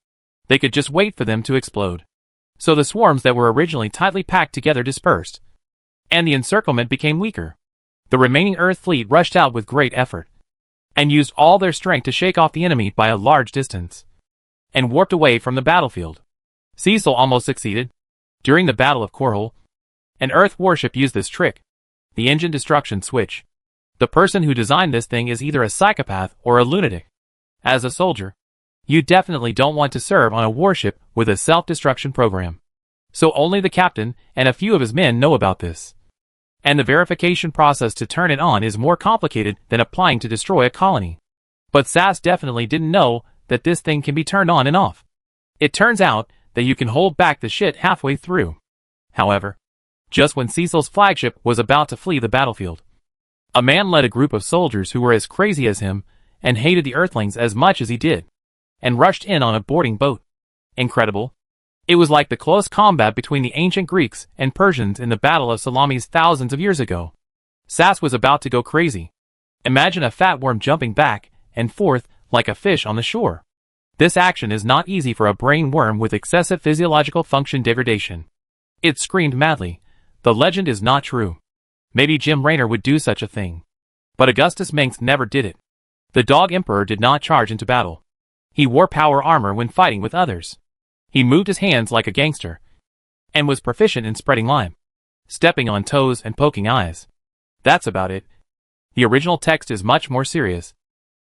They could just wait for them to explode. So the swarms that were originally tightly packed together dispersed, and the encirclement became weaker. The remaining Earth fleet rushed out with great effort, and used all their strength to shake off the enemy by a large distance, and warped away from the battlefield. Cecil almost succeeded. During the Battle of Korhal, an Earth warship used this trick, the engine destruction switch. The person who designed this thing is either a psychopath or a lunatic. As a soldier, you definitely don't want to serve on a warship with a self-destruction program. So only the captain and a few of his men know about this. And the verification process to turn it on is more complicated than applying to destroy a colony. But Sass definitely didn't know that this thing can be turned on and off. It turns out that you can hold back the shit halfway through. However, just when Cecil's flagship was about to flee the battlefield, a man led a group of soldiers who were as crazy as him and hated the Earthlings as much as he did, and rushed in on a boarding boat. Incredible. It was like the close combat between the ancient Greeks and Persians in the Battle of Salamis thousands of years ago. Sass was about to go crazy. Imagine a fat worm jumping back and forth like a fish on the shore. This action is not easy for a brain worm with excessive physiological function degradation. It screamed madly. The legend is not true. Maybe Jim Raynor would do such a thing. But Augustus Mengs never did it. The Dog Emperor did not charge into battle. He wore power armor when fighting with others. He moved his hands like a gangster, and was proficient in spreading lime, stepping on toes and poking eyes. That's about it. The original text is much more serious,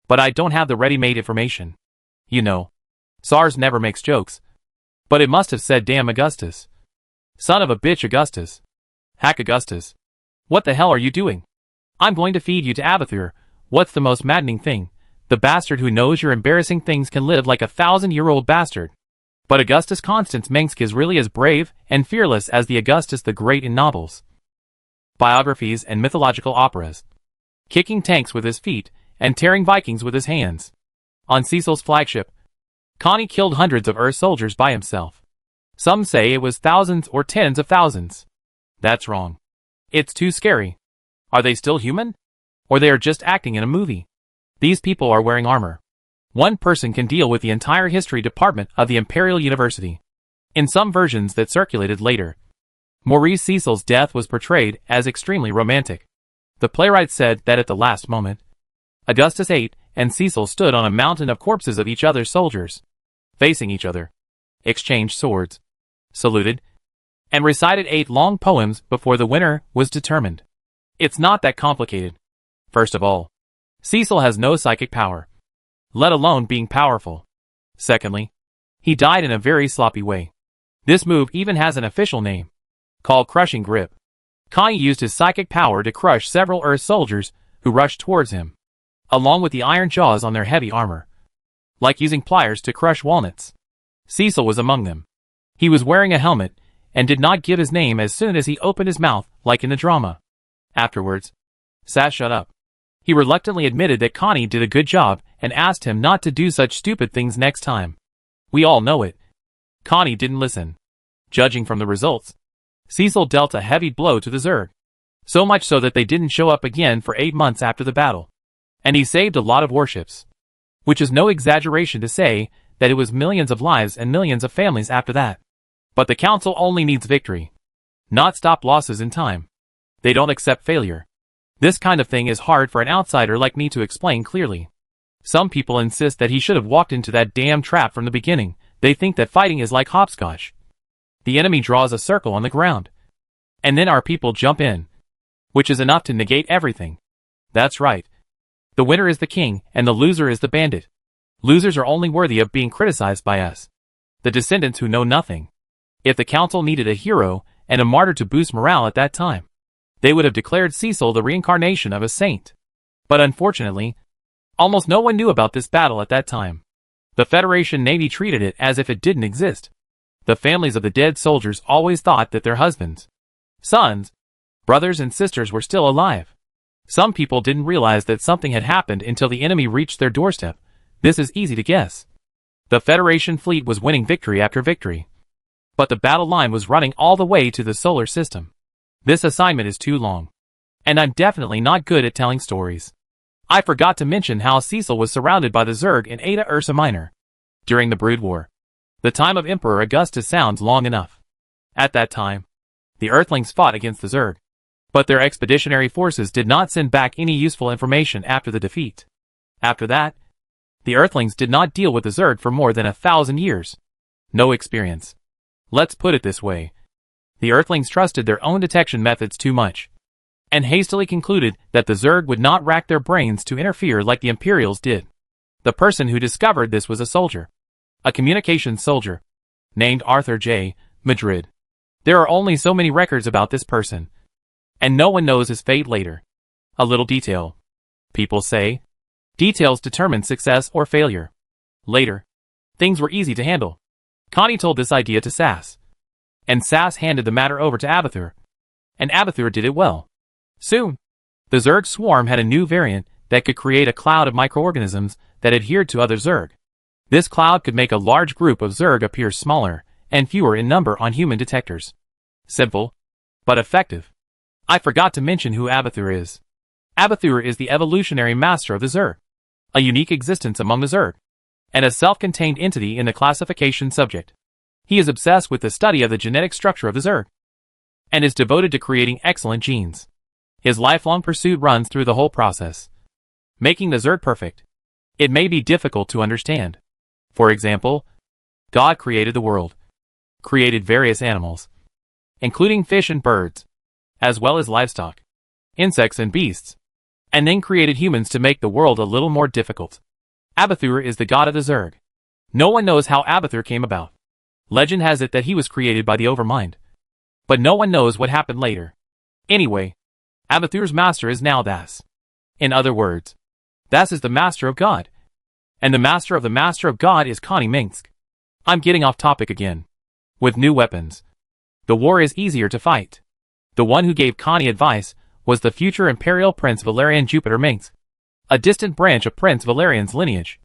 but I don't have the ready-made information. You know, SARS never makes jokes. But it must have said damn Augustus. Son of a bitch Augustus. Hack Augustus. What the hell are you doing? I'm going to feed you to Abathur. What's the most maddening thing? The bastard who knows your embarrassing things can live like a 1,000-year-old bastard. But Augustus Constans Mengs is really as brave and fearless as the Augustus the Great in novels, biographies and mythological operas, kicking tanks with his feet and tearing Vikings with his hands. On Cecil's flagship, Connie killed hundreds of Earth soldiers by himself. Some say it was thousands or tens of thousands. That's wrong. It's too scary. Are they still human? Or they are just acting in a movie? These people are wearing armor. One person can deal with the entire history department of the Imperial University. In some versions that circulated later, Maurice Cecil's death was portrayed as extremely romantic. The playwright said that at the last moment, Augustus ate and Cecil stood on a mountain of corpses of each other's soldiers, facing each other, exchanged swords, saluted, and recited 8 long poems before the winner was determined. It's not that complicated. First of all, Cecil has no psychic power, let alone being powerful. Secondly, he died in a very sloppy way. This move even has an official name, called Crushing Grip. Connie used his psychic power to crush several Earth soldiers who rushed towards him, along with the iron jaws on their heavy armor, like using pliers to crush walnuts. Cecil was among them. He was wearing a helmet, and did not give his name as soon as he opened his mouth, like in a drama. Afterwards, Sass shut up. He reluctantly admitted that Connie did a good job and asked him not to do such stupid things next time. We all know it. Connie didn't listen. Judging from the results, Cecil dealt a heavy blow to the Zerg. So much so that they didn't show up again for 8 months after the battle. And he saved a lot of warships. Which is no exaggeration to say that it was millions of lives and millions of families after that. But the Council only needs victory, not stop losses in time. They don't accept failure. This kind of thing is hard for an outsider like me to explain clearly. Some people insist that he should have walked into that damn trap from the beginning. They think that fighting is like hopscotch. The enemy draws a circle on the ground, and then our people jump in, which is enough to negate everything. That's right. The winner is the king, and the loser is the bandit. Losers are only worthy of being criticized by us, the descendants who know nothing. If the council needed a hero and a martyr to boost morale at that time, they would have declared Cecil the reincarnation of a saint. But unfortunately, almost no one knew about this battle at that time. The Federation Navy treated it as if it didn't exist. The families of the dead soldiers always thought that their husbands, sons, brothers and sisters were still alive. Some people didn't realize that something had happened until the enemy reached their doorstep. This is easy to guess. The Federation fleet was winning victory after victory, but the battle line was running all the way to the solar system. This assignment is too long, and I'm definitely not good at telling stories. I forgot to mention how Cecil was surrounded by the Zerg in Eta Ursa Minor during the Brood War. The time of Emperor Augustus sounds long enough. At that time, the Earthlings fought against the Zerg, but their expeditionary forces did not send back any useful information after the defeat. After that, the Earthlings did not deal with the Zerg for more than 1,000 years. No experience. Let's put it this way. The Earthlings trusted their own detection methods too much, and hastily concluded that the Zerg would not rack their brains to interfere like the Imperials did. The person who discovered this was a soldier, a communications soldier, named Arthur J. Madrid. There are only so many records about this person, and no one knows his fate later. A little detail. People say, details determine success or failure. Later, things were easy to handle. Connie told this idea to Sass, and Sass handed the matter over to Abathur, and Abathur did it well. Soon, the Zerg swarm had a new variant that could create a cloud of microorganisms that adhered to other Zerg. This cloud could make a large group of Zerg appear smaller and fewer in number on human detectors. Simple, but effective. I forgot to mention who Abathur is. Abathur is the evolutionary master of the Zerg, a unique existence among the Zerg, and a self-contained entity in the classification subject. He is obsessed with the study of the genetic structure of the Zerg, and is devoted to creating excellent genes. His lifelong pursuit runs through the whole process, making the Zerg perfect. It may be difficult to understand. For example, God created the world, created various animals, including fish and birds, as well as livestock, insects and beasts, and then created humans to make the world a little more difficult. Abathur is the god of the Zerg. No one knows how Abathur came about. Legend has it that he was created by the Overmind, but no one knows what happened later. Anyway, Abathur's master is now Das. In other words, Das is the master of God, and the master of God is Connie Minsk. I'm getting off topic again. With new weapons, the war is easier to fight. The one who gave Connie advice was the future Imperial Prince Valerian Jupiter Minsk, a distant branch of Prince Valerian's lineage,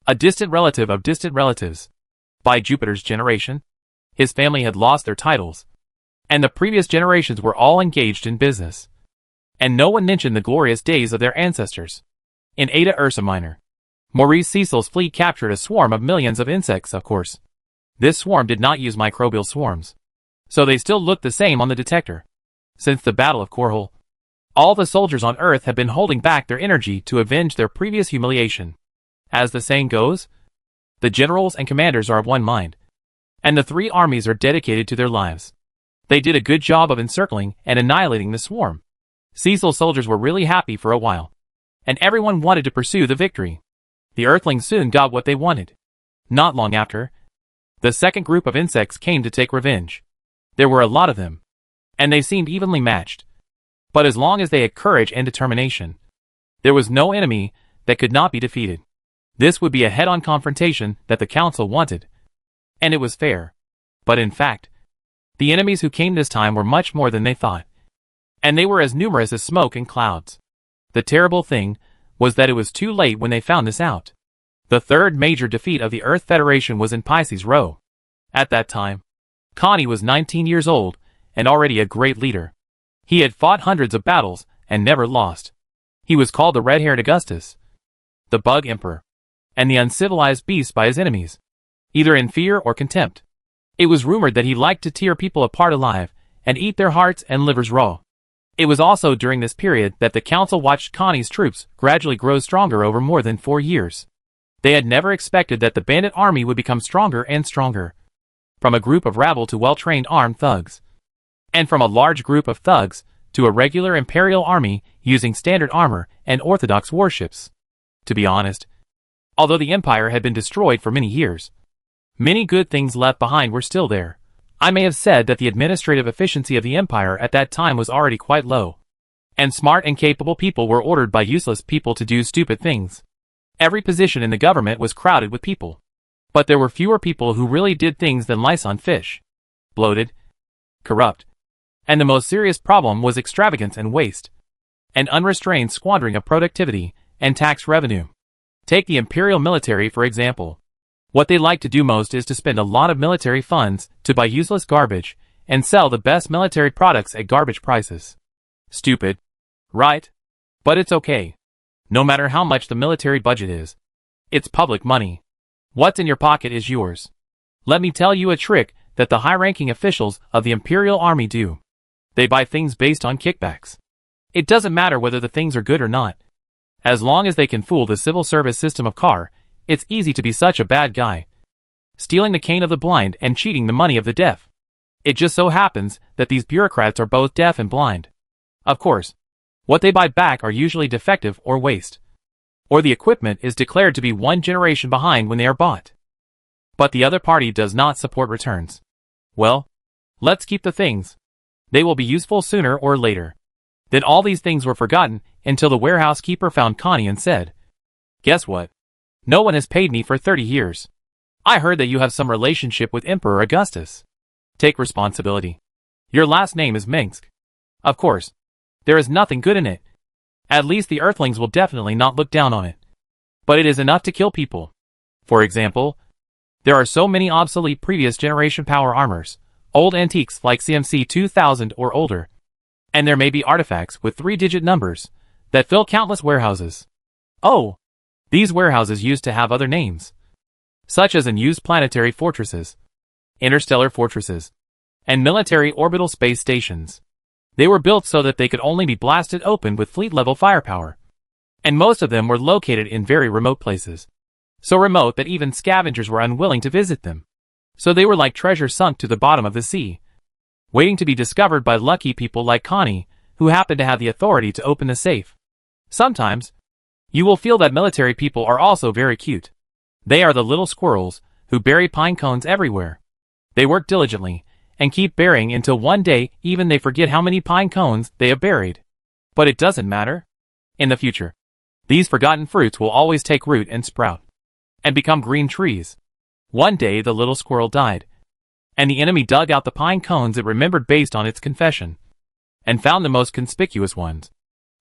a distant relative of distant relatives. By Jupiter's generation, his family had lost their titles, and the previous generations were all engaged in business, and no one mentioned the glorious days of their ancestors. In Eta Ursa Minor, Maurice Cecil's fleet captured a swarm of millions of insects, of course. This swarm did not use microbial swarms, so they still looked the same on the detector. Since the Battle of Korhal, all the soldiers on Earth have been holding back their energy to avenge their previous humiliation. As the saying goes, the generals and commanders are of one mind, and the three armies are dedicated to their lives. They did a good job of encircling and annihilating the swarm. Cecil's soldiers were really happy for a while, and everyone wanted to pursue the victory. The Earthlings soon got what they wanted. Not long after, the second group of insects came to take revenge. There were a lot of them, and they seemed evenly matched. But as long as they had courage and determination, there was no enemy that could not be defeated. This would be a head-on confrontation that the council wanted, and it was fair. But in fact, the enemies who came this time were much more than they thought, and they were as numerous as smoke and clouds. The terrible thing was that it was too late when they found this out. The third major defeat of the Earth Federation was in Pisces Row. At that time, Connie was 19 years old and already a great leader. He had fought hundreds of battles and never lost. He was called the Red-Haired Augustus, the Bug Emperor, and the Uncivilized Beast by his enemies, either in fear or contempt. It was rumored that he liked to tear people apart alive and eat their hearts and livers raw. It was also during this period that the council watched Connie's troops gradually grow stronger over more than 4 years. They had never expected that the bandit army would become stronger and stronger, from a group of rabble to well-trained armed thugs, and from a large group of thugs to a regular imperial army using standard armor and orthodox warships. To be honest, although the empire had been destroyed for many years, many good things left behind were still there. I may have said that the administrative efficiency of the empire at that time was already quite low, and smart and capable people were ordered by useless people to do stupid things. Every position in the government was crowded with people, but there were fewer people who really did things than lice on fish. Bloated, corrupt, and the most serious problem was extravagance and waste, and unrestrained squandering of productivity and tax revenue. Take the imperial military for example. What they like to do most is to spend a lot of military funds to buy useless garbage and sell the best military products at garbage prices. Stupid, right? But it's okay. No matter how much the military budget is, it's public money. What's in your pocket is yours. Let me tell you a trick that the high-ranking officials of the Imperial Army do. They buy things based on kickbacks. It doesn't matter whether the things are good or not. As long as they can fool the civil service system of car, it's easy to be such a bad guy. Stealing the cane of the blind and cheating the money of the deaf. It just so happens that these bureaucrats are both deaf and blind. Of course, what they buy back are usually defective or waste, or the equipment is declared to be one generation behind when they are bought. But the other party does not support returns. Well, let's keep the things. They will be useful sooner or later. Then all these things were forgotten until the warehouse keeper found Connie and said, "Guess what? No one has paid me for 30 years. I heard that you have some relationship with Emperor Augustus. Take responsibility. Your last name is Minsk. Of course, there is nothing good in it. At least the Earthlings will definitely not look down on it. But it is enough to kill people. For example, there are so many obsolete previous generation power armors, old antiques like CMC 2000 or older, and there may be artifacts with 3-digit numbers that fill countless warehouses. Oh, these warehouses used to have other names, such as unused planetary fortresses, interstellar fortresses, and military orbital space stations. They were built so that they could only be blasted open with fleet-level firepower, and most of them were located in very remote places, so remote that even scavengers were unwilling to visit them. So they were like treasure sunk to the bottom of the sea, waiting to be discovered by lucky people like Connie, who happened to have the authority to open the safe. Sometimes, you will feel that military people are also very cute. They are the little squirrels who bury pine cones everywhere. They work diligently and keep burying until one day even they forget how many pine cones they have buried. But it doesn't matter. In the future, these forgotten fruits will always take root and sprout and become green trees. One day the little squirrel died, and the enemy dug out the pine cones it remembered based on its confession, and found the most conspicuous ones.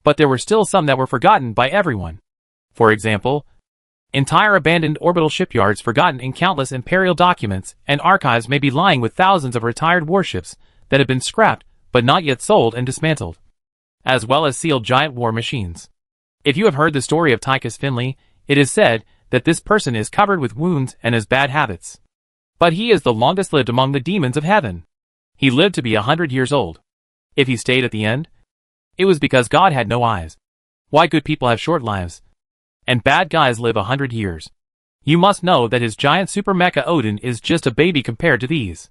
But there were still some that were forgotten by everyone. For example, entire abandoned orbital shipyards forgotten in countless imperial documents and archives may be lying with thousands of retired warships that have been scrapped but not yet sold and dismantled, as well as sealed giant war machines. If you have heard the story of Tychus Finley, it is said that this person is covered with wounds and has bad habits. But he is the longest lived among the demons of heaven. He lived to be 100 years old. If he stayed at the end, it was because God had no eyes. Why good people have short lives, and bad guys live 100 years. You must know that his giant super mecha Odin is just a baby compared to these.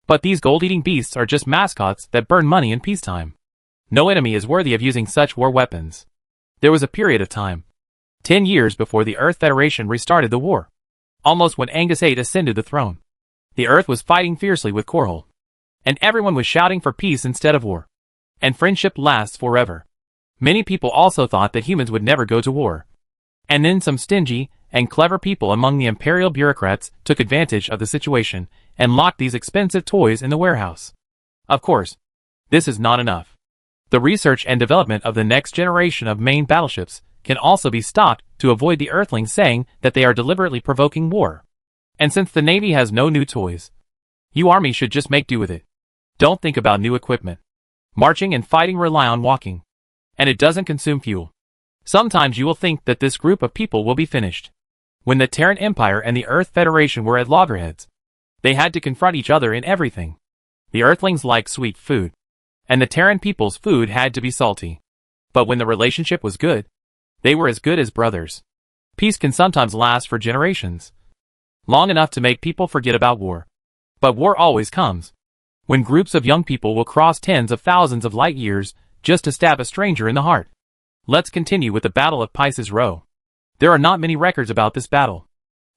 But these gold-eating beasts are just mascots that burn money in peacetime. No enemy is worthy of using such war weapons. There was a period of time, 10 years before the Earth Federation restarted the war, almost when Angus VIII ascended the throne. The Earth was fighting fiercely with Korhal, and everyone was shouting for peace instead of war. And friendship lasts forever. Many people also thought that humans would never go to war. And then some stingy and clever people among the imperial bureaucrats took advantage of the situation and locked these expensive toys in the warehouse. Of course, this is not enough. The research and development of the next generation of main battleships can also be stopped to avoid the Earthlings saying that they are deliberately provoking war. And since the Navy has no new toys, you Army should just make do with it. Don't think about new equipment. Marching and fighting rely on walking, and it doesn't consume fuel. Sometimes you will think that this group of people will be finished. When the Terran Empire and the Earth Federation were at loggerheads, they had to confront each other in everything. The Earthlings liked sweet food, and the Terran people's food had to be salty. But when the relationship was good, they were as good as brothers. Peace can sometimes last for generations, long enough to make people forget about war. But war always comes, when groups of young people will cross tens of thousands of light years just to stab a stranger in the heart. Let's continue with the Battle of Pisces Row. There are not many records about this battle.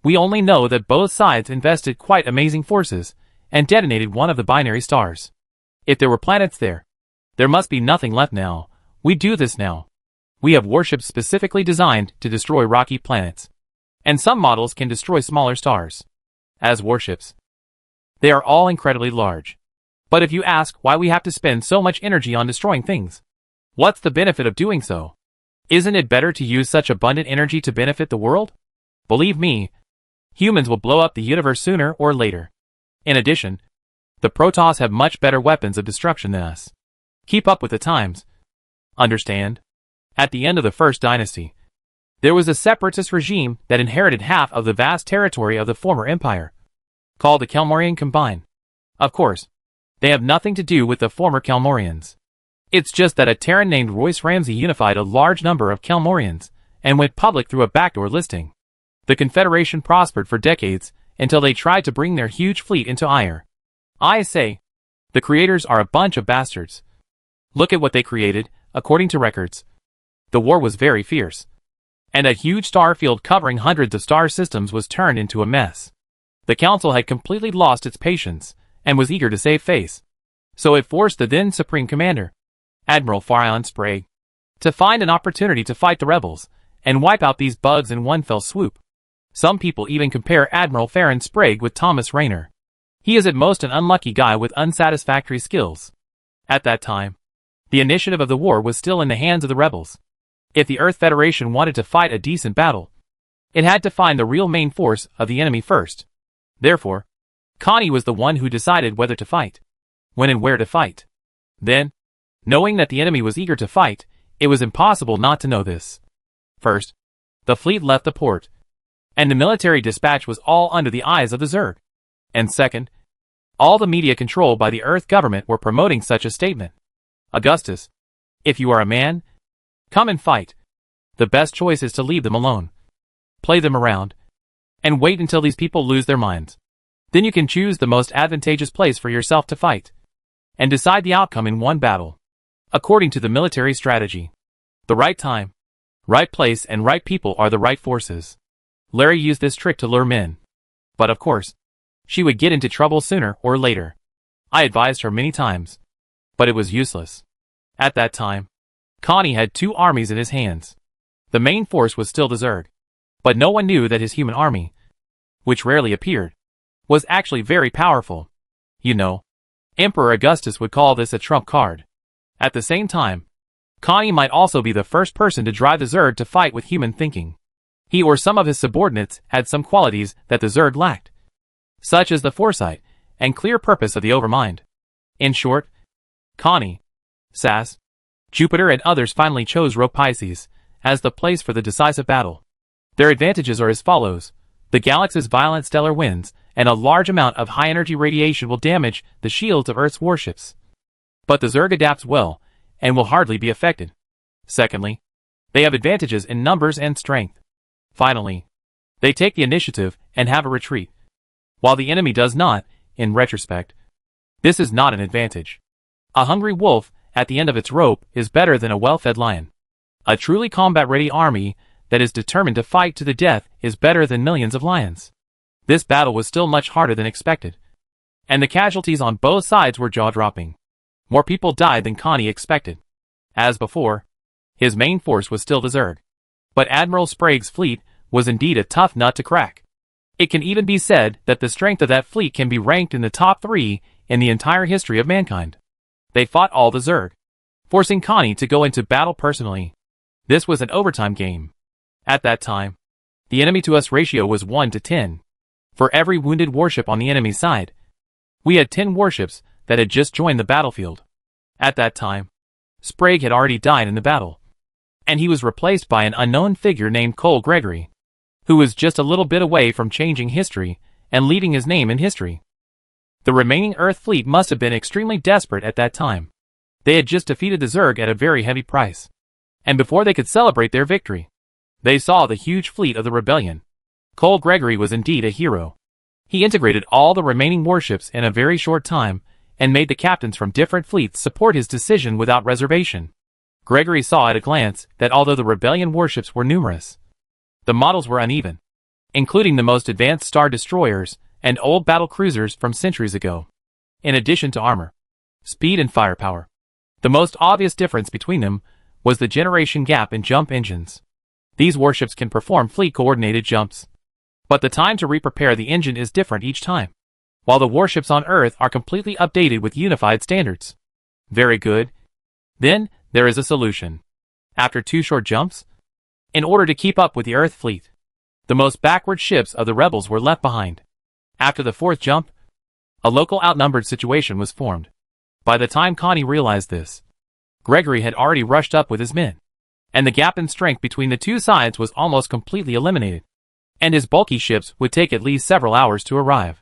We only know that both sides invested quite amazing forces and detonated one of the binary stars. If there were planets there, there must be nothing left now. We do this now. We have warships specifically designed to destroy rocky planets. And some models can destroy smaller stars. As warships, they are all incredibly large. But if you ask why we have to spend so much energy on destroying things, what's the benefit of doing so? Isn't it better to use such abundant energy to benefit the world? Believe me, humans will blow up the universe sooner or later. In addition, the Protoss have much better weapons of destruction than us. Keep up with the times. Understand? At the end of the First Dynasty, there was a separatist regime that inherited half of the vast territory of the former empire, called the Kelmorian Combine. Of course, they have nothing to do with the former Kelmorians. It's just that a Terran named Royce Ramsey unified a large number of Kelmorians and went public through a backdoor listing. The Confederation prospered for decades until they tried to bring their huge fleet into ire. I say, the creators are a bunch of bastards. Look at what they created, according to records. The war was very fierce, and a huge star field covering hundreds of star systems was turned into a mess. The Council had completely lost its patience and was eager to save face. So it forced the then Supreme Commander, Admiral Farion Sprague, to find an opportunity to fight the rebels and wipe out these bugs in one fell swoop. Some people even compare Admiral Farron Sprague with Thomas Rainer. He is at most an unlucky guy with unsatisfactory skills. At that time, the initiative of the war was still in the hands of the rebels. If the Earth Federation wanted to fight a decent battle, it had to find the real main force of the enemy first. Therefore, Connie was the one who decided whether to fight, when and where to fight. Then, knowing that the enemy was eager to fight, it was impossible not to know this. First, the fleet left the port, and the military dispatch was all under the eyes of the Zerg. And second, all the media controlled by the Earth government were promoting such a statement. Augustus, if you are a man, come and fight. The best choice is to leave them alone. Play them around, and wait until these people lose their minds. Then you can choose the most advantageous place for yourself to fight, and decide the outcome in one battle, according to the military strategy. The right time, right place and right people are the right forces. Larry used this trick to lure men. But of course, she would get into trouble sooner or later. I advised her many times, but it was useless. At that time, Connie had two armies in his hands. The main force was still the Zerg, but no one knew that his human army, which rarely appeared, was actually very powerful. You know, Emperor Augustus would call this a trump card. At the same time, Connie might also be the first person to drive the Zerg to fight with human thinking. He or some of his subordinates had some qualities that the Zerg lacked, such as the foresight and clear purpose of the Overmind. In short, Connie, Sass, Jupiter and others finally chose Rho Pisces as the place for the decisive battle. Their advantages are as follows. The galaxy's violent stellar winds and a large amount of high-energy radiation will damage the shields of Earth's warships. But the Zerg adapts well and will hardly be affected. Secondly, they have advantages in numbers and strength. Finally, they take the initiative and have a retreat, while the enemy does not. In retrospect, this is not an advantage. A hungry wolf at the end of its rope is better than a well-fed lion. A truly combat-ready army that is determined to fight to the death is better than millions of lions. This battle was still much harder than expected, and the casualties on both sides were jaw-dropping. More people died than Connie expected. As before, his main force was still the Zerg, but Admiral Sprague's fleet was indeed a tough nut to crack. It can even be said that the strength of that fleet can be ranked in the top 3 in the entire history of mankind. They fought all the Zerg, forcing Connie to go into battle personally. This was an overtime game. At that time, the enemy-to-us ratio was 1 to 10. For every wounded warship on the enemy side, we had 10 warships that had just joined the battlefield. At that time, Sprague had already died in the battle, and he was replaced by an unknown figure named Cole Gregory, who was just a little bit away from changing history and leaving his name in history. The remaining Earth fleet must have been extremely desperate at that time. They had just defeated the Zerg at a very heavy price, and before they could celebrate their victory, they saw the huge fleet of the rebellion. Cole Gregory was indeed a hero. He integrated all the remaining warships in a very short time and made the captains from different fleets support his decision without reservation. Gregory saw at a glance that although the rebellion warships were numerous, The models were uneven, including the most advanced star destroyers and old battle cruisers from centuries ago. In addition to armor, speed and firepower, the most obvious difference between them was the generation gap in jump engines. These warships can perform fleet-coordinated jumps, but the time to re-prepare the engine is different each time, while the warships on Earth are completely updated with unified standards. Very good. Then, there is a solution. After 2 short jumps, in order to keep up with the Earth fleet, the most backward ships of the rebels were left behind. After the 4th jump, a local outnumbered situation was formed. By the time Connie realized this, Gregory had already rushed up with his men, and the gap in strength between the two sides was almost completely eliminated, and his bulky ships would take at least several hours to arrive.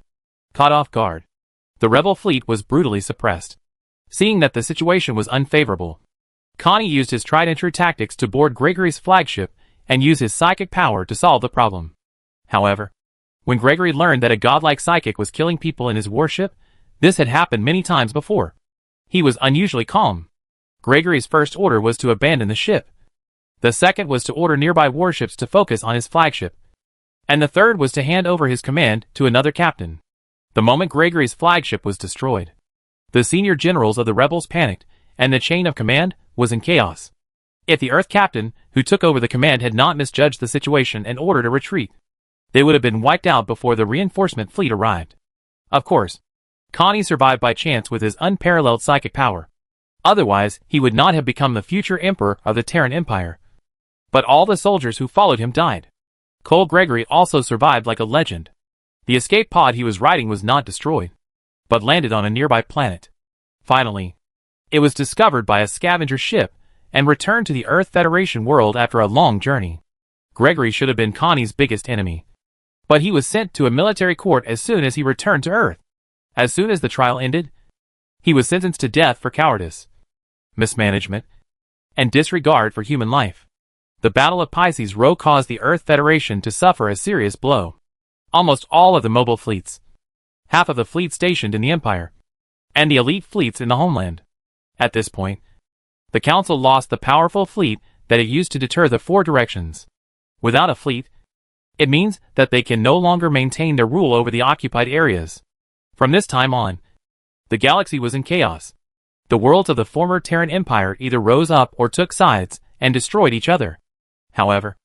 Caught off guard, the rebel fleet was brutally suppressed. Seeing that the situation was unfavorable, Connie used his tried-and-true tactics to board Gregory's flagship and use his psychic power to solve the problem. However, when Gregory learned that a godlike psychic was killing people in his warship, this had happened many times before. He was unusually calm. Gregory's first order was to abandon the ship. The second was to order nearby warships to focus on his flagship. And the third was to hand over his command to another captain. The moment Gregory's flagship was destroyed, the senior generals of the rebels panicked, and the chain of command was in chaos. If the Earth captain who took over the command had not misjudged the situation and ordered a retreat, they would have been wiped out before the reinforcement fleet arrived. Of course, Connie survived by chance with his unparalleled psychic power. Otherwise, he would not have become the future emperor of the Terran Empire. But all the soldiers who followed him died. Cole Gregory also survived like a legend. The escape pod he was riding was not destroyed, but landed on a nearby planet. Finally, it was discovered by a scavenger ship and returned to the Earth Federation world after a long journey. Gregory should have been Connie's biggest enemy, but he was sent to a military court as soon as he returned to Earth. As soon as the trial ended, he was sentenced to death for cowardice, mismanagement, and disregard for human life. The Battle of Pisces Row caused the Earth Federation to suffer a serious blow. Almost all of the mobile fleets, half of the fleet stationed in the Empire, and the elite fleets in the homeland. At this point, the Council lost the powerful fleet that it used to deter the 4 directions. Without a fleet, it means that they can no longer maintain their rule over the occupied areas. From this time on, the galaxy was in chaos. The worlds of the former Terran Empire either rose up or took sides and destroyed each other. However,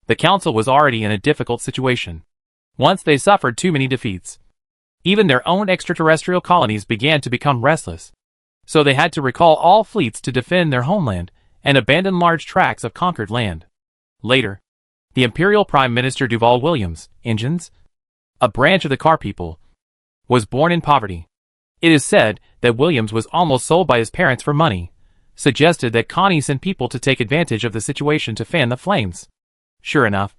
the Council was already in a difficult situation. Once they suffered too many defeats, even their own extraterrestrial colonies began to become restless. So they had to recall all fleets to defend their homeland and abandon large tracts of conquered land. Later, the Imperial Prime Minister Duval Williams, Engines, a branch of the car people, was born in poverty. It is said that Williams was almost sold by his parents for money, suggested that Connie send people to take advantage of the situation to fan the flames. Sure enough,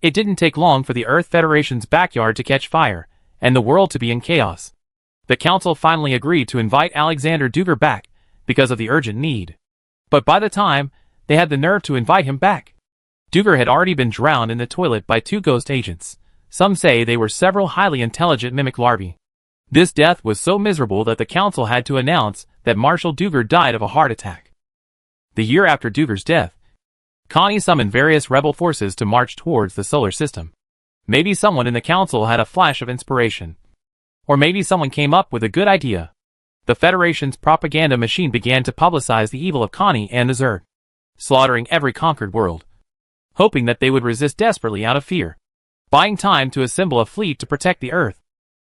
it didn't take long for the Earth Federation's backyard to catch fire, and the world to be in chaos. The Council finally agreed to invite Alexander Duger back because of the urgent need. But by the time they had the nerve to invite him back, Duger had already been drowned in the toilet by 2 ghost agents. Some say they were several highly intelligent mimic larvae. This death was so miserable that the Council had to announce that Marshal Duger died of a heart attack. The year after Duger's death, Connie summoned various rebel forces to march towards the solar system. Maybe someone in the Council had a flash of inspiration. Or maybe someone came up with a good idea. The Federation's propaganda machine began to publicize the evil of Connie and the Zerg, slaughtering every conquered world, hoping that they would resist desperately out of fear, buying time to assemble a fleet to protect the Earth.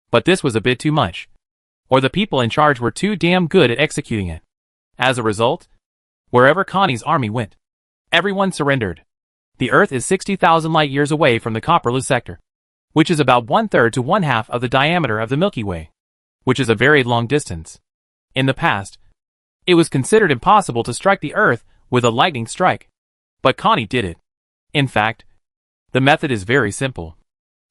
But this was a bit too much, or the people in charge were too damn good at executing it. As a result, wherever Connie's army went, everyone surrendered. The Earth is 60,000 light-years away from the Copperloo sector, which is about 1/3 to 1/2 of the diameter of the Milky Way, which is a very long distance. In the past, it was considered impossible to strike the Earth with a lightning strike, but Connie did it. In fact, the method is very simple.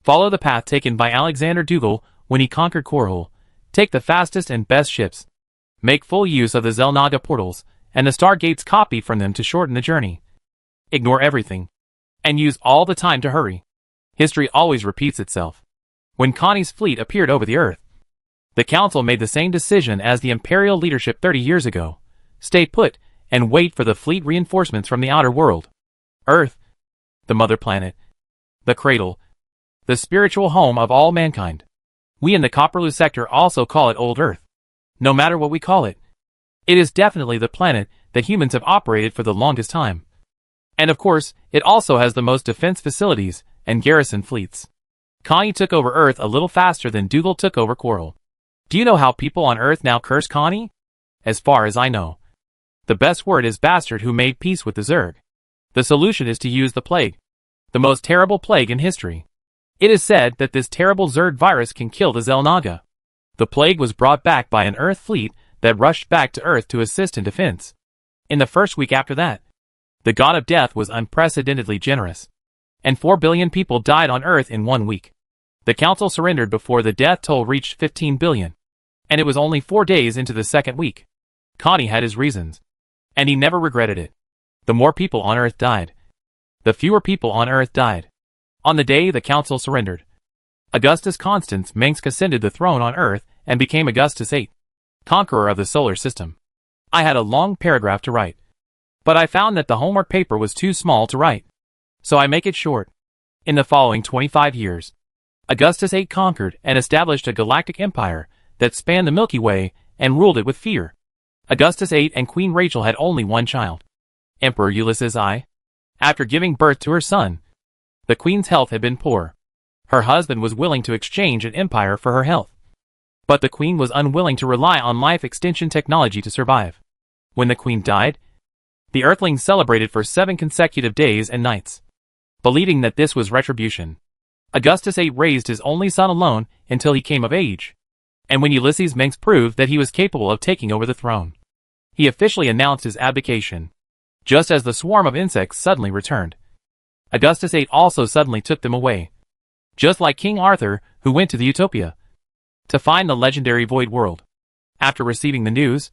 Follow the path taken by Alexander Dugal when he conquered Korhul. Take the fastest and best ships. Make full use of the Zelnaga portals and the Stargates copy from them to shorten the journey. Ignore everything, and use all the time to hurry. History always repeats itself. When Connie's fleet appeared over the Earth, the Council made the same decision as the Imperial leadership 30 years ago. Stay put and wait for the fleet reinforcements from the outer world. Earth, the mother planet, the cradle, the spiritual home of all mankind. We in the Copperloo sector also call it Old Earth. No matter what we call it, it is definitely the planet that humans have operated for the longest time. And of course, it also has the most defense facilities and garrison fleets. Connie took over Earth a little faster than Dougal took over Coral. Do you know how people on Earth now curse Connie? As far as I know, the best word is bastard who made peace with the Zerg. The solution is to use the plague, the most terrible plague in history. It is said that this terrible Zerg virus can kill the Xel'Naga. The plague was brought back by an Earth fleet that rushed back to Earth to assist in defense. In the first week after that, the god of death was unprecedentedly generous, and 4 billion people died on Earth in 1 week. The council surrendered before the death toll reached 15 billion, and it was only 4 days into the second week. Connie had his reasons, and he never regretted it. The more people on Earth died, the fewer people on Earth died. On the day the council surrendered, Augustus Constans Mengsk ascended the throne on Earth and became Augustus VIII, conqueror of the solar system. I had a long paragraph to write, but I found that the homework paper was too small to write, so I make it short. In the following 25 years, Augustus VIII conquered and established a galactic empire that spanned the Milky Way and ruled it with fear. Augustus VIII and Queen Rachel had only one child, Emperor Ulysses I. After giving birth to her son, the queen's health had been poor. Her husband was willing to exchange an empire for her health, but the queen was unwilling to rely on life extension technology to survive. When the queen died, the Earthlings celebrated for 7 consecutive days and nights, believing that this was retribution. Augustus VIII raised his only son alone until he came of age, and when Ulysses Mengsk proved that he was capable of taking over the throne, he officially announced his abdication. Just as the swarm of insects suddenly returned, Augustus VIII also suddenly took them away, just like King Arthur, who went to the Utopia to find the legendary Void World. After receiving the news,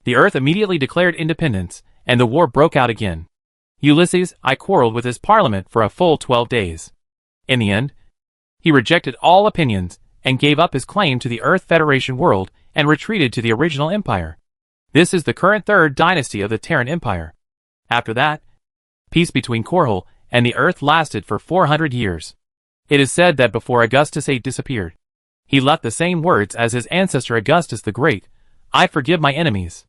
the Earth immediately declared independence, and the war broke out again. Ulysses I quarreled with his parliament for a full 12 days. In the end, he rejected all opinions and gave up his claim to the Earth Federation world and retreated to the original empire. This is the current third dynasty of the Terran Empire. After that, peace between Korhal and the Earth lasted for 400 years. It is said that before Augustus VIII disappeared, he left the same words as his ancestor Augustus the Great: "I forgive my enemies."